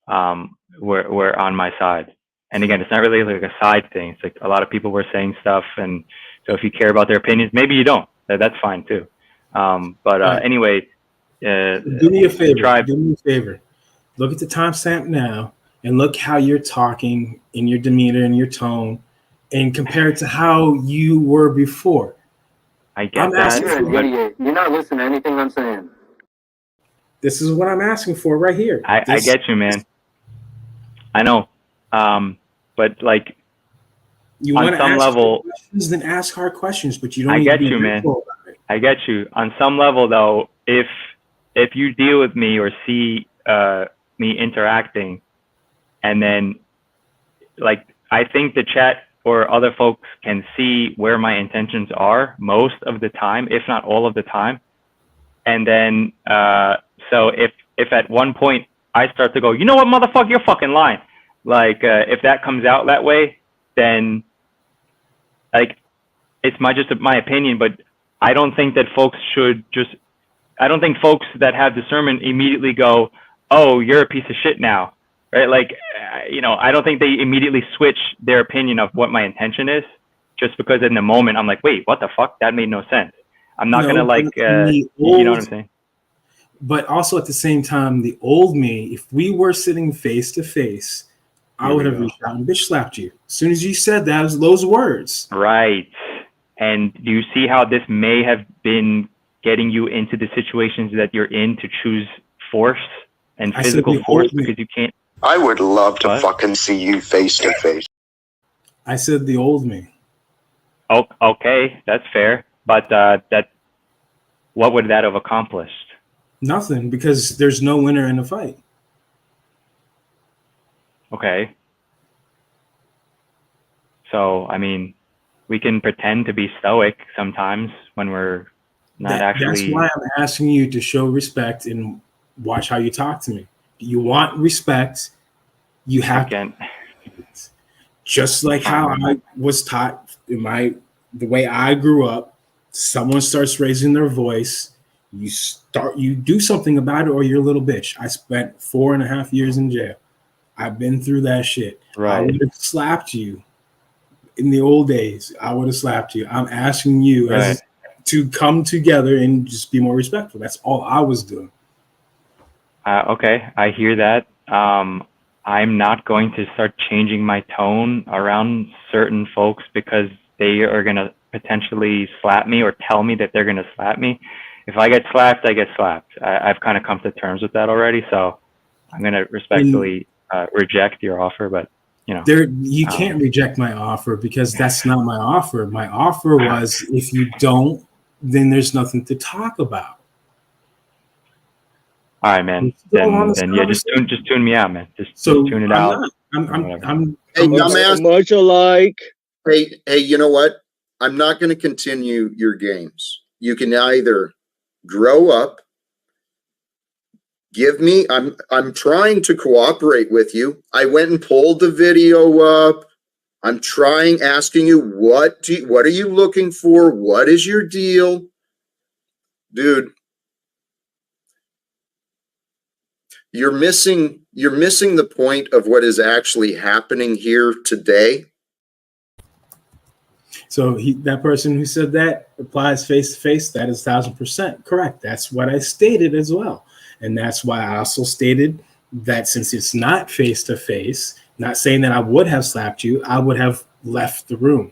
were on my side. And again, it's not really like a side thing. It's like a lot of people were saying stuff, and so if you care about their opinions, maybe you don't. That's fine too. Anyway, do me a favor. Do me a favor. Look at the timestamp now, and look how you're talking in your demeanor and your tone, and compare it to how you were before. I get that. You're not listening to anything I'm saying. This is what I'm asking for right here. I get you, man. I know. But like, You on want to some ask level, questions, then ask hard questions, but you don't I need get to be you, man. hateful about it. I get you. On some level, though, if you deal with me or see me interacting, and then like, I think the chat or other folks can see where my intentions are most of the time, if not all of the time. And then so if at one point I start to go, you know what, motherfucker, you're fucking lying. Like, if that comes out that way, then like, it's just my opinion, but I don't think that folks should just, I don't think folks that have discernment immediately go, oh, you're a piece of shit now, right? Like, I don't think they immediately switch their opinion of what my intention is, just because in the moment I'm like, wait, what the fuck? That made no sense. I'm not gonna like, you know what I'm saying? But also at the same time, the old me, if we were sitting face to face, I would have reached out and bitch slapped you. As soon as you said those words. Right. And do you see how this may have been getting you into the situations that you're in to choose force and physical force because you can't? I would love to fucking see you face to face. I said the old me. Oh, okay, that's fair. But what would that have accomplished? Nothing, because there's no winner in the fight. Okay. So, I mean, we can pretend to be stoic sometimes when we're not actually. That's why I'm asking you to show respect and watch how you talk to me. You want respect, you have to. Just like how I was taught in the way I grew up, someone starts raising their voice, you do something about it, or you're a little bitch. I spent 4.5 years in jail. I've been through that shit. Right. I would have slapped you in the old days. I would have slapped you. I'm asking you to come together and just be more respectful. That's all I was doing. Okay, I hear that. I'm not going to start changing my tone around certain folks because they are going to potentially slap me or tell me that they're going to slap me. If I get slapped, I get slapped. I've kind of come to terms with that already. So I'm going to respectfully reject your offer, but you can't reject my offer because that's not my offer. My offer was, if you don't, then there's nothing to talk about. All right, man. Then yeah, just tune me out, man. Just tune it out. Hey, dumbass. Much alike. Hey, you know what? I'm not going to continue your games. You can either grow up, give me. I'm trying to cooperate with you. I went and pulled the video up. I'm asking you what are you looking for? What is your deal, dude? You're missing the point of what is actually happening here today. So that person who said that applies face to face. That is 1,000% correct. That's what I stated as well. And that's why I also stated that since it's not face to face, not saying that I would have slapped you, I would have left the room.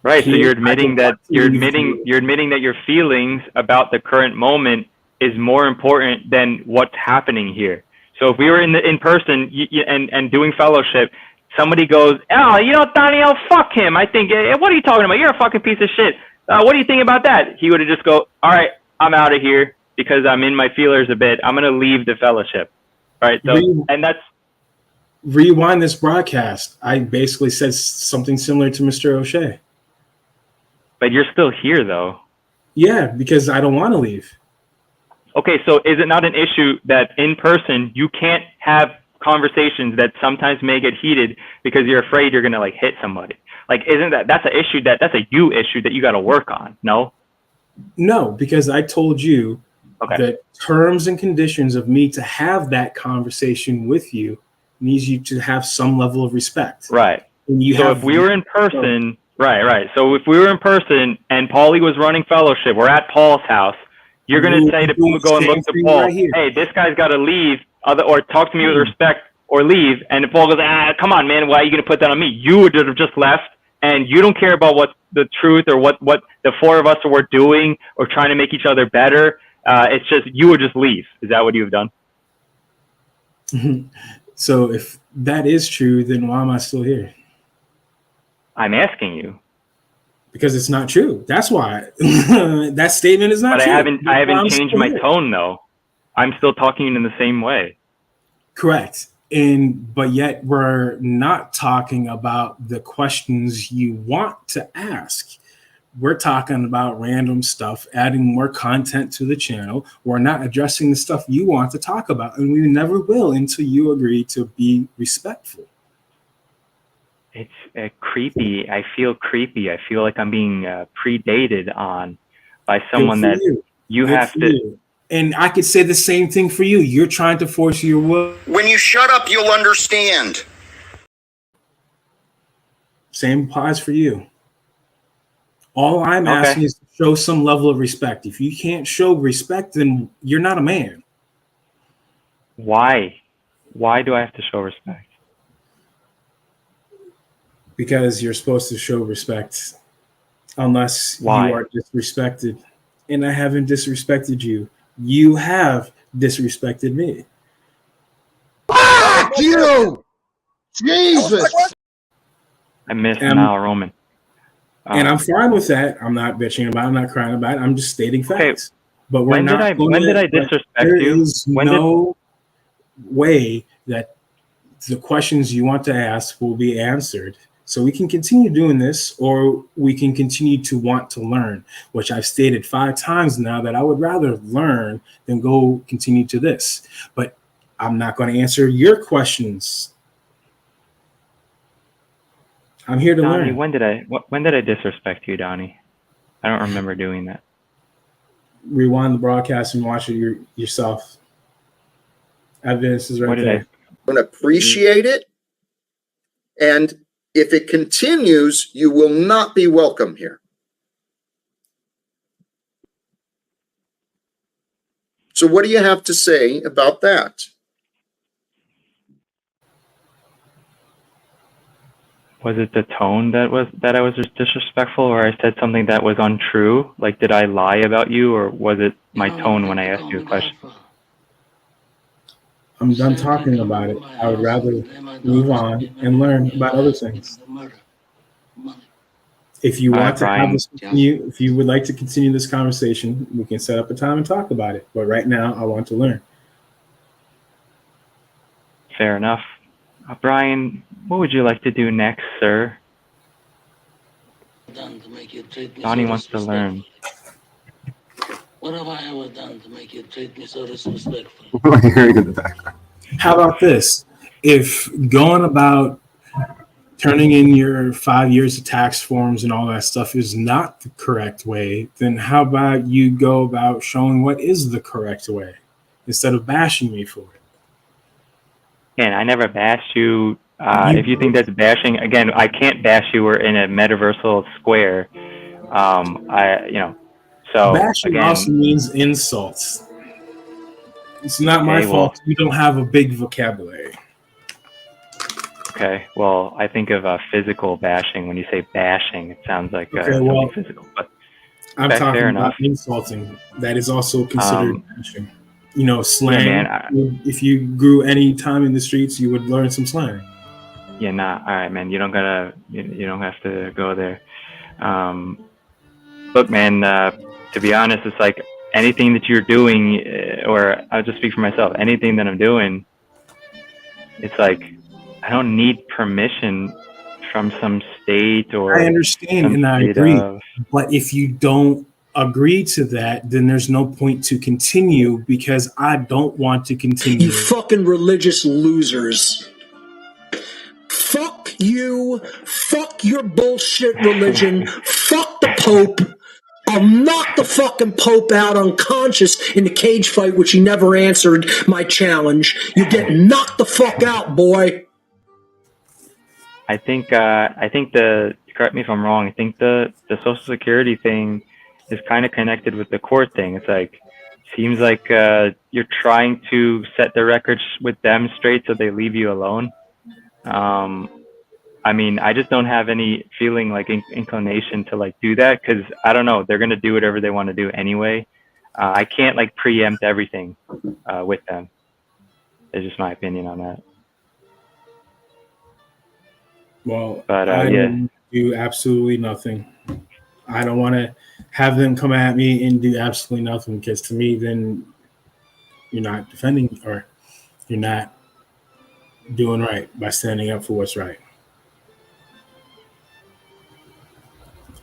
Right. So you're admitting that your feelings about the current moment is more important than what's happening here. So if we were in person and doing fellowship, somebody goes, oh, Daniel, fuck him. I think, what are you talking about? You're a fucking piece of shit. What do you think about that? He would have just go, all right, I'm out of here because I'm in my feelers a bit. I'm going to leave the fellowship. All right. So, and that's. Rewind this broadcast. I basically said something similar to Mr. O'Shea. But you're still here, though. Yeah, because I don't want to leave. Okay, so is it not an issue that in person you can't have conversations that sometimes may get heated because you're afraid you're gonna like hit somebody? Like, isn't that's an issue that's a you issue that you got to work on? No. No, because I told you the terms and conditions of me to have that conversation with you needs you to have some level of respect. Right. And you so if we were in person, right. So if we were in person and Paulie was running fellowship, we're at Paul's house. You're going to say to Paul, go and look to Paul, hey, this guy's got to leave, or talk to me with respect, or leave. And if Paul goes, come on, man, why are you going to put that on me? You would have just left, and you don't care about what the truth or what the four of us were doing or trying to make each other better. It's just you would just leave. Is that what you've done? So if that is true, then why am I still here? I'm asking you. Because it's not true. That's why. That statement is not But true. I haven't I'm changed still my here. tone though. I'm still talking in the same way. Correct. But yet we're not talking about the questions you want to ask. We're talking about random stuff, adding more content to the channel. We're not addressing the stuff you want to talk about, and we never will until you agree to be respectful. It's creepy. I feel creepy. I feel like I'm being predated on by someone that you Good have for to. you. And I could say the same thing for you. You're trying to force your will. When you shut up, you'll understand. Same applies for you. All I'm asking is to show some level of respect. If you can't show respect, then you're not a man. Why? Why do I have to show respect? Because you're supposed to show respect unless Why? you are disrespected. And I haven't disrespected you. You have disrespected me. Fuck you! Jesus! I miss Mal Roman. And I'm fine with that. I'm not bitching about it. I'm not crying about it. I'm just stating facts. But we're when not. when did I disrespect there you? There is no way that the questions you want to ask will be answered. So we can continue doing this, or we can continue to want to learn, which I've stated 5 times now that I would rather learn than go continue to this. But I'm not going to answer your questions. I'm here to Donnie, learn. when did I disrespect you, Donnie? I don't remember doing that. Rewind the broadcast and watch it yourself. Evidence is right there. I'm going to appreciate it. And if it continues, you will not be welcome here. So what do you have to say about that? Was it the tone that I was disrespectful, or I said something that was untrue? Like, did I lie about you, or was it my tone when I asked you a question? I'm done talking about it. I would rather move on and learn about other things. If you want to have this continue, if you would like to continue this conversation, we can set up a time and talk about it. But right now, I want to learn. Fair enough. Brian, what would you like to do next, sir? Donnie wants to learn. What have I ever done to make you treat me so disrespectful? Hearing in the background. How about this? If going about turning in your 5 years of tax forms and all that stuff is not the correct way, then how about you go about showing what is the correct way instead of bashing me for it? And I never bashed you. If you think that's bashing, again, I can't bash you. We're in a metaversal square. So bashing again, also means insults. It's not my fault you don't have a big vocabulary. Okay, well, I think of physical bashing. When you say bashing, it sounds like something physical. But I'm talking about insulting. That is also considered bashing. You know, slang. Yeah, man, if you grew any time in the streets, you would learn some slang. Yeah, nah. All right, man. You don't have to go there. Look, man. To be honest, it's like anything that you're doing, or I'll just speak for myself. Anything that I'm doing, it's like I don't need permission from some state or. I understand and I agree, but if you don't agree to that, then there's no point to continue because I don't want to continue. You fucking religious losers. Fuck you. Fuck your bullshit religion. Fuck the Pope. I'll knock the fucking Pope out unconscious in the cage fight, which he never answered my challenge. You get knocked the fuck out, boy. I think correct me if I'm wrong, I think the Social Security thing is kind of connected with the court thing. It's like, seems like you're trying to set the records with them straight so they leave you alone. I mean, I just don't have any feeling like inclination to like do that because I don't know, they're gonna do whatever they want to do anyway. I can't like preempt everything with them. It's just my opinion on that. Well, But I yeah, do absolutely nothing. I don't want to have them come at me and do absolutely nothing, because to me, then you're not defending, or you're not doing right by standing up for what's right.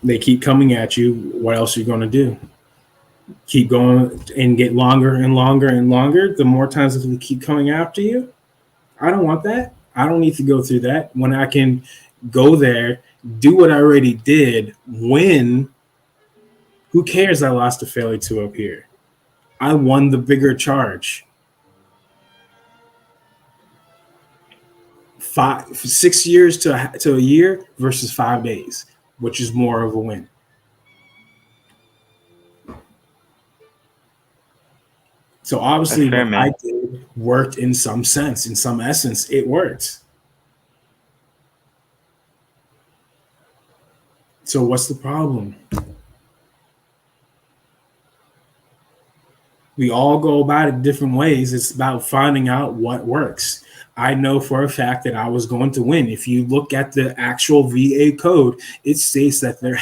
They keep coming at you. What else are you going to do? Keep going and get longer and longer and longer. The more times that they keep coming after you, I don't want that. I don't need to go through that when I can go there, do what I already did, win. Who cares? I lost to Fairly 2 up here. I won the bigger charge. 6 years to a year versus 5 days, which is more of a win. So obviously fair, what man. I did worked in some sense, in some essence, it worked. So what's the problem? We all go about it different ways. It's about finding out what works. I know for a fact that I was going to win. If you look at the actual VA code, it states that you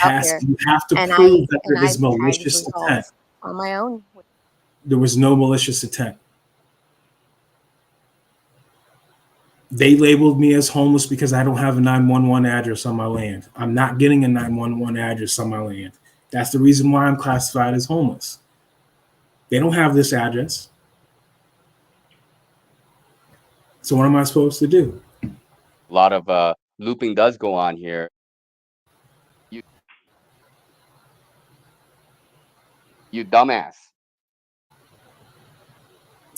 have to prove that there is malicious intent. On my own. There was no malicious intent. They labeled me as homeless because I don't have a 911 address on my land. I'm not getting a 911 address on my land. That's the reason why I'm classified as homeless. They don't have this address. So what am I supposed to do? A lot of looping does go on here. You dumbass.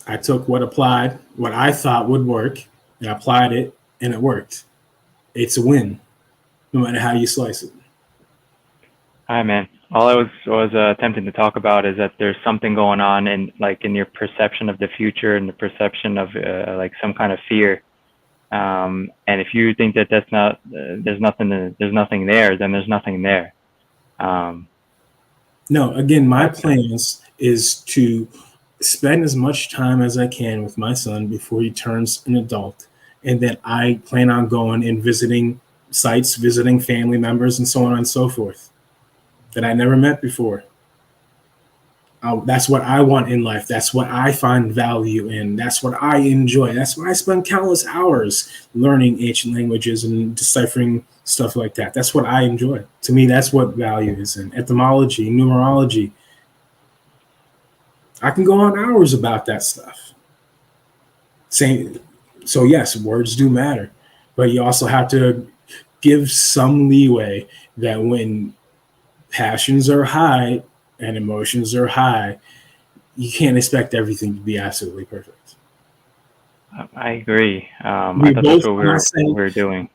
I took what I thought would work, and I applied it, and it worked. It's a win, no matter how you slice it. Hi, man. All I was attempting to talk about is that there's something going on in your perception of the future and the perception of like some kind of fear. And if you think that that's not there's nothing there, then there's nothing there. No, again, my plans is to spend as much time as I can with my son before he turns an adult. And then I plan on going and visiting sites, visiting family members, and so on and so forth that I never met before. That's what I want in life. That's what I find value in. That's what I enjoy. That's why I spend countless hours learning ancient languages and deciphering stuff like that. That's what I enjoy. To me, that's what value is in. Etymology, numerology. I can go on hours about that stuff. So yes, words do matter, but you also have to give some leeway that when passions are high and emotions are high, you can't expect everything to be absolutely perfect. I agree. I thought that's what we were doing.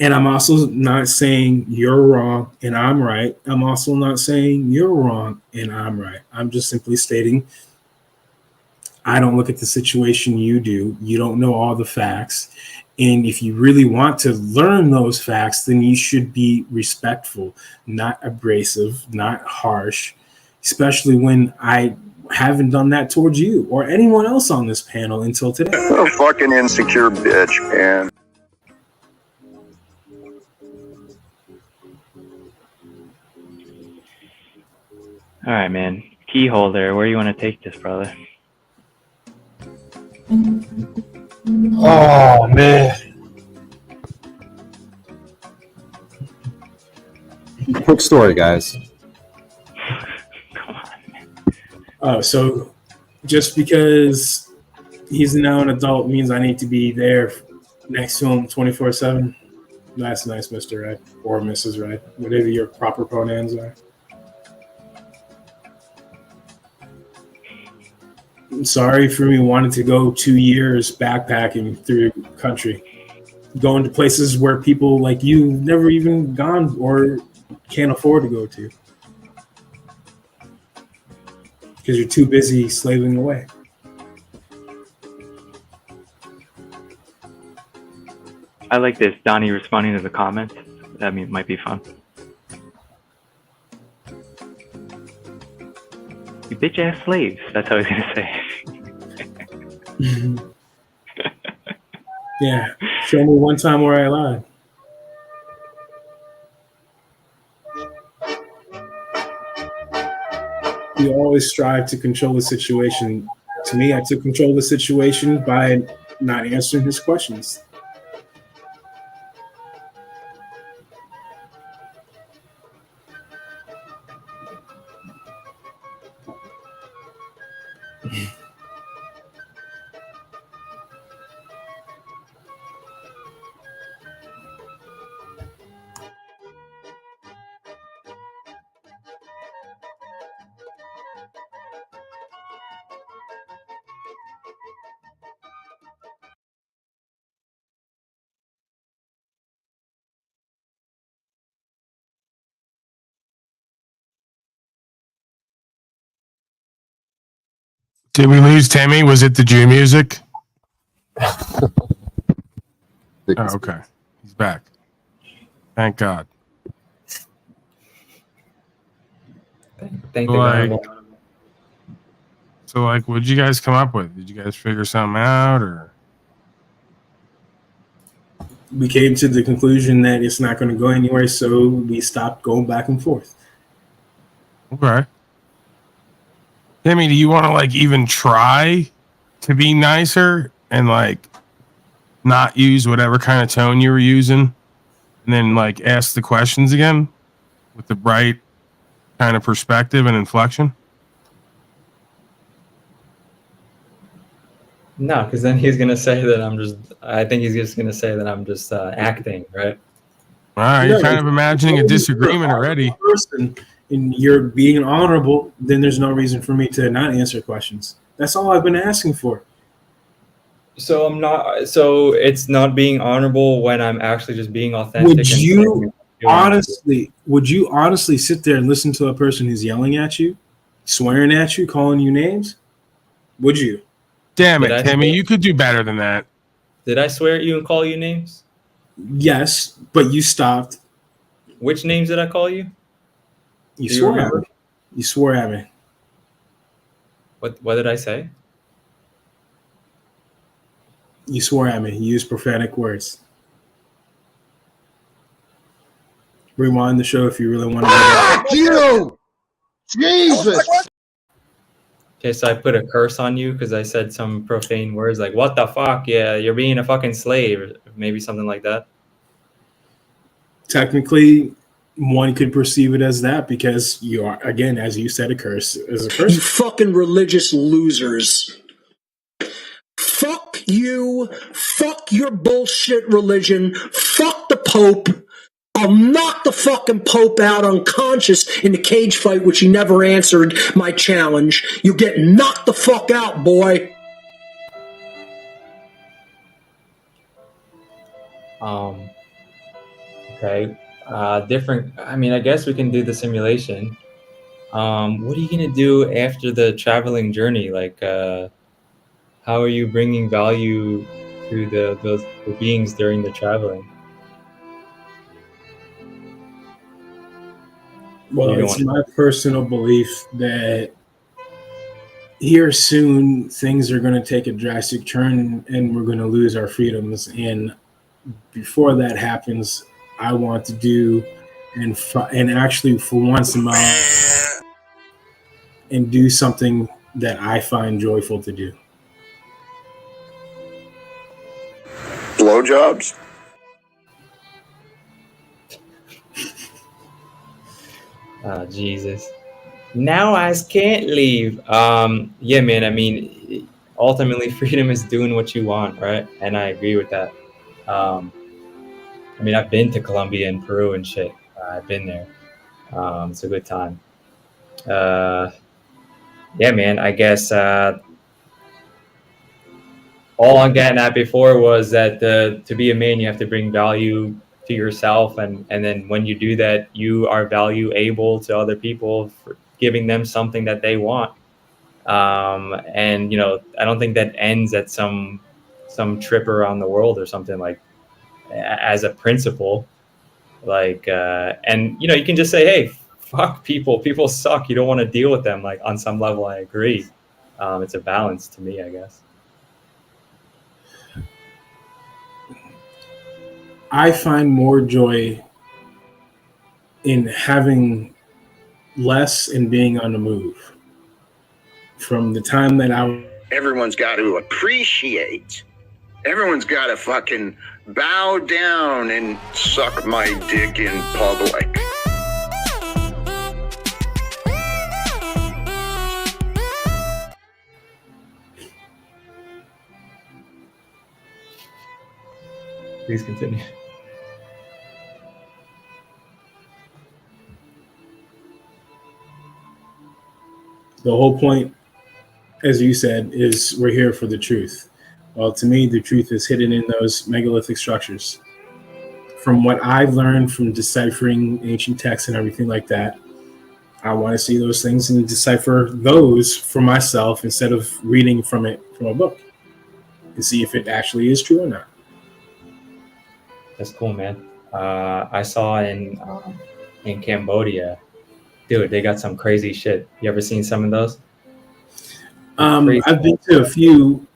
And I'm also not saying you're wrong and I'm right. I'm also not saying you're wrong and I'm right. I'm just simply stating I don't look at the situation you do. You don't know all the facts. And if you really want to learn those facts, then you should be respectful, not abrasive, not harsh, especially when I haven't done that towards you or anyone else on this panel until today. What a fucking insecure bitch, man. All right, man. Key holder, where do you want to take this, brother? Oh, man. Quick story, guys. Oh, so just because he's now an adult means I need to be there next to him 24/7? That's nice, Mr. Right, or Mrs. Right, whatever your proper pronouns are. I'm sorry for me wanting to go 2 years backpacking through the country, going to places where people like you never even gone or can't afford to go to because you're too busy slaving away. I like this. Donnie responding to the comments. That might be fun. You bitch ass slaves. That's how he's gonna say. Yeah. Show me one time where I lied. You always strive to control the situation. To me, I took control of the situation by not answering his questions. Did we lose Timmy? Was it the Jew music? Oh, okay. He's back. Thank God. Thank So, the like, God. what'd you guys come up with? Did you guys figure something out, or? We came to the conclusion that it's not going to go anywhere, so we stopped going back and forth. Okay. Timmy, do you want to like even try to be nicer and like not use whatever kind of tone you were using, and then like ask the questions again with the right kind of perspective and inflection? No, because then he's gonna say that I'm just. I think he's just gonna say that I'm just acting, right? All right, you're kind of imagining a disagreement already. Person and you're being honorable, then there's no reason for me to not answer questions. That's all I've been asking for. So I'm not. So it's not being honorable when I'm actually just being authentic. Would you honestly sit there and listen to a person who's yelling at you, swearing at you, calling you names? Would you? Damn it, Timmy, you could do better than that. Did I swear at you and call you names? Yes, but you stopped. Which names did I call you? You Do you swore at remember? me. You swore at me. What did I say? You swore at me. You used prophetic words. Rewind the show if you really want to. Fuck you! Jesus! Okay, so I put a curse on you because I said some profane words like "what the fuck," yeah, you're being a fucking slave, maybe something like that. Technically, one could perceive it as that because you are, again, as you said, a curse is a curse. You fucking religious losers. Fuck you. Fuck your bullshit religion. Fuck the Pope. I'll knock the fucking Pope out unconscious in the cage fight, which he never answered my challenge. You get knocked the fuck out, boy. Okay. Different. I mean, I guess we can do the simulation. What are you gonna do after the traveling journey? Like, how are you bringing value to the beings during the traveling? Well, it's my personal belief that here soon things are going to take a drastic turn and we're going to lose our freedoms. And before that happens, I want to do and actually for once in my life and do something that I find joyful to do. Blowjobs? Jesus. Now I can't leave. Yeah, man. I mean, ultimately, freedom is doing what you want, right? And I agree with that. I mean, I've been to Colombia and Peru and shit. I've been there. It's a good time. Yeah, man. I guess all I'm getting at before was that to be a man, you have to bring value to yourself, and then when you do that, you are valuable to other people for giving them something that they want. And I don't think that ends at some trip around the world or something, like as a principle, like and you can just say, hey, fuck people suck, you don't want to deal with them. Like on some level I agree. It's a balance to me, I guess. I find more joy in having less and being on the move. From the time that Everyone's got to appreciate. Everyone's got to fucking bow down and suck my dick in public. Please continue. The whole point, as you said, is we're here for the truth. Well, to me, the truth is hidden in those megalithic structures. From what I've learned from deciphering ancient texts and everything like that, I want to see those things and decipher those for myself instead of reading from it from a book and see if it actually is true or not. That's cool, man. I saw in Cambodia, dude, they got some crazy shit. You ever seen some of those? I've been to a few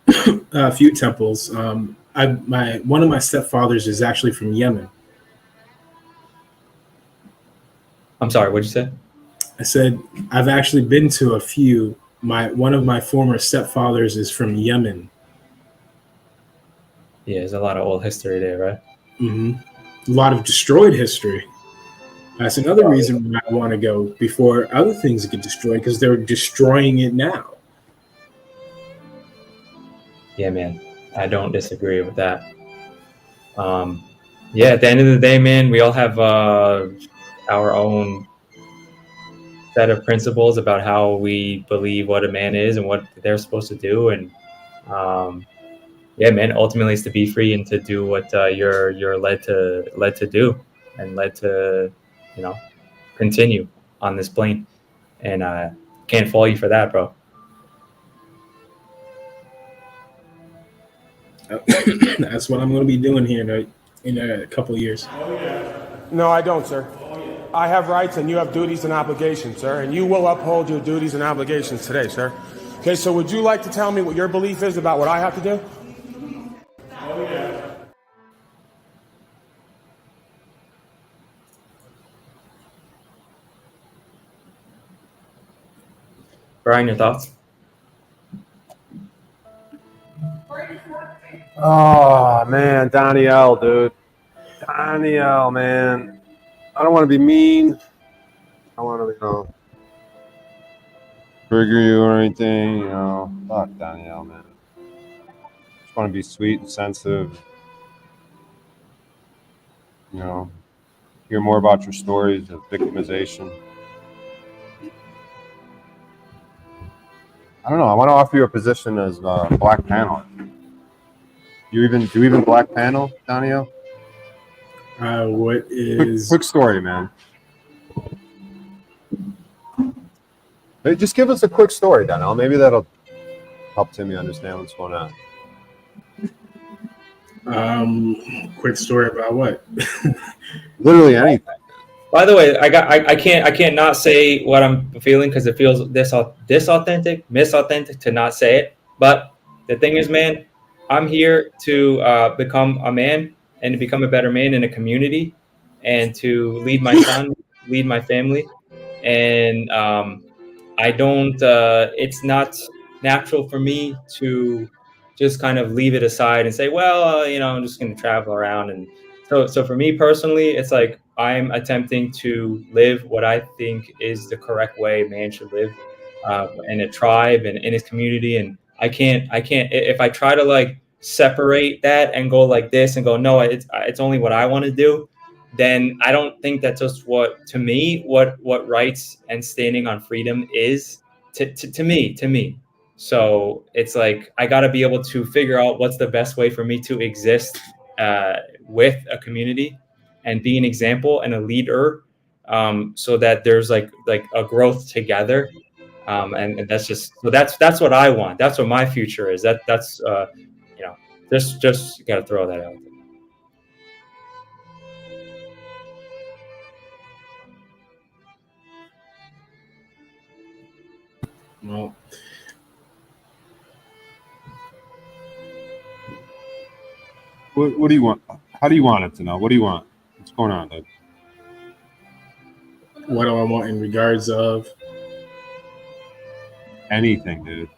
temples. One of my stepfathers is actually from Yemen. I'm sorry, what'd you say? I said I've actually been to a few. One of my former stepfathers is from Yemen. Yeah, there's a lot of old history there, right? Mm-hmm. A lot of destroyed history. That's another reason why I want to go before other things get destroyed, because they're destroying it now. Yeah, man, I don't disagree with that. Yeah, at the end of the day, man, we all have our own set of principles about how we believe what a man is and what they're supposed to do, and yeah, man, ultimately it's to be free and to do what you're led to do and led to, continue on this plane, and can't fault you for that, bro. That's what I'm going to be doing here in a couple of years. No, I don't, sir. I have rights and you have duties and obligations, sir, and you will uphold your duties and obligations today, sir. Okay, so would you like to tell me what your belief is about what I have to do? Brian, your thoughts? Oh man, Danielle, dude. Danielle, man. I don't want to be mean. I want to, trigger you or anything, Fuck Danielle, man. Just want to be sweet and sensitive. Hear more about your stories of victimization. I don't know. I want to offer you a position as black panel. Do you even black panel, Danielle? What is quick story, man? Hey, just give us a quick story, Danielle. Maybe that'll help Timmy understand what's going on. Quick story about what? Literally anything. By the way, I can't not say what I'm feeling because it feels misauthentic to not say it. But the thing is, man, I'm here to become a man and to become a better man in a community and to lead my son, lead my family. And I don't, it's not natural for me to just kind of leave it aside and say, well, I'm just going to travel around. And so for me personally, it's like I'm attempting to live what I think is the correct way man should live in a tribe and in his community. And I can't, if I try to like separate that and go like this and go, no, it's only what I want to do, then I don't think that's just what rights and standing on freedom is to me. So it's like I got to be able to figure out what's the best way for me to exist with a community and be an example and a leader, so that there's like a growth together, and that's just so that's what I want. That's what my future is. That's just got to throw that out there. Well, what do you want? How do you want it to know? What do you want? What's going on, dude? What do I want in regards of anything, dude?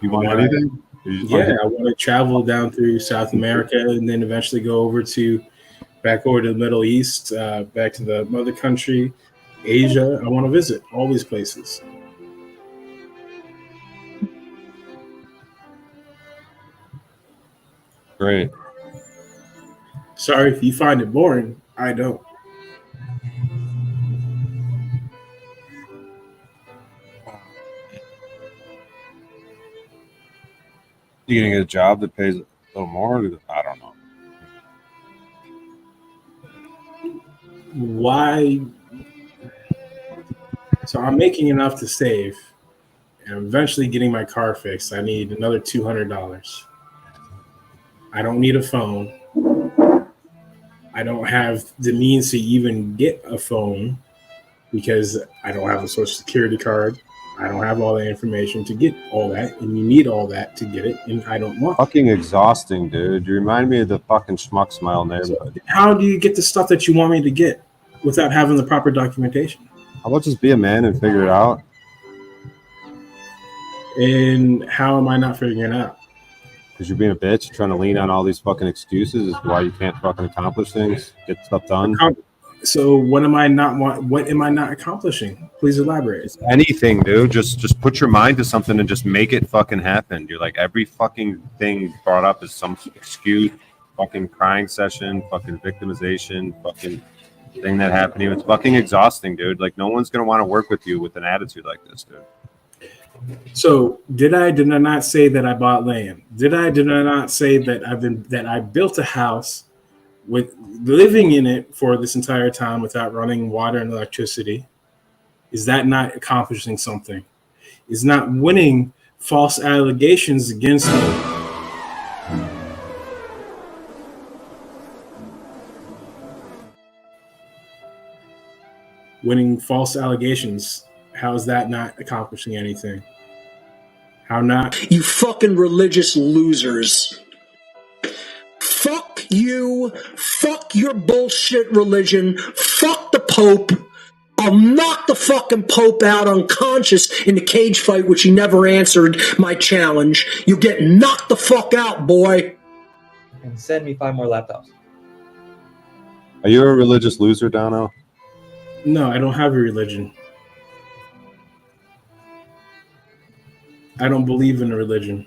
You want wanna, anything? Yeah, I want to travel down through South America and then eventually go over to back over to the Middle East, back to the mother country, Asia. I want to visit all these places. Great. Sorry if you find it boring. I don't. You gonna get a job that pays a little more? I don't know. Why? So I'm making enough to save, and I'm eventually getting my car fixed. I need another $200. I don't need a phone. I don't have the means to even get a phone because I don't have a social security card. I don't have all the information to get all that, and you need all that to get it, and I don't want. Fucking exhausting, dude. You remind me of the fucking schmuck smile neighborhood. How do you get the stuff that you want me to get without having the proper documentation? How about just be a man and figure it out? And how am I not figuring it out? Because you're being a bitch, trying to lean on all these fucking excuses is why you can't fucking accomplish things, get stuff done. So what am I not accomplishing? Please elaborate. Anything, dude. Just put your mind to something and just make it fucking happen. You're like every fucking thing brought up is some excuse, fucking crying session, fucking victimization, fucking thing that happened to you. It's fucking exhausting, dude. Like no one's gonna want to work with you with an attitude like this, dude. So did I not say that I bought land? Did I not say that I built a house with living in it for this entire time without running water and electricity? Is that not accomplishing something? Is not winning false allegations against me? Winning false allegations, how is that not accomplishing anything? How not? You fucking religious losers. Fuck you. Fuck your bullshit religion. Fuck the Pope. I'll knock the fucking Pope out unconscious in the cage fight, which he never answered my challenge. You get knocked the fuck out, boy. And send me 5 more laptops. Are you a religious loser, Dono? No, I don't have a religion. I don't believe in a religion.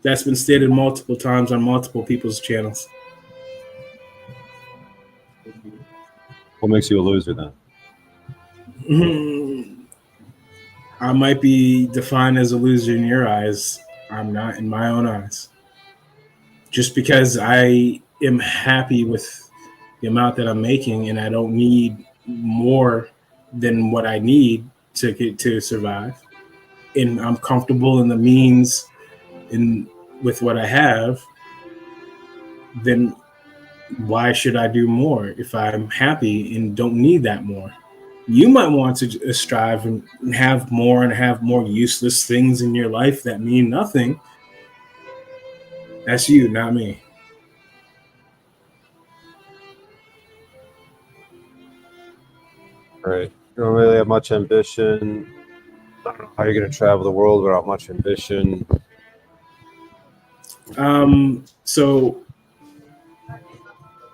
That's been stated multiple times on multiple people's channels. What makes you a loser then? I might be defined as a loser in your eyes. I'm not in my own eyes. Just because I am happy with the amount that I'm making and I don't need more than what I need to get to survive. And I'm comfortable in the means with what I have, then why should I do more if I'm happy and don't need that more? You might want to strive and have more useless things in your life that mean nothing. That's you, not me. Right. You don't really have much ambition. I don't know how you're going to travel the world without much ambition. So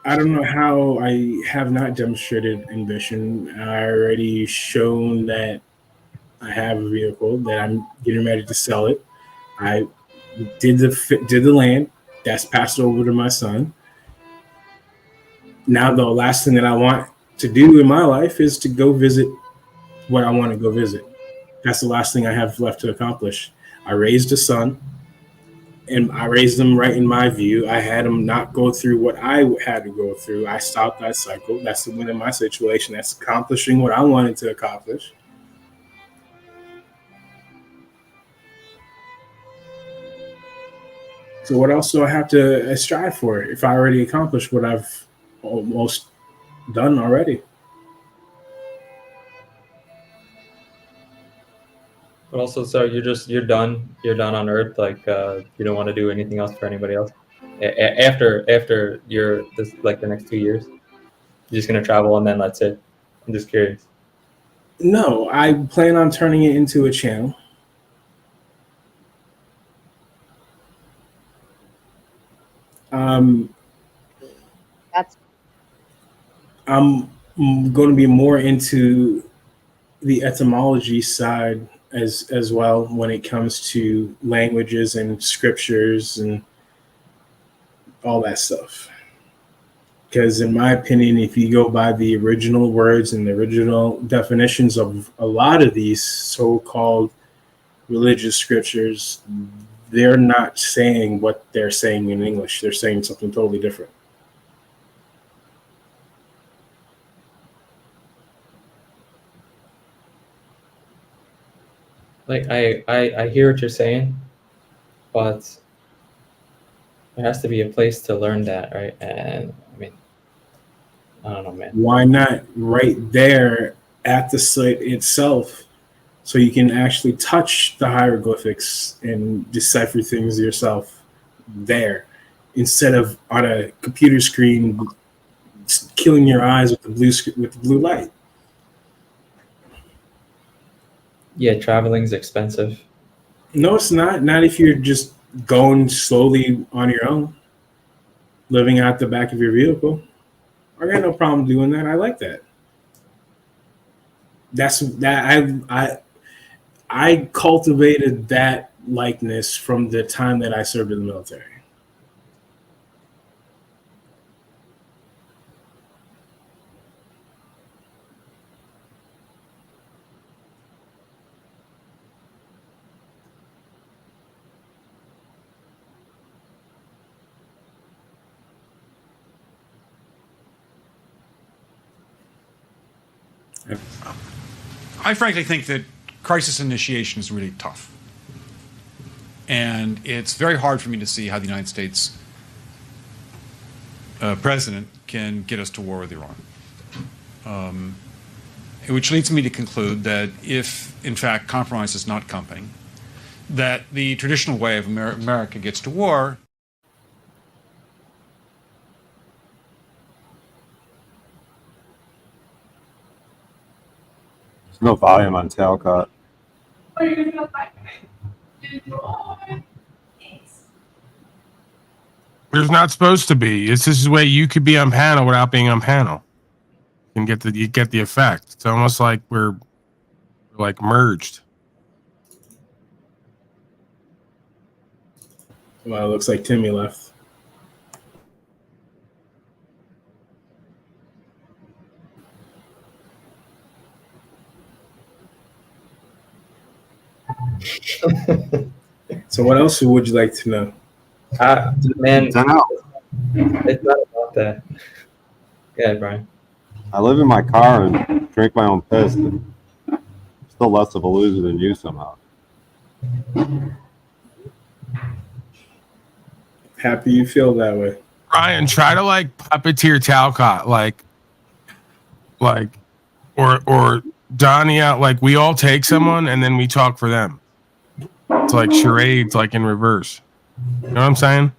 I don't know how I have not demonstrated ambition. I already shown that I have a vehicle, that I'm getting ready to sell it. I did the land. That's passed over to my son. Now the last thing that I want to do in my life is to go visit what I want to go visit. That's the last thing I have left to accomplish. I raised a son, and I raised him right in my view. I had him not go through what I had to go through. I stopped that cycle. That's the win in my situation. That's accomplishing what I wanted to accomplish. So what else do I have to strive for if I already accomplished what I've almost done already? But also, so you're done on Earth. Like you don't want to do anything else for anybody else after the next 2 years. You're just gonna travel and then that's it. I'm just curious. No, I plan on turning it into a channel. I'm going to be more into the etymology side as well when it comes to languages and scriptures and all that stuff. Because in my opinion, if you go by the original words and the original definitions of a lot of these so-called religious scriptures, they're not saying what they're saying in English. They're saying something totally different. Like I hear what you're saying, but there has to be a place to learn that, right? And I mean, I don't know, man. Why not right there at the site itself, so you can actually touch the hieroglyphics and decipher things yourself there, instead of on a computer screen killing your eyes with the blue light. Yeah, traveling's expensive. No, it's not. Not if you're just going slowly on your own, living out the back of your vehicle. I got no problem doing that. I like that. I cultivated that likeness from the time that I served in the military. I frankly think that crisis initiation is really tough. And it's very hard for me to see how the United States president can get us to war with Iran. Which leads me to conclude that if, in fact, compromise is not coming, that the traditional way of America gets to war No volume on Talcott. There's not supposed to be. This is way you could be on panel without being on panel. You get the effect. It's almost like we're like merged. Well, it looks like Timmy left. So what else would you like to know? Man, it's not about that. Yeah, Brian. I live in my car and drink my own piss. And I'm still less of a loser than you somehow. Happy you feel that way. Ryan, try to like puppeteer Talcott, or Donnie out. Like we all take someone and then we talk for them. It's like charades, like in reverse. You know what I'm saying?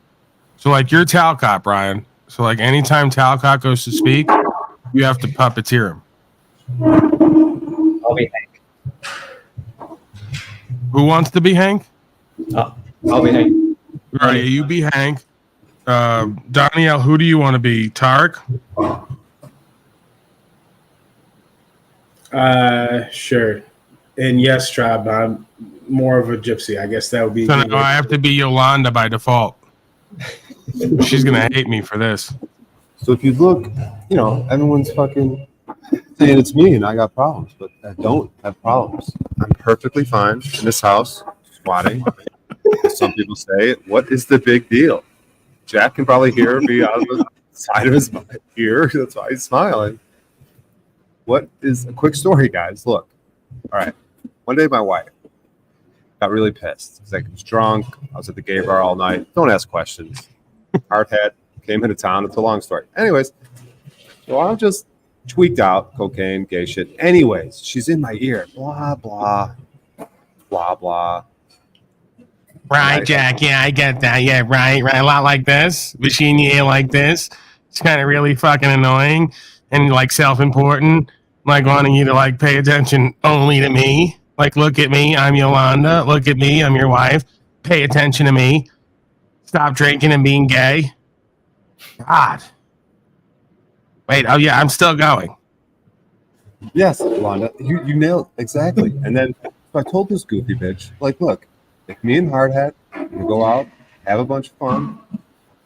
So like you're Talcott, Brian. So like anytime Talcott goes to speak, you have to puppeteer him. I'll be Hank. Who wants to be Hank? I'll be Hank. All right, you be Hank. Danielle, who do you want to be? Tarek? Sure. And yes, Tribe, I'm more of a gypsy. I guess that would be. So now I have to be Yolanda by default. She's gonna hate me for this. So if you look, everyone's fucking saying it's me and I got problems, but I don't have problems. I'm perfectly fine in this house, squatting. As some people say, what is the big deal? Jack can probably hear me out of the side of his ear. That's why he's smiling. What is a quick story, guys? Look. All right. One day my wife got really pissed. I was drunk. I was at the gay bar all night. Don't ask questions. Hard hat. Came into town. It's a long story. Anyways, so I'm just tweaked out. Cocaine, gay shit. Anyways, she's in my ear. Blah, blah. blah blah. Right, Jack. Yeah, I get that. Yeah, right. A lot like this. Machine your ear like this. It's kind of really fucking annoying and like self-important. Like wanting you to like pay attention only to me. Like, look at me. I'm Yolanda. Look at me. I'm your wife. Pay attention to me. Stop drinking and being gay. God. Wait. Oh yeah, I'm still going. Yes, Yolanda, you nailed exactly. And then so I told this goofy bitch, like, look, if me and Hardhat we go out, have a bunch of fun,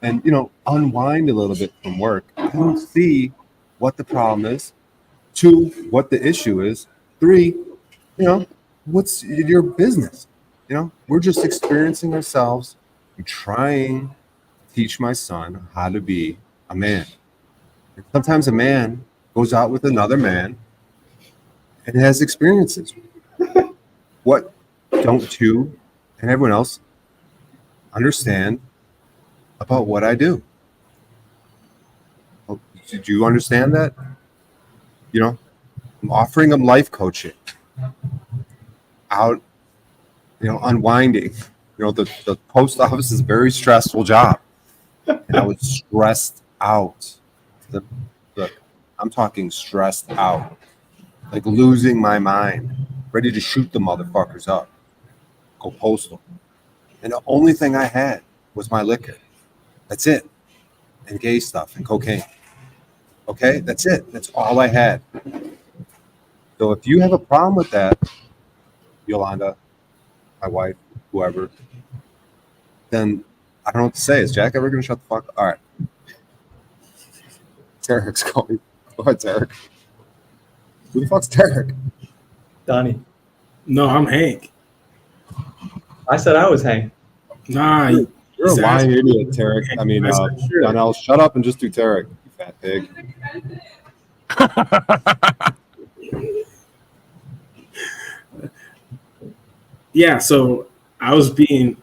and unwind a little bit from work, I don't see what the problem is. 2, what the issue is. 3, what's your business? We're just experiencing ourselves and trying to teach my son how to be a man. And sometimes a man goes out with another man and has experiences. What don't you and everyone else understand about what I do? Did you understand that? I'm offering them life coaching, out, unwinding. The post office is a very stressful job, and I was stressed out. Look, I'm talking stressed out, like losing my mind, ready to shoot the motherfuckers up, go postal. And the only thing I had was my liquor. That's it. And gay stuff and cocaine. Okay? That's it. That's all I had. So if you have a problem with that, Yolanda, my wife, whoever, then I don't know what to say. Is Jack ever going to shut the fuck up? All right. Derek's going. Go ahead, Derek. Who the fuck's Derek? Donnie. No, I'm Hank. I said I was Hank. Nah, you're a lying idiot, Tarek. I mean, Donnell, shut up and just do Tarek, you fat pig. Yeah, so I was being.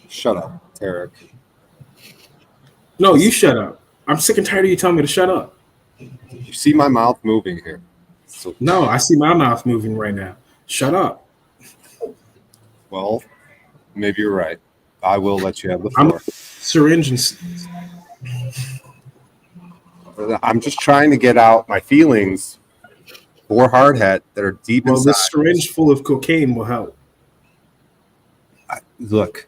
Shut up, Tarek. No, you shut up. I'm sick and tired of you telling me to shut up. You see my mouth moving here. So no, I see my mouth moving right now. Shut up. Well, maybe you're right. I will let you have the floor. I'm just trying to get out my feelings for Hardhat that are deep inside. Well, this syringe full of cocaine will help. Look,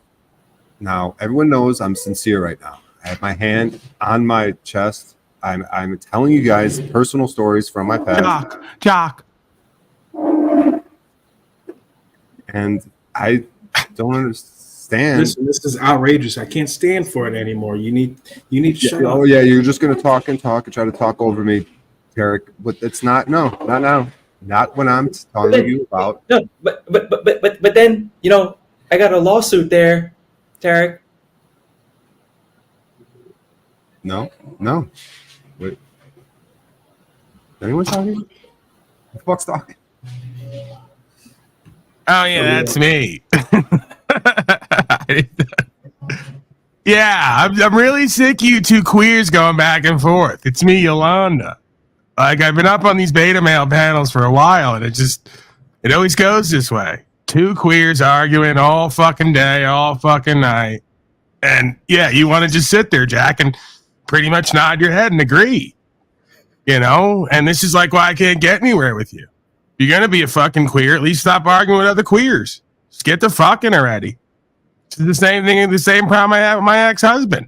now everyone knows I'm sincere right now. I have my hand on my chest. I'm telling you guys personal stories from my past. Jock. And I don't understand. Listen, this is outrageous. I can't stand for it anymore. You need to shut up. Oh yeah, you're just gonna talk and try to talk over me, Tarek. But it's not not now. Not when I'm telling you about. No, but then I got a lawsuit there, Tarek. No. Wait. Anyone talking? Who the fuck's talking? Oh yeah, that's me. Yeah, I'm really sick of you two queers going back and forth. It's me, Yolanda. Like, I've been up on these beta male panels for a while, and it always goes this way. Two queers arguing all fucking day, all fucking night. And yeah, you want to just sit there, Jack, and pretty much nod your head and agree. And this is like why I can't get anywhere with you. If you're going to be a fucking queer, at least stop arguing with other queers. Just get the fucking already. It's the same thing, the same problem I have with my ex-husband.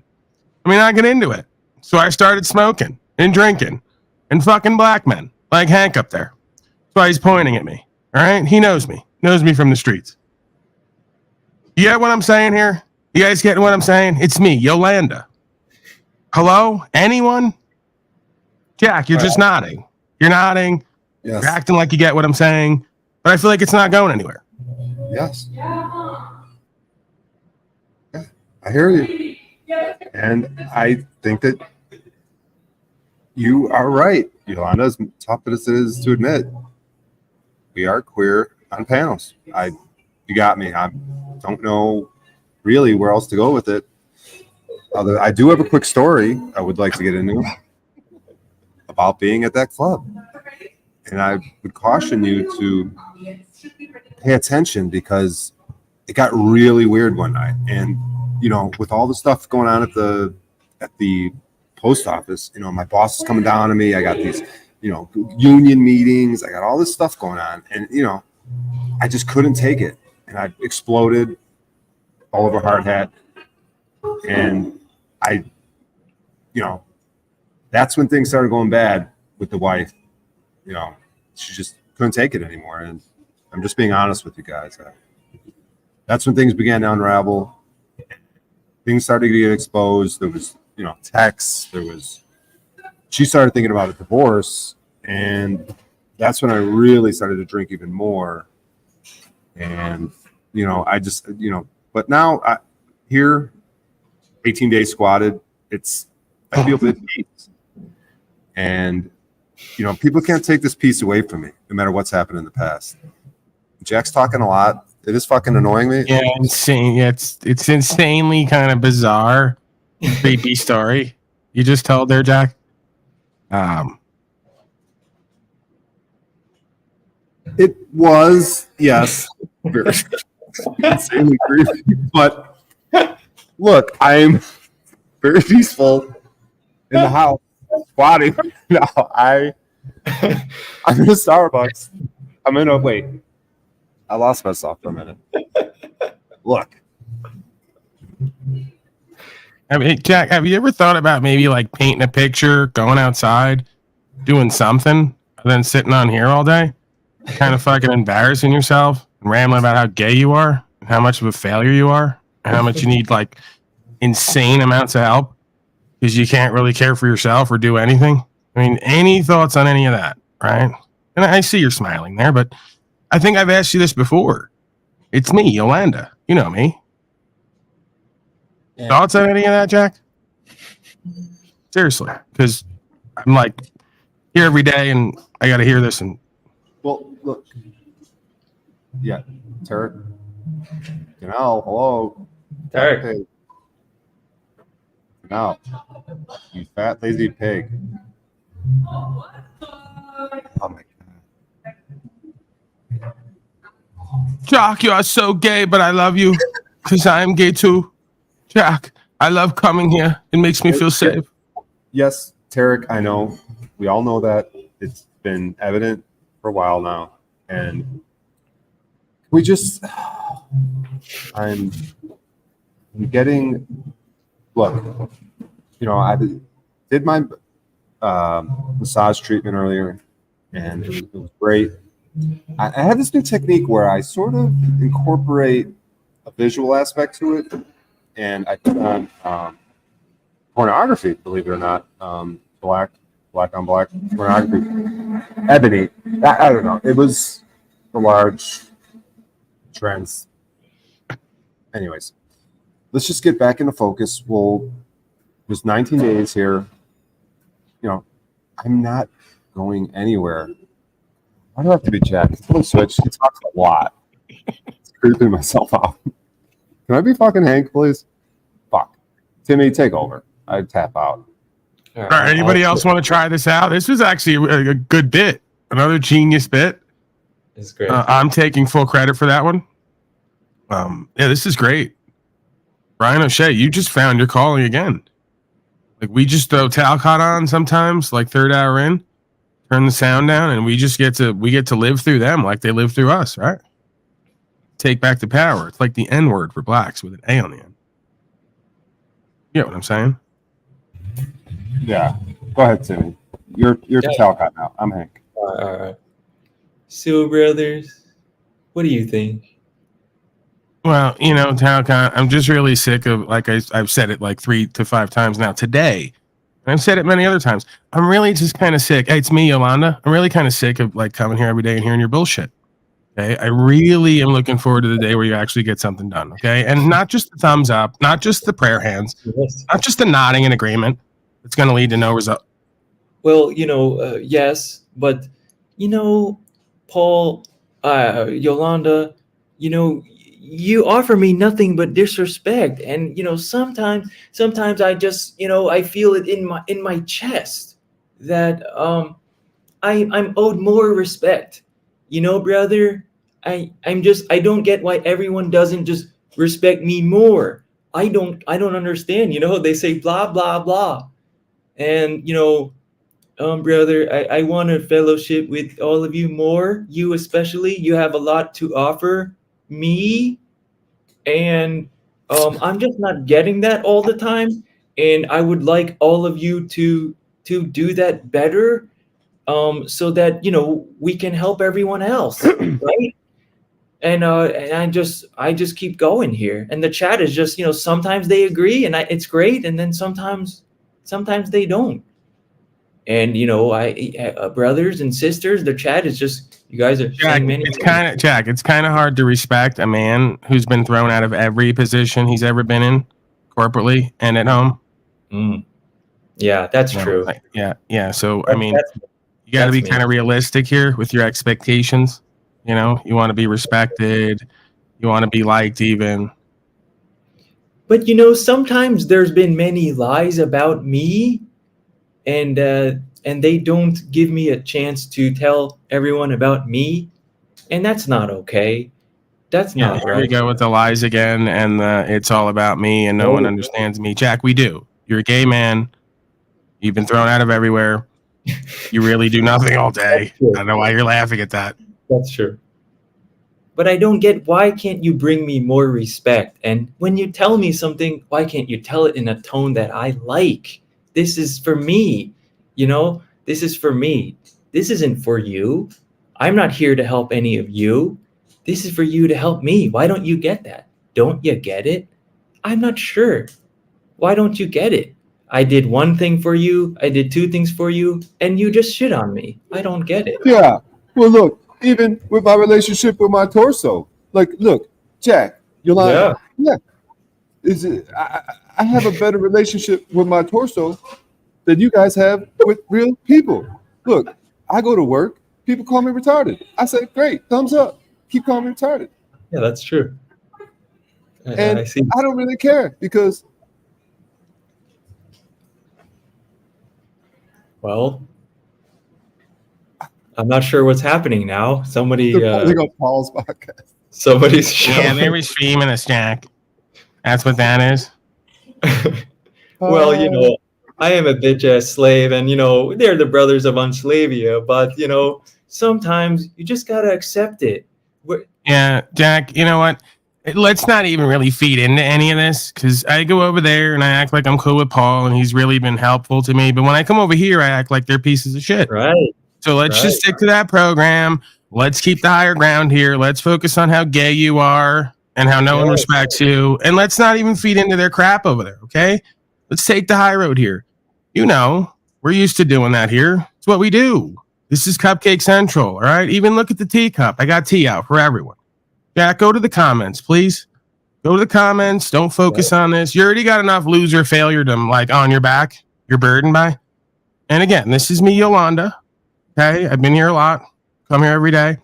I mean, I get into it. So I started smoking and drinking and fucking black men, like Hank up there. That's why he's pointing at me. All right? He knows me from the streets. You get what I'm saying here? You guys getting what I'm saying? It's me, Yolanda. Hello? Anyone? Jack, you're just nodding. You're nodding. Yes. You're acting like you get what I'm saying, but I feel like it's not going anywhere. Yes. Yeah, I hear you. And I think that you are right, Yolanda, as tough as it is to admit. We are queer on panels. You got me. I don't know really where else to go with it. Although I do have a quick story I would like to get into about being at that club. And I would caution you to pay attention because it got really weird one night. And, you know, with all the stuff going on at the post office, you know, my boss is coming down on me. I got these, you know, union meetings. I got all this stuff going on. And, you know, I just couldn't take it. And I exploded all over hard hat. And I, you know, that's when things started going bad with the wife. You know, she just couldn't take it anymore. And I'm just being honest with you guys. That's when things began to unravel. Things started to get exposed. There was, you know, texts. She started thinking about a divorce. And that's when I really started to drink even more. And, you know, I just, you know, but now here, 18 days squatted, I feel at peace. And, you know, people can't take this piece away from me, no matter what's happened in the past. Jack's talking a lot. It is fucking annoying me. Yeah, insane. Yeah, it's insanely kind of bizarre, creepy story you just told there, Jack. It was, yes, very insanely creepy. But look, I'm very peaceful in the house, squatting. No, I'm in a Starbucks. Wait. I lost myself for a minute. Look. I mean, Jack, have you ever thought about maybe like painting a picture, going outside, doing something, and then sitting on here all day? Kind of fucking embarrassing yourself and rambling about how gay you are and how much of a failure you are and how much you need like insane amounts of help because you can't really care for yourself or do anything. I mean, any thoughts on any of that, right? And I see you're smiling there, but I think I've asked you this before. It's me, Yolanda. You know me. Yeah. Thoughts on any of that, Jack? Seriously, because I'm like here every day and I got to hear this. And well, look. Yeah, Turk. You know, hello. Turk. Hey. Now, you fat, lazy pig. Oh my God. Jack, you are so gay, but I love you because I am gay too. Jack, I love coming here. It makes me feel safe. Yes, Tarek, I know. We all know that. It's been evident for a while now. And we just, I'm getting, look, you know, I did my massage treatment earlier, and it was great. I have this new technique where I sort of incorporate a visual aspect to it, and I put on pornography, believe it or not, black on black pornography, ebony. I don't know. It was a large trends. Anyways, let's just get back into focus. There's 19 days here. You know, I'm not going anywhere. Why do I have to be Jack? Don't switch. He talks a lot. It's creeping myself out. Can I be fucking Hank, please? Fuck. Timmy, take over. I tap out. All right. Anybody else want to try this out? This was actually a good bit. Another genius bit. It's great. I'm taking full credit for that one. Yeah, this is great. Brian O'Shea, you just found your calling again. Like we just throw Talcott on sometimes, like third hour in, turn the sound down, and we get to live through them like they live through us, right? Take back the power. It's like the N-word for blacks with an A on the end. You know what I'm saying? Yeah. Go ahead, Timmy. You're Talcott now. I'm Hank. All right. So, brothers, what do you think? Well, you know, Talcott, I'm just really sick of, like I've said it like 3 to 5 times now today. I've said it many other times. I'm really just kind of sick. Hey, it's me, Yolanda. I'm really kind of sick of like coming here every day and hearing your bullshit. Okay. I really am looking forward to the day where you actually get something done. Okay. And not just the thumbs up, not just the prayer hands, not just the nodding in agreement. It's going to lead to no result. Well, you know, yes, but, you know, Paul, Yolanda, you know, you offer me nothing but disrespect, and you know sometimes I just, you know, I feel it in my chest that I'm owed more respect, you know, brother. I don't get why everyone doesn't just respect me more. I don't understand. They say blah blah blah, and brother, I want to fellowship with all of you more. You especially, you have a lot to offer me, and I'm just not getting that all the time. And I would like all of you to do that better, so that we can help everyone else, right? And I just keep going here, and the chat is just sometimes they agree, and it's great, and then sometimes they don't. And brothers and sisters, the chat is just, you guys are Jack, saying many it's things. kind of hard to respect a man who's been thrown out of every position he's ever been in, corporately and at home. Yeah, that's true. Yeah. So I mean, you got to be kind of realistic here with your expectations. You want to be respected, you want to be liked, even. But sometimes there's been many lies about me, and they don't give me a chance to tell everyone about me, and that's not okay. That's not Here right. we go with the lies again, and it's all about me, and no one understands me. Jack, we do. You're a gay man. You've been thrown out of everywhere. You really do nothing all day. I don't know why you're laughing at that. That's true. But I don't get, why can't you bring me more respect? And when you tell me something, why can't you tell it in a tone that I like? This is for me. This is for me. This isn't for you. I'm not here to help any of you. This is for you to help me. Why don't you get that? Don't you get it? I'm not sure. Why don't you get it? I did one thing for you. I did two things for you, and you just shit on me. I don't get it. Yeah. Well, look, even with my relationship with my torso, look, Jack, Yolanda. Yeah. Is it? I have a better relationship with my torso than you guys have with real people. Look, I go to work. People call me retarded. I say, great, thumbs up. Keep calling me retarded. Yeah, that's true. And I see. I don't really care because. Well, I'm not sure what's happening now. Somebody. They're pulling up Paul's podcast. Somebody's showing. Yeah, they're streaming us, Jack. That's what that is. Well, I am a bitch ass slave, and they're the brothers of Unslavia, but sometimes you just gotta accept it. Yeah, Jack, you know what? Let's not even really feed into any of this, because I go over there and I act like I'm cool with Paul and he's really been helpful to me. But when I come over here, I act like they're pieces of shit. Right. So let's just stick to that program. Let's keep the higher ground here. Let's focus on how gay you are and how no one respects you. And let's not even feed into their crap over there, okay? Let's take the high road here. We're used to doing that here. It's what we do. This is Cupcake Central, all right? Even look at the teacup. I got tea out for everyone. Jack, go to the comments, please. Go to the comments. Don't focus on this. You already got enough loser failure to on your back. You're burdened by. And again, this is me, Yolanda. Okay, I've been here a lot. Come here every day.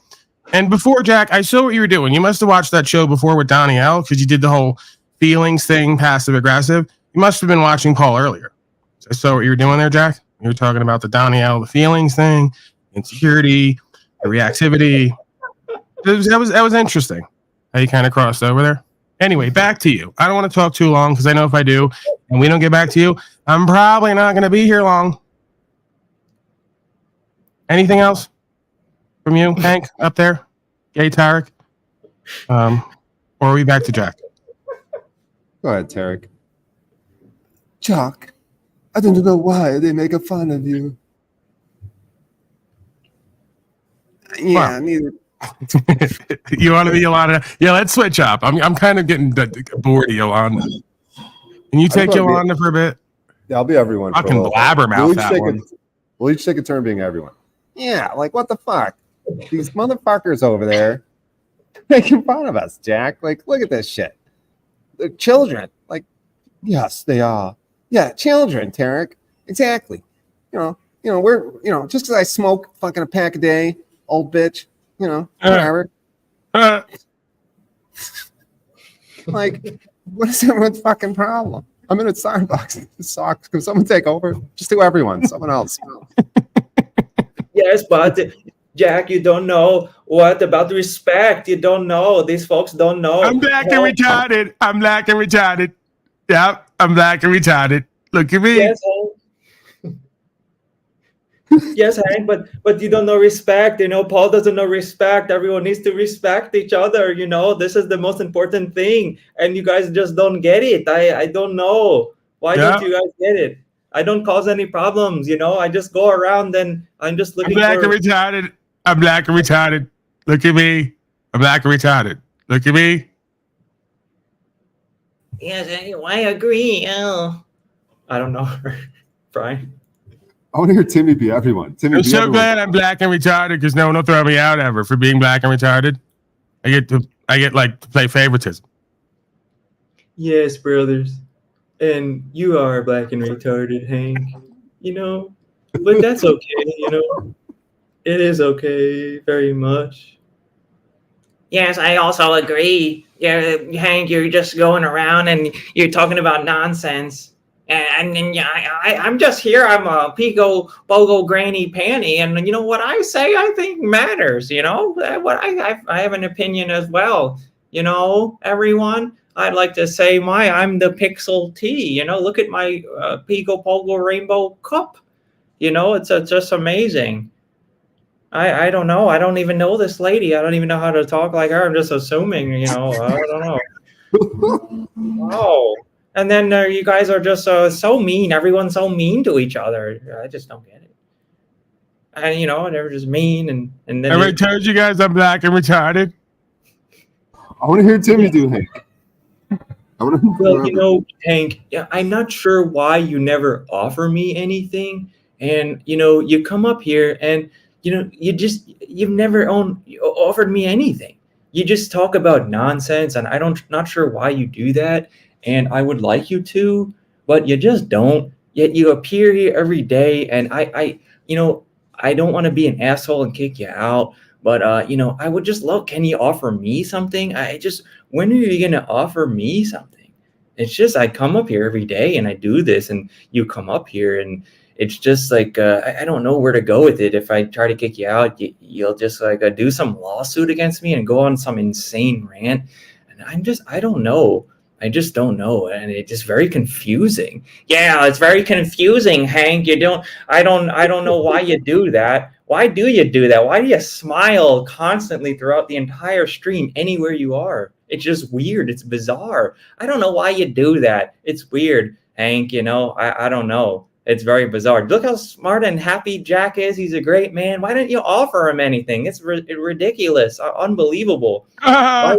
And before, Jack, I saw what you were doing. You must have watched that show before with Donnie L, because you did the whole feelings thing, passive aggressive. You must have been watching Paul earlier. I saw what you were doing there, Jack. You were talking about the Donnie L, the feelings thing, insecurity, the reactivity. That was interesting how you kind of crossed over there. Anyway, back to you. I don't want to talk too long, because I know if I do and we don't get back to you, I'm probably not going to be here long. Anything else from you, Hank, up there? Gay Tarek? Or are we back to Jack? Go ahead, Tarek. Jack, I don't know why they make fun of you. Yeah, neither. You want to be Yolanda? Yeah, let's switch up. I'm kind of getting bored of Yolanda. Can you take Yolanda for a bit? Yeah, I'll be everyone. Fucking blabbermouth that one. We'll each take a turn being everyone. Yeah, what the fuck? These motherfuckers over there making fun of us, Jack. Look at this shit. They're children. Yes, they are. Yeah, children, Tarek. Exactly. We're just because I smoke fucking a pack a day, old bitch. Whatever. What is everyone's fucking problem? I'm in a Starbucks. It sucks. Can someone take over? Just do everyone. Someone else. Yes, but Jack, you don't know what about respect. You don't know. These folks don't know. I'm black and retarded. I'm black and retarded. Yep, I'm black and retarded. Look at me. Yes, Hank. Yes, Hank, but you don't know respect. You know, Paul doesn't know respect. Everyone needs to respect each other. You know, this is the most important thing, and you guys just don't get it. I don't know why don't you guys get it. I don't cause any problems. You know, I just go around and I'm just looking. I'm black and retarded. I'm black and retarded. Look at me. I'm black and retarded. Look at me. Yes, I agree. Oh, I don't know, Brian. I want to hear Timmy be everyone. Timmy, I'm be so everyone. glad I'm black and retarded because no one will throw me out ever for being black and retarded. I get like to play favoritism. Yes, brothers. And you are black and retarded, Hank. You know, but that's okay, you know. It is okay very much. Yes, I also agree. Yeah, Hank, you're just going around and you're talking about nonsense. And then yeah, I'm just here. I'm a pico bogo granny panty, and you know what I say, I think matters. You know what I have an opinion as well. You know, everyone. I'd like to say I'm the Pixel T. You know, look at my pico bogo rainbow cup. You know, it's just amazing. I don't know. I don't even know this lady. I don't even know how to talk like her. I'm just assuming. You know, I don't know. Oh. And then you guys are just so mean. Everyone's so mean to each other. I just don't get it. And you know, they're just mean. And then I told you guys I'm black and retarded. I want to hear Timmy do Hank. Well, you know, Hank, I'm not sure why you never offer me anything. And you know, you come up here and you know, you've never offered me anything. You just talk about nonsense, and not sure why you do that. And I would like you to, but you just don't. Yet you appear here every day, and I don't want to be an asshole and kick you out, but you know, I would just love. Can you offer me something? When are you gonna offer me something? It's just I come up here every day and I do this, and you come up here, and it's just like I don't know where to go with it. If I try to kick you out, you'll just like do some lawsuit against me and go on some insane rant, and I don't know. I just don't know, and it's just very confusing. Yeah, it's very confusing, Hank. I don't know why you do that. Why do you do that? Why do you smile constantly throughout the entire stream anywhere you are? It's just weird. It's bizarre. I don't know why you do that. It's weird, Hank. You know, I don't know. It's very bizarre. Look how smart and happy Jack is. He's a great man. Why didn't you offer him anything? It's ridiculous. Unbelievable. Why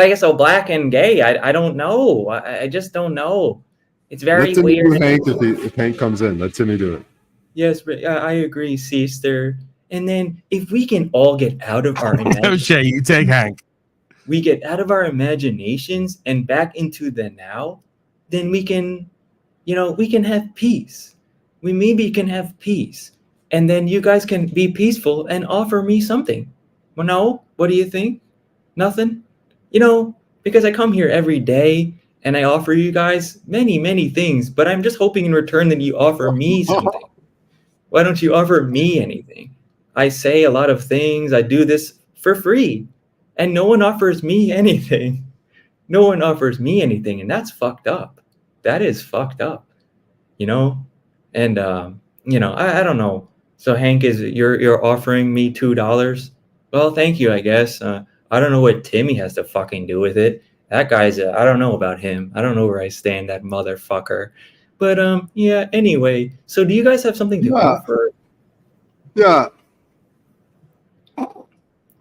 are you so black and gay? I don't know. I just don't know. It's very Let Timmy weird. do Hank if Hank comes in. Let Timmy do it. Yes, but I agree, sister. And then if we can all get out of our You take Hank. We get out of our imaginations and back into the now, then we can, you know, we can have peace. We maybe can have peace. And then you guys can be peaceful and offer me something. Well, no? What do you think? Nothing? You know, because I come here every day and I offer you guys many, many things, but I'm just hoping in return that you offer me something. Why don't you offer me anything? I say a lot of things. I do this for free, and no one offers me anything. No one offers me anything, and that's fucked up. That is fucked up, you know? And, you know, I don't know. So Hank, you're offering me $2? Well, thank you, I guess. I don't know what Timmy has to fucking do with it. That guy's I don't know about him. I don't know where I stand, that motherfucker. But yeah, anyway. So do you guys have something to offer? Yeah.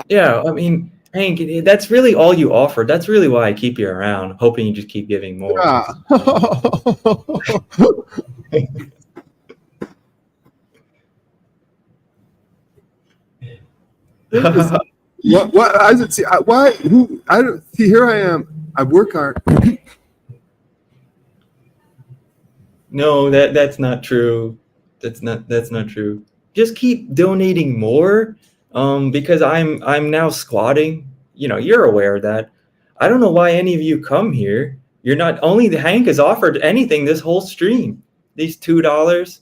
Yeah, I mean, Hank, that's really all you offer. That's really why I keep you around, hoping you just keep giving more. Yeah. What? I didn't see. Why? Who? I don't see. Here I am. I work hard. No, that's not true. That's not true. Just keep donating more, because I'm now squatting. You know, you're aware of that. I don't know why any of you come here. You're not only the Hank has offered anything this whole stream. These $2.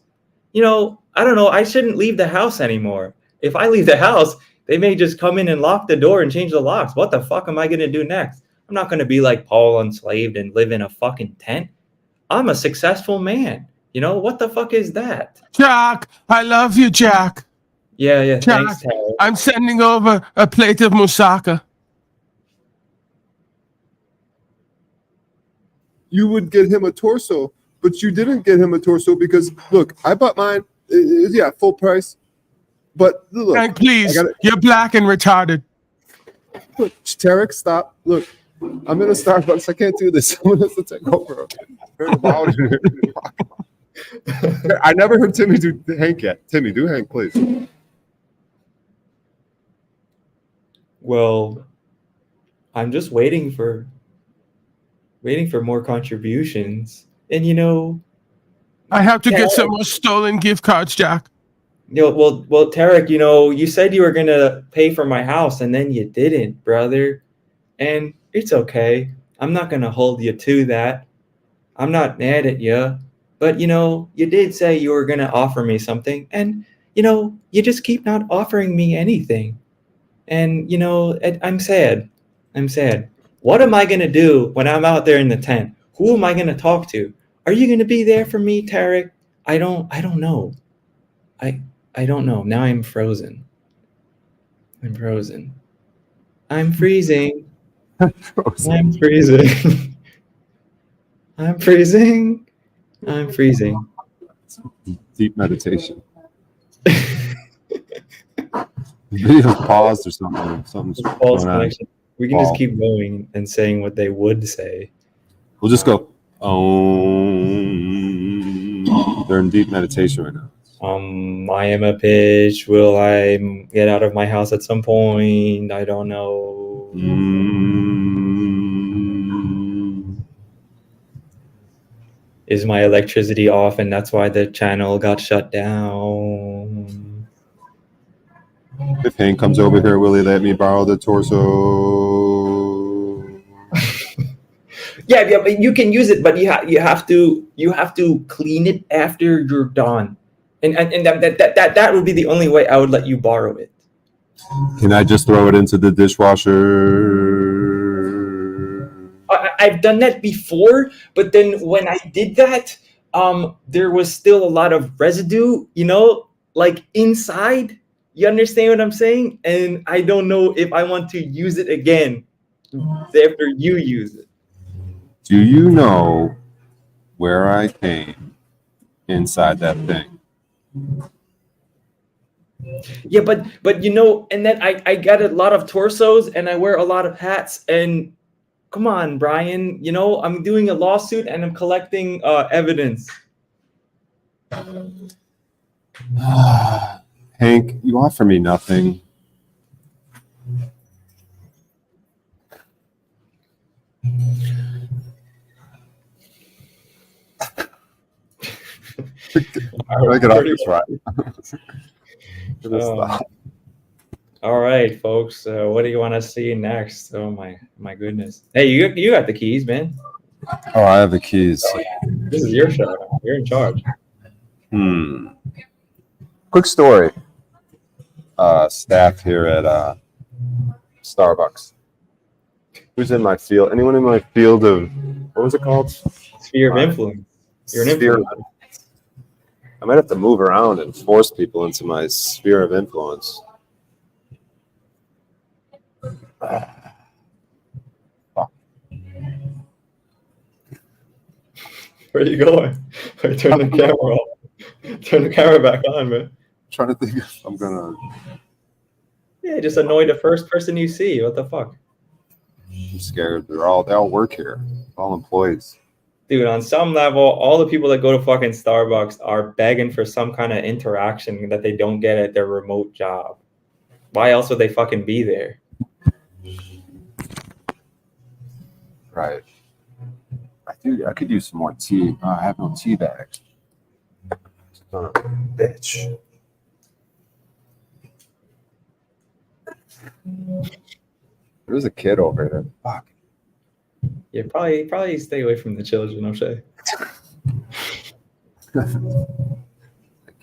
You know, I don't know. I shouldn't leave the house anymore. if I leave the house, they may just come in and lock the door and change the locks. What the fuck am I gonna do next? I'm not gonna be like Paul Unslaved and live in a fucking tent. I'm a successful man. You know, what the fuck is that? Jack, I love you, Jack. Yeah, Jack, thanks, Terry. I'm sending over a plate of moussaka. You would get him a torso, but you didn't get him a torso because, look, I bought mine, yeah, full price. But look, And please, you're black and retarded. Look, Tarek, stop. Look, I'm in a Starbucks. I can't do this. Someone has to take over. Very loud. I never heard Timmy do Hank yet. Timmy, do Hank, please. Well, I'm just waiting for more contributions. And you know, I have to get some more stolen gift cards, Jack. You know, well, Tarek, you know, you said you were gonna pay for my house, and then you didn't, brother. And it's okay. I'm not gonna hold you to that. I'm not mad at you, but you know, you did say you were gonna offer me something, and you know, you just keep not offering me anything. And you know, I'm sad. I'm sad. What am I gonna do when I'm out there in the tent? Who am I gonna talk to? Are you gonna be there for me, Tarek? I don't know. I don't know. Now I'm frozen. I'm frozen. I'm freezing. I'm freezing. I'm freezing. I'm freezing. Deep meditation. Video paused or something. Something's False going on. connection. We can just keep going and saying what they would say. We'll just go. They're in deep meditation right now. I am a bitch. Will I get out of my house at some point? I don't know. Is my electricity off and that's why the channel got shut down? If Hank comes over here, will he let me borrow the torso? Yeah, but you can use it, but you have to clean it after you're done. And that would be the only way I would let you borrow it. Can I just throw it into the dishwasher? I've done that before, but then when I did that, there was still a lot of residue, you know, like inside. You understand what I'm saying? And I don't know if I want to use it again after you use it. Do you know where I came inside that thing? Yeah, but you know, and then I got a lot of torsos and I wear a lot of hats, and come on, Brian, you know, I'm doing a lawsuit and I'm collecting evidence. Hank, you offer me nothing. I get off this right. All right, folks. What do you want to see next? Oh my goodness! Hey, you got the keys, man. Oh, I have the keys. This is your show. You're in charge. Quick story. Staff here at Starbucks. Who's in my field? Anyone in my field of, what was it called? Sphere of influence. You're an influence. I might have to move around and force people into my sphere of influence. Where are you going? Turn the camera off. Turn the camera back on, man. I'm trying to think if I'm gonna. Yeah, just annoy the first person you see. What the fuck? I'm scared. They all work here. All employees. Dude, on some level, all the people that go to fucking Starbucks are begging for some kind of interaction that they don't get at their remote job. Why else would they fucking be there? Right. I could use some more tea. I have no tea bags. Son of a bitch. There's a kid over there. Fuck. Yeah, probably stay away from the children, I'm sure. That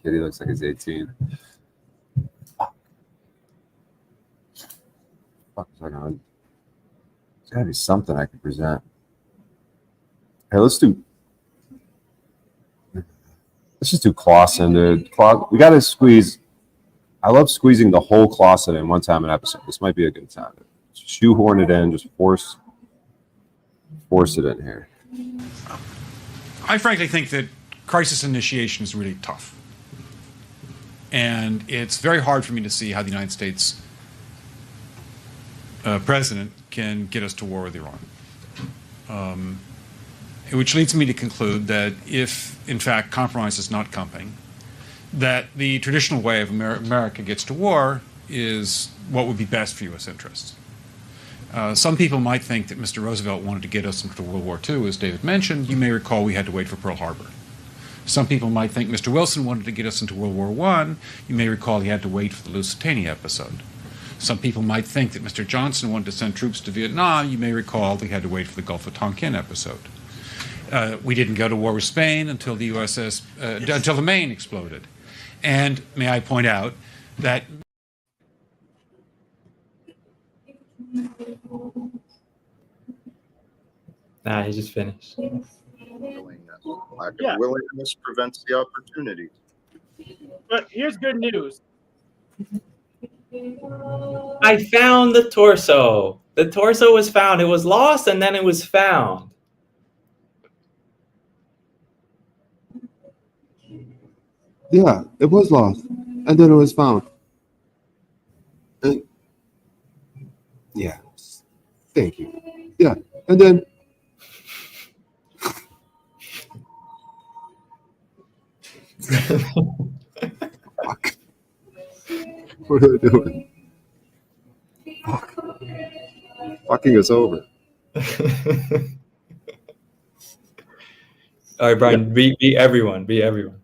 kid, he looks like he's 18. fuck is I gonna? There's gotta be something I can present. Hey, let's just do Clausen, dude. We gotta squeeze. I love squeezing the whole Clausen in one time an episode. This might be a good time. Shoehorn it in, just force it in here. I frankly think that crisis initiation is really tough. And it's very hard for me to see how the United States president can get us to war with Iran. Which leads me to conclude that if, in fact, compromise is not coming, that the traditional way of America gets to war is what would be best for U.S. interests. Some people might think that Mr. Roosevelt wanted to get us into World War II, as David mentioned. You may recall we had to wait for Pearl Harbor. Some people might think Mr. Wilson wanted to get us into World War I. You may recall he had to wait for the Lusitania episode. Some people might think that Mr. Johnson wanted to send troops to Vietnam. You may recall they had to wait for the Gulf of Tonkin episode. We didn't go to war with Spain until the until the Maine exploded. And may I point out that Nah, he just finished. Lack of willingness prevents the opportunity. But here's good news. I found the torso. The torso was found. It was lost and then it was found. Yeah, it was lost, and then it was found. And yeah, thank you. Yeah, and then fuck. What are they doing? Fuck. Fucking us over. All right, Brian, be everyone. Be everyone.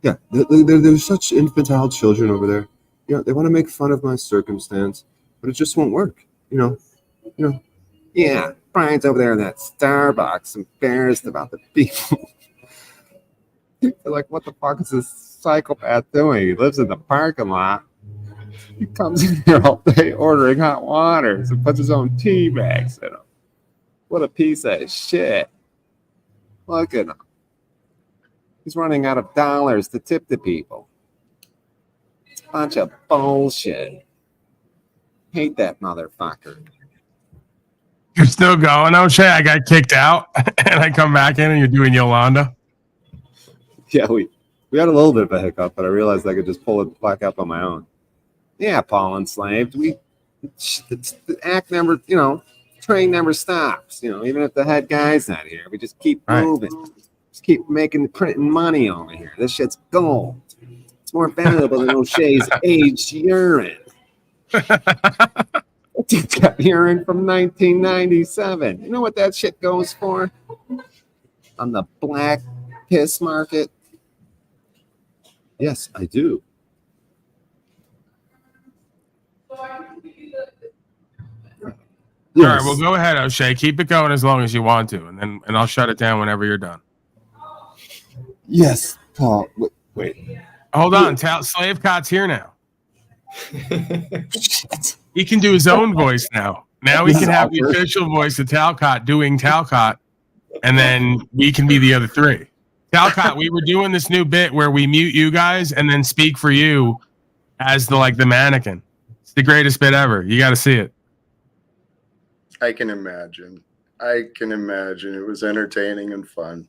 Yeah, there's such infantile children over there. You know, they want to make fun of my circumstance, but it just won't work. You know. Yeah, Brian's over there in that Starbucks, embarrassed about the people. They're like, what the fuck is this psychopath doing? He lives in the parking lot. He comes in here all day ordering hot waters and puts his own tea bags in them. What a piece of shit. Look at him. He's running out of dollars to tip the people. It's a bunch of bullshit. Hate that motherfucker. You're still going, O'Shea? I got kicked out, and I come back in, and you're doing Yolanda? Yeah, we had a little bit of a hiccup, but I realized I could just pull it back up on my own. Yeah, Paul Enslaved. It's the act never, train never stops. Even if the head guy's not here, we just keep moving. Just keep printing money over here. This shit's gold. It's more valuable than O'Shea's aged urine. Dude's got urine from 1997. You know what that shit goes for? On the black piss market? Yes, I do. Yes. All right, well, go ahead, O'Shea. Keep it going as long as you want to, and I'll shut it down whenever you're done. Yes, Paul. Wait. Hold on. Slave Cot's here now. He can do his own voice now. Now we can have the official voice of Talcott doing Talcott, and then we can be the other three. Talcott, we were doing this new bit where we mute you guys and then speak for you as the mannequin. It's the greatest bit ever. You got to see it. I can imagine. It was entertaining and fun.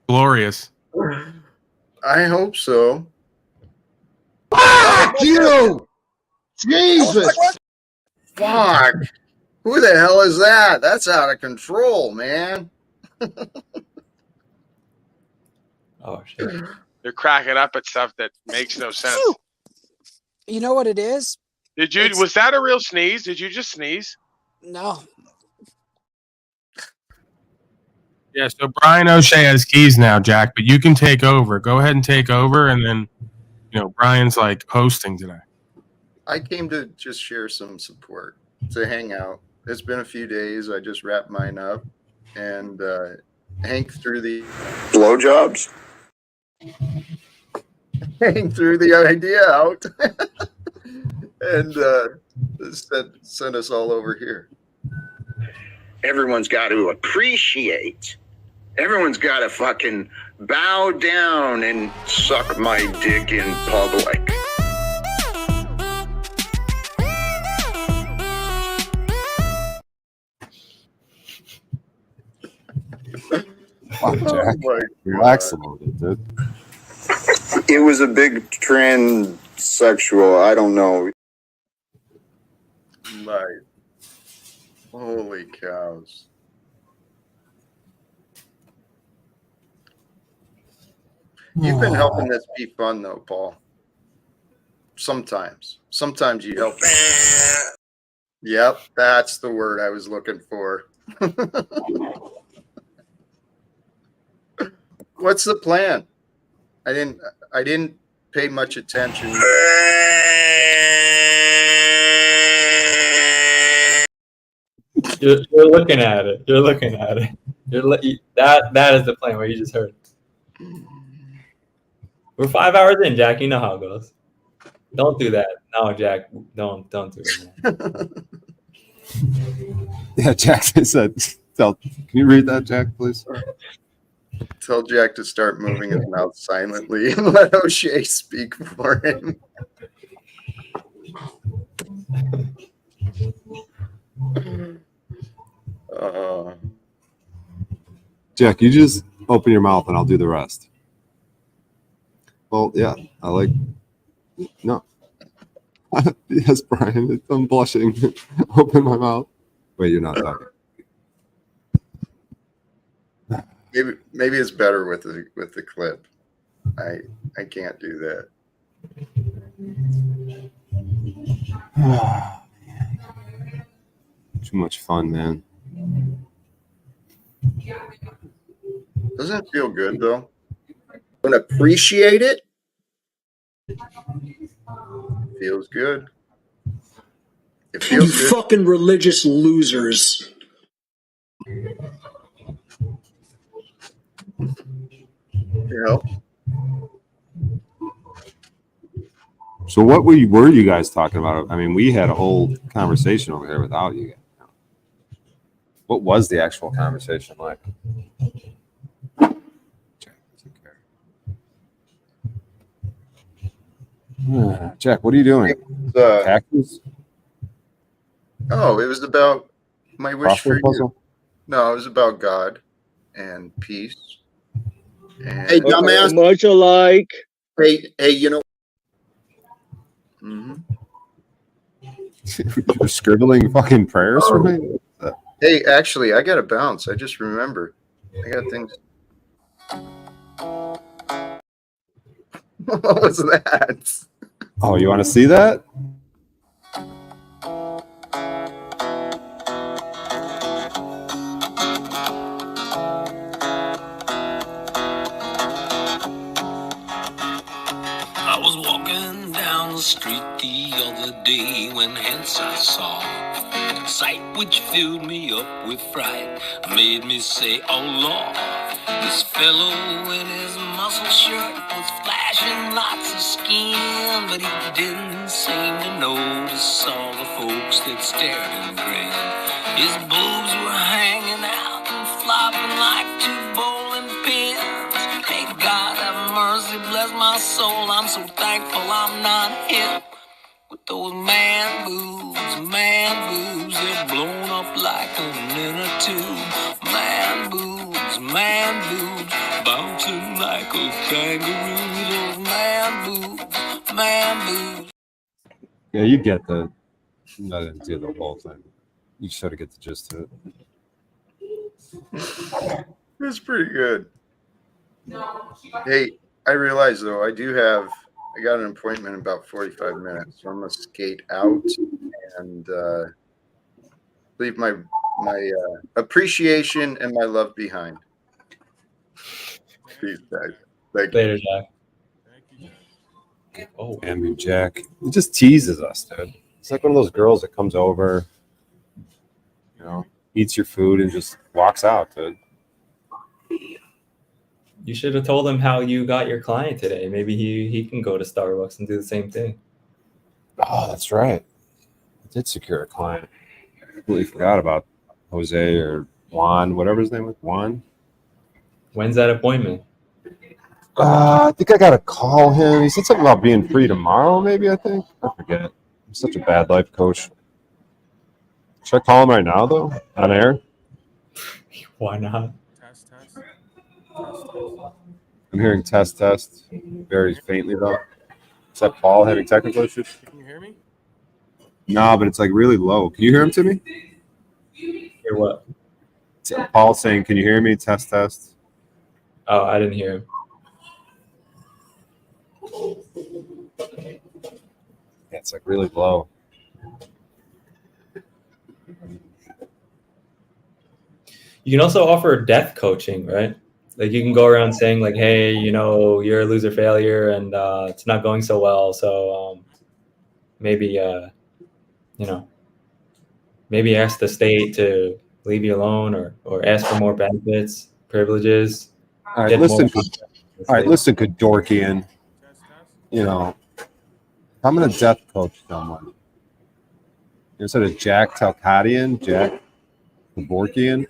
Glorious. I hope so. Fuck you! Jesus! Fuck! Who the hell is that? That's out of control, man. Oh shit! They're cracking up at stuff that makes no sense. You know what it is? Was that a real sneeze? Did you just sneeze? No. Yeah, so Brian O'Shea has keys now, Jack, but you can take over. Go ahead and take over, and then, Brian's hosting today. I came to just share some support, to hang out. It's been a few days. I just wrapped mine up, and Hank threw the blowjobs. Hank threw the idea out. and sent us all over here. Everyone's got to appreciate. Everyone's got to fucking bow down and suck my dick in public. Wow, Jack. Oh Relax a little bit, dude. It was a big transsexual. I don't know. Like, holy cows. You've been helping this be fun, though, Paul. Sometimes. Sometimes you help. Yep, that's the word I was looking for. What's the plan? I didn't pay much attention. You're looking at it. You're looking at it. That is the plan. Where you just heard. We're 5 hours in, Jack. You know how it goes. Don't do that. No, Jack. Don't do it. Yeah, Jack said. Can you read that, Jack, please? Tell Jack to start moving his mouth silently and let O'Shea speak for him. Jack, you just open your mouth and I'll do the rest. Well, yeah, I like. No. Yes, Brian, I'm blushing. Open my mouth. Wait, you're not talking. Maybe it's better with the clip. I can't do that. Too much fun, man. Doesn't it feel good though? Don't appreciate it. Feels good. It You feels good. fucking religious losers. Yeah. So what were you guys talking about? I mean, we had a whole conversation over there without you guys. What was the actual conversation like? Jack, what are you doing? Taxes? Oh, it was about my wish for Crossword puzzle? you. No, it was about God and peace. And Hey, dumbass. Much alike. Hey, you know. You're scribbling fucking prayers for me? Hey, actually, I got to bounce. I just remembered. I got things. What was that? Oh, you want to see that? I was walking down the street the other day when hence I saw a sight which filled me up with fright, made me say, oh Lord, this fellow in his muscle shirt was flashing lots of skin, but he didn't seem to notice all the folks that stared and grinned. His boobs were hanging out and flopping like two bowling pins. May God have mercy, bless my soul, I'm so thankful I'm not him. With those man boobs, they're blown up like a inner tube. Man boobs, bouncing like a kangaroo. Those man boobs. Yeah, you get the. I didn't do the whole thing. You sort of get the gist of it. It's pretty good. Hey, I realize though, I got an appointment in about 45 minutes, so I'm gonna skate out and leave my appreciation and my love behind. Peace, guys. Thank you. Later, Jack. Oh, damn you, Jack. It just teases us, dude. It's like one of those girls that comes over, eats your food and just walks out, dude. You should have told him how you got your client today. Maybe he can go to Starbucks and do the same thing. Oh, that's right. I did secure a client. I completely forgot about Jose or Juan, whatever his name was. Juan. When's that appointment? I think I got to call him. He said something about being free tomorrow, maybe, I think. I forget. I'm such a bad life coach. Should I call him right now, though? On air? Why not? I'm hearing test, very faintly, though. Is that Paul having technical issues? Can you hear me? No, but it's like really low. Can you hear him, Timmy? Hear what? It's Paul saying, can you hear me? Test. Oh, I didn't hear him. Yeah, it's like really low. You can also offer death coaching, right? Like you can go around saying like, hey, you know, you're a loser failure and it's not going so well. So maybe, you know, maybe ask the state to leave you alone or ask for more benefits, privileges. All right, listen, good Dorkian. You know, if I'm going to death coach someone, instead of Jack Talcottian, Jack Kevorkian, you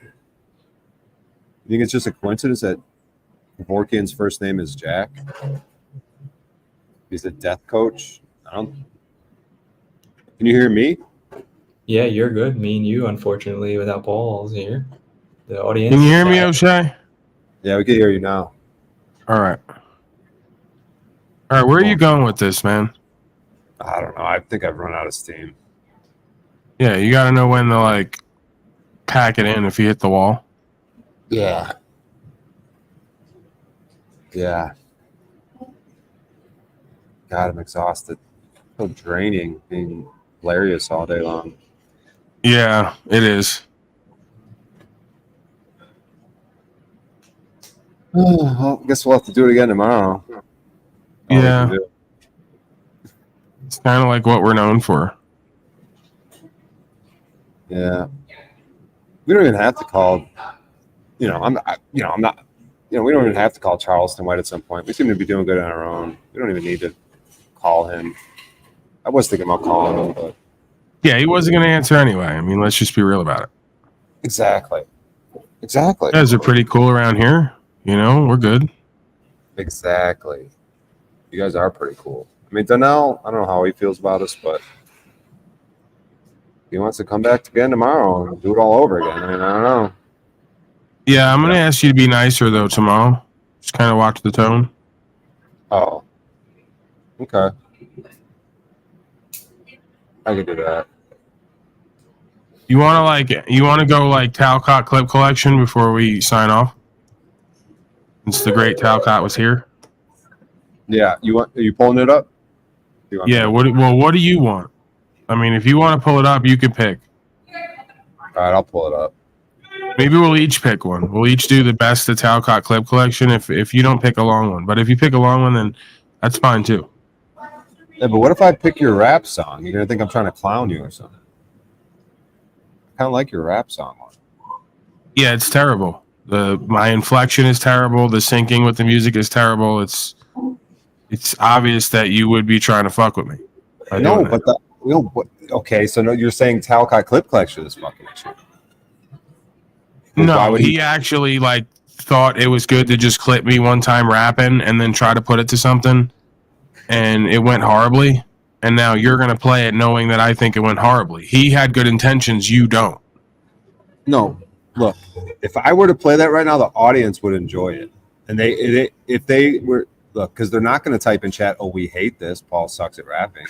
think it's just a coincidence that Kevorkian's first name is Jack? He's a death coach. Can you hear me? Yeah, you're good. Me and you, unfortunately, without Paul's here. The audience. Can you hear me, O'Shea? Yeah, we can hear you now. All right. Where are you going with this, man? I don't know. I think I've run out of steam. Yeah, you got to know when to like pack it in if you hit the wall. Yeah. God, I'm exhausted. So draining being hilarious all day long. Yeah, it is. Well, I guess we'll have to do it again tomorrow. Yeah. It's kind of like what we're known for. Yeah. We don't even have to call, we don't even have to call Charleston White at some point. We seem to be doing good on our own. We don't even need to call him. I was thinking about calling him, but. Yeah, he wasn't going to answer anyway. I mean, let's just be real about it. Exactly. You guys are pretty cool around here. You know, we're good. Exactly. You guys are pretty cool. I mean, Donnell, I don't know how he feels about us, but he wants to come back again tomorrow and do it all over again. I mean, I don't know. Yeah, I'm going to ask you to be nicer, though, tomorrow. Just kind of watch the tone. Oh. Okay. I could do that. You want to go like Talcott clip collection before we sign off? Since the great Talcott was here. Yeah, are you pulling it up? Yeah, what do you want? I mean, if you want to pull it up, you can pick. All right, I'll pull it up. Maybe we'll each pick one. We'll each do the best of Talcott clip collection if you don't pick a long one. But if you pick a long one, then that's fine too. Yeah, but what if I pick your rap song? You're going to think I'm trying to clown you or something. I kind of like your rap song one. Yeah, it's terrible. My inflection is terrible. The syncing with the music is terrible. It's obvious that you would be trying to fuck with me. No, but okay, so no, you're saying Talcott clip collection is fucking shit. No, he actually like thought it was good to just clip me one time rapping and then try to put it to something, and it went horribly. And now you're gonna play it knowing that I think it went horribly. He had good intentions. You don't. No, look. If I were to play that right now, the audience would enjoy it, and if they were because they're not going to type in chat, "Oh, we hate this. Paul sucks at rapping."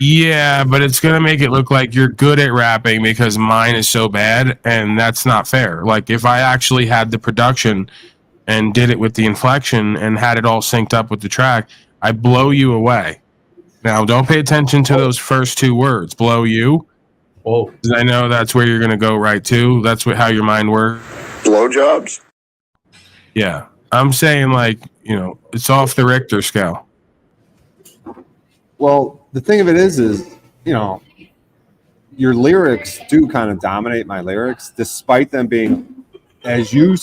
Yeah, but it's gonna make it look like you're good at rapping because mine is so bad, and that's not fair. Like if I actually had the production and did it with the inflection and had it all synced up with the track, I blow you away. Now, don't pay attention to those first two words. Blow you. Oh, because I know that's where you're gonna go right to. That's how your mind works. Blowjobs? Yeah, I'm saying like it's off the Richter scale. Well, the thing of it is your lyrics do kind of dominate my lyrics, despite them being, as you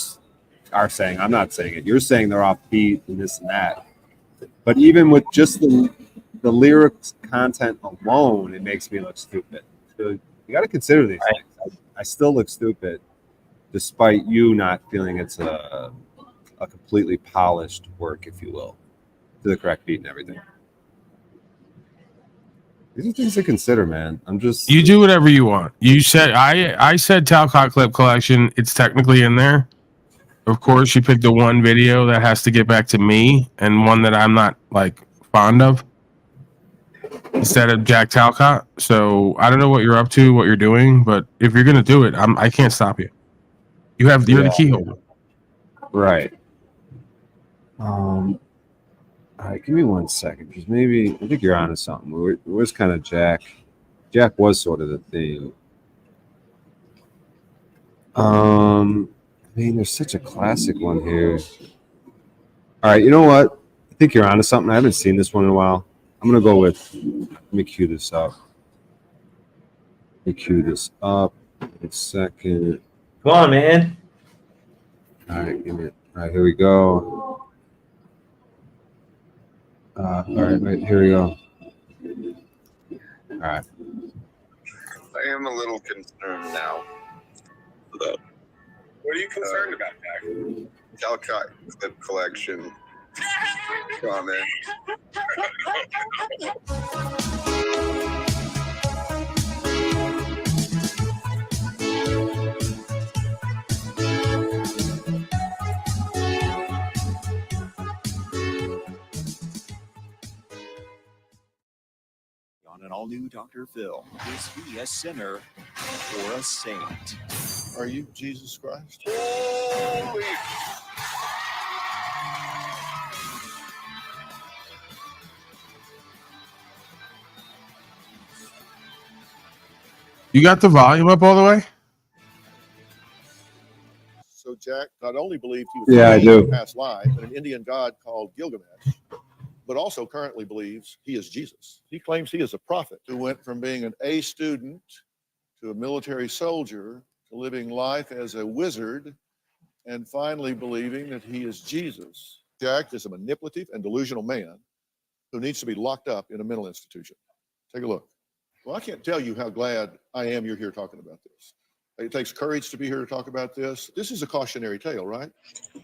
are saying, I'm not saying it. You're saying they're off beat and this and that. But even with just the lyrics content alone, it makes me look stupid. So you got to consider these things. I still look stupid, despite you not feeling it's a completely polished work, if you will, to the correct beat and everything. These are things to consider, man. You do whatever you want. You said I said Talcott clip collection. It's technically in there. Of course, you picked the one video that has to get back to me and one that I'm not like fond of instead of Jack Talcott. So I don't know what you're up to, what you're doing, but if you're gonna do it, I can't stop you. You're the key holder. Right. All right, give me 1 second, because maybe I think you're onto something. It was kind of Jack. Jack was sort of the theme. I mean, there's such a classic one here. All right, you know what? I think you're onto something. I haven't seen this one in a while. I'm gonna go with. Let me cue this up. One second. Come on, man. All right, give me it. All right, here we go. All right, here we go. All right. I am a little concerned now. What are you concerned about, Jack? Talcott clip collection comment. On an all-new Dr. Phil, is he a sinner or a saint? Are you Jesus Christ? Holy! You got the volume up all the way? So Jack not only believed he was Yeah, I do. past life and an Indian god called Gilgamesh, but also currently believes he is Jesus. He claims he is a prophet who went from being an A student to a military soldier to living life as a wizard and finally believing that he is Jesus. Jack is a manipulative and delusional man who needs to be locked up in a mental institution. Take a look. Well, I can't tell you how glad I am you're here talking about this. It takes courage to be here to talk about this. This is a cautionary tale, right?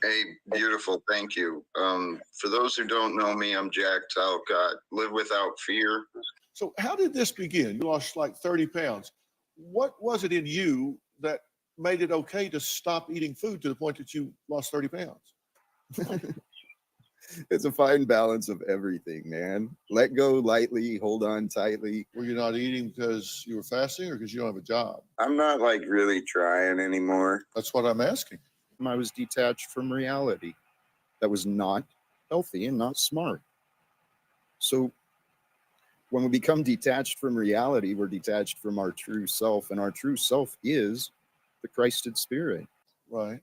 Hey, beautiful. Thank you. For those who don't know me, I'm Jack Talcott. Live without fear. So how did this begin? You lost like 30 pounds. What was it in you that made it okay to stop eating food to the point that you lost 30 pounds? It's a fine balance of everything, man. Let go lightly, hold on tightly. Were you not eating because you were fasting or because you don't have a job? I'm not like really trying anymore. That's what I'm asking. I was detached from reality. That was not healthy and not smart. So when we become detached from reality, we're detached from our true self, and our true self is the Christed Spirit. Right.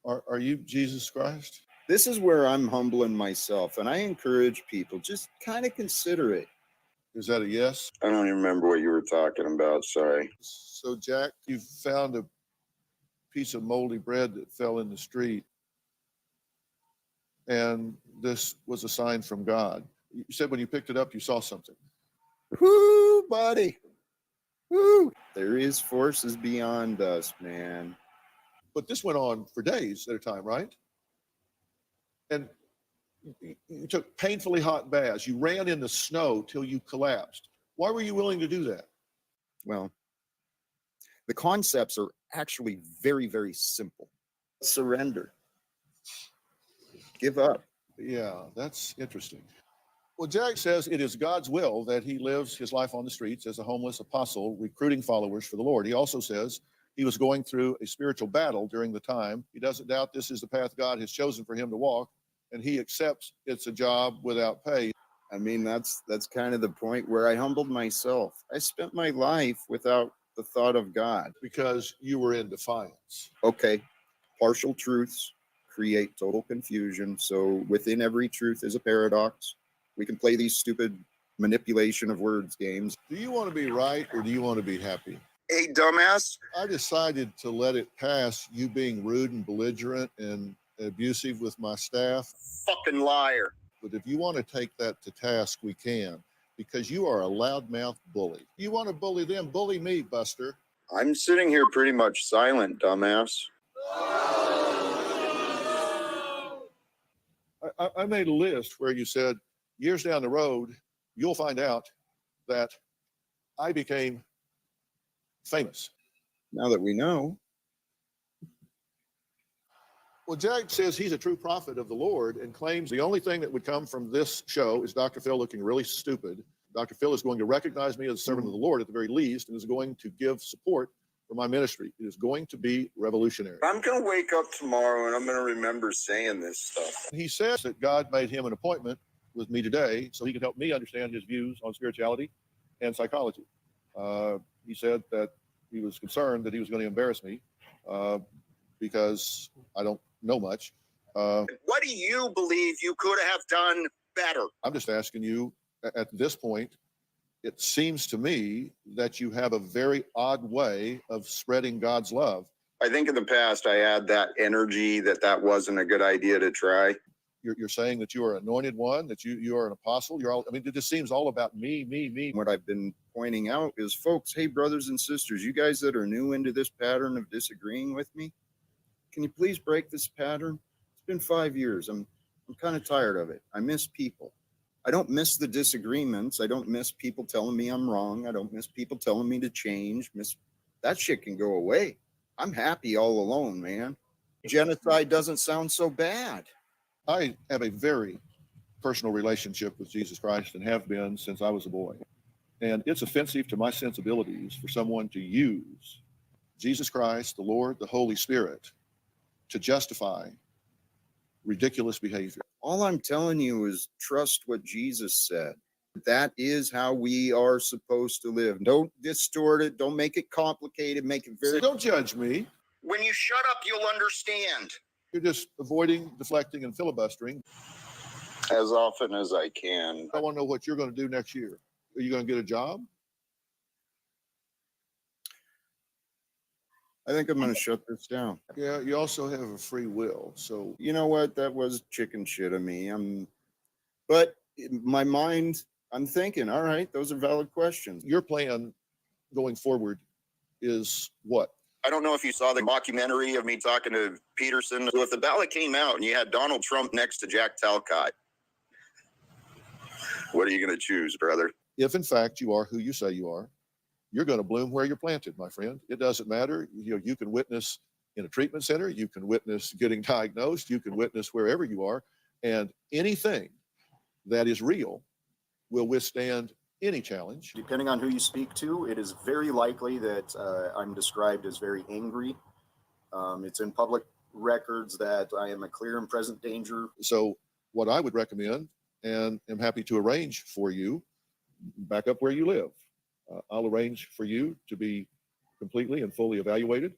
Are you Jesus Christ? This is where I'm humbling myself, and I encourage people, just kind of consider it. Is that a yes? I don't even remember what you were talking about. Sorry. So, Jack, you found a piece of moldy bread that fell in the street, and this was a sign from God. You said when you picked it up, you saw something. Woo, buddy. Woo. There is forces beyond us, man. But this went on for days at a time, right? And you took painfully hot baths. You ran in the snow till you collapsed. Why were you willing to do that? Well, the concepts are actually very, very simple. Surrender. Give up. Yeah, that's interesting. Well, Jack says it is God's will that he lives his life on the streets as a homeless apostle, recruiting followers for the Lord. He also says he was going through a spiritual battle during the time. He doesn't doubt this is the path God has chosen for him to walk, and he accepts it's a job without pay. I mean, that's kind of the point where I humbled myself. I spent my life without the thought of God. Because you were in defiance. Okay, partial truths create total confusion. So within every truth is a paradox. We can play these stupid manipulation of words games. Do you want to be right or do you want to be happy? Hey, dumbass. I decided to let it pass, you being rude and belligerent and abusive with my staff. Fucking liar. But if you want to take that to task, we can. because you are a loudmouth bully. You want to bully them? Bully me, Buster. I'm sitting here pretty much silent, dumbass. I made a list where you said years down the road, you'll find out that I became famous. Now that we know. Well, Jack says he's a true prophet of the Lord and claims the only thing that would come from this show is Dr. Phil looking really stupid. Dr. Phil is going to recognize me as a servant of the Lord at the very least and is going to give support for my ministry. It is going to be revolutionary. I'm going to wake up tomorrow and I'm going to remember saying this stuff. He says that God made him an appointment with me today so he could help me understand his views on spirituality and psychology. He said that he was concerned that he was going to embarrass me because I don't know much. What do you believe you could have done better? I'm just asking you, at this point, it seems to me that you have a very odd way of spreading God's love. I think in the past I had that energy that wasn't a good idea to try. You're saying that you are anointed one, that you are an apostle. You're all. I mean, it just seems all about me. What I've been pointing out is, folks, hey, brothers and sisters, you guys that are new into this pattern of disagreeing with me, can you please break this pattern? It's been 5 years. I'm kind of tired of it. I miss people. I don't miss the disagreements. I don't miss people telling me I'm wrong. I don't miss people telling me to change. That shit can go away. I'm happy all alone, man. Genocide doesn't sound so bad. I have a very personal relationship with Jesus Christ and have been since I was a boy. And it's offensive to my sensibilities for someone to use Jesus Christ, the Lord, the Holy Spirit, to justify ridiculous behavior. All I'm telling you is trust what Jesus said. That is how we are supposed to live. Don't distort it. Don't make it complicated. Make it very... Don't judge me. When you shut up, you'll understand. You're just avoiding, deflecting, and filibustering. As often as I can. I want to know what you're going to do next year. Are you going to get a job? I think I'm going to shut this down. Yeah, you also have a free will. So, you know what? That was chicken shit of me. But in my mind, I'm thinking, all right, those are valid questions. Your plan going forward is what? I don't know if you saw the documentary of me talking to Peterson. So if the ballot came out and you had Donald Trump next to Jack Talcott, what are you going to choose, brother? If in fact you are who you say you are, you're going to bloom where you're planted, my friend. It doesn't matter. You can witness in a treatment center. You can witness getting diagnosed. You can witness wherever you are. And anything that is real will withstand any challenge. Depending on who you speak to, it is very likely that I'm described as very angry. It's in public records that I am a clear and present danger. So what I would recommend, and am happy to arrange for you, back up where you live. I'll arrange for you to be completely and fully evaluated,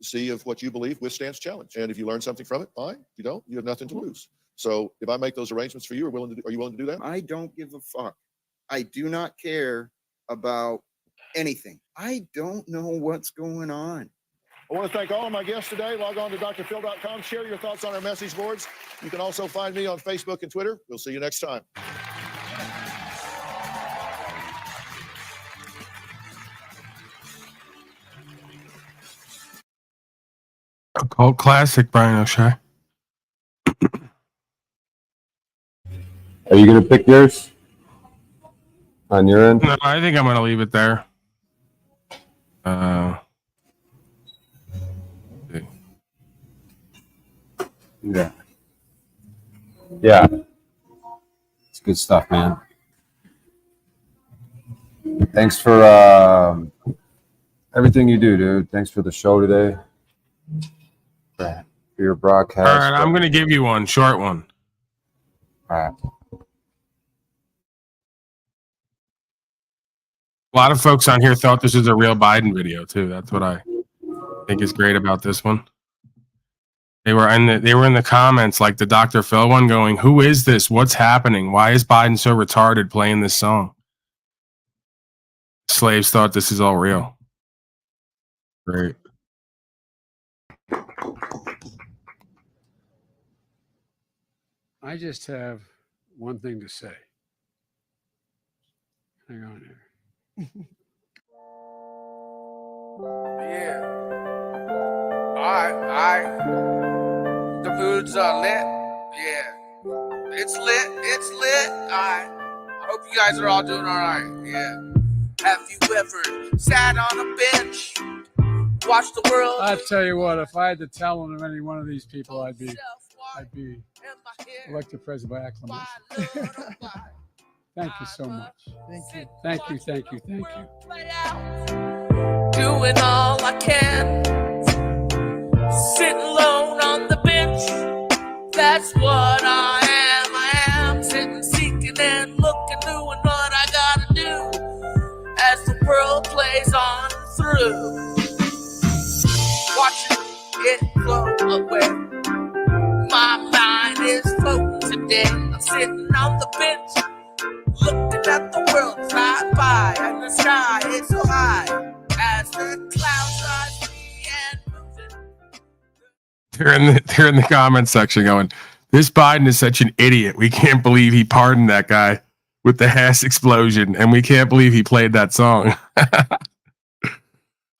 see if what you believe withstands challenge. And if you learn something from it, fine. If you don't, you have nothing to lose. So if I make those arrangements for you, are you willing to do that? I don't give a fuck. I do not care about anything. I don't know what's going on. I want to thank all of my guests today. Log on to drphil.com. Share your thoughts on our message boards. You can also find me on Facebook and Twitter. We'll see you next time. A cult classic, Brian O'Shea. Are you going to pick yours on your end? No, I think I'm going to leave it there. Yeah. Yeah. It's good stuff, man. Thanks for everything you do, dude. Thanks for the show today. For your broadcast. All right, I'm going to give you one, short one. All right. A lot of folks on here thought this was a real Biden video too. That's what I think is great about this one. They were in the comments, like the Dr. Phil one, going, "Who is this? What's happening? Why is Biden so retarded playing this song?" Slaves thought this is all real. Great. I just have one thing to say. Hang on here. Yeah. Alright. The mood's lit. Yeah. It's lit. Alright. I hope you guys are all doing alright. Yeah. Have you ever sat on a bench? Watched the world. I tell you what, if I had to tell one of any one of these people, I'd be elected president by acclamation. Thank you so much. Thank you. Doing all I can. Sitting alone on the bench. That's what I am sitting, seeking and looking, doing what I gotta do as the world plays on through. Watching it flow away. My mind is floating today. I'm sitting on the bench, looking at the world fly by, and the sky is so high as the clouds rise me and moving. They're in the comments section going, this Biden is such an idiot. We can't believe he pardoned that guy with the Hess explosion, and we can't believe he played that song.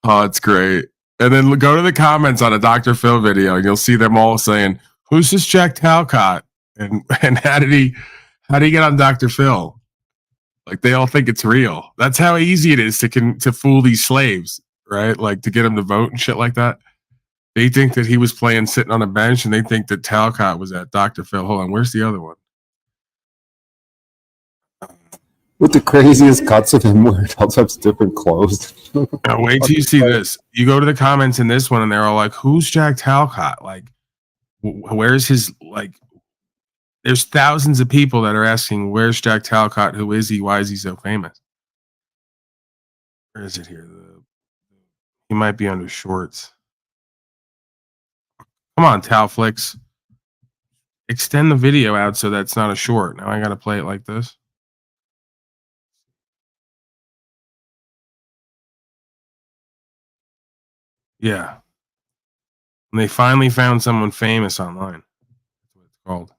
Oh, it's great. And then go to the comments on a Dr. Phil video, and you'll see them all saying, who's this Jack Talcott? And how did he get on Dr. Phil? Like, they all think it's real. That's how easy it is to fool these slaves, right? Like, to get them to vote and shit like that. They think that he was playing sitting on a bench, and they think that Talcott was at Dr. Phil. Hold on, where's the other one? With the craziest cuts of him wearing all types of different clothes. Now, wait till you see this. You go to the comments in this one, and they're all like, who's Jack Talcott? Like, where's his, like, there's thousands of people that are asking, where's Jack Talcott? Who is he? Why is he so famous? Where is it here? He might be under shorts. Come on, Talflix. Extend the video out so that's not a short. Now I got to play it like this. Yeah. And they finally found someone famous online. That's what it's called.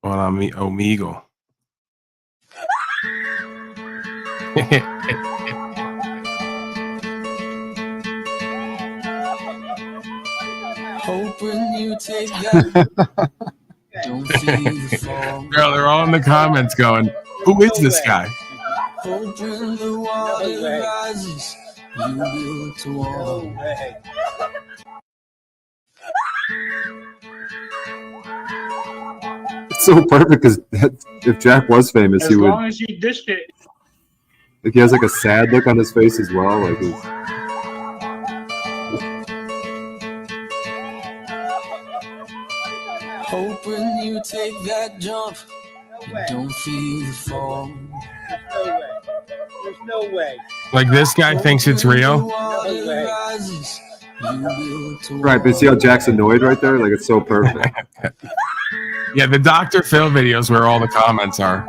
On Omegle. Hoping you take that. Don't feel the fall. Girl, they're all in the comments going, who is this guy? Hoping the water rises. You built a wall. It's so perfect because if Jack was famous, As he would. long as you dished it. Like, he has like a sad look on his face as well. Like, Hoping you take that jump. Don't feel the fall. There's no way. Like, this guy thinks it's real. right, but see how Jack's annoyed right there? Like, it's so perfect. Yeah, the Dr. Phil videos where all the comments are.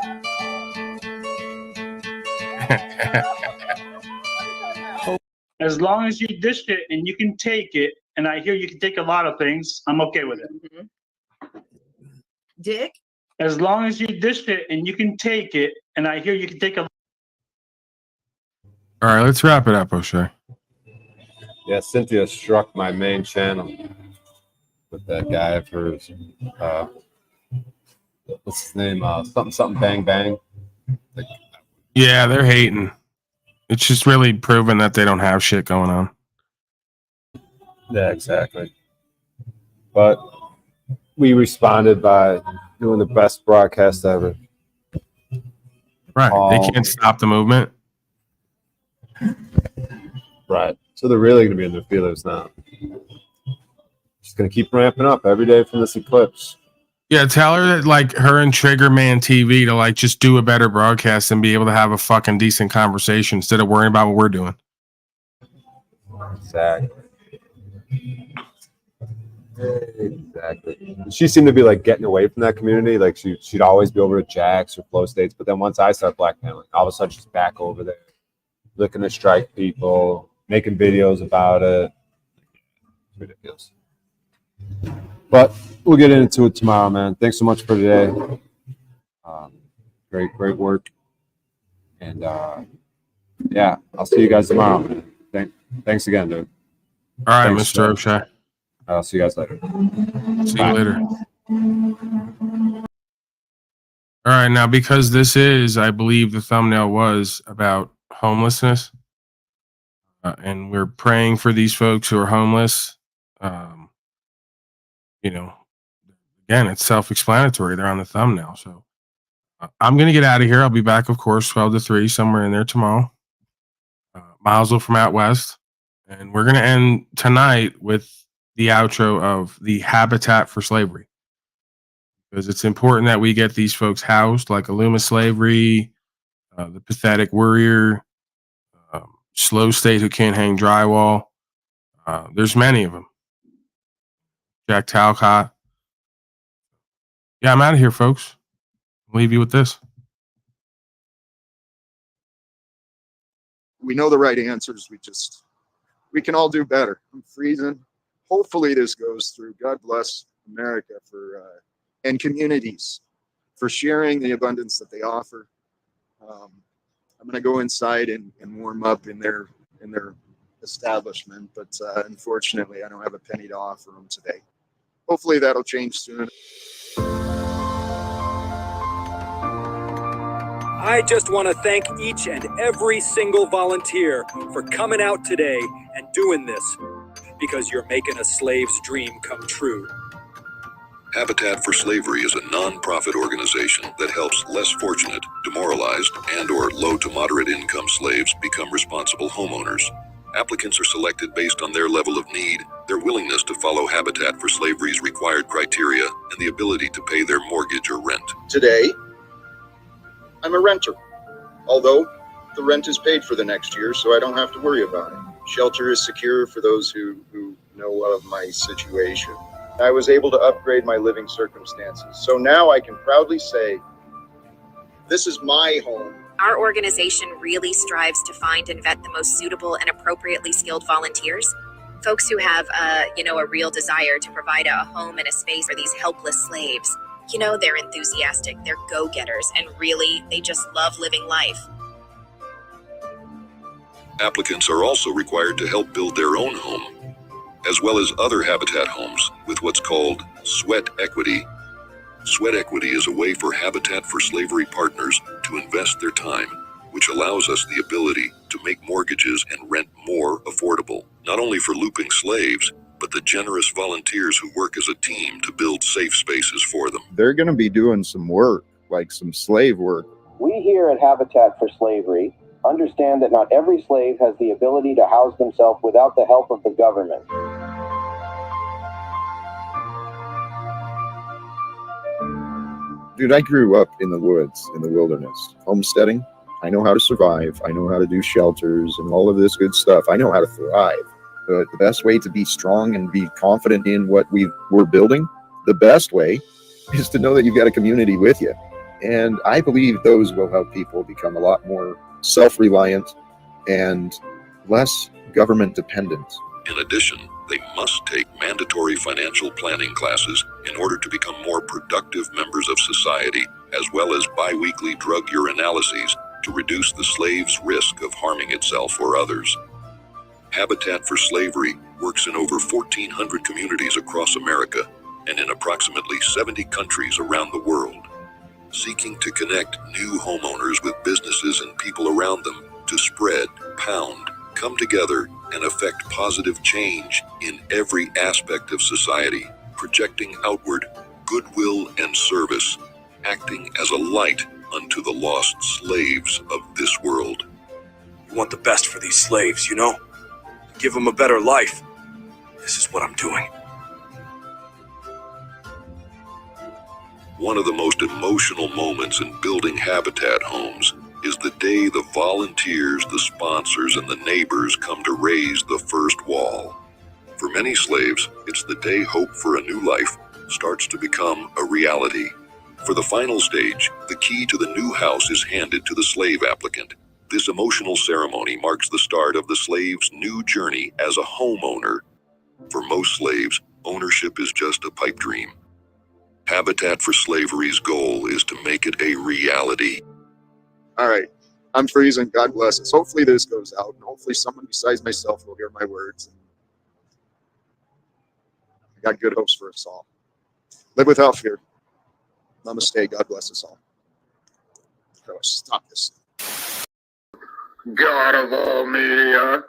As long as you dished it and you can take it, and I hear you can take a lot of things, I'm okay with it. Dick? As long as you dished it and you can take it, and I hear you can take a. All right, let's wrap it up, O'Shea. Yeah, Cynthia struck my main channel with that guy of hers. What's his name? Something bang bang. Yeah, they're hating. It's just really proven that they don't have shit going on. Yeah, exactly. But we responded by doing the best broadcast ever. Right. They can't stop the movement. Right. So they're really going to be in their feelers now. Just going to keep ramping up every day from this eclipse. Yeah, tell her that, like, her and Triggerman TV to, like, just do a better broadcast and be able to have a fucking decent conversation instead of worrying about what we're doing. Exactly. Exactly. She seemed to be, like, getting away from that community. Like, she'd always be over at Jack's or Flow States. But then once I start blackmailing, all of a sudden she's back over there, looking to strike people, making videos about it. It's ridiculous. But we'll get into it tomorrow, man. Thanks so much for today. Great work. And yeah, I'll see you guys tomorrow, man. Thanks again, dude. All right, Thanks, Mr. O'Shea. I'll see you guys later. See Bye. you later. All right, now because this is, I believe the thumbnail was about homelessness, and we're praying for these folks who are homeless. You know, again, it's self-explanatory. They're on the thumbnail. So I'm going to get out of here. I'll be back, of course, 12 to 3, somewhere in there tomorrow. Mazel from out west. And we're going to end tonight with the outro of the Habitat for Slavery. Because it's important that we get these folks housed, like Illuma Slavery, the Pathetic Worrier, Slow State who can't hang drywall. There's many of them. Jack Talcott. Yeah, I'm out of here, folks. I'll leave you with this. We know the right answers. We can all do better. I'm freezing. Hopefully this goes through. God bless America and communities for sharing the abundance that they offer. I'm going to go inside and warm up in their establishment, but unfortunately, I don't have a penny to offer them today. Hopefully that'll change soon. I just want to thank each and every single volunteer for coming out today and doing this, because you're making a slave's dream come true. Habitat for Slavery is a non-profit organization that helps less fortunate, demoralized, and/or low to moderate income slaves become responsible homeowners. Applicants are selected based on their level of need, their willingness to follow Habitat for Slavery's required criteria, and the ability to pay their mortgage or rent. Today, I'm a renter, although the rent is paid for the next year, so I don't have to worry about it. Shelter is secure for those who know of my situation. I was able to upgrade my living circumstances, so now I can proudly say, this is my home. Our organization really strives to find and vet the most suitable and appropriately skilled volunteers. Folks who have, a real desire to provide a home and a space for these helpless slaves. They're enthusiastic, they're go-getters, and really, they just love living life. Applicants are also required to help build their own home, as well as other Habitat homes with what's called sweat equity. Sweat equity is a way for Habitat for Slavery partners to invest their time, which allows us the ability to make mortgages and rent more affordable, not only for looping slaves, but the generous volunteers who work as a team to build safe spaces for them. They're going to be doing some work, like some slave work. We here at Habitat for Slavery understand that not every slave has the ability to house themselves without the help of the government. Dude, I grew up in the woods, in the wilderness, homesteading. I know how to survive. I know how to do shelters and all of this good stuff. I know how to thrive. But the best way to be strong and be confident in what we're building, the best way is to know that you've got a community with you. And I believe those will help people become a lot more self-reliant and less government dependent. In addition, they must take mandatory financial planning classes in order to become more productive members of society, as well as bi-weekly drug urinalyses to reduce the slave's risk of harming itself or others. Habitat for Slavery works in over 1,400 communities across America and in approximately 70 countries around the world, seeking to connect new homeowners with businesses and people around them to spread, pound, come together, and affect positive change in every aspect of society, projecting outward goodwill and service, acting as a light unto the lost slaves of this world. You want the best for these slaves, Give them a better life. This is what I'm doing. One of the most emotional moments in building Habitat homes is the day the volunteers, the sponsors, and the neighbors come to raise the first wall. For many slaves, it's the day hope for a new life starts to become a reality. For the final stage, the key to the new house is handed to the slave applicant. This emotional ceremony marks the start of the slave's new journey as a homeowner. For most slaves, ownership is just a pipe dream. Habitat for Slavery's goal is to make it a reality. All right. I'm freezing. God bless us. Hopefully this goes out, and hopefully someone besides myself will hear my words. I got good hopes for us all. Live without fear. Namaste. God bless us all. Stop this. God of all media,